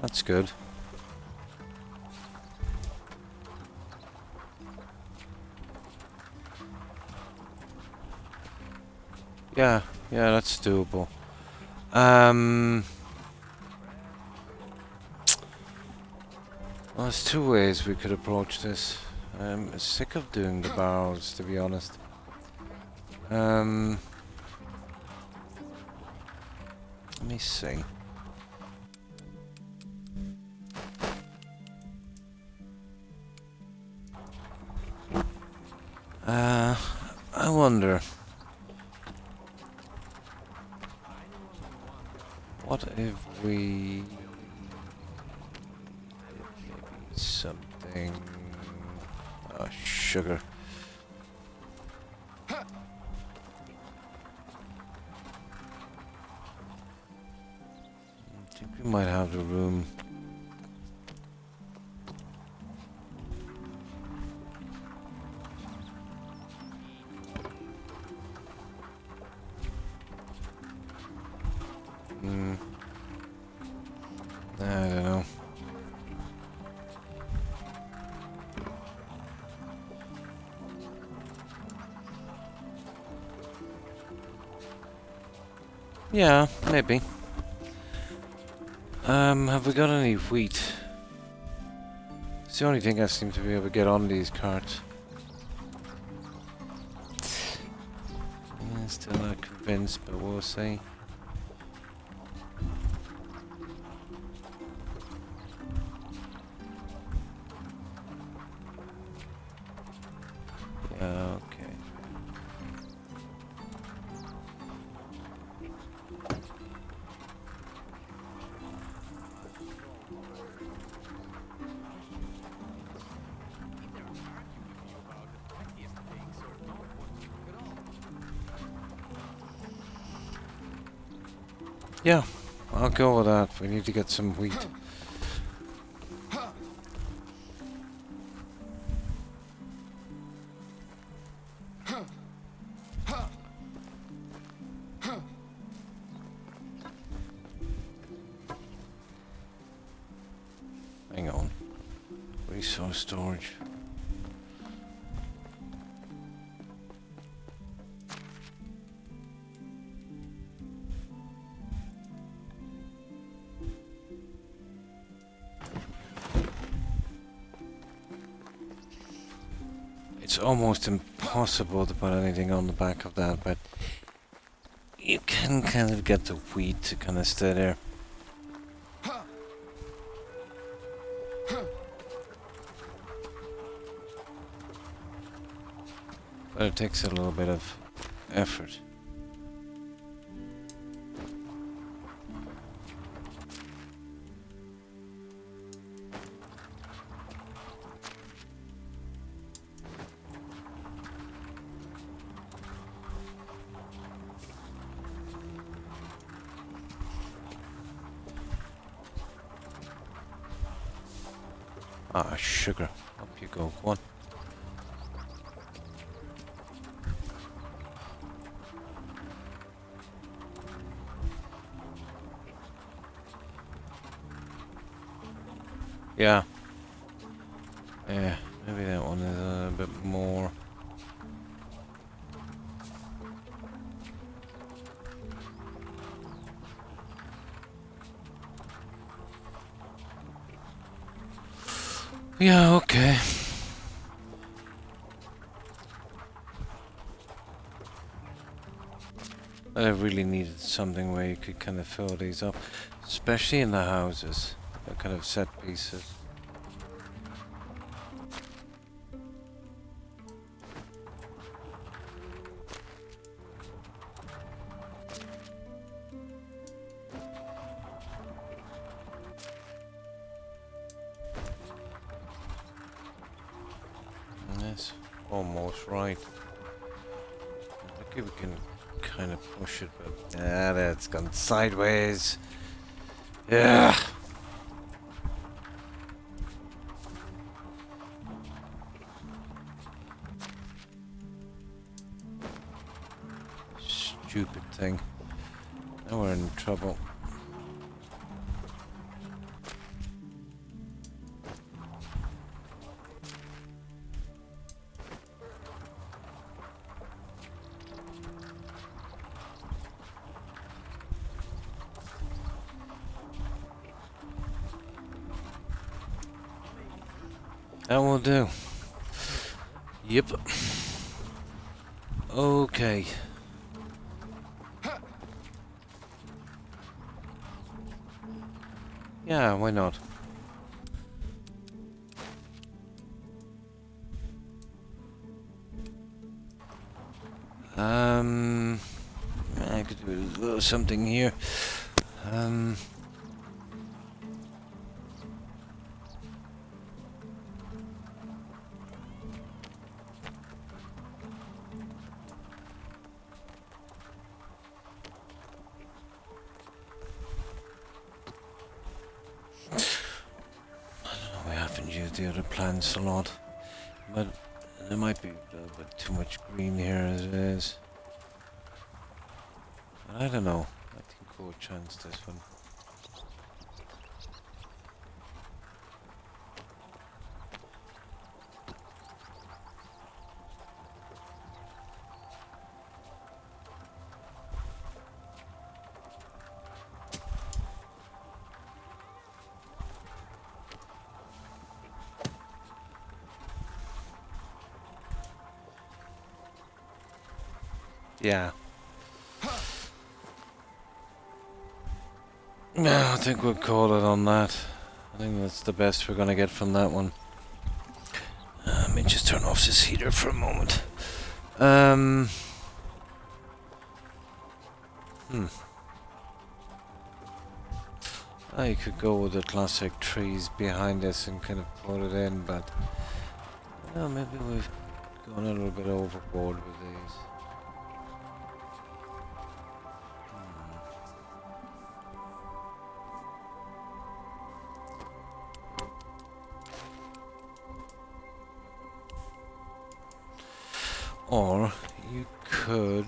That's good. Yeah, that's doable. Well, there's two ways we could approach this. I'm sick of doing the barrels, to be honest. Let me see. I wonder. What if we maybe something? Oh, sugar. I think we might have the room. I don't know. Yeah, maybe. Have we got any wheat? It's the only thing I seem to be able to get on these carts. Yeah, still not convinced, but we'll see. Okay. Yeah, I'll go with that. We need to get some wheat. Hang on. Resource storage. It's almost impossible to put anything on the back of that, but you can kind of get the wheat to kind of stay there. But it takes a little bit of effort. Ah, sugar. Up you go. Go on. Yeah. Yeah, maybe that one is a bit more. Yeah, okay. I really needed something where you could kind of fill these up, especially in the houses, the kind of set pieces. That's almost right. Okay, we can kind of push it, but that's gone sideways. Yeah. Stupid thing. Now we're in trouble. That will do. Yep. Okay. Yeah, why not? I could do a little something here. We haven't used the other plants a lot, but there might be a little bit too much green here as it is. But I don't know. I think we'll chance this one. Yeah. Yeah, I think we'll call it on that. I think that's the best we're gonna get from that one. Let me just turn off this heater for a moment. I could go with the classic trees behind us and kind of put it in, but maybe we've gone a little bit overboard with these. Or you could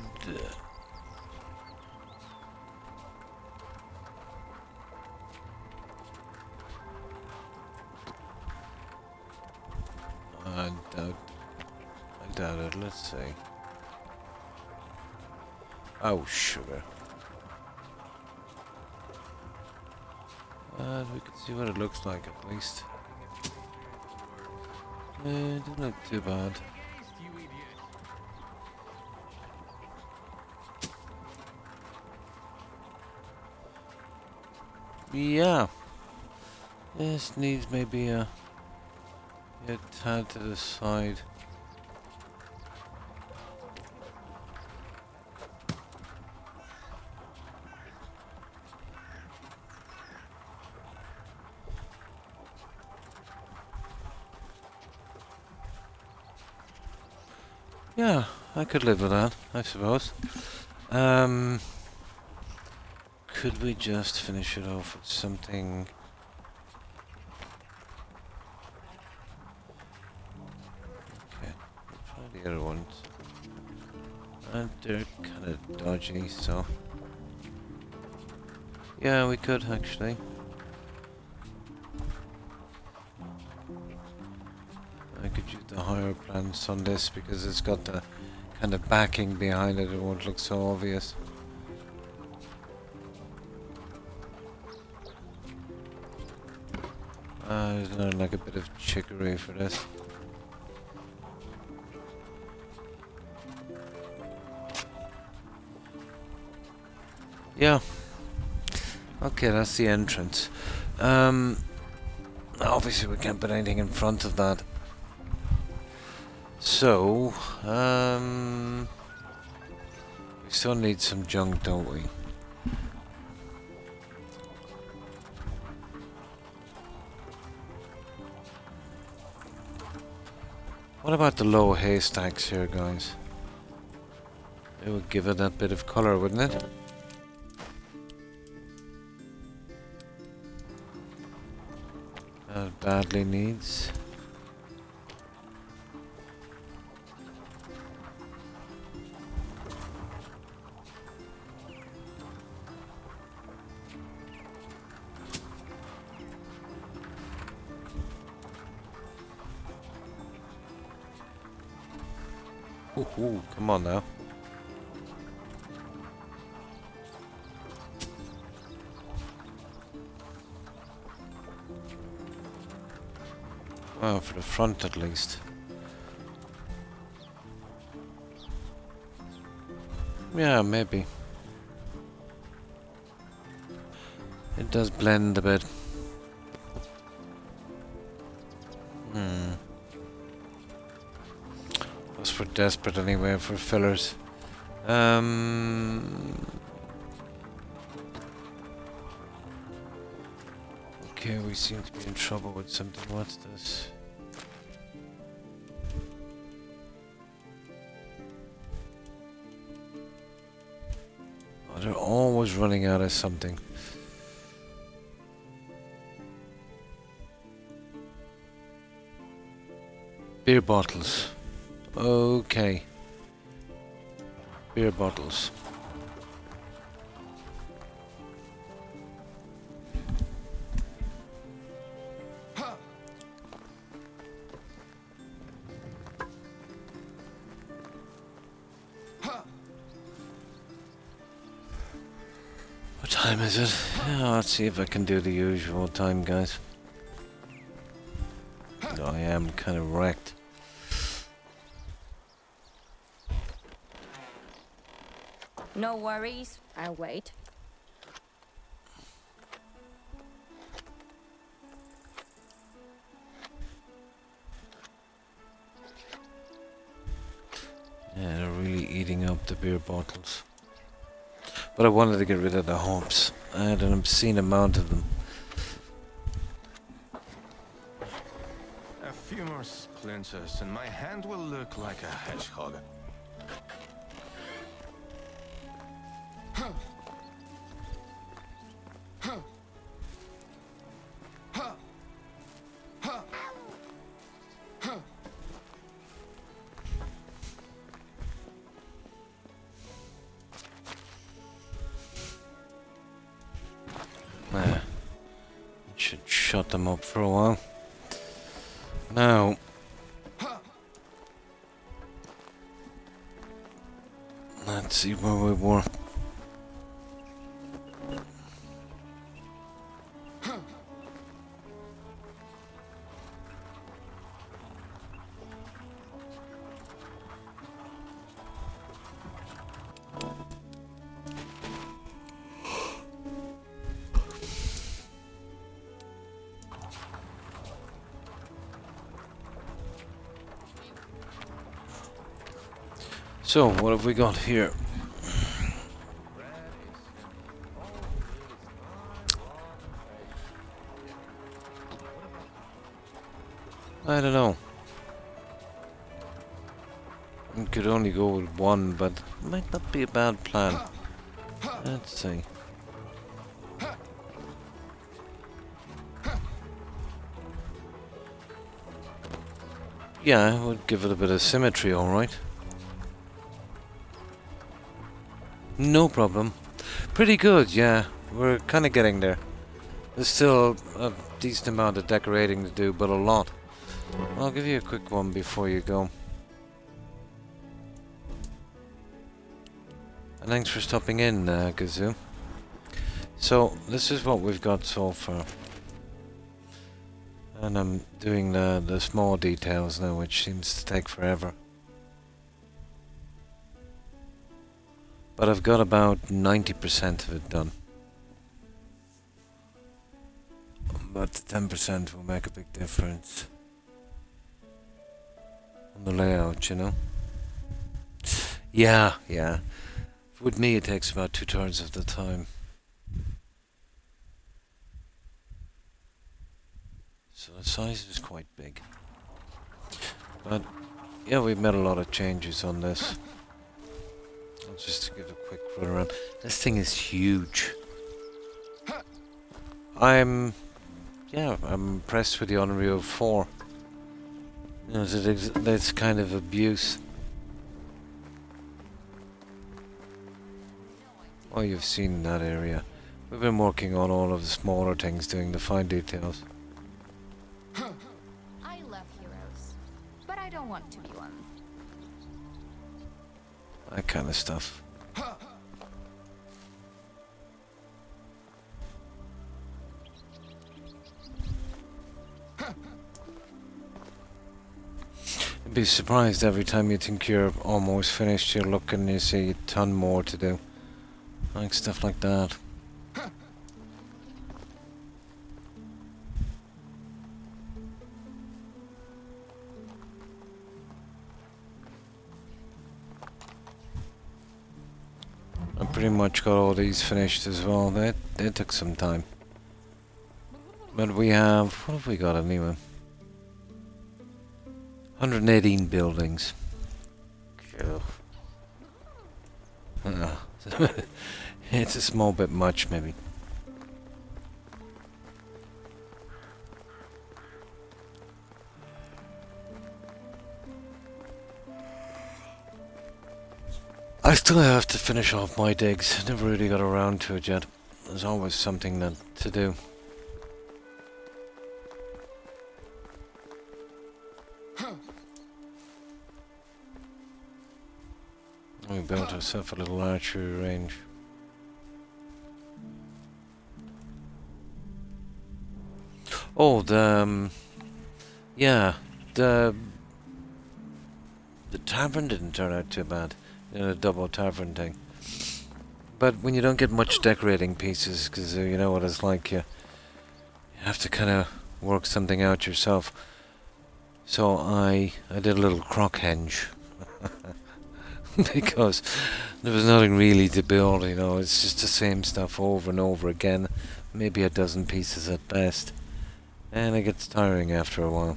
I doubt it. Let's see. Oh, sugar. We can see what it looks like at least. It doesn't look too bad. Yeah. This needs maybe a tad to the side. Yeah, I could live with that, I suppose. Could we just finish it off with something? Okay, we'll try the other ones. And they're kind of dodgy, so... Yeah, we could actually. I could use the higher plans on this because it's got the kind of backing behind it. It won't look so obvious. There's like a bit of chicory for this. Yeah. Okay, that's the entrance. Obviously we can't put anything in front of that. So, we still need some junk, don't we? What about the low haystacks here, guys? It would give it that bit of colour, wouldn't it? Badly needs. Ooh, come on now. Well, for the front at least. Yeah, maybe. It does blend a bit. We're desperate anyway for fillers. Okay, we seem to be in trouble with something. What's this? Oh, they're always running out of something. Beer bottles. Okay. Beer bottles. What time is it? Yeah, let's see if I can do the usual time, guys. I am kind of wrecked. No worries. I'll wait. Yeah, they're really eating up the beer bottles. But I wanted to get rid of the hops. I had an obscene amount of them. A few more splinters and my hand will look like a hedgehog. Should shut them up for a while. Now, let's see where we were. So, what have we got here? I don't know. We could only go with one, but might not be a bad plan. Let's see. Yeah, it would give it a bit of symmetry, alright. No problem. Pretty good, yeah. We're kind of getting there. There's still a decent amount of decorating to do, but a lot. I'll give you a quick one before you go. And thanks for stopping in, Gazoo. So, this is what we've got so far. And I'm doing the small details now, which seems to take forever. But I've got about 90% of it done. But 10% will make a big difference on the layout, you know? Yeah. With me, it takes about 2/3 of the time. So the size is quite big. But yeah, we've made a lot of changes on this. Just to give a quick run around. This thing is huge. I'm impressed with the Unreal 4. You know, that's kind of abuse. Oh, you've seen that area. We've been working on all of the smaller things, doing the fine details. I love heroes, but I don't want to be one. That kind of stuff. You'd be surprised every time you think you're almost finished, you look and you see a ton more to do. Like stuff like that. I pretty much got all these finished as well. They took some time. But we have, what have we got anyway? 118 buildings. It's a small bit much, maybe. I still have to finish off my digs. Never really got around to it yet. There's always something to do. We built ourselves a little archery range. Oh, yeah, the tavern didn't turn out too bad. You know, the double tavern thing. But when you don't get much decorating pieces, because you know what it's like, you have to kind of work something out yourself. So I did a little croc henge. Because there was nothing really to build, you know, it's just the same stuff over and over again. Maybe a dozen pieces at best. And it gets tiring after a while.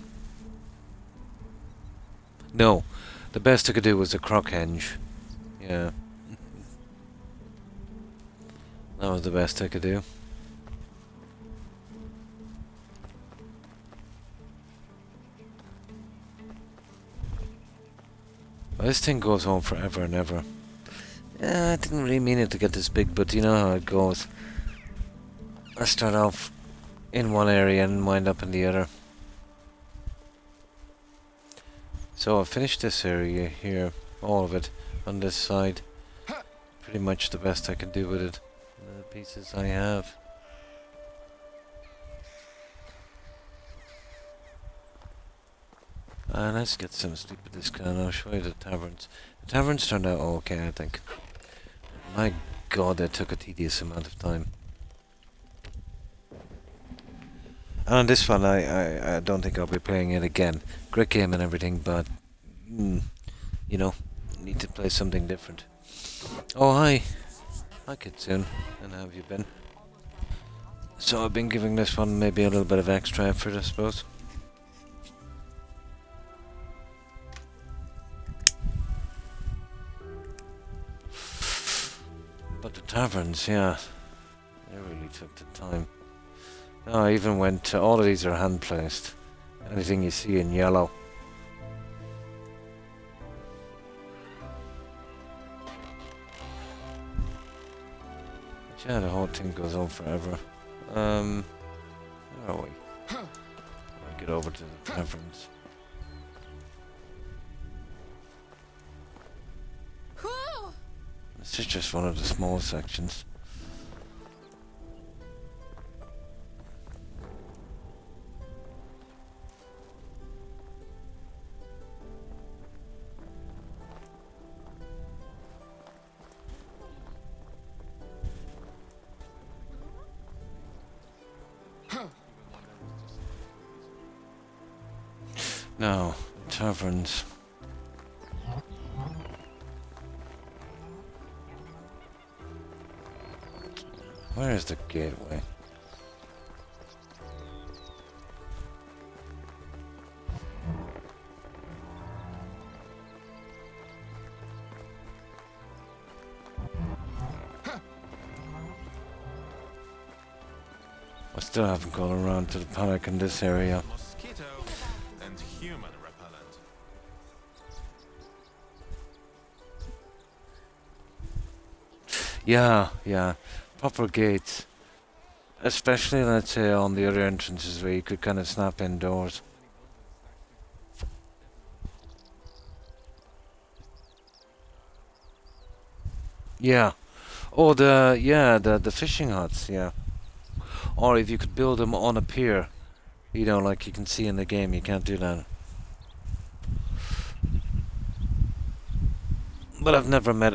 No, the best I could do was a croc henge. Yeah. That was the best I could do. Well, this thing goes on forever and ever. Yeah, I didn't really mean it to get this big, but you know how it goes. I start off in one area and wind up in the other. So I finished this area here, all of it, on this side. Pretty much the best I can do with it. The pieces I have. Let's get some sleep at this guy and I'll show you the taverns. The taverns turned out okay, I think. My god, that took a tedious amount of time. And on this one, I don't think I'll be playing it again. Great game and everything, but, you know, need to play something different. Oh, hi. Hi, Kitsune. And how have you been? So I've been giving this one maybe a little bit of extra effort, I suppose. But the taverns, yeah, they really took the time. No, I even went to, all of these are hand placed. Anything you see in yellow. But yeah, the whole thing goes on forever. Where are we? I'll get over to the taverns. This is just one of the small sections. Now, taverns. Where is the gateway? I still haven't gone around to the paddock in this area. Mosquito and human repellent. Yeah. Proper gates. Especially, let's say, on the other entrances where you could kind of snap indoors. Yeah. Oh, the fishing huts, yeah. Or if you could build them on a pier, you know, like you can see in the game, you can't do that. But I've never met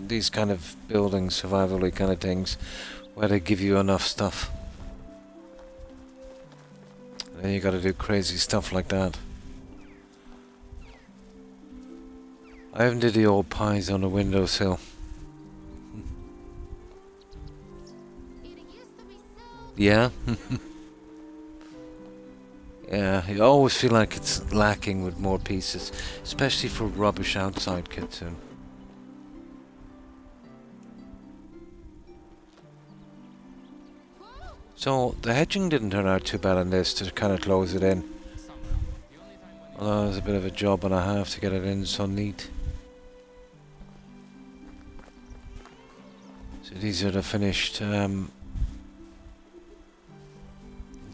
these kind of building survival-y kind of things where they give you enough stuff. And then you gotta do crazy stuff like that. I haven't did the old pies on the windowsill. Yeah? Yeah, you always feel like it's lacking with more pieces, especially for rubbish outside kitchen. So, the hedging didn't turn out too bad on this to kind of close it in. Although it was a bit of a job and a half to get it in so neat. So these are the finished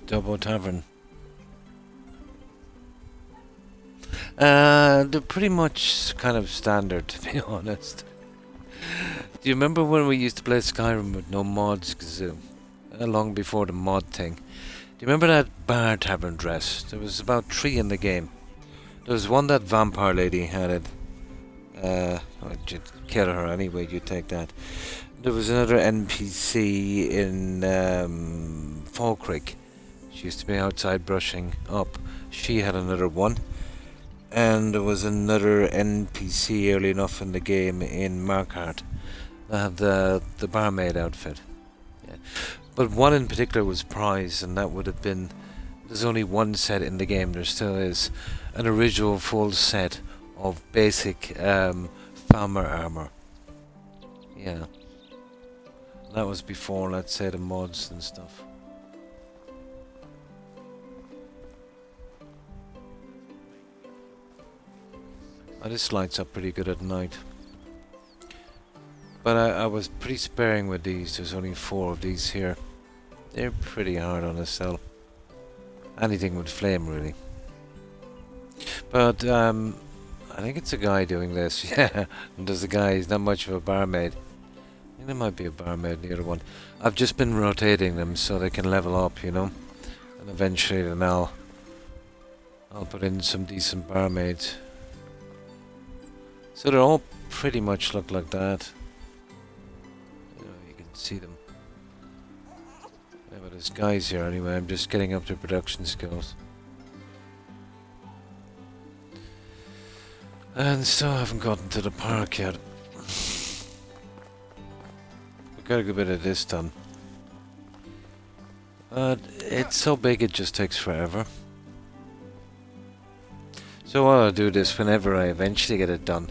double tavern. They're pretty much kind of standard, to be honest. Do you remember when we used to play Skyrim with no mods, Kazoo? Long before the mod thing. Do you remember that bar tavern dress? There was about 3 in the game. There was one that vampire lady had it. You'd kill her anyway, you'd take that. There was another NPC in Fall Creek. She used to be outside brushing up. She had another one. And there was another NPC early enough in the game in Markarth that had the barmaid outfit. Yeah. But one in particular was prized, and that would have been... There's only one set in the game, there still is. An original full set of basic farmer armor. Yeah. That was before, let's say, the mods and stuff. Oh, this lights up pretty good at night. But I was pretty sparing with these. There's only 4 of these here. They're pretty hard on a cell. Anything with flame, really. But I think it's a guy doing this. Yeah, and there's a guy. He's not much of a barmaid. I think there might be a barmaid in the other one. I've just been rotating them so they can level up, you know. And eventually then I'll put in some decent barmaids. So they all pretty much look like that. You can see them. Yeah, but there's guys here anyway. I'm just getting up to production skills. And still haven't gotten to the park yet. We've got a good bit of this done. But it's so big it just takes forever. So I'll do this whenever I eventually get it done.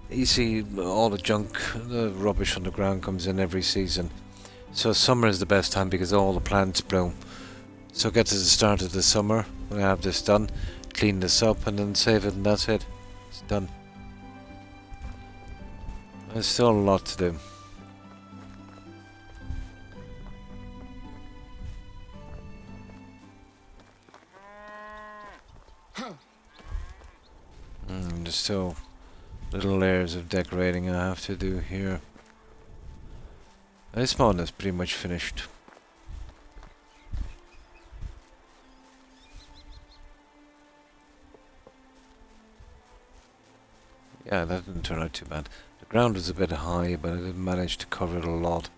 You see, all the junk, the rubbish on the ground comes in every season. So summer is the best time because all the plants bloom. So get to the start of the summer, when I have this done, clean this up and then save it and that's it. It's done. There's still a lot to do. There's still little layers of decorating I have to do here. This one is pretty much finished. Yeah, that didn't turn out too bad. The ground was a bit high, but I did manage to cover it a lot.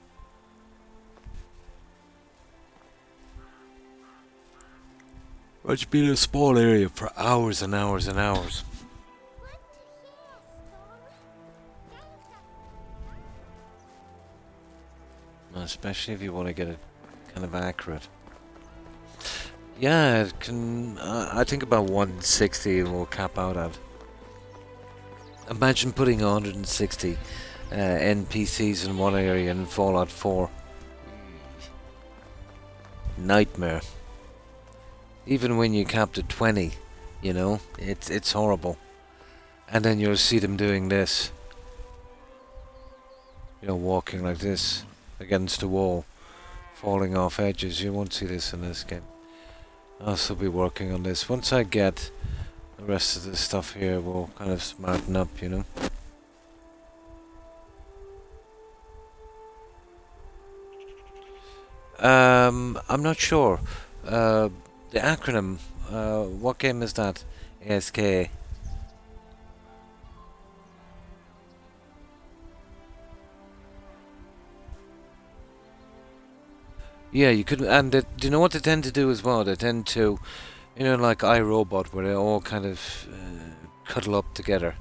But it's been a small area for hours and hours and hours. Especially if you want to get it kind of accurate. Yeah, it can. I think about 160 will cap out at. Imagine putting 160 NPCs in one area in Fallout 4. Nightmare. Even when you capped at 20, you know, it's horrible. And then you'll see them doing this. You know, walking like this against the wall, falling off edges. You won't see this in this game. I'll still be working on this. Once I get the rest of the stuff here, we'll kind of smarten up, you know. I'm not sure. The acronym, what game is that? ASK. Yeah, you could, and do you know what they tend to do as well? They tend to, you know, like iRobot, where they all kind of cuddle up together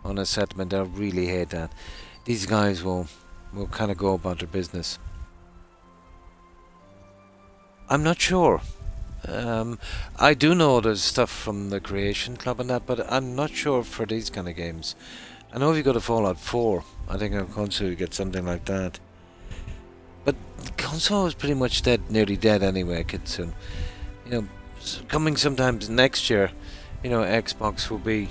on a settlement. I really hate that. These guys will kind of go about their business. I'm not sure. I do know there's stuff from the Creation Club and that, but I'm not sure for these kind of games. I know if you go to Fallout 4, I think on console you get something like that. But the console is pretty much dead, nearly dead anyway, Kitsune. You know, coming sometimes next year, you know, Xbox will be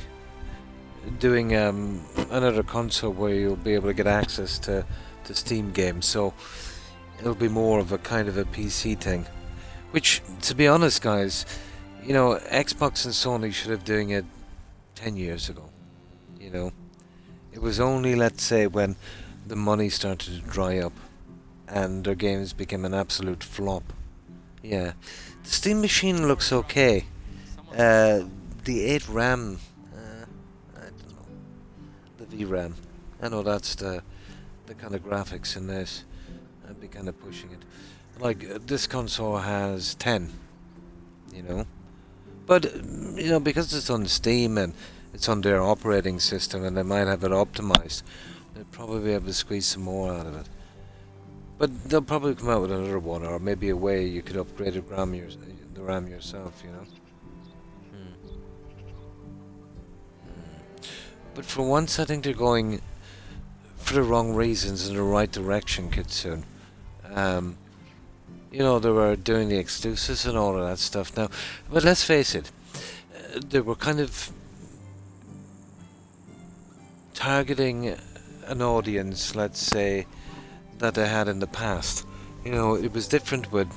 doing another console where you'll be able to get access to Steam games, so it'll be more of a kind of a PC thing. Which, to be honest, guys, you know, Xbox and Sony should have doing it 10 years ago, you know. It was only, let's say, when the money started to dry up and their games became an absolute flop. Yeah. The Steam machine looks okay. The 8 RAM, I don't know. The VRAM. I know that's the kind of graphics in this. I'd be kind of pushing it. Like, this console has 10, you know. But, you know, because it's on Steam and it's on their operating system and they might have it optimized, they'll probably be able to squeeze some more out of it. But they'll probably come out with another one, or maybe a way you could upgrade the RAM yourself, you know. But for once, I think they're going for the wrong reasons in the right direction, Kitsune. You know, they were doing the exclusives and all of that stuff now. But let's face it, they were kind of targeting an audience, let's say, that they had in the past. You know, it was different with,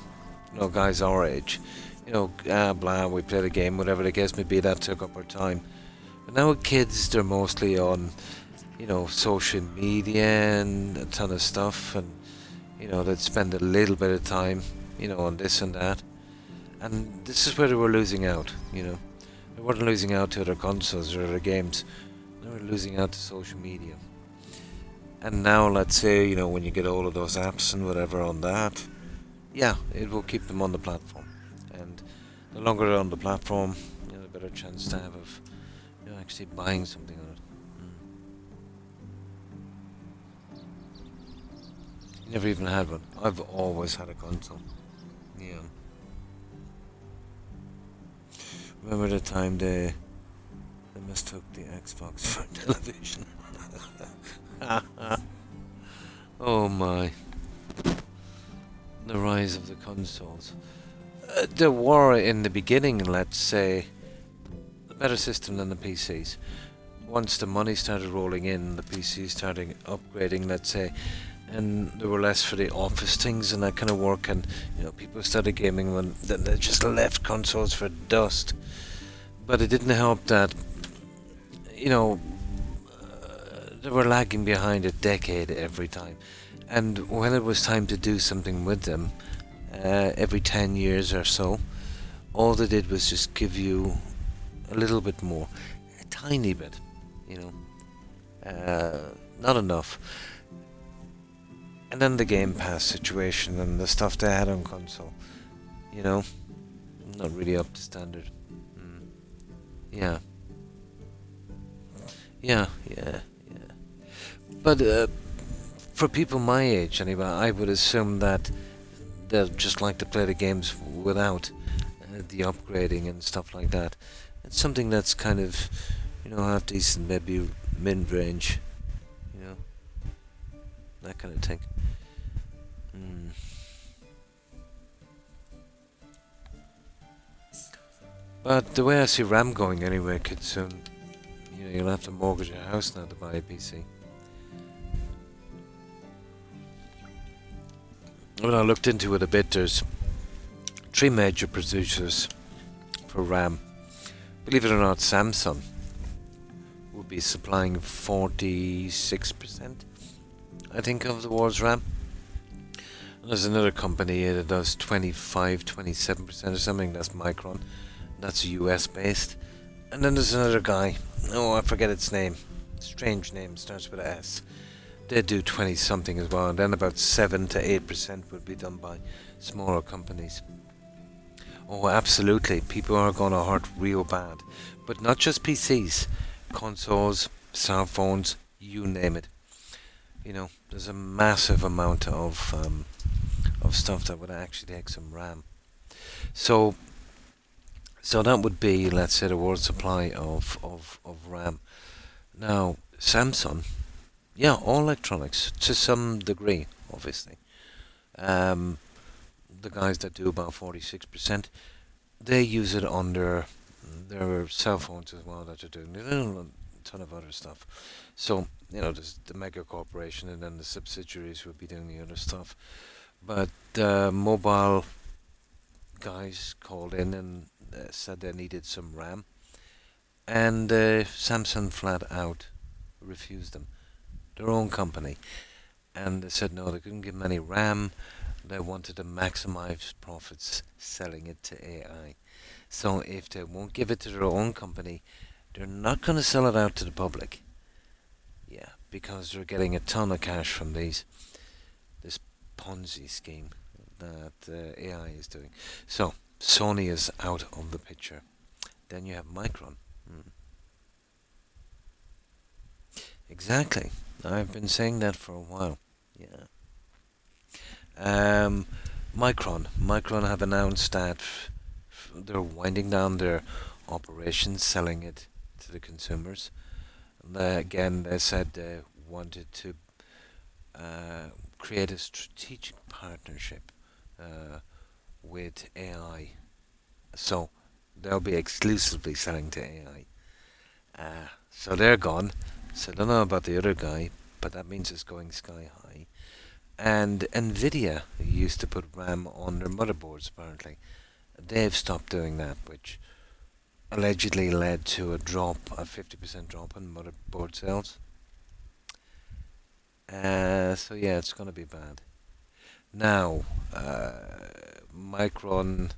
you know, guys our age. You know, blah, we played a game, whatever the case may be, that took up our time. But now with kids, they're mostly on, you know, social media and a ton of stuff, and, you know, they'd spend a little bit of time, you know, on this and that. And this is where they were losing out, you know. They weren't losing out to other consoles or other games. They were losing out to social media. And now, let's say, you know, when you get all of those apps and whatever on that, yeah, it will keep them on the platform. And the longer they're on the platform, you know, the better chance to have of, you know, actually buying something on it. Never even had one. I've always had a console. Yeah. Remember the time they mistook the Xbox for television? Oh my. The rise of the consoles. There were in the beginning, let's say, a better system than the PCs. Once the money started rolling in, the PCs started upgrading, let's say, and there were less for the office things and that kind of work, and people started gaming when then they just left consoles for dust. But it didn't help that they were lagging behind a decade every time, and when it was time to do something with them, every 10 years or so, all they did was just give you a little bit more, a tiny bit, not enough. And then the Game Pass situation and the stuff they had on console, not really up to standard. Yeah. But for people my age, anyway, I would assume that they'll just like to play the games without the upgrading and stuff like that. It's something that's kind of, half decent, maybe mid-range, that kind of thing. But the way I see RAM going anyway, could soon, you'll have to mortgage a house now to buy a PC. When I looked into it a bit, there's 3 major producers for RAM. Believe it or not, Samsung will be supplying 46%, I think, of the world's RAM. And there's another company that does 27% or something, that's Micron. That's US based. And then there's another guy, I forget its name, strange name, starts with a S. They do 20 something as well, and then about 7 to 8% would be done by smaller companies. Oh, absolutely, people are going to hurt real bad. But not just PCs, consoles, cell phones, you name it. There's a massive amount of stuff that would actually take some RAM. So that would be, let's say, the world supply of RAM. Now, Samsung, all electronics, to some degree, obviously. The guys that do about 46%, they use it on their cell phones as well that they're doing. They do a ton of other stuff. So, there's the mega corporation, and then the subsidiaries will be doing the other stuff. But mobile guys called in and said they needed some RAM, and Samsung flat out refused them, their own company, and they said no, they couldn't give them any RAM. They wanted to maximize profits selling it to AI. So if they won't give it to their own company, they're not going to sell it out to the public. Yeah, because they're getting a ton of cash from this Ponzi scheme that AI is doing. So Sony is out of the picture. Then you have Micron. Exactly. I've been saying that for a while. Yeah. Micron have announced that they're winding down their operations, selling it to the consumers. Again, they said they wanted to create a strategic partnership with AI. So they'll be exclusively selling to AI. So they're gone. So I don't know about the other guy, but that means it's going sky high. And Nvidia used to put RAM on their motherboards, apparently. They've stopped doing that, which allegedly led to a 50% drop in motherboard sales. So yeah, it's going to be bad. Now, Micron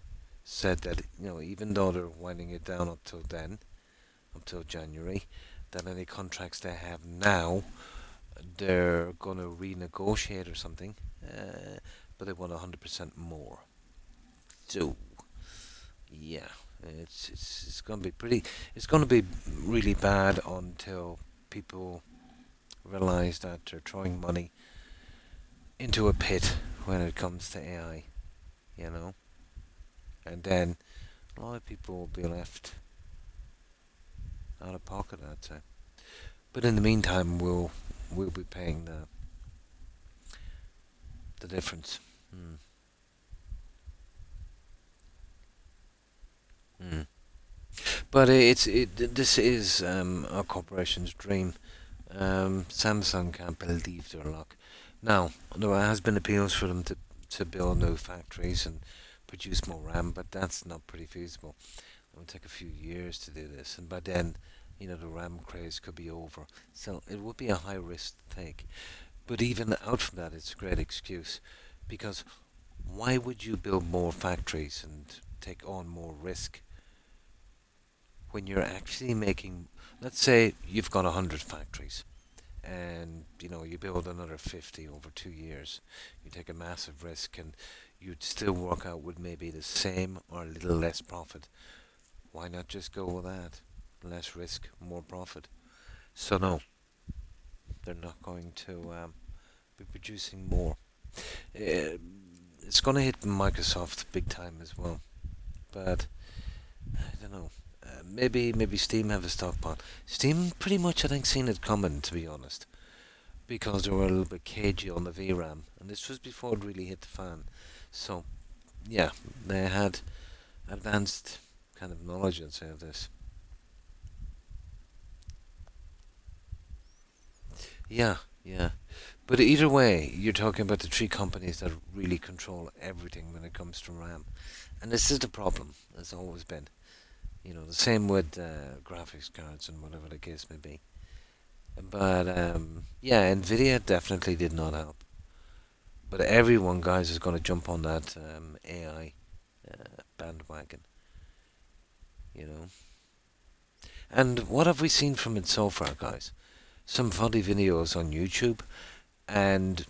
said that, even though they're winding it down up till January, that any contracts they have now, they're going to renegotiate or something, but they want 100% more. So, yeah, it's going to be it's going to be really bad until people realize that they're throwing money into a pit when it comes to AI, and then a lot of people will be left out of pocket, I'd say. But in the meantime, we'll we'll be paying the difference. Mm. But this is a corporation's dream. Samsung can't believe their luck. Now, there has been appeals for them to build new factories and produce more RAM, but that's not pretty feasible. It will take a few years to do this, and by then, the RAM craze could be over. So it would be a high risk to take. But even out from that, it's a great excuse, because why would you build more factories and take on more risk when you're actually making, let's say you've got 100 factories and you build another 50 over 2 years, you take a massive risk and you'd still work out with maybe the same or a little less profit. Why not just go with that? Less risk, more profit. So no, they're not going to be producing more. It's going to hit Microsoft big time as well, but I don't know. Maybe Steam have a stockpile. Steam pretty much, I think, seen it coming, to be honest, because they were a little bit cagey on the VRAM, and this was before it really hit the fan. So, yeah, they had advanced kind of knowledge, I'd say, of this. Yeah, yeah. But either way, you're talking about the three companies that really control everything when it comes to RAM. And this is the problem, has always been. The same with graphics cards and whatever the case may be. But yeah, Nvidia definitely did not help. But everyone, guys, is going to jump on that AI bandwagon. And what have we seen from it so far, guys? Some funny videos on YouTube, and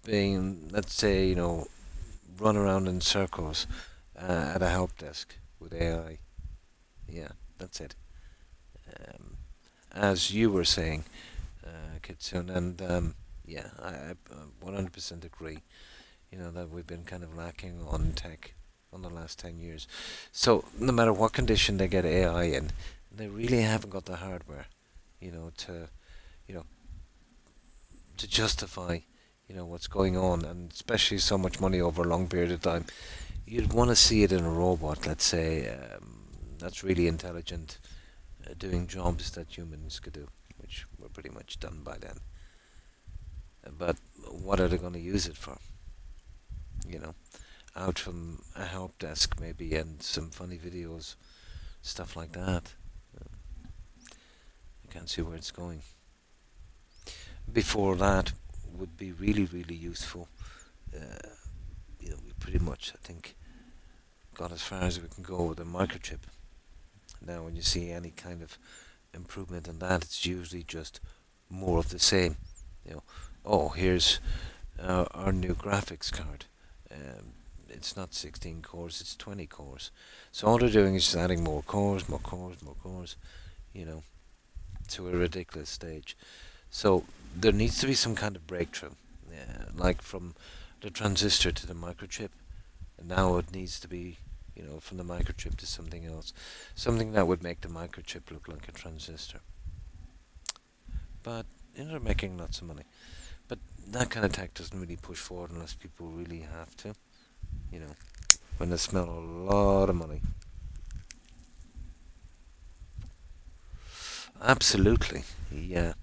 being, let's say, run around in circles at a help desk with AI. Yeah, that's it. As you were saying, Kitsune, and yeah, I 100% agree. That we've been kind of lacking on tech on the last 10 years. So no matter what condition they get AI in, they really haven't got the hardware, to, to justify, what's going on, and especially so much money over a long period of time. You'd want to see it in a robot, let's say, that's really intelligent, doing jobs that humans could do, which were pretty much done by then. But what are they going to use it for? Out from a help desk maybe, and some funny videos, stuff like that. I can't see where it's going. Before that would be really, really useful. We pretty much, I think, got as far as we can go with a microchip. Now, when you see any kind of improvement in that, it's usually just more of the same. Oh, here's our new graphics card. It's not 16 cores, it's 20 cores. So all they're doing is just adding more cores, more cores, more cores, to a ridiculous stage. So there needs to be some kind of breakthrough, like from the transistor to the microchip. And now it needs to be, from the microchip to something else. Something that would make the microchip look like a transistor. But they're making lots of money. But that kind of tech doesn't really push forward unless people really have to. When they smell a lot of money. Absolutely, yeah.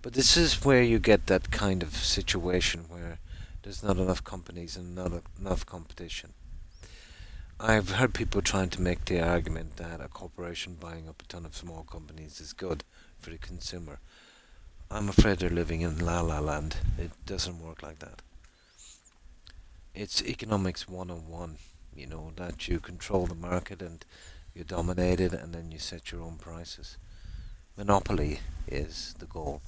But this is where you get that kind of situation where there's not enough companies and not enough competition. I've heard people trying to make the argument that a corporation buying up a ton of small companies is good for the consumer. I'm afraid they're living in La La Land. It doesn't work like that. It's economics 101, that you control the market and you dominate it, and then you set your own prices. Monopoly is the goal,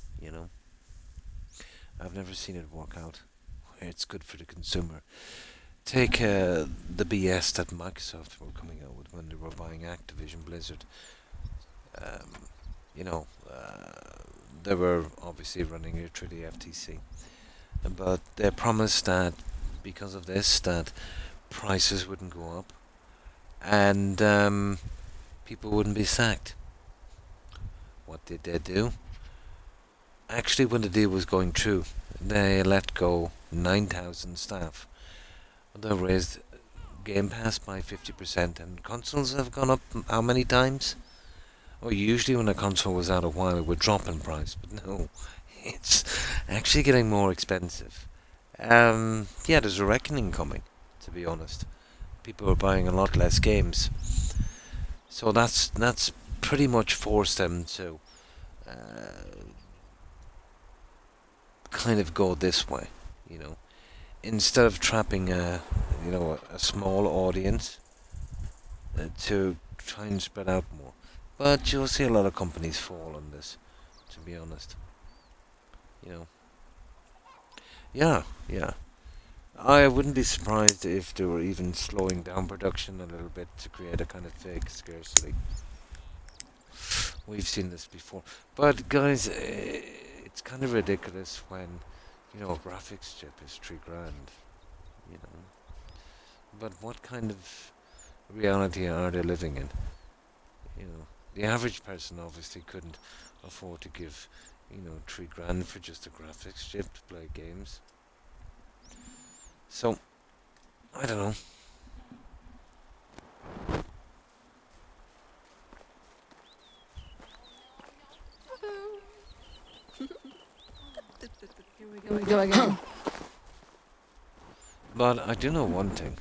I've never seen it work out where it's good for the consumer. Take the BS that Microsoft were coming out with when they were buying Activision Blizzard. They were obviously running it through the FTC, but they promised that because of this, that prices wouldn't go up and people wouldn't be sacked. What did they do? actually, when the deal was going through, they let go 9,000 staff. They raised Game Pass by 50%, and consoles have gone up how many times? Well, usually when a console was out a while, it would drop in price, but no, it's actually getting more expensive. Yeah, there's a reckoning coming, to be honest. People are buying a lot less games. So that's pretty much forced them to kind of go this way, you know. Instead of trapping a small audience, to try and spread out more. But you'll see a lot of companies fall on this, to be honest. You know. Yeah. I wouldn't be surprised if they were even slowing down production a little bit to create a kind of fake scarcity. We've seen this before. But guys, it's kind of ridiculous when, you know, a graphics chip is $3 grand, you know. But what kind of reality are they living in? You know, the average person obviously couldn't afford to give, you know, $3 grand for just a graphics chip to play games. So, I don't know. Here we go again. But I do know one thing.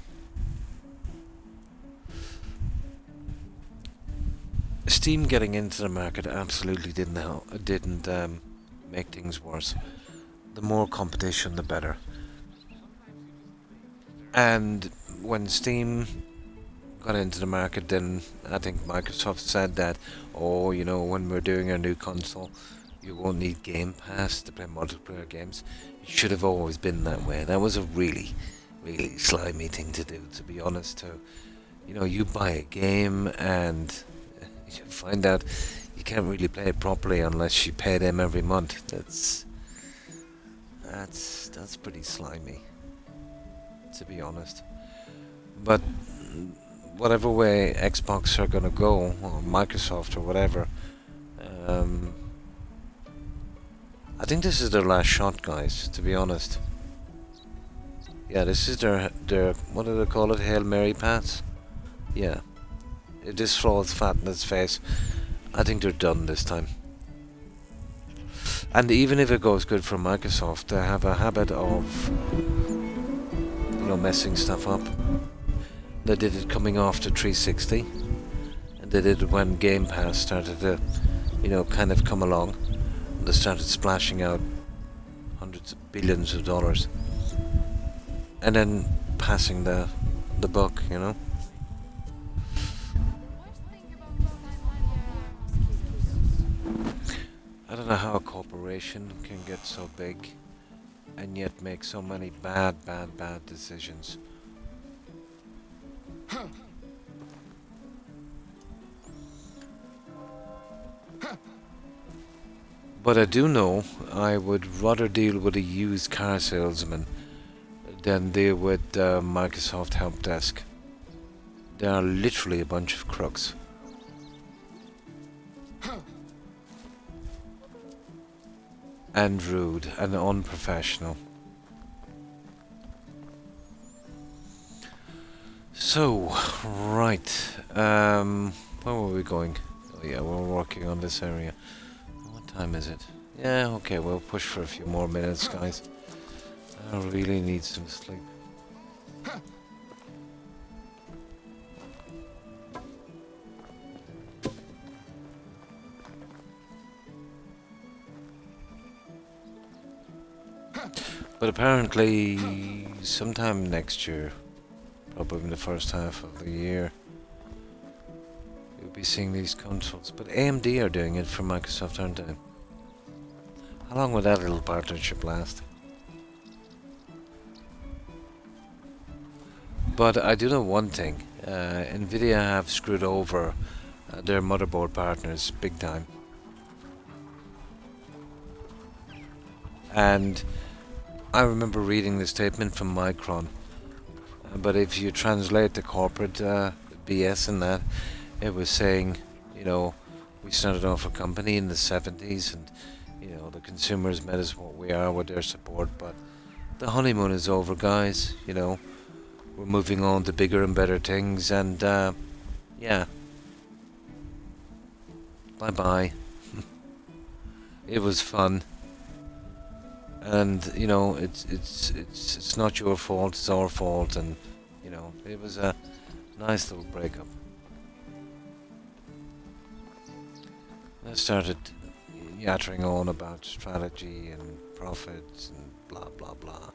Steam getting into the market absolutely didn't make things worse. The more competition, the better. And when Steam got into the market, then I think Microsoft said that, oh, you know, when we're doing our new console, you won't need Game Pass to play multiplayer games. It should have always been that way. That was a really, really slimy thing to do, to be honest. To, you know, you buy a game and you find out you can't really play it properly unless you pay them every month. That's pretty slimy, to be honest. But whatever way Xbox are gonna go, or Microsoft or whatever, I think this is their last shot, guys, to be honest. Yeah, this is their what do they call it, Hail Mary pass? Yeah. If this falls flat in its face, I think they're done this time. And even if it goes good for Microsoft, they have a habit of, you know, messing stuff up. They did it coming off the 360, and they did it when Game Pass started to, you know, kind of come along. They started splashing out hundreds of billions of dollars, and then passing the buck, you know. I don't know how a corporation can get so big and yet make so many bad decisions. But I do know I would rather deal with a used car salesman than deal with Microsoft Help Desk. They are literally a bunch of crooks. And rude and unprofessional. So, right. Where were we going? Oh yeah, we're working on this area. What time is it? Yeah, okay, we'll push for a few more minutes, guys. I really need some sleep. But apparently, sometime next year, probably in the first half of the year, you'll be seeing these consoles. But AMD are doing it for Microsoft, aren't they? How long will that little partnership last? But I do know one thing. Nvidia have screwed over their motherboard partners big time. And I remember reading the statement from Micron, but if you translate the corporate BS in that, it was saying, you know, we started off a company in the 70s and, You know, the consumers met us what we are with their support, but the honeymoon is over, guys. You know, we're moving on to bigger and better things, and yeah, bye bye. It was fun, and you know, it's not your fault, it's our fault, and you know, it was a nice little breakup. I started yattering on about strategy and profits and blah blah blah.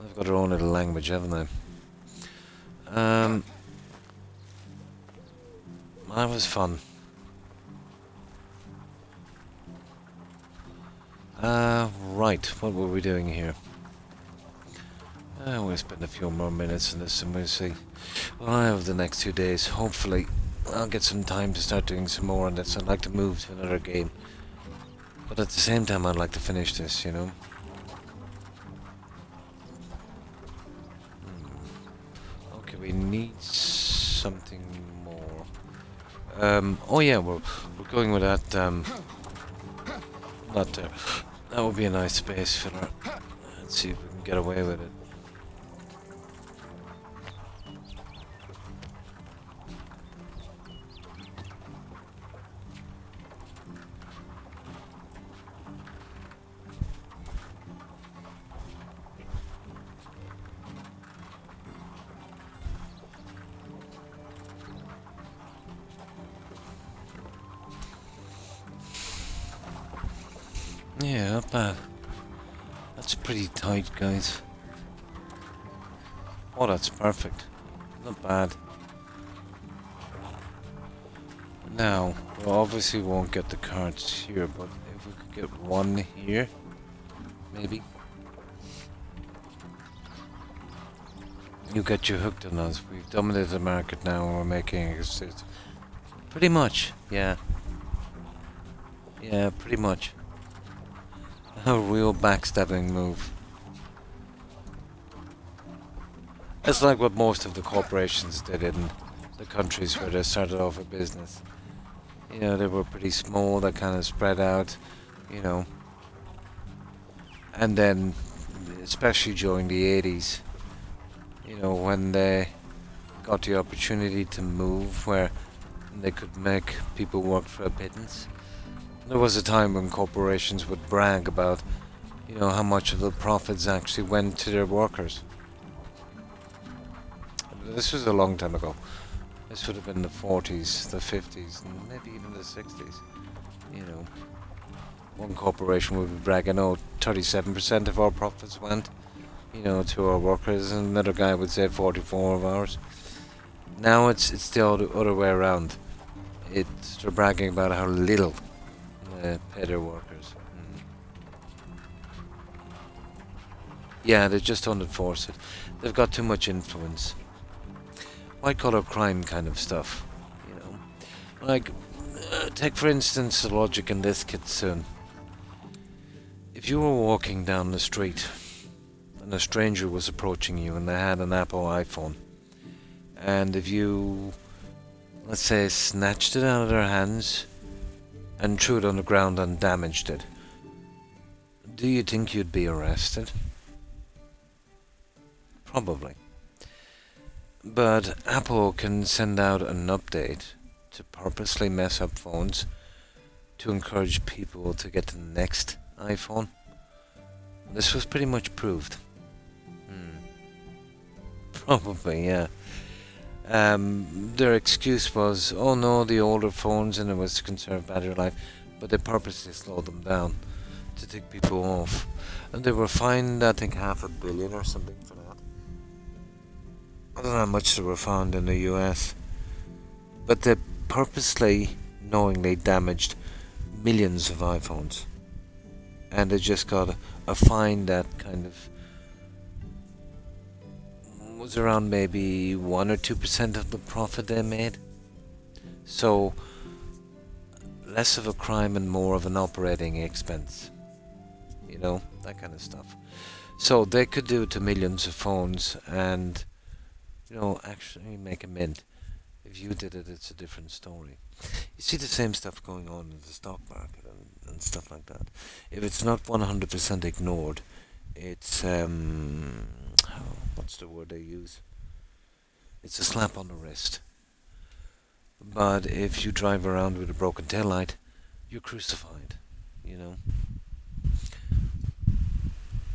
They've got their own little language, haven't they? That was fun. Right, what were we doing here? We'll spend a few more minutes on this and we'll see. Well, I have the next 2 days. Hopefully, I'll get some time to start doing some more on this. I'd like to move to another game. But at the same time, I'd like to finish this, you know? Okay, we need something more. Oh yeah, we're going with that, that there. That would be a nice space filler. Let's see if we can get away with it. Yeah, not bad. That's pretty tight, guys. Oh, that's perfect. Not bad. Now, we obviously won't get the cards here, but if we could get one here, maybe. You get you hooked on us. We've dominated the market now and we're making it. Pretty much, yeah. Yeah, pretty much. A real backstabbing move. It's like what most of the corporations did in the countries where they started off a business. You know, they were pretty small, they kind of spread out, you know. And then, especially during the 80s, you know, when they got the opportunity to move where they could make people work for a pittance. There was a time when corporations would brag about, you know, how much of the profits actually went to their workers. This was a long time ago. This would have been the 40s, the 50s, and maybe even the 60s. You know, one corporation would be bragging, oh, 37% of our profits went, you know, to our workers, and another guy would say 44 of ours. Now it's the other way around. They're bragging about how little pay their workers. Yeah, they just don't enforce it. They've got too much influence. White collar crime kind of stuff, you know. Like, take for instance the logic in this, Kitsune. If you were walking down the street and a stranger was approaching you and they had an Apple iPhone, and if you, let's say, snatched it out of their hands and threw it on the ground and damaged it, do you think you'd be arrested? Probably. But Apple can send out an update to purposely mess up phones to encourage people to get the next iPhone. This was pretty much proved. Probably, yeah. Their excuse was, oh no, the older phones, and it was to conserve battery life, but they purposely slowed them down to take people off. And they were fined, I think, $500 million or something for that. I don't know how much they were found in the US, but they purposely, knowingly damaged millions of iPhones. And they just got a fine that kind of was around maybe 1 or 2% of the profit they made. So less of a crime and more of an operating expense. You know, that kind of stuff. So they could do it to millions of phones and, you know, actually make a mint. If you did it, it's a different story. You see the same stuff going on in the stock market and stuff like that. If it's not 100% ignored, it's what's the word they use? It's a slap on the wrist. But if you drive around with a broken taillight, you're crucified, you know.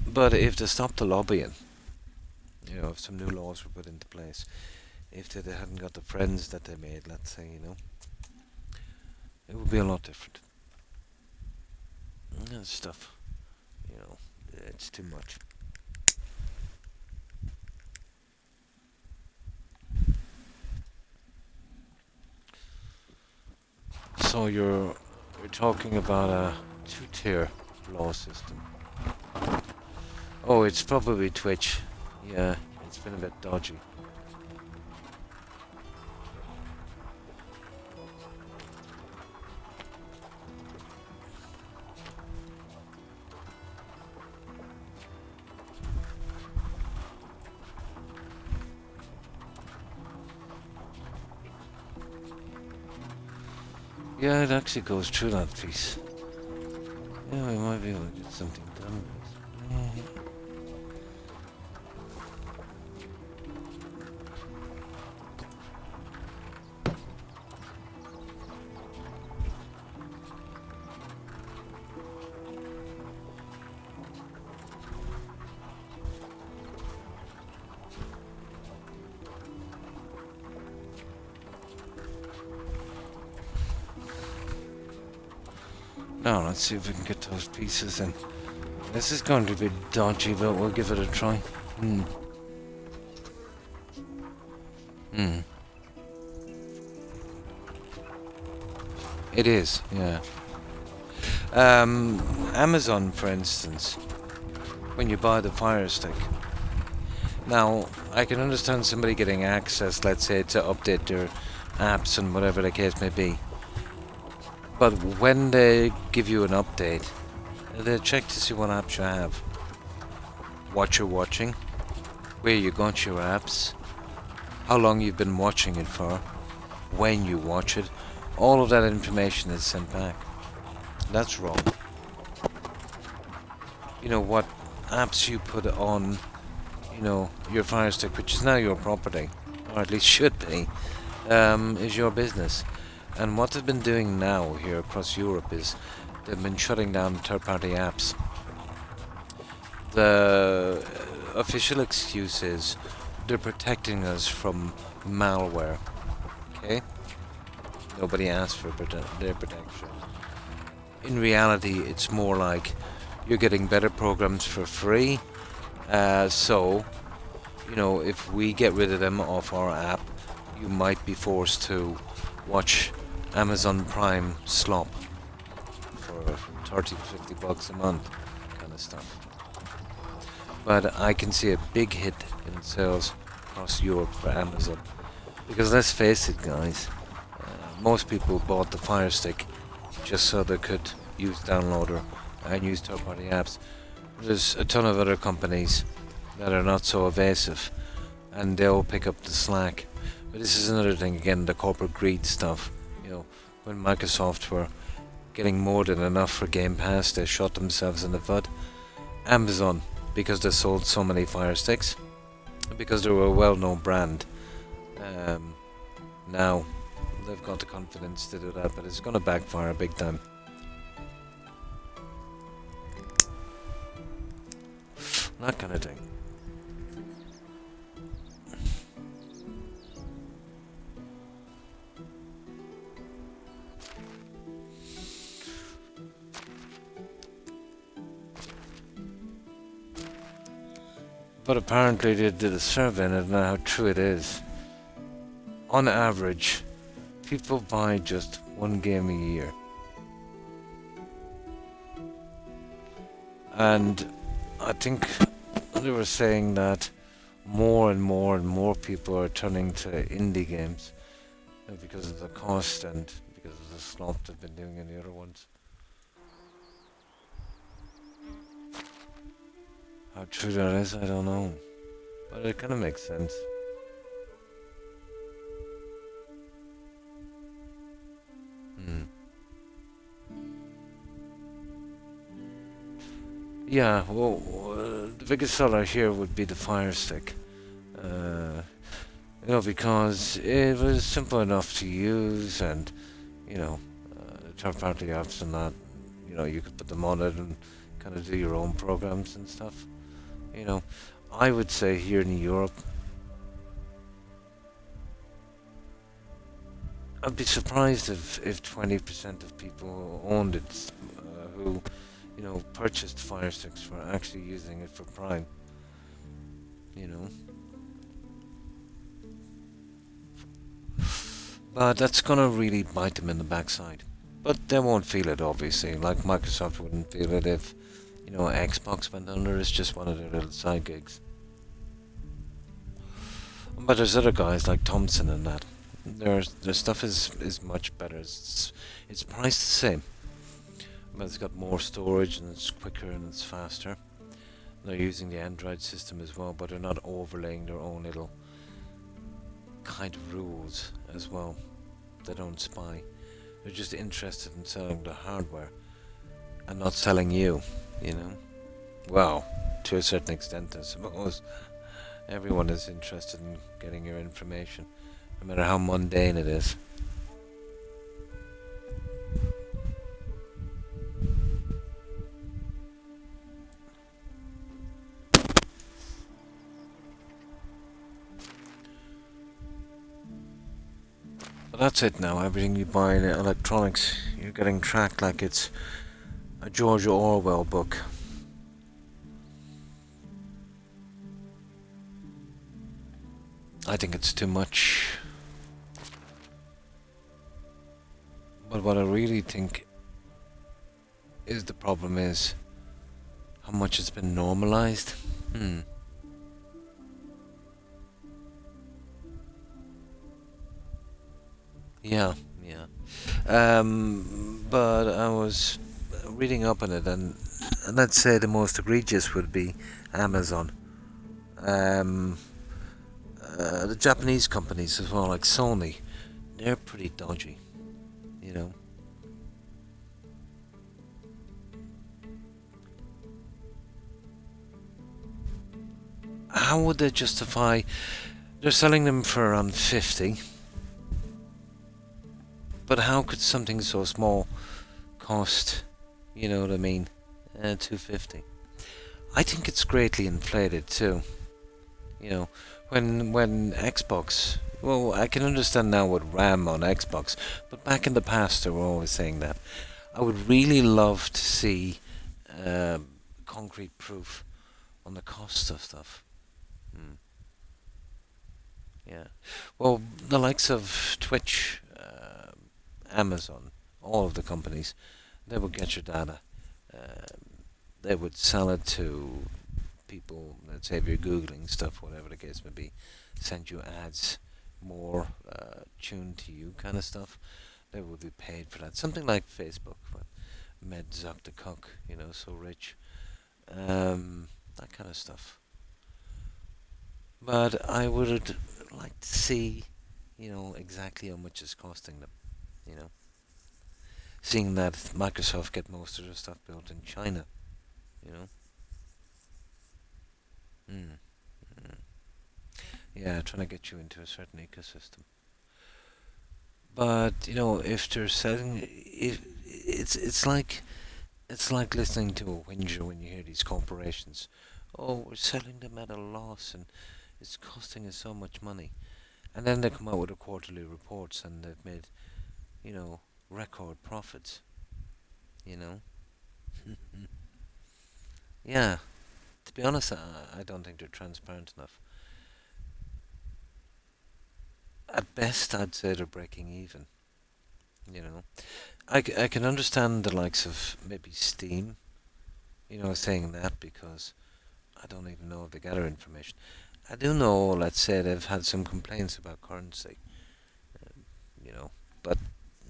But if they stopped the lobbying, you know, if some new laws were put into place, if they hadn't got the friends that they made, let's say, you know, it would be a lot different. Stuff, you know, it's too much. So you're talking about a two-tier law system. Oh, it's probably Twitch. Yeah, it's been a bit dodgy. Yeah, it actually goes through that piece. Yeah, we might be able to get something done with this. Now, let's see if we can get those pieces in. This is going to be dodgy, but we'll give it a try. It is, yeah. Amazon, for instance, when you buy the Fire Stick. Now, I can understand somebody getting access, let's say, to update their apps and whatever the case may be. But when they give you an update, they check to see what apps you have, what you're watching, where you got your apps, how long you've been watching it for, when you watch it. All of that information is sent back. That's wrong. You know, what apps you put on, you know, your Fire Stick, which is now your property, or at least should be, is your business. And what they've been doing now here across Europe is they've been shutting down third-party apps. The official excuse is they're protecting us from malware. Okay? Nobody asked for their protection. In reality, it's more like you're getting better programs for free. So, you know, if we get rid of them off our app, you might be forced to watch Amazon Prime slop for 30 to 50 bucks a month, kind of stuff. But I can see a big hit in sales across Europe for Amazon, because let's face it, guys, most people bought the Fire Stick just so they could use Downloader and use third-party apps. There's a ton of other companies that are not so evasive, and they'll pick up the slack. But this is another thing, again, the corporate greed stuff. You know, when Microsoft were getting more than enough for Game Pass, they shot themselves in the foot. Amazon, because they sold so many Fire Sticks, because they were a well-known brand, now they've got the confidence to do that, but it's going to backfire big time. That kind of thing. But apparently they did a survey, and I don't know how true it is. On average, people buy just one game a year. And I think they were saying that more and more people are turning to indie games because of the cost and because of the slop they've been doing in the other ones. How true that is, I don't know. But it kind of makes sense. Yeah, well, the biggest seller here would be the Fire Stick. Uh, because it was simple enough to use, and third-party apps and that. You could put them on it and kind of do your own programs and stuff. You know, I would say here in Europe, I'd be surprised if 20% of people who owned it, who purchased Fire Sticks, were actually using it for Prime. You know. But that's gonna really bite them in the backside. But they won't feel it, obviously. Like Microsoft wouldn't feel it if, Xbox went under. It's just one of their little side gigs. But there's other guys like Thompson and that. Their stuff is much better. It's priced the same, but it's got more storage and it's quicker and it's faster. They're using the Android system as well, but they're not overlaying their own little kind of rules as well. They don't spy. They're just interested in selling the hardware and not selling you, Well, to a certain extent, I suppose. Everyone is interested in getting your information, no matter how mundane it is. But that's it now. Everything you buy in electronics, you're getting tracked like it's a George Orwell book. I think it's too much. But what I really think is the problem is how much it's been normalized. Yeah. But I was reading up on it, and let's say the most egregious would be Amazon. The Japanese companies as well, like Sony, they're pretty dodgy, How would they justify? They're selling them for around 50. But how could something so small cost, you know what I mean, 250? I think it's greatly inflated too. When Xbox, well, I can understand now with RAM on Xbox, but back in the past they were always saying that. I would really love to see concrete proof on the cost of stuff. Yeah. Well, the likes of Twitch, Amazon, all of the companies, they would get your data. They would sell it to people, let's say if you're Googling stuff, whatever the case may be, send you ads more tuned to you kind of stuff. They would be paid for that. Something like Facebook, what made Zuck the Cock, so rich. That kind of stuff. But I would like to see, exactly how much it's costing them, Seeing that Microsoft get most of their stuff built in China, Yeah, trying to get you into a certain ecosystem. But if they're selling, it's like listening to a whinger when you hear these corporations. Oh, we're selling them at a loss, and it's costing us so much money. And then they come out with the quarterly reports, and they've made, record profits. Yeah. To be honest, I don't think they're transparent enough. At best, I'd say they're breaking even. I can understand the likes of maybe Steam, saying that because I don't even know if they gather information. I do know, let's say, they've had some complaints about currency, but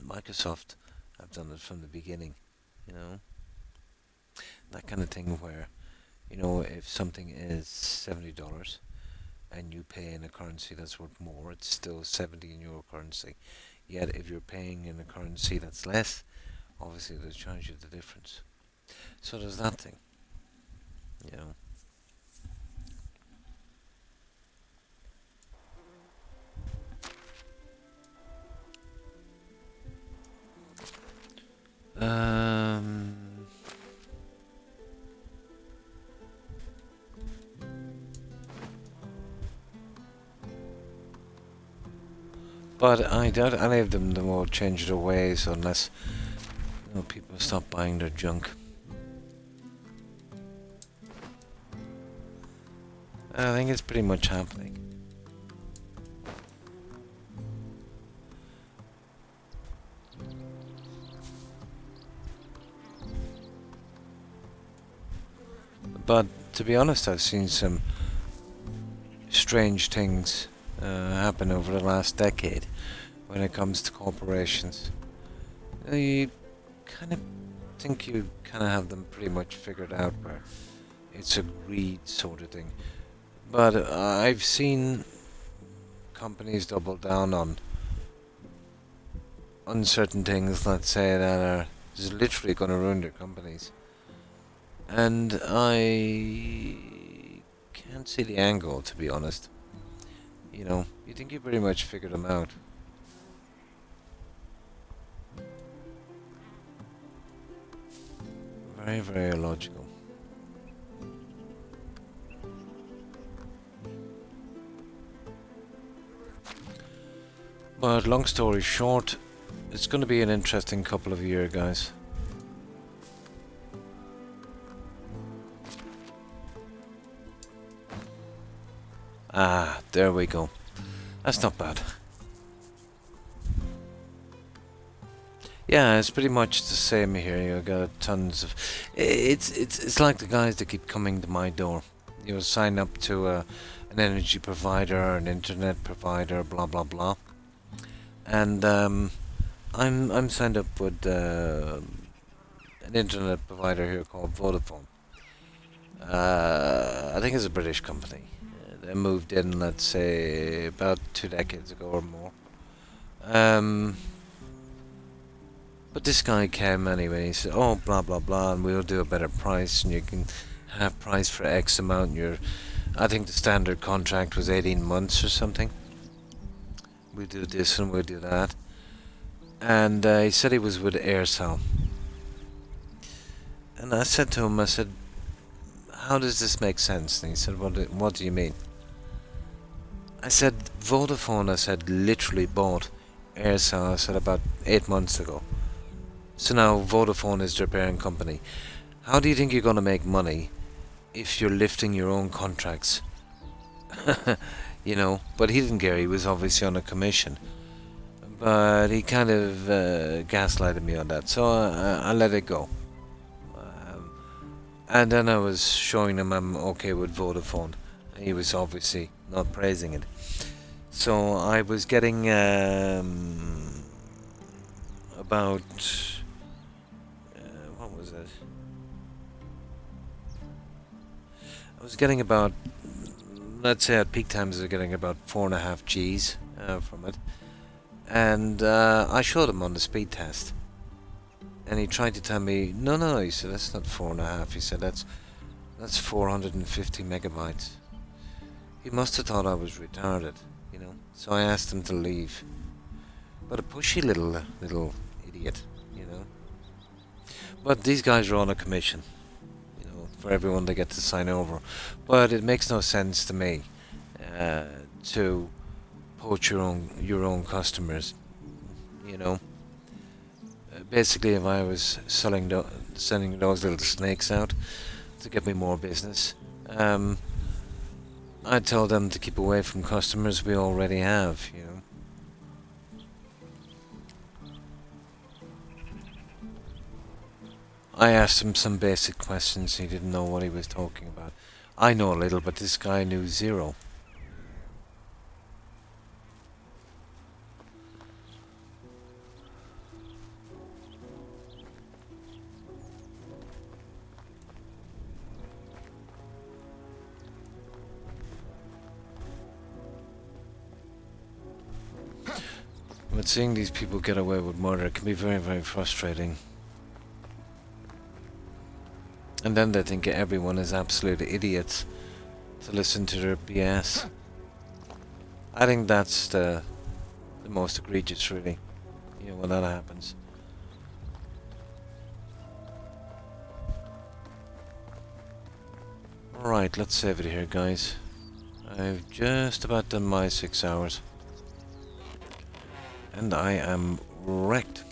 Microsoft have done it from the beginning, that kind of thing where, if something is $70 and you pay in a currency that's worth more, it's still 70 in your currency. Yet if you're paying in a currency that's less, obviously they'll charge you the difference. So there's that thing. Um, but I doubt any of them will change their ways unless people stop buying their junk. I think it's pretty much happening. But to be honest, I've seen some strange things happen over the last decade when it comes to corporations. You kind of think you kind of have them pretty much figured out where it's a greed sort of thing. But I've seen companies double down on certain things, let's say, that are just literally going to ruin their companies. And I can't see the angle, to be honest. You know, you think you pretty much figured them out. Very, very illogical. But long story short, it's going to be an interesting couple of years, guys. Ah, there we go. That's not bad. Yeah, it's pretty much the same here. You got tons of. It's like the guys that keep coming to my door. You sign up to an energy provider, an internet provider, blah blah blah. And I'm signed up with an internet provider here called Vodafone. I think it's a British company. They moved in, let's say, about 2 decades ago or more. But this guy came anyway. He said, "Oh, blah blah blah, and we'll do a better price, and you can have price for X amount." I think the standard contract was 18 months or something. We'll do this and we'll do that. And he said he was with Aircel. And I said to him, I said, "How does this make sense?" And he said, "What do you mean?" I said, "Vodafone," I said, "literally bought Aircel," I said, "about 8 months ago. So now Vodafone is their parent company. How do you think you're going to make money if you're lifting your own contracts?" You know, but he didn't care. He was obviously on a commission. But he kind of gaslighted me on that, so I let it go. And then I was showing him I'm okay with Vodafone. He was obviously not praising it. So I was getting about what was it? I was getting about, let's say at peak times I was getting about 4.5 Gs from it. And I showed him on the speed test. And he tried to tell me, no, he said, "That's not 4.5. He said, that's 450 megabytes. He must have thought I was retarded, you know. So I asked him to leave. But a pushy little idiot, you know. But these guys are on a commission, you know, for everyone they get to sign over. But it makes no sense to me to poach your own customers, you know. Basically, if I was sending those little snakes out to get me more business, I'd tell them to keep away from customers we already have, you know. I asked him some basic questions. He didn't know what he was talking about. I know a little, but this guy knew zero. But seeing these people get away with murder can be very, very frustrating. And then they think everyone is absolute idiots to listen to their BS. I think that's the most egregious, really, you know, when that happens. Alright, let's save it here, guys. I've just about done my 6 hours. And I am wrecked.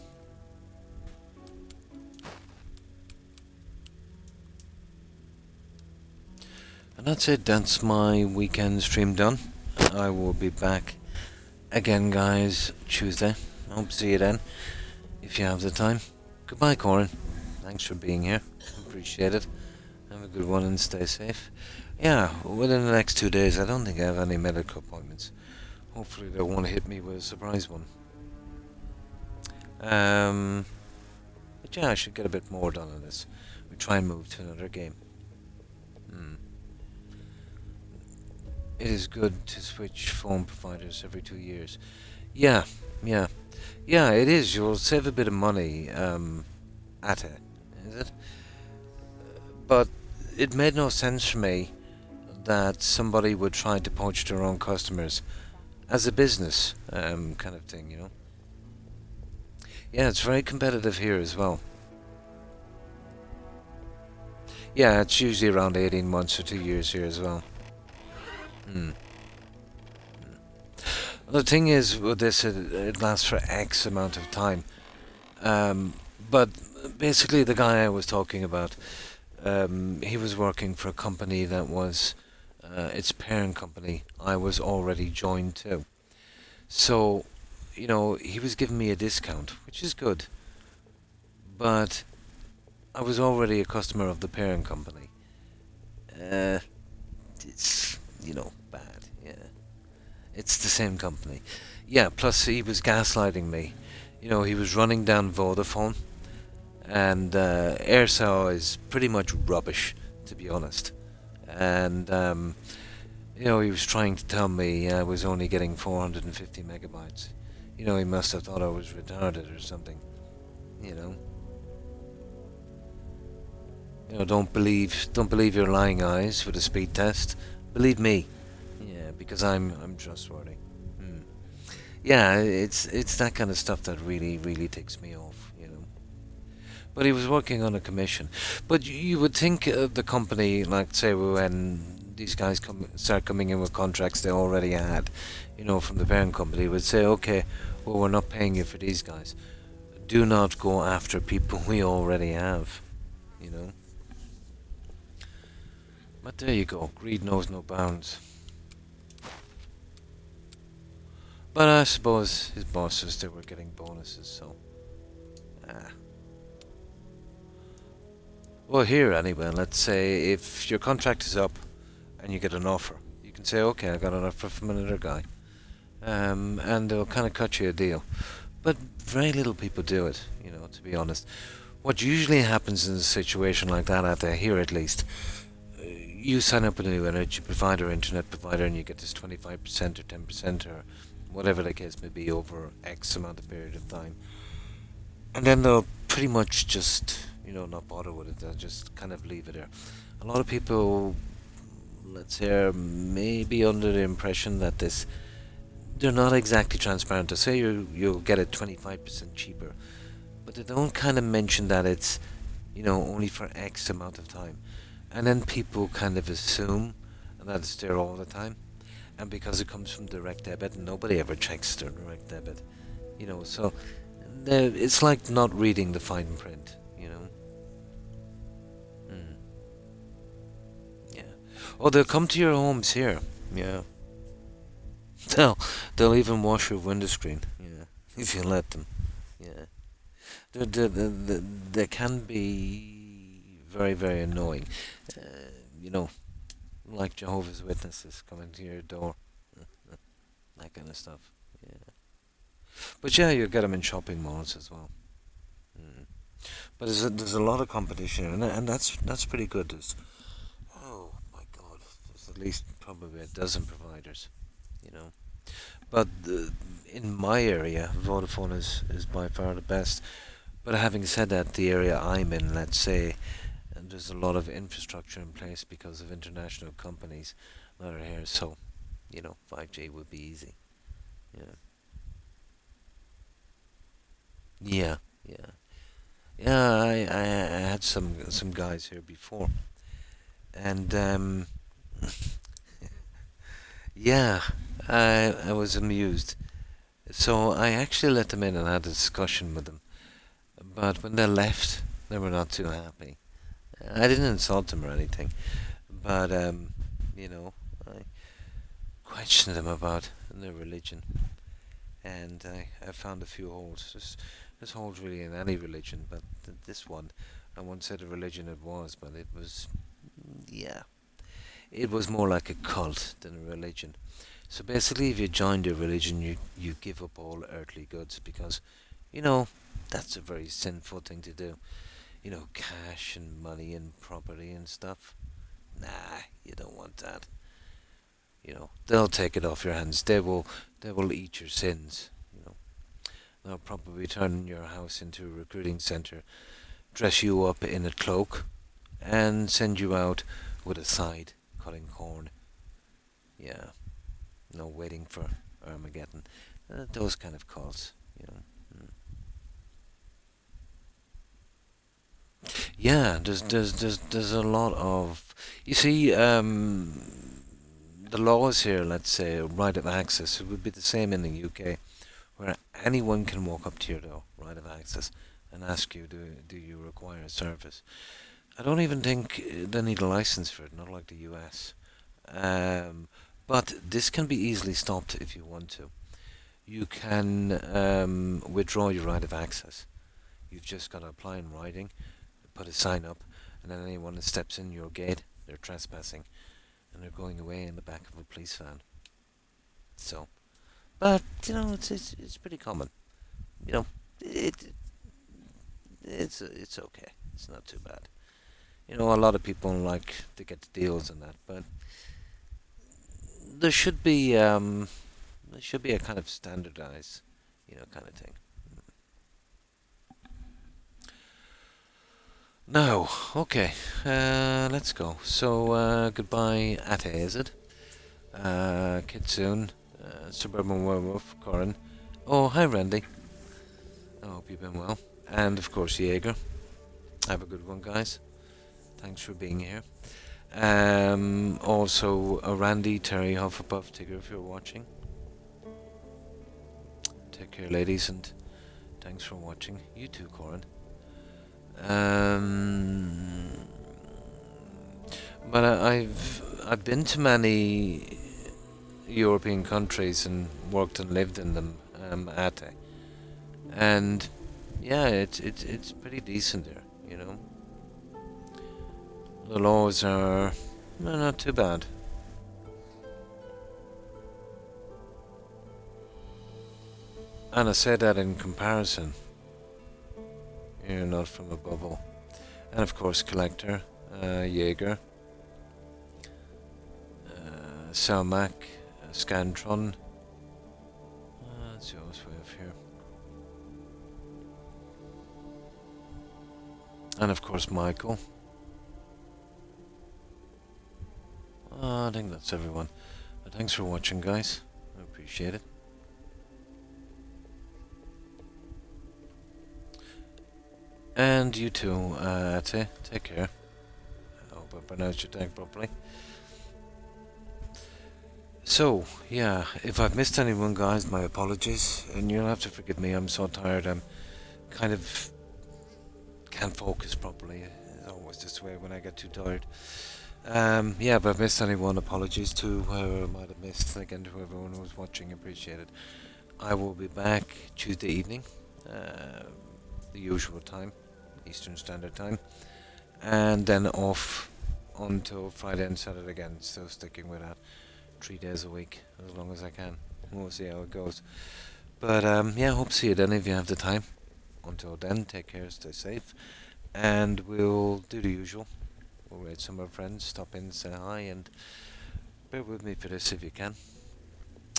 And that's it, that's my weekend stream done. I will be back again, guys, Tuesday. I hope to see you then, if you have the time. Goodbye, Corin. Thanks for being here. Appreciate it. Have a good one and stay safe. Yeah, within the next 2 days, I don't think I have any medical appointments. Hopefully they won't hit me with a surprise one. But yeah, I should get a bit more done on this. We try and move to another game. It is good to switch phone providers every 2 years. Yeah, it is. You'll save a bit of money at it, is it? But it made no sense for me that somebody would try to poach their own customers as a business kind of thing, you know. Yeah, it's very competitive here as well. Yeah, it's usually around 18 months or 2 years here as well. The thing is, with this, it lasts for X amount of time. But basically, the guy I was talking about, he was working for a company that was its parent company. I was already joined to. So, you know, he was giving me a discount, which is good. But I was already a customer of the parent company. It's, you know, bad, yeah. It's the same company. Yeah, plus he was gaslighting me. You know, he was running down Vodafone, and Aircell is pretty much rubbish, to be honest. And, you know, he was trying to tell me I was only getting 450 megabytes. You know, he must have thought I was retarded or something, you know. You know, don't believe your lying eyes with a speed test. Believe me. Yeah, because I'm trustworthy. Yeah, it's that kind of stuff that really ticks me off, you know. But he was working on a commission. But you would think the company, like say when these guys start coming in with contracts they already had, you know, from the parent company, would say, okay, well, we're not paying you for these guys. Do not go after people we already have, you know. But there you go. Greed knows no bounds. But I suppose his bosses, they were getting bonuses, so... Well, here anyway, let's say if your contract is up and you get an offer, you can say, okay, I got an offer from another guy. And they'll kind of cut you a deal. But very little people do it, you know, to be honest. What usually happens in a situation like that, out there, here at least, you sign up with a new energy provider, internet provider, and you get this 25% or 10% or whatever the case may be over X amount of period of time. And then they'll pretty much just, you know, not bother with it. They'll just kind of leave it there. A lot of people, let's say, are maybe under the impression that they're not exactly transparent. They say you'll get it 25% cheaper, but they don't kind of mention that it's, you know, only for X amount of time. And then people kind of assume that it's there all the time. And because it comes from direct debit, nobody ever checks their direct debit, you know. So it's like not reading the fine print, you know. Yeah. Oh, they'll come to your homes here. Yeah. They'll even wash your window screen. Yeah, if you let them. Yeah. They can be very annoying. You know. Like Jehovah's Witnesses coming to your door, that kind of stuff. Yeah, but yeah, you get them in shopping malls as well. But there's a lot of competition, and that's pretty good. Oh my God, there's at least probably a dozen providers, you know. But in my area, Vodafone is by far the best. But having said that, the area I'm in, let's say, there's a lot of infrastructure in place because of international companies that are here, so, you know, 5G would be easy. Yeah. I had some guys here before, And yeah, I was amused. So I actually let them in and had a discussion with them. But when they left, they were not too happy. I didn't insult them or anything, but you know, I questioned them about their religion, and I found a few holes. There's holes really in any religion, but this one, I won't say the religion it was, but it was, yeah, it was more like a cult than a religion. So basically, if you joined a religion, you give up all earthly goods because, you know, that's a very sinful thing to do. You know, cash and money and property and stuff. Nah, you don't want that. You know, they'll take it off your hands. They will eat your sins. You know, they'll probably turn your house into a recruiting center, dress you up in a cloak, and send you out with a scythe cutting corn. Yeah, no waiting for Armageddon. Those kind of cults. You know. Yeah, there's a lot of, you see, the laws here, let's say, right of access, it would be the same in the UK, where anyone can walk up to your door, right of access, and ask you, do you require a service? I don't even think they need a license for it, not like the US. But this can be easily stopped if you want to. You can withdraw your right of access. You've just got to apply in writing, put a sign up, and then anyone that steps in your gate, they're trespassing, and they're going away in the back of a police van. So, but you know, it's pretty common. You know, it's okay. It's not too bad. You know, a lot of people like to get the deals and that, but there should be a kind of standardized, you know, kind of thing. No, okay, let's go. So, goodbye, Ate, is it? Kitsune, Suburban Werewolf, Corin. Oh, hi, Randy. I hope you've been well. And, of course, Jaeger. Have a good one, guys. Thanks for being here. Also, Randy, Terry, Hufflepuff, Tigger, if you're watching. Take care, ladies, and thanks for watching. You too, Corin. But I've been to many European countries and worked and lived in them, and yeah, it's pretty decent there, you know. The laws are not too bad. And I say that in comparison. You're not from a bubble. And of course, Collector, Jaeger, Selmac, Scantron. That's the way of here. And of course, Michael. I think that's everyone. Thanks for watching, guys. I appreciate it. And you too, Ate. Take care. I hope I pronounced your tag properly. So, yeah, if I've missed anyone, guys, my apologies. And you'll have to forgive me, I'm so tired. I'm kind of can't focus properly. It's always this way when I get too tired. Yeah, if I've missed anyone, apologies to whoever I might have missed. Again, to everyone who was watching, appreciate it. I will be back Tuesday evening, the usual time, Eastern Standard Time, and then off until Friday and Saturday again. Still sticking with that 3 days a week, as long as I can. We'll see how it goes. But yeah, hope to see you then if you have the time. Until then, take care, stay safe, and we'll do the usual. We'll raid some of our friends, stop in, say hi, and bear with me for this if you can.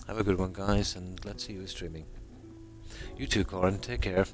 Have a good one, guys, and let's see you streaming. You too, Corin. Take care.